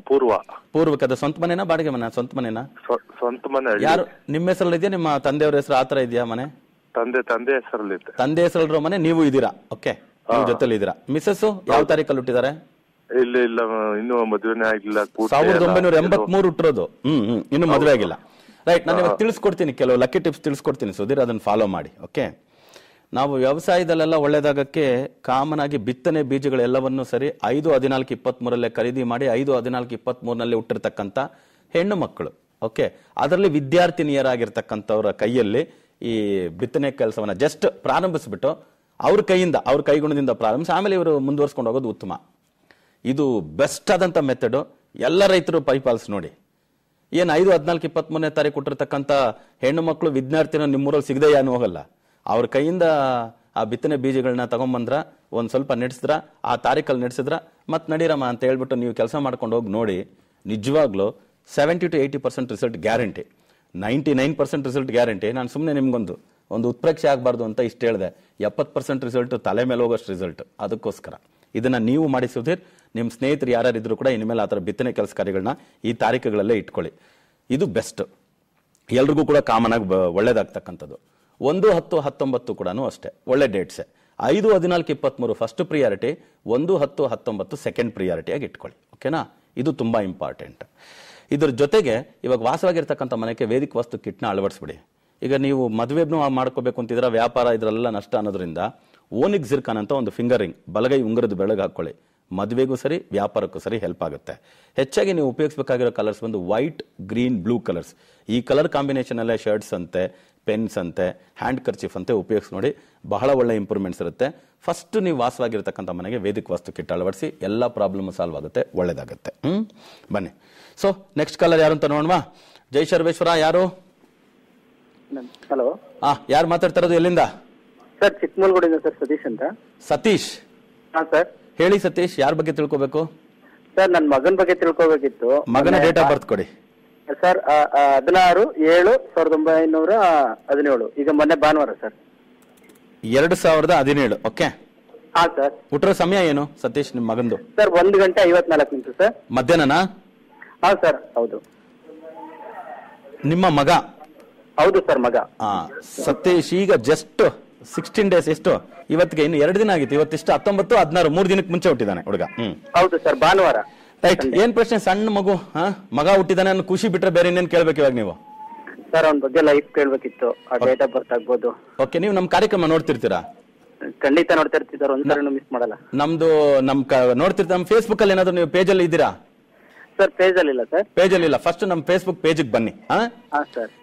ಪೂರ್ವಕ್ಕೆ. ಅದು ಸ್ವಂತ ಮನೆನಾ ಬಾಡಿಗೆ ಮನೆ? ಸ್ವಂತ ಮನೆನಾ? ಸ್ವಂತ ಮನೆ. ಯಾರು ನಿಮ್ಮ ಹೆಸರಲ್ಲಿ ಇದೆಯಾ, ನಿಮ್ಮ ತಂದೆಯವ್ರ ಹೆಸರು ಆತರ ಇದೆಯಾ ಮನೆ? ತಂದೆ ಹೆಸರಲ್ಲಿ. ತಂದೆ ಹೆಸರಲ್ಲಿರೋ ಮನೆ, ನೀವು ಇದೀರಾ? ಓಕೆ, ನೀವು ಜೊತೆಲಿ ಇದೀರಾ. ಮಿಸ್ಸಸ್ ಯಾವ ತಾರೀಕಲ್ಲಿ ಹುಟ್ಟಿದ್ದಾರೆ? ಇಲ್ಲ ಇನ್ನು ಮದುವೆನೇ ಆಗಿಲ್ಲ. 1983 ಹುಟ್ಟಿರೋದು. ಇನ್ನು ಮದುವೆ ಆಗಿಲ್ಲ. ರೈಟ್. ನಾನು ಇವಾಗ ತಿಳಿಸ್ಕೊಡ್ತೀನಿ, ಕೆಲವು ಲಕ್ಕಿ ಟಿಪ್ಸ್ ತಿಳಿಸ್ಕೊಡ್ತೀನಿ ಸುಧೀರ್, ಅದನ್ನ ಫಾಲೋ ಮಾಡಿ. ಓಕೆ. ನಾವು ವ್ಯವಸಾಯದಲ್ಲೆಲ್ಲ ಒಳ್ಳೇದಾಗಕ್ಕೆ ಕಾಮನ್ ಆಗಿ ಬಿತ್ತನೆ ಬೀಜಗಳೆಲ್ಲವನ್ನೂ ಸರಿ 5-14-23 ಖರೀದಿ ಮಾಡಿ 5-14-23 ಹುಟ್ಟಿರ್ತಕ್ಕಂಥ ಹೆಣ್ಣು ಮಕ್ಕಳು, ಓಕೆ, ಅದರಲ್ಲಿ ವಿದ್ಯಾರ್ಥಿನಿಯರಾಗಿರ್ತಕ್ಕಂಥವ್ರ ಕೈಯಲ್ಲಿ ಈ ಬಿತ್ತನೆ ಕೆಲಸವನ್ನ ಜಸ್ಟ್ ಪ್ರಾರಂಭಿಸ್ಬಿಟ್ಟು ಅವ್ರ ಕೈಗುಣದಿಂದ ಪ್ರಾರಂಭಿಸಿ ಆಮೇಲೆ ಇವರು ಮುಂದುವರ್ಸ್ಕೊಂಡು ಹೋಗೋದು ಉತ್ತಮ. ಇದು ಬೆಸ್ಟ್ ಆದಂತ ಮೆಥಡ್. ಎಲ್ಲ ರೈತರು ಪೈಪಾಲ್ಸ್ ನೋಡಿ. ಏನ್ 5-14-23 ಕೊಟ್ಟಿರ್ತಕ್ಕಂಥ ಹೆಣ್ಣು ಮಕ್ಕಳು ವಿದ್ಯಾರ್ಥಿನ ನಿಮ್ಮೂರಲ್ಲಿ ಸಿಗದೆ ಏನು ಹೋಗಲ್ಲ. ಅವ್ರ ಕೈಯಿಂದ ಆ ಬಿತ್ತನೆ ಬೀಜಗಳನ್ನ ತಗೊಂಡ್ಬಂದ್ರ, ಒಂದ್ ಸ್ವಲ್ಪ ನಡೆಸಿದ್ರ, ಆ ತಾರೀಕಲ್ಲಿ ನಡೆಸಿದ್ರ, ಮತ್ ನಡೀರಮ್ಮ ಅಂತ ಹೇಳ್ಬಿಟ್ಟು ನೀವು ಕೆಲಸ ಮಾಡ್ಕೊಂಡು ಹೋಗಿ ನೋಡಿ. ನಿಜವಾಗ್ಲೂ 70-80% ರಿಸಲ್ಟ್ ಗ್ಯಾರಂಟಿ, 99% ರಿಸಲ್ಟ್ ಗ್ಯಾರಂಟಿ. ನಾನು ಸುಮ್ಮನೆ ನಿಮ್ಗೊಂದು ಉತ್ಪ್ರೇಕ್ಷೆ ಆಗಬಾರ್ದು ಅಂತ ಇಷ್ಟು ಹೇಳಿದೆ. 70% ರಿಸಲ್ಟ್ ತಲೆ ಮೇಲೆ ಹೋಗೋಷ್ಟು ರಿಸಲ್ಟ್. ಅದಕ್ಕೋಸ್ಕರ ಇದನ್ನ ನೀವು ಮಾಡಿ ಸುಧೀರ್. ನಿಮ್ಮ ಸ್ನೇಹಿತರು ಯಾರಿದ್ರು ಕೂಡ ಇನ್ಮೇಲೆ ಆ ಥರ ಬಿತ್ತನೆ ಕೆಲಸ ಕಾರ್ಯಗಳನ್ನ ಈ ತಾರೀಕುಗಳಲ್ಲೇ ಇಟ್ಕೊಳ್ಳಿ. ಇದು ಬೆಸ್ಟ್, ಎಲ್ರಿಗೂ ಕೂಡ ಕಾಮನ್ ಆಗಿ ಒಳ್ಳೇದಾಗ್ತಕ್ಕಂಥದ್ದು. 1-10-19 ಕೂಡ ಅಷ್ಟೇ ಒಳ್ಳೆ ಡೇಟ್ಸೆ. 5-14-23 ಫಸ್ಟ್ ಪ್ರಿಯಾರಿಟಿ, 1-10-19 ಸೆಕೆಂಡ್ ಪ್ರಿಯಾರಿಟಿ ಆಗಿ ಇಟ್ಕೊಳ್ಳಿ. ಓಕೆನಾ? ಇದು ತುಂಬಾ ಇಂಪಾರ್ಟೆಂಟ್. ಇದ್ರ ಜೊತೆಗೆ ಇವಾಗ ವಾಸವಾಗಿರ್ತಕ್ಕಂಥ ಮನೆಗೆ ವೇದಿಕ ವಾಸ್ತು ಕಿಟ್ನ ಅಳವಡಿಸ್ಬಿಡಿ. ಈಗ ನೀವು ಮದುವೆನೂ ಮಾಡ್ಕೋಬೇಕು ಅಂತಿದ್ರ, ವ್ಯಾಪಾರ ಇದ್ರೆಲ್ಲ ನಷ್ಟ ಅನ್ನೋದ್ರಿಂದ ಓನಿಕ್ ಜಿರ್ಕಾನ್ ಅಂತ ಒಂದು ಫಿಂಗರ್ ರಿಂಗ್ ಬಲಗೈ ಉಂಗುರದ ಬೆಳಗ್ಗೆ ಹಾಕೊಳ್ಳಿ. ಮದುವೆಗೂ ಸರಿ, ವ್ಯಾಪಾರಕ್ಕೂ ಸರಿ ಹೆಲ್ಪ್ ಆಗುತ್ತೆ. ಹೆಚ್ಚಾಗಿ ನೀವು ಉಪಯೋಗಿಸಬೇಕಾಗಿರೋ ಕಲರ್ಸ್ ಬಂದು ವೈಟ್, ಗ್ರೀನ್, ಬ್ಲೂ ಕಲರ್ಸ್. ಈ ಕಲರ್ ಕಾಂಬಿನೇಷನ್ ಅಲ್ಲೇ ಶರ್ಟ್ಸ್ ಅಂತೆ, ಪೆನ್ಸ್ ಅಂತೆ, ಹ್ಯಾಂಡ್ ಕರ್ಚಿಫ್ ಅಂತೆ ಉಪಯೋಗಿಸಿ ನೋಡಿ. ಬಹಳ ಒಳ್ಳೆ ಇಂಪ್ರೂವ್ಮೆಂಟ್ಸ್ ಇರುತ್ತೆ. ಫಸ್ಟ್ ನೀವು ವಾಸವಾಗಿರ್ತಕ್ಕಂಥ ಮನೆಗೆ ವೇದಿಕ ವಾಸ್ತು ಕಿಟ್ ಅಳವಡಿಸಿ, ಎಲ್ಲ ಪ್ರಾಬ್ಲಮ್ ಸಾಲ್ವ್ ಆಗುತ್ತೆ, ಒಳ್ಳೇದಾಗುತ್ತೆ. ಬನ್ನಿ. ಸೊ ನೆಕ್ಸ್ಟ್ ಕಲರ್ ಯಾರು ಅಂತ ನೋಡುವ. ಜೈ ಸರ್ವೇಶ್ವರ. ಯಾರು? ಹಲೋ. ಯಾರು ಮಾತಾಡ್ತಾ ಇರೋದು? ಎಲ್ಲಿಂದ? ಸರ್, ಚಿಕ್ಕಮಗಳೂರಿಂದ ಸರ್, ಸತೀಶ್ ಅಂತ. ಸತೀಶ್? ಹಾ ಸರ್. ಹೇಳಿ ಸತೀಶ್, ಯಾರ ಬಗ್ಗೆ ತಿಳ್ಕೋಬೇಕು? ಸರ್, ನನ್ನ ಮಗನ ಬಗ್ಗೆ ತಿಳ್ಕೋಬೇಕಿತ್ತು. ಮಗನ ಡೇಟ್ ಆಫ್ ಬರ್ತ್ ಕೊಡಿ ಸರ್. 16/7/1917. ಈಗ ಮೊನ್ನೆ ಭಾನುವಾರ ಸರ್. 2017. ಓಕೆ. ಹಾ ಸರ್. ಹುಟ್ಟಿರೋ ಸಮಯ ಏನು ಸತೀಶ್ ನಿಮ್ಮ ಮಗಂದು? Sir, 1:54 sir. ಮಧ್ಯಾಹ್ನನಾ? ಹಾ ಸರ್, ಹೌದು. ನಿಮ್ಮ ಮಗ? ಹೌದು ಸರ್, ಮಗ. ಸತೀಶ್ ಈಗ ಜಸ್ಟ್ 16 days. ಎಷ್ಟು ಇವತ್ತಿಗೆ? ಇನ್ನು 2 ದಿನ ಆಗಿತ್ತು. ಇವತ್ತಿಷ್ಟು 19, 16, 3 ದಿನಕ್ಕೆ ಮುಂಚೆ ಹುಟ್ಟಿದಾನೆ ಹುಡುಗ. ಹೌದು ಸರ್, ಭಾನುವಾರ. ರೈಟ್. ಏನ್ ಪ್ರಶ್ನೆ? ಸಣ್ಣ ಮಗು, ಮಗ ಹುಟ್ಟಿದಾನೆ ಅನ್ನೋ ಖುಷಿ ಬಿಟ್ರೆ ಬೇರೆ ಇನ್ನೇನ್ ಕೇಳ್ಬೇಕು ಇವಾಗ ನೀವು? ಸರ್, ಅವನ ಬಗ್ಗೆ ಲೈಫ್ ಕೇಳ್ಬೇಕಿತ್ತು. ಡೇಟ್ ಆಫ್ ಬರ್ತ್ ಆಗ್ಬೋದು. ಓಕೆ. ನೀವು ನಮ್ಮ ಕಾರ್ಯಕ್ರಮ ನೋಡ್ತಿರ್ತೀರಾ? ಖಂಡಿತ ನೋಡ್ತಾ ಇರ್ತೀವಿ ಸರ್, ಒಂದ್ಸರಿನೂ ಮಿಸ್ ಮಾಡಲ್ಲ. ನಮ್ದು ನೋಡ್ತಿರ್ತೀರ. ನಮ್ಮ ಫೇಸ್ಬುಕ್ ಅಲ್ಲಿ ಏನಾದ್ರು ನೀವು ಪೇಜ್ ಅಲ್ಲಿ ಇದ್ದೀರಾ? ಸರ್, ಪೇಜ್ ಅಲ್ಲಿ ಇಲ್ಲ ಸರ್. ಪೇಜ್ ಅಲ್ಲಿ ಇಲ್ಲ. ಫಸ್ಟ್ ನಮ್ಮ ಫೇಸ್ಬುಕ್ ಪೇಜ್ ಬನ್ನಿ.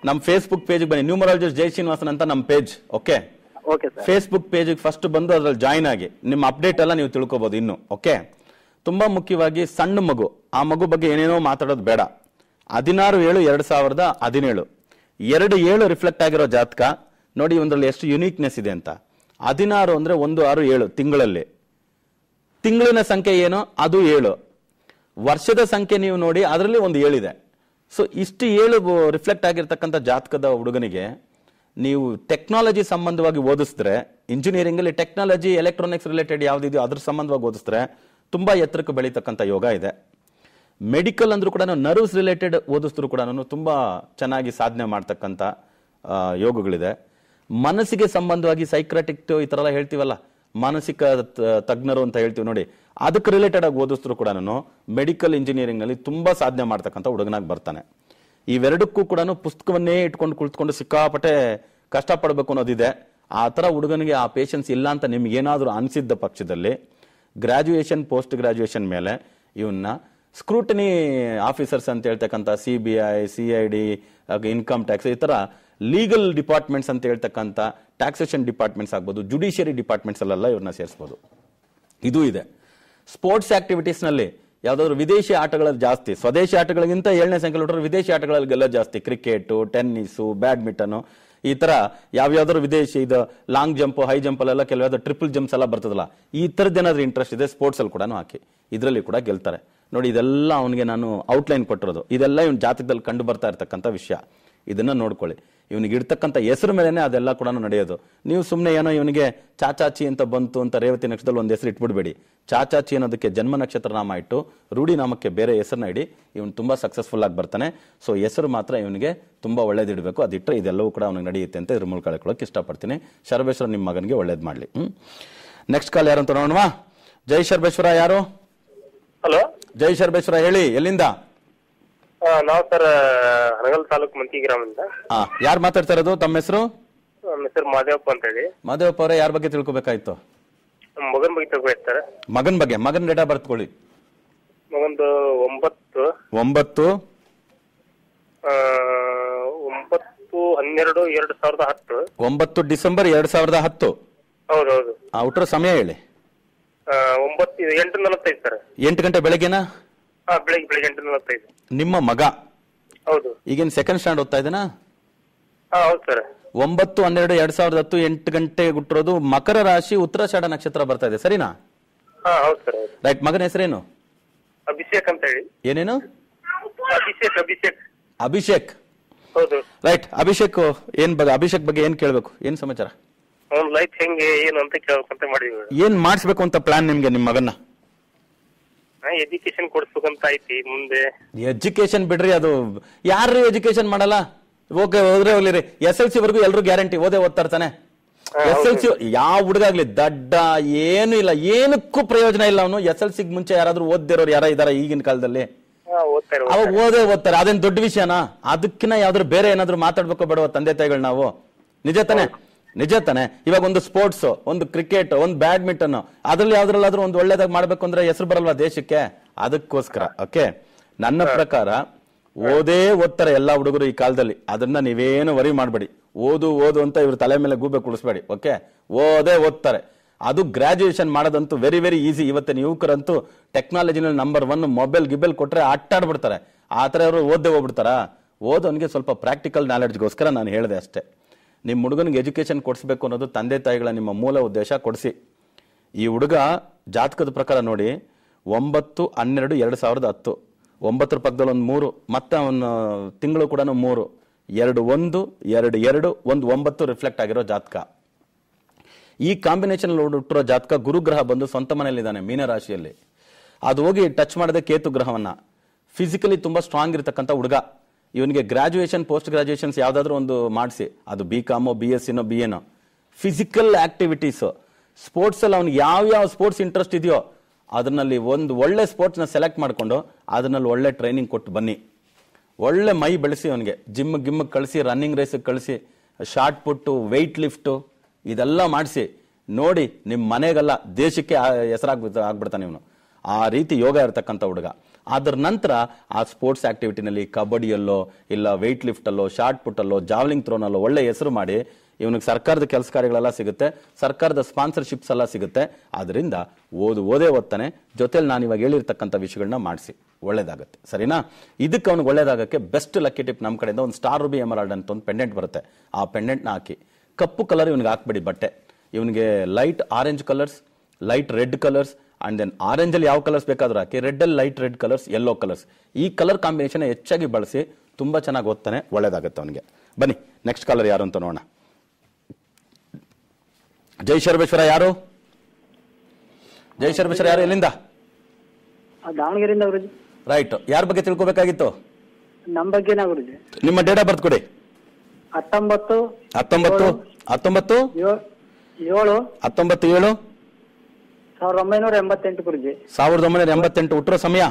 ನಮ್ಮ ಫೇಸ್ಬುಕ್ ಪೇಜ್ ಬನ್ನಿ. ನ್ಯೂಮರಾಲಜಿಸ್ಟ್ ಜೈ ಶ್ರೀನಿವಾಸನ್ ಅಂತ ನಮ್ಮ page. Okay. Facebook page first ಬಂದು ಅದ್ರಲ್ಲಿ ಜಾಯಿನ್ ಆಗಿ ನಿಮ್ಮ ಅಪ್ಡೇಟ್ ಎಲ್ಲ ನೀವು ತಿಳ್ಕೊಬಹುದು ಇನ್ನು. ಓಕೆ. ತುಂಬಾ ಮುಖ್ಯವಾಗಿ ಸಣ್ಣ ಮಗು, ಆ ಮಗು ಬಗ್ಗೆ ಏನೇನೋ ಮಾತಾಡೋದು ಬೇಡ. 16/7/2017 2/7 ರಿಫ್ಲೆಕ್ಟ್ ಆಗಿರೋ ಜಾತಕ ನೋಡಿ. ಒಂದ್ರಲ್ಲಿ ಎಷ್ಟು ಯುನೀಕ್ನೆಸ್ ಇದೆ ಅಂತ. 16 ಅಂದ್ರೆ 1-6-7 ತಿಂಗಳಲ್ಲಿ. ತಿಂಗಳಿನ ಸಂಖ್ಯೆ ಏನೋ ಅದು 7. ವರ್ಷದ ಸಂಖ್ಯೆ ನೀವು ನೋಡಿ, ಅದರಲ್ಲಿ ಒಂದು 7 ಇದೆ. ಸೊ ಇಷ್ಟು 7 ರಿಫ್ಲೆಕ್ಟ್ ಆಗಿರ್ತಕ್ಕಂಥ ಜಾತಕದ ಹುಡುಗನಿಗೆ ನೀವು ಟೆಕ್ನಾಲಜಿ ಸಂಬಂಧವಾಗಿ ಓದಿಸಿದ್ರೆ, ಇಂಜಿನಿಯರಿಂಗ್ ಅಲ್ಲಿ ಟೆಕ್ನಾಲಜಿ, ಎಲೆಕ್ಟ್ರಾನಿಕ್ಸ್ ರಿಲೇಟೆಡ್ ಯಾವ್ದಿದೆಯೋ ಅದ್ರ ಸಂಬಂಧವಾಗಿ ಓದಿಸಿದ್ರೆ ತುಂಬಾ ಎತ್ತರಕ್ಕೆ ಬೆಳೀತಕ್ಕಂಥ ಯೋಗ ಇದೆ. ಮೆಡಿಕಲ್ ಅಂದ್ರೂ ಕೂಡ, ನರ್ವ್ಸ್ ರಿಲೇಟೆಡ್ ಓದಿಸಿದ್ರು ಕೂಡ ತುಂಬಾ ಚೆನ್ನಾಗಿ ಸಾಧನೆ ಮಾಡ್ತಕ್ಕಂಥ ಯೋಗಗಳಿದೆ. ಮನಸ್ಸಿಗೆ ಸಂಬಂಧವಾಗಿ ಸೈಕ್ರಾಟಿಕ್ ಈ ತರ ಎಲ್ಲ ಹೇಳ್ತೀವಲ್ಲ, ಮಾನಸಿಕ ತಜ್ಞರು ಅಂತ ಹೇಳ್ತೀವಿ ನೋಡಿ, ಅದಕ್ಕೆ ರಿಲೇಟೆಡ್ ಆಗಿ ಓದಿಸಿದ್ರು ಕೂಡ ಮೆಡಿಕಲ್ ಇಂಜಿನಿಯರಿಂಗ್ ಅಲ್ಲಿ ತುಂಬಾ ಸಾಧನೆ ಮಾಡ್ತಕ್ಕಂಥ ಹುಡುಗನಾಗಿ ಬರ್ತಾನೆ. ಇವೆರಡಕ್ಕೂ ಕೂಡ ಪುಸ್ತಕವನ್ನೇ ಇಟ್ಕೊಂಡು ಕುಳಿತುಕೊಂಡು ಸಿಕ್ಕಾಪಟ್ಟೆ ಕಷ್ಟಪಡಬೇಕು ಅನ್ನೋದಿದೆ. ಆ ತರ ಹುಡುಗನಿಗೆ ಆ ಪೇಷನ್ಸ್ ಇಲ್ಲ ಅಂತ ನಿಮ್ಗೆ ಏನಾದ್ರೂ ಅನಿಸಿದ್ದ ಪಕ್ಷದಲ್ಲಿ ಗ್ರಾಜುಯೇಷನ್, ಪೋಸ್ಟ್ ಗ್ರಾಜುಯೇಷನ್ ಮೇಲೆ ಇವನ್ನ ಸ್ಕ್ರೂಟನಿ ಆಫೀಸರ್ಸ್ ಅಂತ ಹೇಳ್ತಕ್ಕಂಥ CBI, CID, ಇನ್ಕಮ್ ಟ್ಯಾಕ್ಸ್, ಈ ತರ ಲೀಗಲ್ ಡಿಪಾರ್ಟ್ಮೆಂಟ್ಸ್ ಅಂತ ಹೇಳ್ತಕ್ಕಂಥ ಟ್ಯಾಕ್ಸೇಷನ್ ಡಿಪಾರ್ಟ್ಮೆಂಟ್ಸ್ ಆಗ್ಬೋದು, ಜುಡಿಷಿಯರಿ ಡಿಪಾರ್ಟ್ಮೆಂಟ್ಸ್ ಅಲ್ಲೆಲ್ಲ ಇವ್ರನ್ನ ಸೇರಿಸಬಹುದು. ಇದು ಇದೆ. ಸ್ಪೋರ್ಟ್ಸ್ ಆಕ್ಟಿವಿಟೀಸ್ ನಲ್ಲಿ ಯಾವ್ದಾದ್ರು ವಿದೇಶಿ ಆಟಗಳಲ್ಲಿ ಜಾಸ್ತಿ, ಸ್ವದೇಶಿ ಆಟಗಳಿಗಿಂತ 7ನೇ ಸಂಖ್ಯೆ ವಿದೇಶಿ ಆಟಗಳಿಗೆಲ್ಲ ಜಾಸ್ತಿ. ಕ್ರಿಕೆಟ್, ಟೆನ್ನಿಸ್, ಬ್ಯಾಡ್ಮಿಂಟನ್, ಈ ತರ ಯಾವ್ಯಾವ್ದಾದ್ರು ವಿದೇಶಿ, ಇದು ಲಾಂಗ್ ಜಂಪ್, ಹೈ ಜಂಪ್ ಅಲ್ಲೆಲ್ಲ ಕೆಲವ್ಯಾವ್ದು ಟ್ರಿಪಲ್ ಜಂಪ್ಸ್ ಎಲ್ಲ ಬರ್ತದಲ್ಲ, ಈ ತರದ್ದು ಏನಾದ್ರು ಇಂಟ್ರೆಸ್ಟ್ ಇದೆ ಸ್ಪೋರ್ಟ್ಸ್ ಅಲ್ಲಿ ಕೂಡ ಹಾಕಿ, ಇದರಲ್ಲಿ ಕೂಡ ಗೆಲ್ತಾರೆ. ನೋಡಿ, ಇದೆಲ್ಲ ಅವನಿಗೆ ನಾನು ಔಟ್ಲೈನ್ ಕೊಟ್ಟಿರೋದು, ಇದೆಲ್ಲ ಇವನ್ ಜಾತಕದಲ್ಲಿ ಕಂಡು ಬರ್ತಾ ಇರ್ತಕ್ಕಂಥ ವಿಷಯ. ಇದನ್ನ ನೋಡ್ಕೊಳ್ಳಿ. ಇವನಿಗೆ ಇಡ್ತಕ್ಕಂಥ ಹೆಸರು ಮೇಲೆನೆ ಅದೆಲ್ಲ ಕೂಡ ನಡೆಯೋದು. ನೀವು ಸುಮ್ಮನೆ ಏನೋ ಇವನಿಗೆ ಚಾಚಾಚಿ ಅಂತ ಬಂತು ಅಂತ ರೇವತಿ ನಕ್ಷತ್ರದಲ್ಲಿ ಒಂದು ಹೆಸರು ಇಟ್ಬಿಡ್ಬೇಡಿ. ಚಾಚಾಚಿ ಅನ್ನೋದಕ್ಕೆ ಜನ್ಮ ನಕ್ಷತ್ರ ನಾಮ ಇಟ್ಟು ರೂಢಿ ನಾಮಕ್ಕೆ ಬೇರೆ ಹೆಸರನ್ನ ಇಡಿ. ಇವನು ತುಂಬಾ ಸಕ್ಸಸ್ಫುಲ್ ಆಗಿ ಬರ್ತಾನೆ. ಸೊ ಹೆಸರು ಮಾತ್ರ ಇವನಿಗೆ ತುಂಬಾ ಒಳ್ಳೇದಿಡಬೇಕು. ಅದಿಟ್ಟರೆ ಇದೆಲ್ಲವೂ ಕೂಡ ಅವನಿಗೆ ನಡೆಯುತ್ತೆ ಅಂತ ಇದ್ರ ಮೂಲಕ ಹೇಳ್ಕೊಳ್ಳೋಕೆ ಇಷ್ಟಪಡ್ತೀನಿ. ಶರ್ಬೇಶ್ವರ ನಿಮ್ಮ ಮಗನಿಗೆ ಒಳ್ಳೇದು ಮಾಡ್ಲಿ. ನೆಕ್ಸ್ಟ್ ಕಾಲ್ ಯಾರು ಅಂತ ನೋಡೋಣ. ಜೈ ಶರ್ಬೇಶ್ವರ. ಯಾರು? ಹಲೋ, ಜೈ ಶರ್ಬೇಶ್ವರ, ಹೇಳಿ, ಎಲ್ಲಿಂದ? ನಾವು ಸರ್ ಹನಗಲ್ ತಾಲೂಕು ಮಂತಿ ಗ್ರಾಮದಿಂದ. ಯಾರು ಮಾತಾಡ್ತಾ ಇರೋದು? ತಮ್ಮ ಹೆಸರು? ನಮ್ಮ ಹೆಸರು ಮಾದೇವಪ್ಪ ಅಂತ ಹೇಳಿ. ಮಾದೇವಪ್ಪ ಅವರೇ, ಯಾರ ಬಗ್ಗೆ ತಿಳ್ಕೊಬೇಕಾಯ್ತು? ಮಗನ್ ಬಗ್ಗೆ ತಿಳ್ಕೊಬೇಕು ಸರ್. ಮಗನ್ ಬಗ್ಗೆ. ಮಗನ್ ಡೇಟ್ ಆಫ್ ಬರ್ತ್ ಕೊಡಿ. ಮಗಂದು 9/12/2010. 9 ಡಿಸೆಂಬರ್ 2010. ಹೌದೌದು. ಹುಟ್ಟರ ಸಮಯ ಹೇಳಿ. 8:45 ಸರ್. 8 ಗಂಟೆ ಬೆಳಗ್ಗೆನಾ? ಬೆಳಿಗ್ಗೆ 8:45. ನಿಮ್ಮ ಮಗ? ಹೌದು. ಈಗೇನು ಸೆಕೆಂಡ್ ಸ್ಟ್ಯಾಂಡ್ ಓದ್ತಾ ಇದ್ದಾನಾ? ಹೌದು ಸರ್. 9/12/2010 8 ಗಂಟೆ ಹುಟ್ಟಿರೋದು. ಮಕರ ರಾಶಿ, ಉತ್ತರಾಷಾಢ ನಕ್ಷತ್ರ ಬರ್ತಾ ಇದೆ, ಸರಿನಾ? ಹೌದು ಸರ್. ರೈಟ್. ಮಗನ ಹೆಸರೇನು? ಅಭಿಷೇಕ್ ಅಂತ ಹೇಳಿ. ಏನೇನು? ಅಭಿಷೇಕ್. ಹೌದು. ರೈಟ್. ಅಭಿಷೇಕ್ ಅಭಿಷೇಕ್ ಬಗ್ಗೆ ಏನ್ ಕೇಳ್ಬೇಕು? ಏನ್ ಸಮಾಚಾರ? ಅವ್ನ ಲೈಫ್ ಹೆಂಗೆ ಏನು ಅಂತ ಕೇಳ್ಬೇಕಂತ ಮಾಡಿದ್ವಿ. ಏನ್ ಮಾಡಿಸ್ಬೇಕು ಅಂತ ಪ್ಲಾನ್ ನಿಮ್ಗೆ ನಿಮ್ಮ ಮಗನ್ನ? ಎಜುಕೇಶನ್ ಕೊಡ್ಸ್ಬೇಕಂತ ಐತಿ ಮುಂದೆ. ಎಜುಕೇಶನ್ ಬಿಡ್ರಿ, ಅದು ಯಾರು ಎಜುಕೇಶನ್ ಮಾಡಲ್ಲ. ಓಕೆ, ಹೋದ್ರೆ ಹೋಗ್ಲಿರಿ. SLC ವರೆಗೂ ಎಲ್ರು ಗ್ಯಾರಂಟಿ ಓದೇ ಓದ್ತಾ ಇರ್ತಾನೆ. SLC ಯಾವ ಹುಡುಗಾಗ್ಲಿ ದಡ್ಡ ಏನು ಇಲ್ಲ, ಏನಕ್ಕೂ ಪ್ರಯೋಜನ ಇಲ್ಲ. ಅವನು SLC ಮುಂಚೆ ಯಾರಾದ್ರೂ ಓದ್ದಿರೋರು ಯಾರ ಇದಾರ ಈಗಿನ ಕಾಲದಲ್ಲಿ? ಅವಾಗ ಓದೇ ಓದ್ತಾರೆ. ಅದೇನ್ ದೊಡ್ಡ ವಿಷಯನಾ? ಅದಕ್ಕಿನ್ನ ಯಾವ್ದಾದ್ರು ಬೇರೆ ಏನಾದ್ರು ಮಾತಾಡ್ಬೇಕೋ ಬೇಡವ ತಂದೆ ತಾಯಿಗಳು ನಾವು? ನಿಜ ತಾನೆ? ಇವಾಗ ಒಂದು ಸ್ಪೋರ್ಟ್ಸ್, ಒಂದು ಕ್ರಿಕೆಟ್, ಒಂದು ಬ್ಯಾಡ್ಮಿಂಟನ್, ಅದ್ರಲ್ಲಿ ಯಾವ್ದ್ರಲ್ಲಾದ್ರೂ ಒಂದು ಒಳ್ಳೇದಾಗ ಮಾಡ್ಬೇಕು ಅಂದ್ರೆ ಹೆಸರು ಬರಲ್ವಾ ದೇಶಕ್ಕೆ? ಅದಕ್ಕೋಸ್ಕರ ಓಕೆ, ನನ್ನ ಪ್ರಕಾರ ಓದೇ ಓದ್ತಾರೆ ಎಲ್ಲಾ ಹುಡುಗರು ಈ ಕಾಲದಲ್ಲಿ. ಅದನ್ನ ನೀವೇನು ವರಿ ಮಾಡ್ಬೇಡಿ. ಓದು ಅಂತ ಇವ್ರ ತಲೆ ಮೇಲೆ ಗೂಬೆ ಕುಳಿಸ್ಬೇಡಿ. ಓಕೆ, ಓದೇ ಓದ್ತಾರೆ. ಅದು ಗ್ರಾಜುಯೇಷನ್ ಮಾಡೋದಂತೂ ವೆರಿ ವೆರಿ ಈಸಿ. ಇವತ್ತಿನ ಯುವಕರಂತೂ ಟೆಕ್ನಾಲಜಿನಲ್ಲಿ ನಂಬರ್ 1. ಮೊಬೈಲ್ ಗಿಬೈಲ್ ಕೊಟ್ರೆ ಆಟಾಡ್ಬಿಡ್ತಾರೆ. ಆ ತರ ಅವರು ಓದೇ ಹೋಗ್ಬಿಡ್ತಾರ? ಓದೋನ್ಗೆ ಸ್ವಲ್ಪ ಪ್ರಾಕ್ಟಿಕಲ್ ನಾಲೆಡ್ಜ್ಗೋಸ್ಕರ ನಾನು ಹೇಳಿದೆ ಅಷ್ಟೇ. ನಿಮ್ಮ ಹುಡುಗನಿಗೆ ಎಜುಕೇಶನ್ ಕೊಡಿಸ್ಬೇಕು ಅನ್ನೋದು ತಂದೆ ತಾಯಿಗಳ ನಿಮ್ಮ ಮೂಲ ಉದ್ದೇಶ. ಕೊಡಿಸಿ. ಈ ಹುಡುಗ ಜಾತಕದ ಪ್ರಕಾರ ನೋಡಿ, 9/12/2010, 9 ಪಕ್ಕದಲ್ಲಿ ಒಂದು 3, ಮತ್ತೆ ಅವನ ತಿಂಗಳು ಕೂಡ 3, 2/1, 2/2, 1/9 ರಿಫ್ಲೆಕ್ಟ್ ಆಗಿರೋ ಜಾತಕ. ಈ ಕಾಂಬಿನೇಷನ್ ಹುಟ್ಟಿರೋ ಜಾತಕ ಗುರುಗ್ರಹ ಬಂದು ಸ್ವಂತ ಮನೆಯಲ್ಲಿದ್ದಾನೆ, ಮೀನರಾಶಿಯಲ್ಲಿ. ಅದು ಹೋಗಿ ಟಚ್ ಮಾಡದೆ ಕೇತು ಗ್ರಹವನ್ನ. ಫಿಸಿಕಲಿ ತುಂಬಾ ಸ್ಟ್ರಾಂಗ್ ಇರತಕ್ಕಂಥ ಹುಡುಗ. ಇವನಿಗೆ ಗ್ರಾಜುಯೇಷನ್, ಪೋಸ್ಟ್ ಗ್ರಾಜುಯೇಷನ್ಸ್ ಯಾವ್ದಾದ್ರು ಒಂದು ಮಾಡಿಸಿ, ಅದು BCom, BSc, BA. Physical activities, sports ಅಲ್ಲಿ ಅವ್ನಿಗೆ ಯಾವ ಸ್ಪೋರ್ಟ್ಸ್ ಇಂಟ್ರೆಸ್ಟ್ ಇದೆಯೋ ಅದರಲ್ಲಿ ಒಂದು ಒಳ್ಳೆ ಸ್ಪೋರ್ಟ್ಸ್ ನ ಸೆಲೆಕ್ಟ್ ಮಾಡ್ಕೊಂಡು ಅದರಲ್ಲಿ ಒಳ್ಳೆ ಟ್ರೈನಿಂಗ್ ಕೊಟ್ಟು ಬನ್ನಿ. ಒಳ್ಳೆ ಮೈ ಬೆಳೆಸಿ ಅವನಿಗೆ ಜಿಮ್ ಕಳಿಸಿ, ರನ್ನಿಂಗ್ ರೇಸ್ ಕಳಿಸಿ, ಶಾರ್ಟ್ ಪುಟ್ಟು, ವೆಯ್ಟ್ ಲಿಫ್ಟ್ ಇದೆಲ್ಲ ಮಾಡಿಸಿ ನೋಡಿ. ನಿಮ್ಮ ಮನೆಗೆಲ್ಲ ದೇಶಕ್ಕೆ ಆಗ್ಬಿಡ್ತಾನೆ ಇವನು. ಆ ರೀತಿ ಯೋಗ ಇರತಕ್ಕಂಥ ಹುಡುಗ. ಅದರ ನಂತರ ಆ ಸ್ಪೋರ್ಟ್ಸ್ ಆಕ್ಟಿವಿಟಿನಲ್ಲಿ ಕಬಡ್ಡಿಯಲ್ಲೋ ಇಲ್ಲ ವೆಯ್ಟ್ ಲಿಫ್ಟ್ ಅಲ್ಲೋ, ಶಾರ್ಟ್ ಪುಟ್ ಅಲ್ಲೋ, ಜಾವ್ಲಿಂಗ್ ಥ್ರೋನಲ್ಲೋ ಒಳ್ಳೆ ಹೆಸರು ಮಾಡಿ ಇವನಿಗೆ ಸರ್ಕಾರದ ಕೆಲಸ ಕಾರ್ಯಗಳೆಲ್ಲ ಸಿಗುತ್ತೆ, ಸರ್ಕಾರದ ಸ್ಪಾನ್ಸರ್ಶಿಪ್ಸ್ ಎಲ್ಲ ಸಿಗುತ್ತೆ. ಆದ್ರಿಂದ ಓದೇ ಓದ್ತಾನೆ. ಜೊತೆಲಿ ನಾನು ಇವಾಗ ಹೇಳಿರ್ತಕ್ಕಂಥ ವಿಷಯಗಳನ್ನ ಮಾಡಿಸಿ, ಒಳ್ಳೇದಾಗುತ್ತೆ. ಸರಿನಾ? ಇದಕ್ಕೆ ಅವ್ನಿಗೆ ಒಳ್ಳೇದಾಗಕ್ಕೆ ಬೆಸ್ಟ್ ಲಕ್ಕಿ ಟಿಪ್ ನಮ್ಮ ಕಡೆಯಿಂದ ಒಂದು ಸ್ಟಾರ್ ರೂಬಿ ಎಮರಾಲ್ಡ್ ಅಂತ ಒಂದು ಪೆಂಡೆಂಟ್ ಬರುತ್ತೆ. ಆ ಪೆಂಡೆಂಟ್ನ ಹಾಕಿ. ಕಪ್ಪು ಕಲರ್ ಇವನಿಗೆ ಹಾಕ್ಬೇಡಿ ಬಟ್ಟೆ. ಇವನಿಗೆ light orange colours, light red colours, and then orange ಅಲ್ಲಿ ಯಾವ ಕಲರ್ಸ್ ಬೇಕಾದ್ರೂ ಹಾಕಿ, ರೆಡ್ ಅಲ್ಲಿ light red colours, yellow colours, ಈ ಕಲರ್ ಕಾಂಬಿನೇಷನ್ ಹೆಚ್ಚಾಗಿ ಬಳಸಿ. ತುಂಬಾ ಚೆನ್ನಾಗಿ ಓದ್ತಾನೆ, ಒಳ್ಳೇದಾಗುತ್ತೆ ಅವನಿಗೆ. ಬನ್ನಿ ನೆಕ್ಸ್ಟ್ ಕಾಲರ್ ಯಾರು ಅಂತ ನೋಡೋಣ. ಜೈ ಶರ್ಬೇಶ್ವರ. ಯಾರು? ಜೈ ಶರ್ಬೇಶ್ವರ ಯಾರು? ಎಲ್ಲಿಂದ? ದಾವಣಗೆರೆಯಿಂದ ಗುರುಜಿ. ರೈಟ್. ಯಾರ ಬಗ್ಗೆ ತಿಳ್ಕೊಬೇಕಾಗಿತ್ತು? ನಮ್ಮ ಬಗ್ಗೆನಾ ಗುರುಜಿ? ನಿಮ್ಮ ಡೇಟ್ ಆಫ್ ಬರ್ತ್ ಕೊಡಿ. 19/7/1987 ಗುರುಜಿ. 1988 ಹುಟ್ಟಿರೋ ಸಮಯ?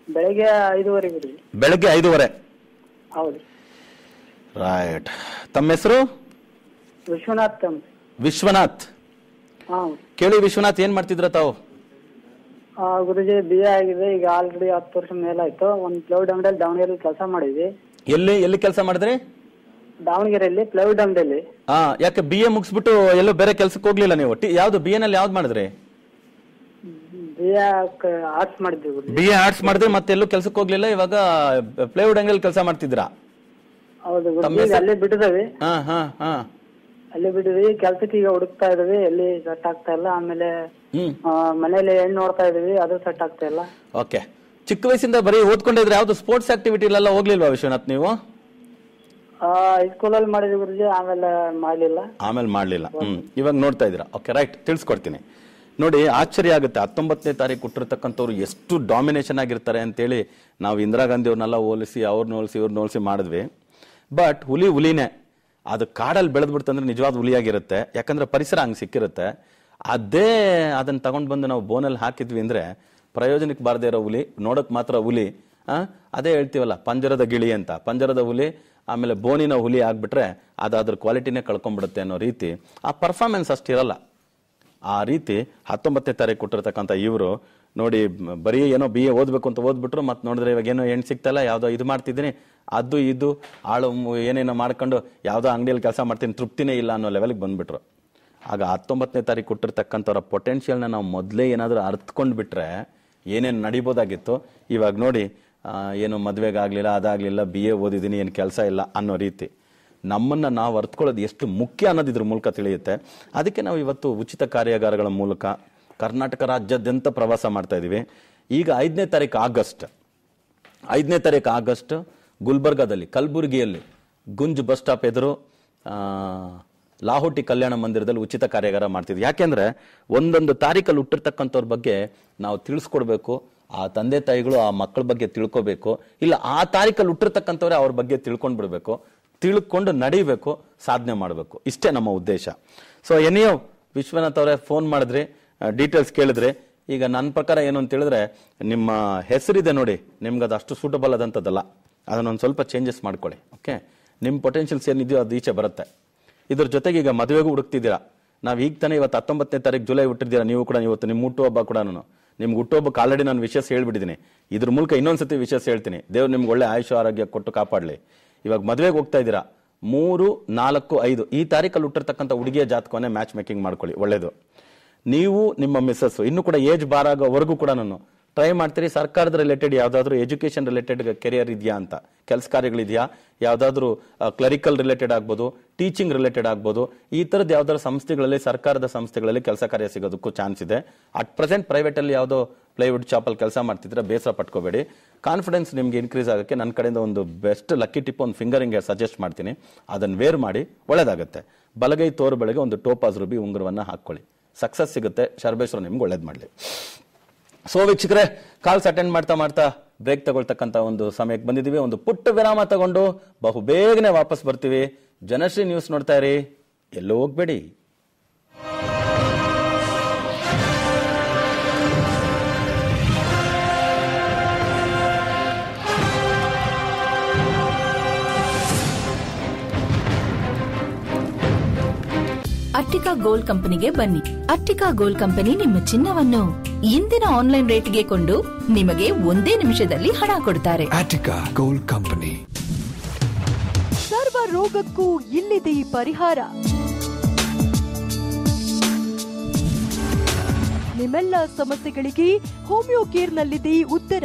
ಬೆಳಗ್ಗೆ 5:30 ಗುರುಜಿ. ಬೆಳಗ್ಗೆ 5:30. ಹೌದು. ರೈಟ್. ತಮ್ಮ ಹೆಸರು? ವಿಶ್ವನಾಥ್. ವಿಶ್ವನಾಥ್. ಕೇಳಿ ವಿಶ್ವನಾಥ್, ಏನ್ ಮಾಡ್ತಿದ್ರ ತಾವು? ಗುರುಜಿ BA ಆಗಿದೆ, ಈಗ ಆಲ್ರೆಡಿ 10 ವರ್ಷ ಮೇಲಾಯ್ತು. ಒಂದು ಪ್ಲೈವುಡ್ ಅಂಗಡಿಯಲ್ಲಿ ದಾವಣಗೆರೆಯಲ್ಲಿ ಕೆಲಸ ಮಾಡಿದ್ವಿ. ಎಲ್ಲಿ ಕೆಲಸ ಮಾಡಿದ್ರಿ? ದಾವಣಗೆರೆಯಲ್ಲಿ ಪ್ಲೈವುಡ್ ಅಂಗಡಿಯಲ್ಲಿ. ಯಾಕೆ BA ಮುಗಿಸ್ಬಿಟ್ಟು ಎಲ್ಲೋ ಬೇರೆ ಕೆಲ್ಸಕ್ಕೆ ಹೋಗ್ಲಿಲ್ಲ ನೀವು? ಯಾವ್ದು BA ನಲ್ಲಿ ಯಾವ್ದು ಮಾಡಿದ್ರಿ? BA ಆರ್ಟ್ಸ್ ಮಾಡಿದ್ವಿ ಗುರುಜಿ. BA ಆರ್ಟ್ಸ್ ಮಾಡಿದ್ರಿ, ಮತ್ತೆ ಎಲ್ಲೂ ಕೆಲ್ಸಕ್ಕೆ ಹೋಗ್ಲಿಲ್ಲ, ಇವಾಗ ಪ್ಲೈವುಡ್ ಅಂಗಡಿಯಲ್ಲಿ ಕೆಲಸ ಮಾಡ್ತಿದ್ರಾ? ಹೌದು ಗುರುಜಿ, ಅಲ್ಲೇ ಬಿಟ್ಟಿದ್ದೀವಿ. ಅಲ್ಲಿ ಬಿಟ್ಟಿದ್ವಿ, ಕೆಲ್ಸಕ್ಕೆ ಈಗ ಹುಡುಕ್ತಾ ಇದೀವಿ, ಎಲ್ಲಿ ಸೆಟ್ ಆಗ್ತಾ ಇಲ್ಲ. ಆಮೇಲೆ ಮನೇಲಿ ಹೆಣ್ಣು ನೋಡ್ತಾ ಇದೀವಿ, ಅದು ಸೆಟ್ ಆಗ್ತಾ ಇಲ್ಲ. ಓಕೆ, ಚಿಕ್ಕ ವಯಸ್ಸಿಂದ ಬರೀ ಓದ್ಕೊಂಡಿದ್ರೆ ಯಾವ್ದು ಸ್ಪೋರ್ಟ್ಸ್ ಆಕ್ಟಿವಿಟಿ ಇಲ್ಲೆಲ್ಲ ಹೋಗ್ಲಿಲ್ವಾ ವಿಶ್ವನಾಥ್ ನೀವು? ಹೈಸ್ಕೂಲಲ್ಲಿ ಮಾಡಿದ್ವಿ ಗುರುಜಿ, ಆಮೇಲೆ ಮಾಡ್ಲಿಲ್ಲ. ಇವಾಗ ನೋಡ್ತಾ ಇದ್ದೀರಾ? ಓಕೆ, ರೈಟ್, ತಿಳಿಸ್ಕೊಡ್ತೀನಿ ನೋಡಿ. ಆಶ್ಚರ್ಯ ಆಗುತ್ತೆ, 19ನೇ ತಾರೀಕು ಹುಟ್ಟಿರ್ತಕ್ಕಂಥವ್ರು ಎಷ್ಟು ಡಾಮಿನೇಷನ್ ಆಗಿರ್ತಾರೆ ಅಂತೇಳಿ ನಾವು ಇಂದಿರಾ ಗಾಂಧಿ ಅವ್ರನ್ನೆಲ್ಲ ಹೋಲಿಸಿ, ಅವ್ರನ್ನ ಹೋಲಿಸಿ, ಇವ್ರನ್ನ ಹೋಲಿಸಿ ಮಾಡಿದ್ವಿ. ಬಟ್ ಹುಲಿನೇ ಅದು ಕಾಡಲ್ಲಿ ಬೆಳೆದ್ಬಿಡ್ತಂದ್ರೆ ನಿಜವಾದ ಹುಲಿಯಾಗಿರುತ್ತೆ. ಯಾಕಂದ್ರೆ ಪರಿಸರ ಹಂಗೆ ಸಿಕ್ಕಿರುತ್ತೆ. ಅದನ್ನ ತಗೊಂಡ್ ಬಂದು ನಾವು ಬೋನಲ್ಲಿ ಹಾಕಿದ್ವಿ ಅಂದ್ರೆ ಪ್ರಯೋಜನಕ್ಕೆ ಬಾರದೇ ಇರೋ ಹುಲಿ, ನೋಡಕ್ ಮಾತ್ರ ಹುಲಿ. ಅದೇ ಹೇಳ್ತೀವಲ್ಲ, ಪಂಜರದ ಗಿಳಿ ಅಂತ. ಪಂಜರದ ಹುಲಿ ಆಮೇಲೆ ಬೋನಿನ ಹುಲಿ ಆಗ್ಬಿಟ್ರೆ ಅದ್ರ ಕ್ವಾಲಿಟಿನೇ ಕಳ್ಕೊಂಡ್ಬಿಡುತ್ತೆ ಅನ್ನೋ ರೀತಿ ಆ ಪರ್ಫಾರ್ಮೆನ್ಸ್ ಅಷ್ಟಿರಲ್ಲ. ಆ ರೀತಿ 19ನೇ ತಾರೀಕು ಕೊಟ್ಟಿರ್ತಕ್ಕಂಥ ಇವರು ನೋಡಿ, ಬರೀ ಏನೋ BA ಓದ್ಬೇಕು ಅಂತ ಓದ್ಬಿಟ್ರು, ಮತ್ತೆ ನೋಡಿದ್ರೆ ಇವಾಗ ಏನೋ ಹೆಣ್ಣು ಸಿಗ್ತಲ್ಲ, ಯಾವ್ದೋ ಇದು ಮಾಡ್ತಿದ್ದೀನಿ, ಅದು ಇದು ಆಳು ಏನೇನೋ ಮಾಡ್ಕೊಂಡು ಯಾವ್ದೋ ಅಂಗಡಿಯಲ್ಲಿ ಕೆಲಸ ಮಾಡ್ತೀನಿ, ತೃಪ್ತಿನೇ ಇಲ್ಲ ಅನ್ನೋ ಲೆವೆಲ್ಗೆ ಬಂದ್ಬಿಟ್ರು. ಆಗ 19ನೇ ತಾರೀಕು ಕೊಟ್ಟಿರ್ತಕ್ಕಂಥವ್ರ ಪೊಟೆನ್ಷಿಯಲ್ನ ನಾವು ಮೊದಲೇ ಏನಾದರೂ ಅರ್ಥಕೊಂಡು ಬಿಟ್ರೆ ಏನೇನು ನಡಿಬೋದಾಗಿತ್ತು. ಇವಾಗ ನೋಡಿ, ಏನು ಮದುವೆಗಾಗಲಿಲ್ಲ, ಅದಾಗಲಿಲ್ಲ, BA ಓದಿದ್ದೀನಿ, ಏನು ಕೆಲಸ ಇಲ್ಲ ಅನ್ನೋ ರೀತಿ. ನಮ್ಮನ್ನು ನಾವು ಅರ್ಥಕೊಳ್ಳೋದು ಎಷ್ಟು ಮುಖ್ಯ ಅನ್ನೋದು ಇದ್ರ ಮೂಲಕ ತಿಳಿಯುತ್ತೆ. ಅದಕ್ಕೆ ನಾವು ಇವತ್ತು ಉಚಿತ ಕಾರ್ಯಾಗಾರಗಳ ಮೂಲಕ ಕರ್ನಾಟಕ ರಾಜ್ಯಾದ್ಯಂತ ಪ್ರವಾಸ ಮಾಡ್ತಾ ಇದ್ದೀವಿ. ಈಗ 5ನೇ ತಾರೀಕು ಆಗಸ್ಟ್ ಗುಲ್ಬರ್ಗಾದಲ್ಲಿ, ಕಲಬುರಗಿಯಲ್ಲಿ ಗುಂಜ್ ಬಸ್ ಸ್ಟಾಪ್ ಎದುರು ಲಾಹೋಟಿ ಕಲ್ಯಾಣ ಮಂದಿರದಲ್ಲಿ ಉಚಿತ ಕಾರ್ಯಾಗಾರ ಮಾಡ್ತಿದ್ವಿ. ಯಾಕೆಂದ್ರೆ ಒಂದೊಂದು ತಾರೀಕಲ್ಲಿ ಹುಟ್ಟಿರ್ತಕ್ಕಂಥವ್ರ ಬಗ್ಗೆ ನಾವು ತಿಳಿಸ್ಕೊಡ್ಬೇಕು. ಆ ತಂದೆ ತಾಯಿಗಳು ಆ ಮಕ್ಕಳ ಬಗ್ಗೆ ತಿಳ್ಕೋಬೇಕು. ಇಲ್ಲ, ಆ ತಾರೀಕಲ್ಲಿ ಹುಟ್ಟಿರ್ತಕ್ಕಂಥವ್ರೆ ಅವ್ರ ಬಗ್ಗೆ ತಿಳ್ಕೊಂಡ್ಬಿಡ್ಬೇಕು, ತಿಳ್ಕೊಂಡು ನಡಿಬೇಕು, ಸಾಧನೆ ಮಾಡಬೇಕು. ಇಷ್ಟೇ ನಮ್ಮ ಉದ್ದೇಶ. ಸೊ ಎನಿಯೋ ವಿಶ್ವನಾಥ್ ಅವರೇ ಫೋನ್ ಮಾಡಿದ್ರಿ, ಡೀಟೇಲ್ಸ್ ಕೇಳಿದ್ರಿ. ಈಗ ನನ್ನ ಪ್ರಕಾರ ಏನು ಅಂತ ಹೇಳಿದ್ರೆ, ನಿಮ್ಮ ಹೆಸರಿದೆ ನೋಡಿ, ನಿಮ್ಗೆ ಅದು ಅಷ್ಟು ಸೂಟಬಲ್ ಆದಂಥದ್ದಲ್ಲ. ಅದನ್ನೊಂದು ಸ್ವಲ್ಪ ಚೇಂಜಸ್ ಮಾಡ್ಕೊಳ್ಳಿ. ಓಕೆ, ನಿಮ್ಮ ಪೊಟೆನ್ಷಿಯಲ್ಸ್ ಏನಿದೆಯೋ ಅದು ಈಚೆ ಬರುತ್ತೆ. ಇದ್ರ ಜೊತೆಗೆ ಈಗ ಮದುವೆಗೂ ಹುಡುಕ್ತಿದ್ದೀರಾ. ನಾವು ಈಗ ತಾನೇ ಇವತ್ತು 19ನೇ ತಾರೀಕು ಜುಲೈ ಹುಟ್ಟಿದ್ದೀರಾ. ನೀವು ಕೂಡ ಇವತ್ತು ನಿಮ್ಮ ಹುಟ್ಟುಹಬ್ಬ ಕೂಡ. ನಿಮ್ಗೆ ಹುಟ್ಟುಹಬ್ಬಕ್ಕೆ ಆಲ್ರೆಡಿ ನಾನು ವಿಶೇಷ ಹೇಳ್ಬಿಟ್ಟಿದ್ದೀನಿ. ಇದ್ರ ಮೂಲಕ ಇನ್ನೊಂದ್ಸತಿ ವಿಶೇಷ ಹೇಳ್ತೀನಿ. ದೇವ್ರು ನಿಮ್ಗೆ ಒಳ್ಳೆ ಆಯುಷ ಆರೋಗ್ಯ ಕೊಟ್ಟು ಕಾಪಾಡಲಿ. ಇವಾಗ ಮದುವೆಗೆ ಹೋಗ್ತಾ ಇದ್ದೀರಾ, 3, 4, 5 ಈ ತಾರೀಕಲ್ಲಿ ಹುಟ್ಟಿರ್ತಕ್ಕಂಥ ಹುಡುಗಿಯ ಜಾತಕವನ್ನೇ ಮ್ಯಾಚ್ ಮೇಕಿಂಗ್ ಮಾಡ್ಕೊಳ್ಳಿ, ಒಳ್ಳೇದು. ನೀವು ನಿಮ್ಮ ಮಿಸ್ಸಸ್ ಇನ್ನೂ ಕೂಡ ಏಜ್ ಬಾರ್ ಆಗೋವರೆಗೂ ಕೂಡ ನಾನು ಟ್ರೈ ಮಾಡ್ತೀರಿ. ಸರ್ಕಾರದ ರಿಲೇಟೆಡ್ ಯಾವ್ದಾದ್ರು ಎಜುಕೇಶನ್ ರಿಲೇಟೆಡ್ ಕೆರಿಯರ್ ಇದೆಯಾ ಅಂತ, ಕೆಲಸ ಕಾರ್ಯಗಳಿದೆಯಾ, ಯಾವ್ದಾದ್ರು ಕ್ಲರಿಕಲ್ ರಿಲೇಟೆಡ್ ಆಗ್ಬೋದು, ಟೀಚಿಂಗ್ ರಿಲೇಟೆಡ್ ಆಗ್ಬೋದು. ಈ ತರದ್ ಯಾವ್ದಾದ್ರು ಸಂಸ್ಥೆಗಳಲ್ಲಿ, ಸರ್ಕಾರದ ಸಂಸ್ಥೆಗಳಲ್ಲಿ ಕೆಲಸ ಕಾರ್ಯ ಸಿಗೋದಕ್ಕೂ ಚಾನ್ಸ್ ಇದೆ. ಅಟ್ ಪ್ರೆಸೆಂಟ್ ಪ್ರೈವೇಟ್ ಅಲ್ಲಿ ಯಾವುದೋ ಪ್ಲೈವುಡ್ ಶಾಪಲ್ಲಿ ಕೆಲಸ ಮಾಡ್ತಿದ್ರೆ ಬೇಸರ ಪಟ್ಕೋಬೇಡಿ. ಕಾನ್ಫಿಡೆನ್ಸ್ ನಿಮ್ಗೆ ಇನ್ಕ್ರೀಸ್ ಆಗೋಕ್ಕೆ ನನ್ನ ಕಡೆಯಿಂದ ಒಂದು ಬೆಸ್ಟ್ ಲಕ್ಕಿ ಟಿಪ್, ಒಂದು ಫಿಂಗರಿಂಗ್ ಸಜೆಸ್ಟ್ ಮಾಡ್ತೀನಿ. ಅದನ್ನ ವೇರ್ ಮಾಡಿ, ಒಳ್ಳೇದಾಗುತ್ತೆ. ಬಲಗೈ ತೋರು ಬೆಳಗ್ಗೆ ಒಂದು ಟೋಪಾಸ್ ರೂಬಿ ಉಂಗುರವನ್ನ ಹಾಕೊಳ್ಳಿ, ಸಕ್ಸಸ್ ಸಿಗುತ್ತೆ. ಶರ್ಬೇಶ್ವರ ನಿಮ್ಗೆ ಒಳ್ಳೇದು ಮಾಡಲಿ. ಸೊ ವೀಕ್ಷಕರೇ, ಕಾಲ್ಸ್ ಅಟೆಂಡ್ ಮಾಡ್ತಾ ಬ್ರೇಕ್ ತಗೊಳ್ತಕ್ಕಂಥ ಒಂದು ಸಮಯಕ್ಕೆ ಬಂದಿದ್ದೀವಿ. ಒಂದು ಪುಟ್ಟ ವಿರಾಮ ತಗೊಂಡು ಬಹು ಬೇಗನೆ ವಾಪಸ್ ಬರ್ತೀವಿ. ಜನಶ್ರೀ ನ್ಯೂಸ್ ನೋಡ್ತಾ ಇರಿ, ಎಲ್ಲೂ ಹೋಗ್ಬೇಡಿ. ಅಟ್ಟಿಕಾ ಗೋಲ್ಡ್ ಕಂಪನಿಗೆ ಬನ್ನಿ. ಅಟ್ಟಿಕಾ ಗೋಲ್ಡ್ ಕಂಪನಿ ನಿಮ್ಮ ಚಿನ್ನವನ್ನು ಇಂದಿನ ಆನ್ಲೈನ್ ರೇಟ್ಗೆ ಕೊಂಡು ನಿಮಗೆ 1 ನಿಮಿಷದಲ್ಲಿ ಹಣ ಕೊಡ್ತಾರೆ. Attica gold company. ಸರ್ವ ರೋಗಕ್ಕೂ ಇಲ್ಲಿದೆ ಪರಿಹಾರ. ನಿಮ್ಮೆಲ್ಲ ಸಮಸ್ಯೆಗಳಿಗೆ ಹೋಮಿಯೋ ಕೇರ್ನಲ್ಲಿದೆ ಉತ್ತರ.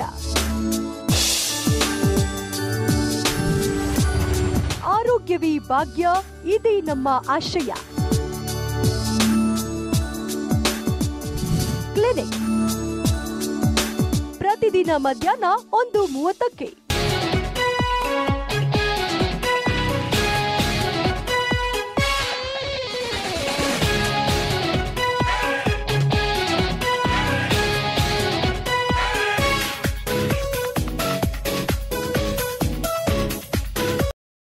ಆರೋಗ್ಯವೇ ಭಾಗ್ಯ, ಇದೇ ನಮ್ಮ ಆಶಯ. ಕ್ಲಿನಿಕ್ ಪ್ರತಿದಿನ ಮಧ್ಯಾಹ್ನ 1:30ಕ್ಕೆ.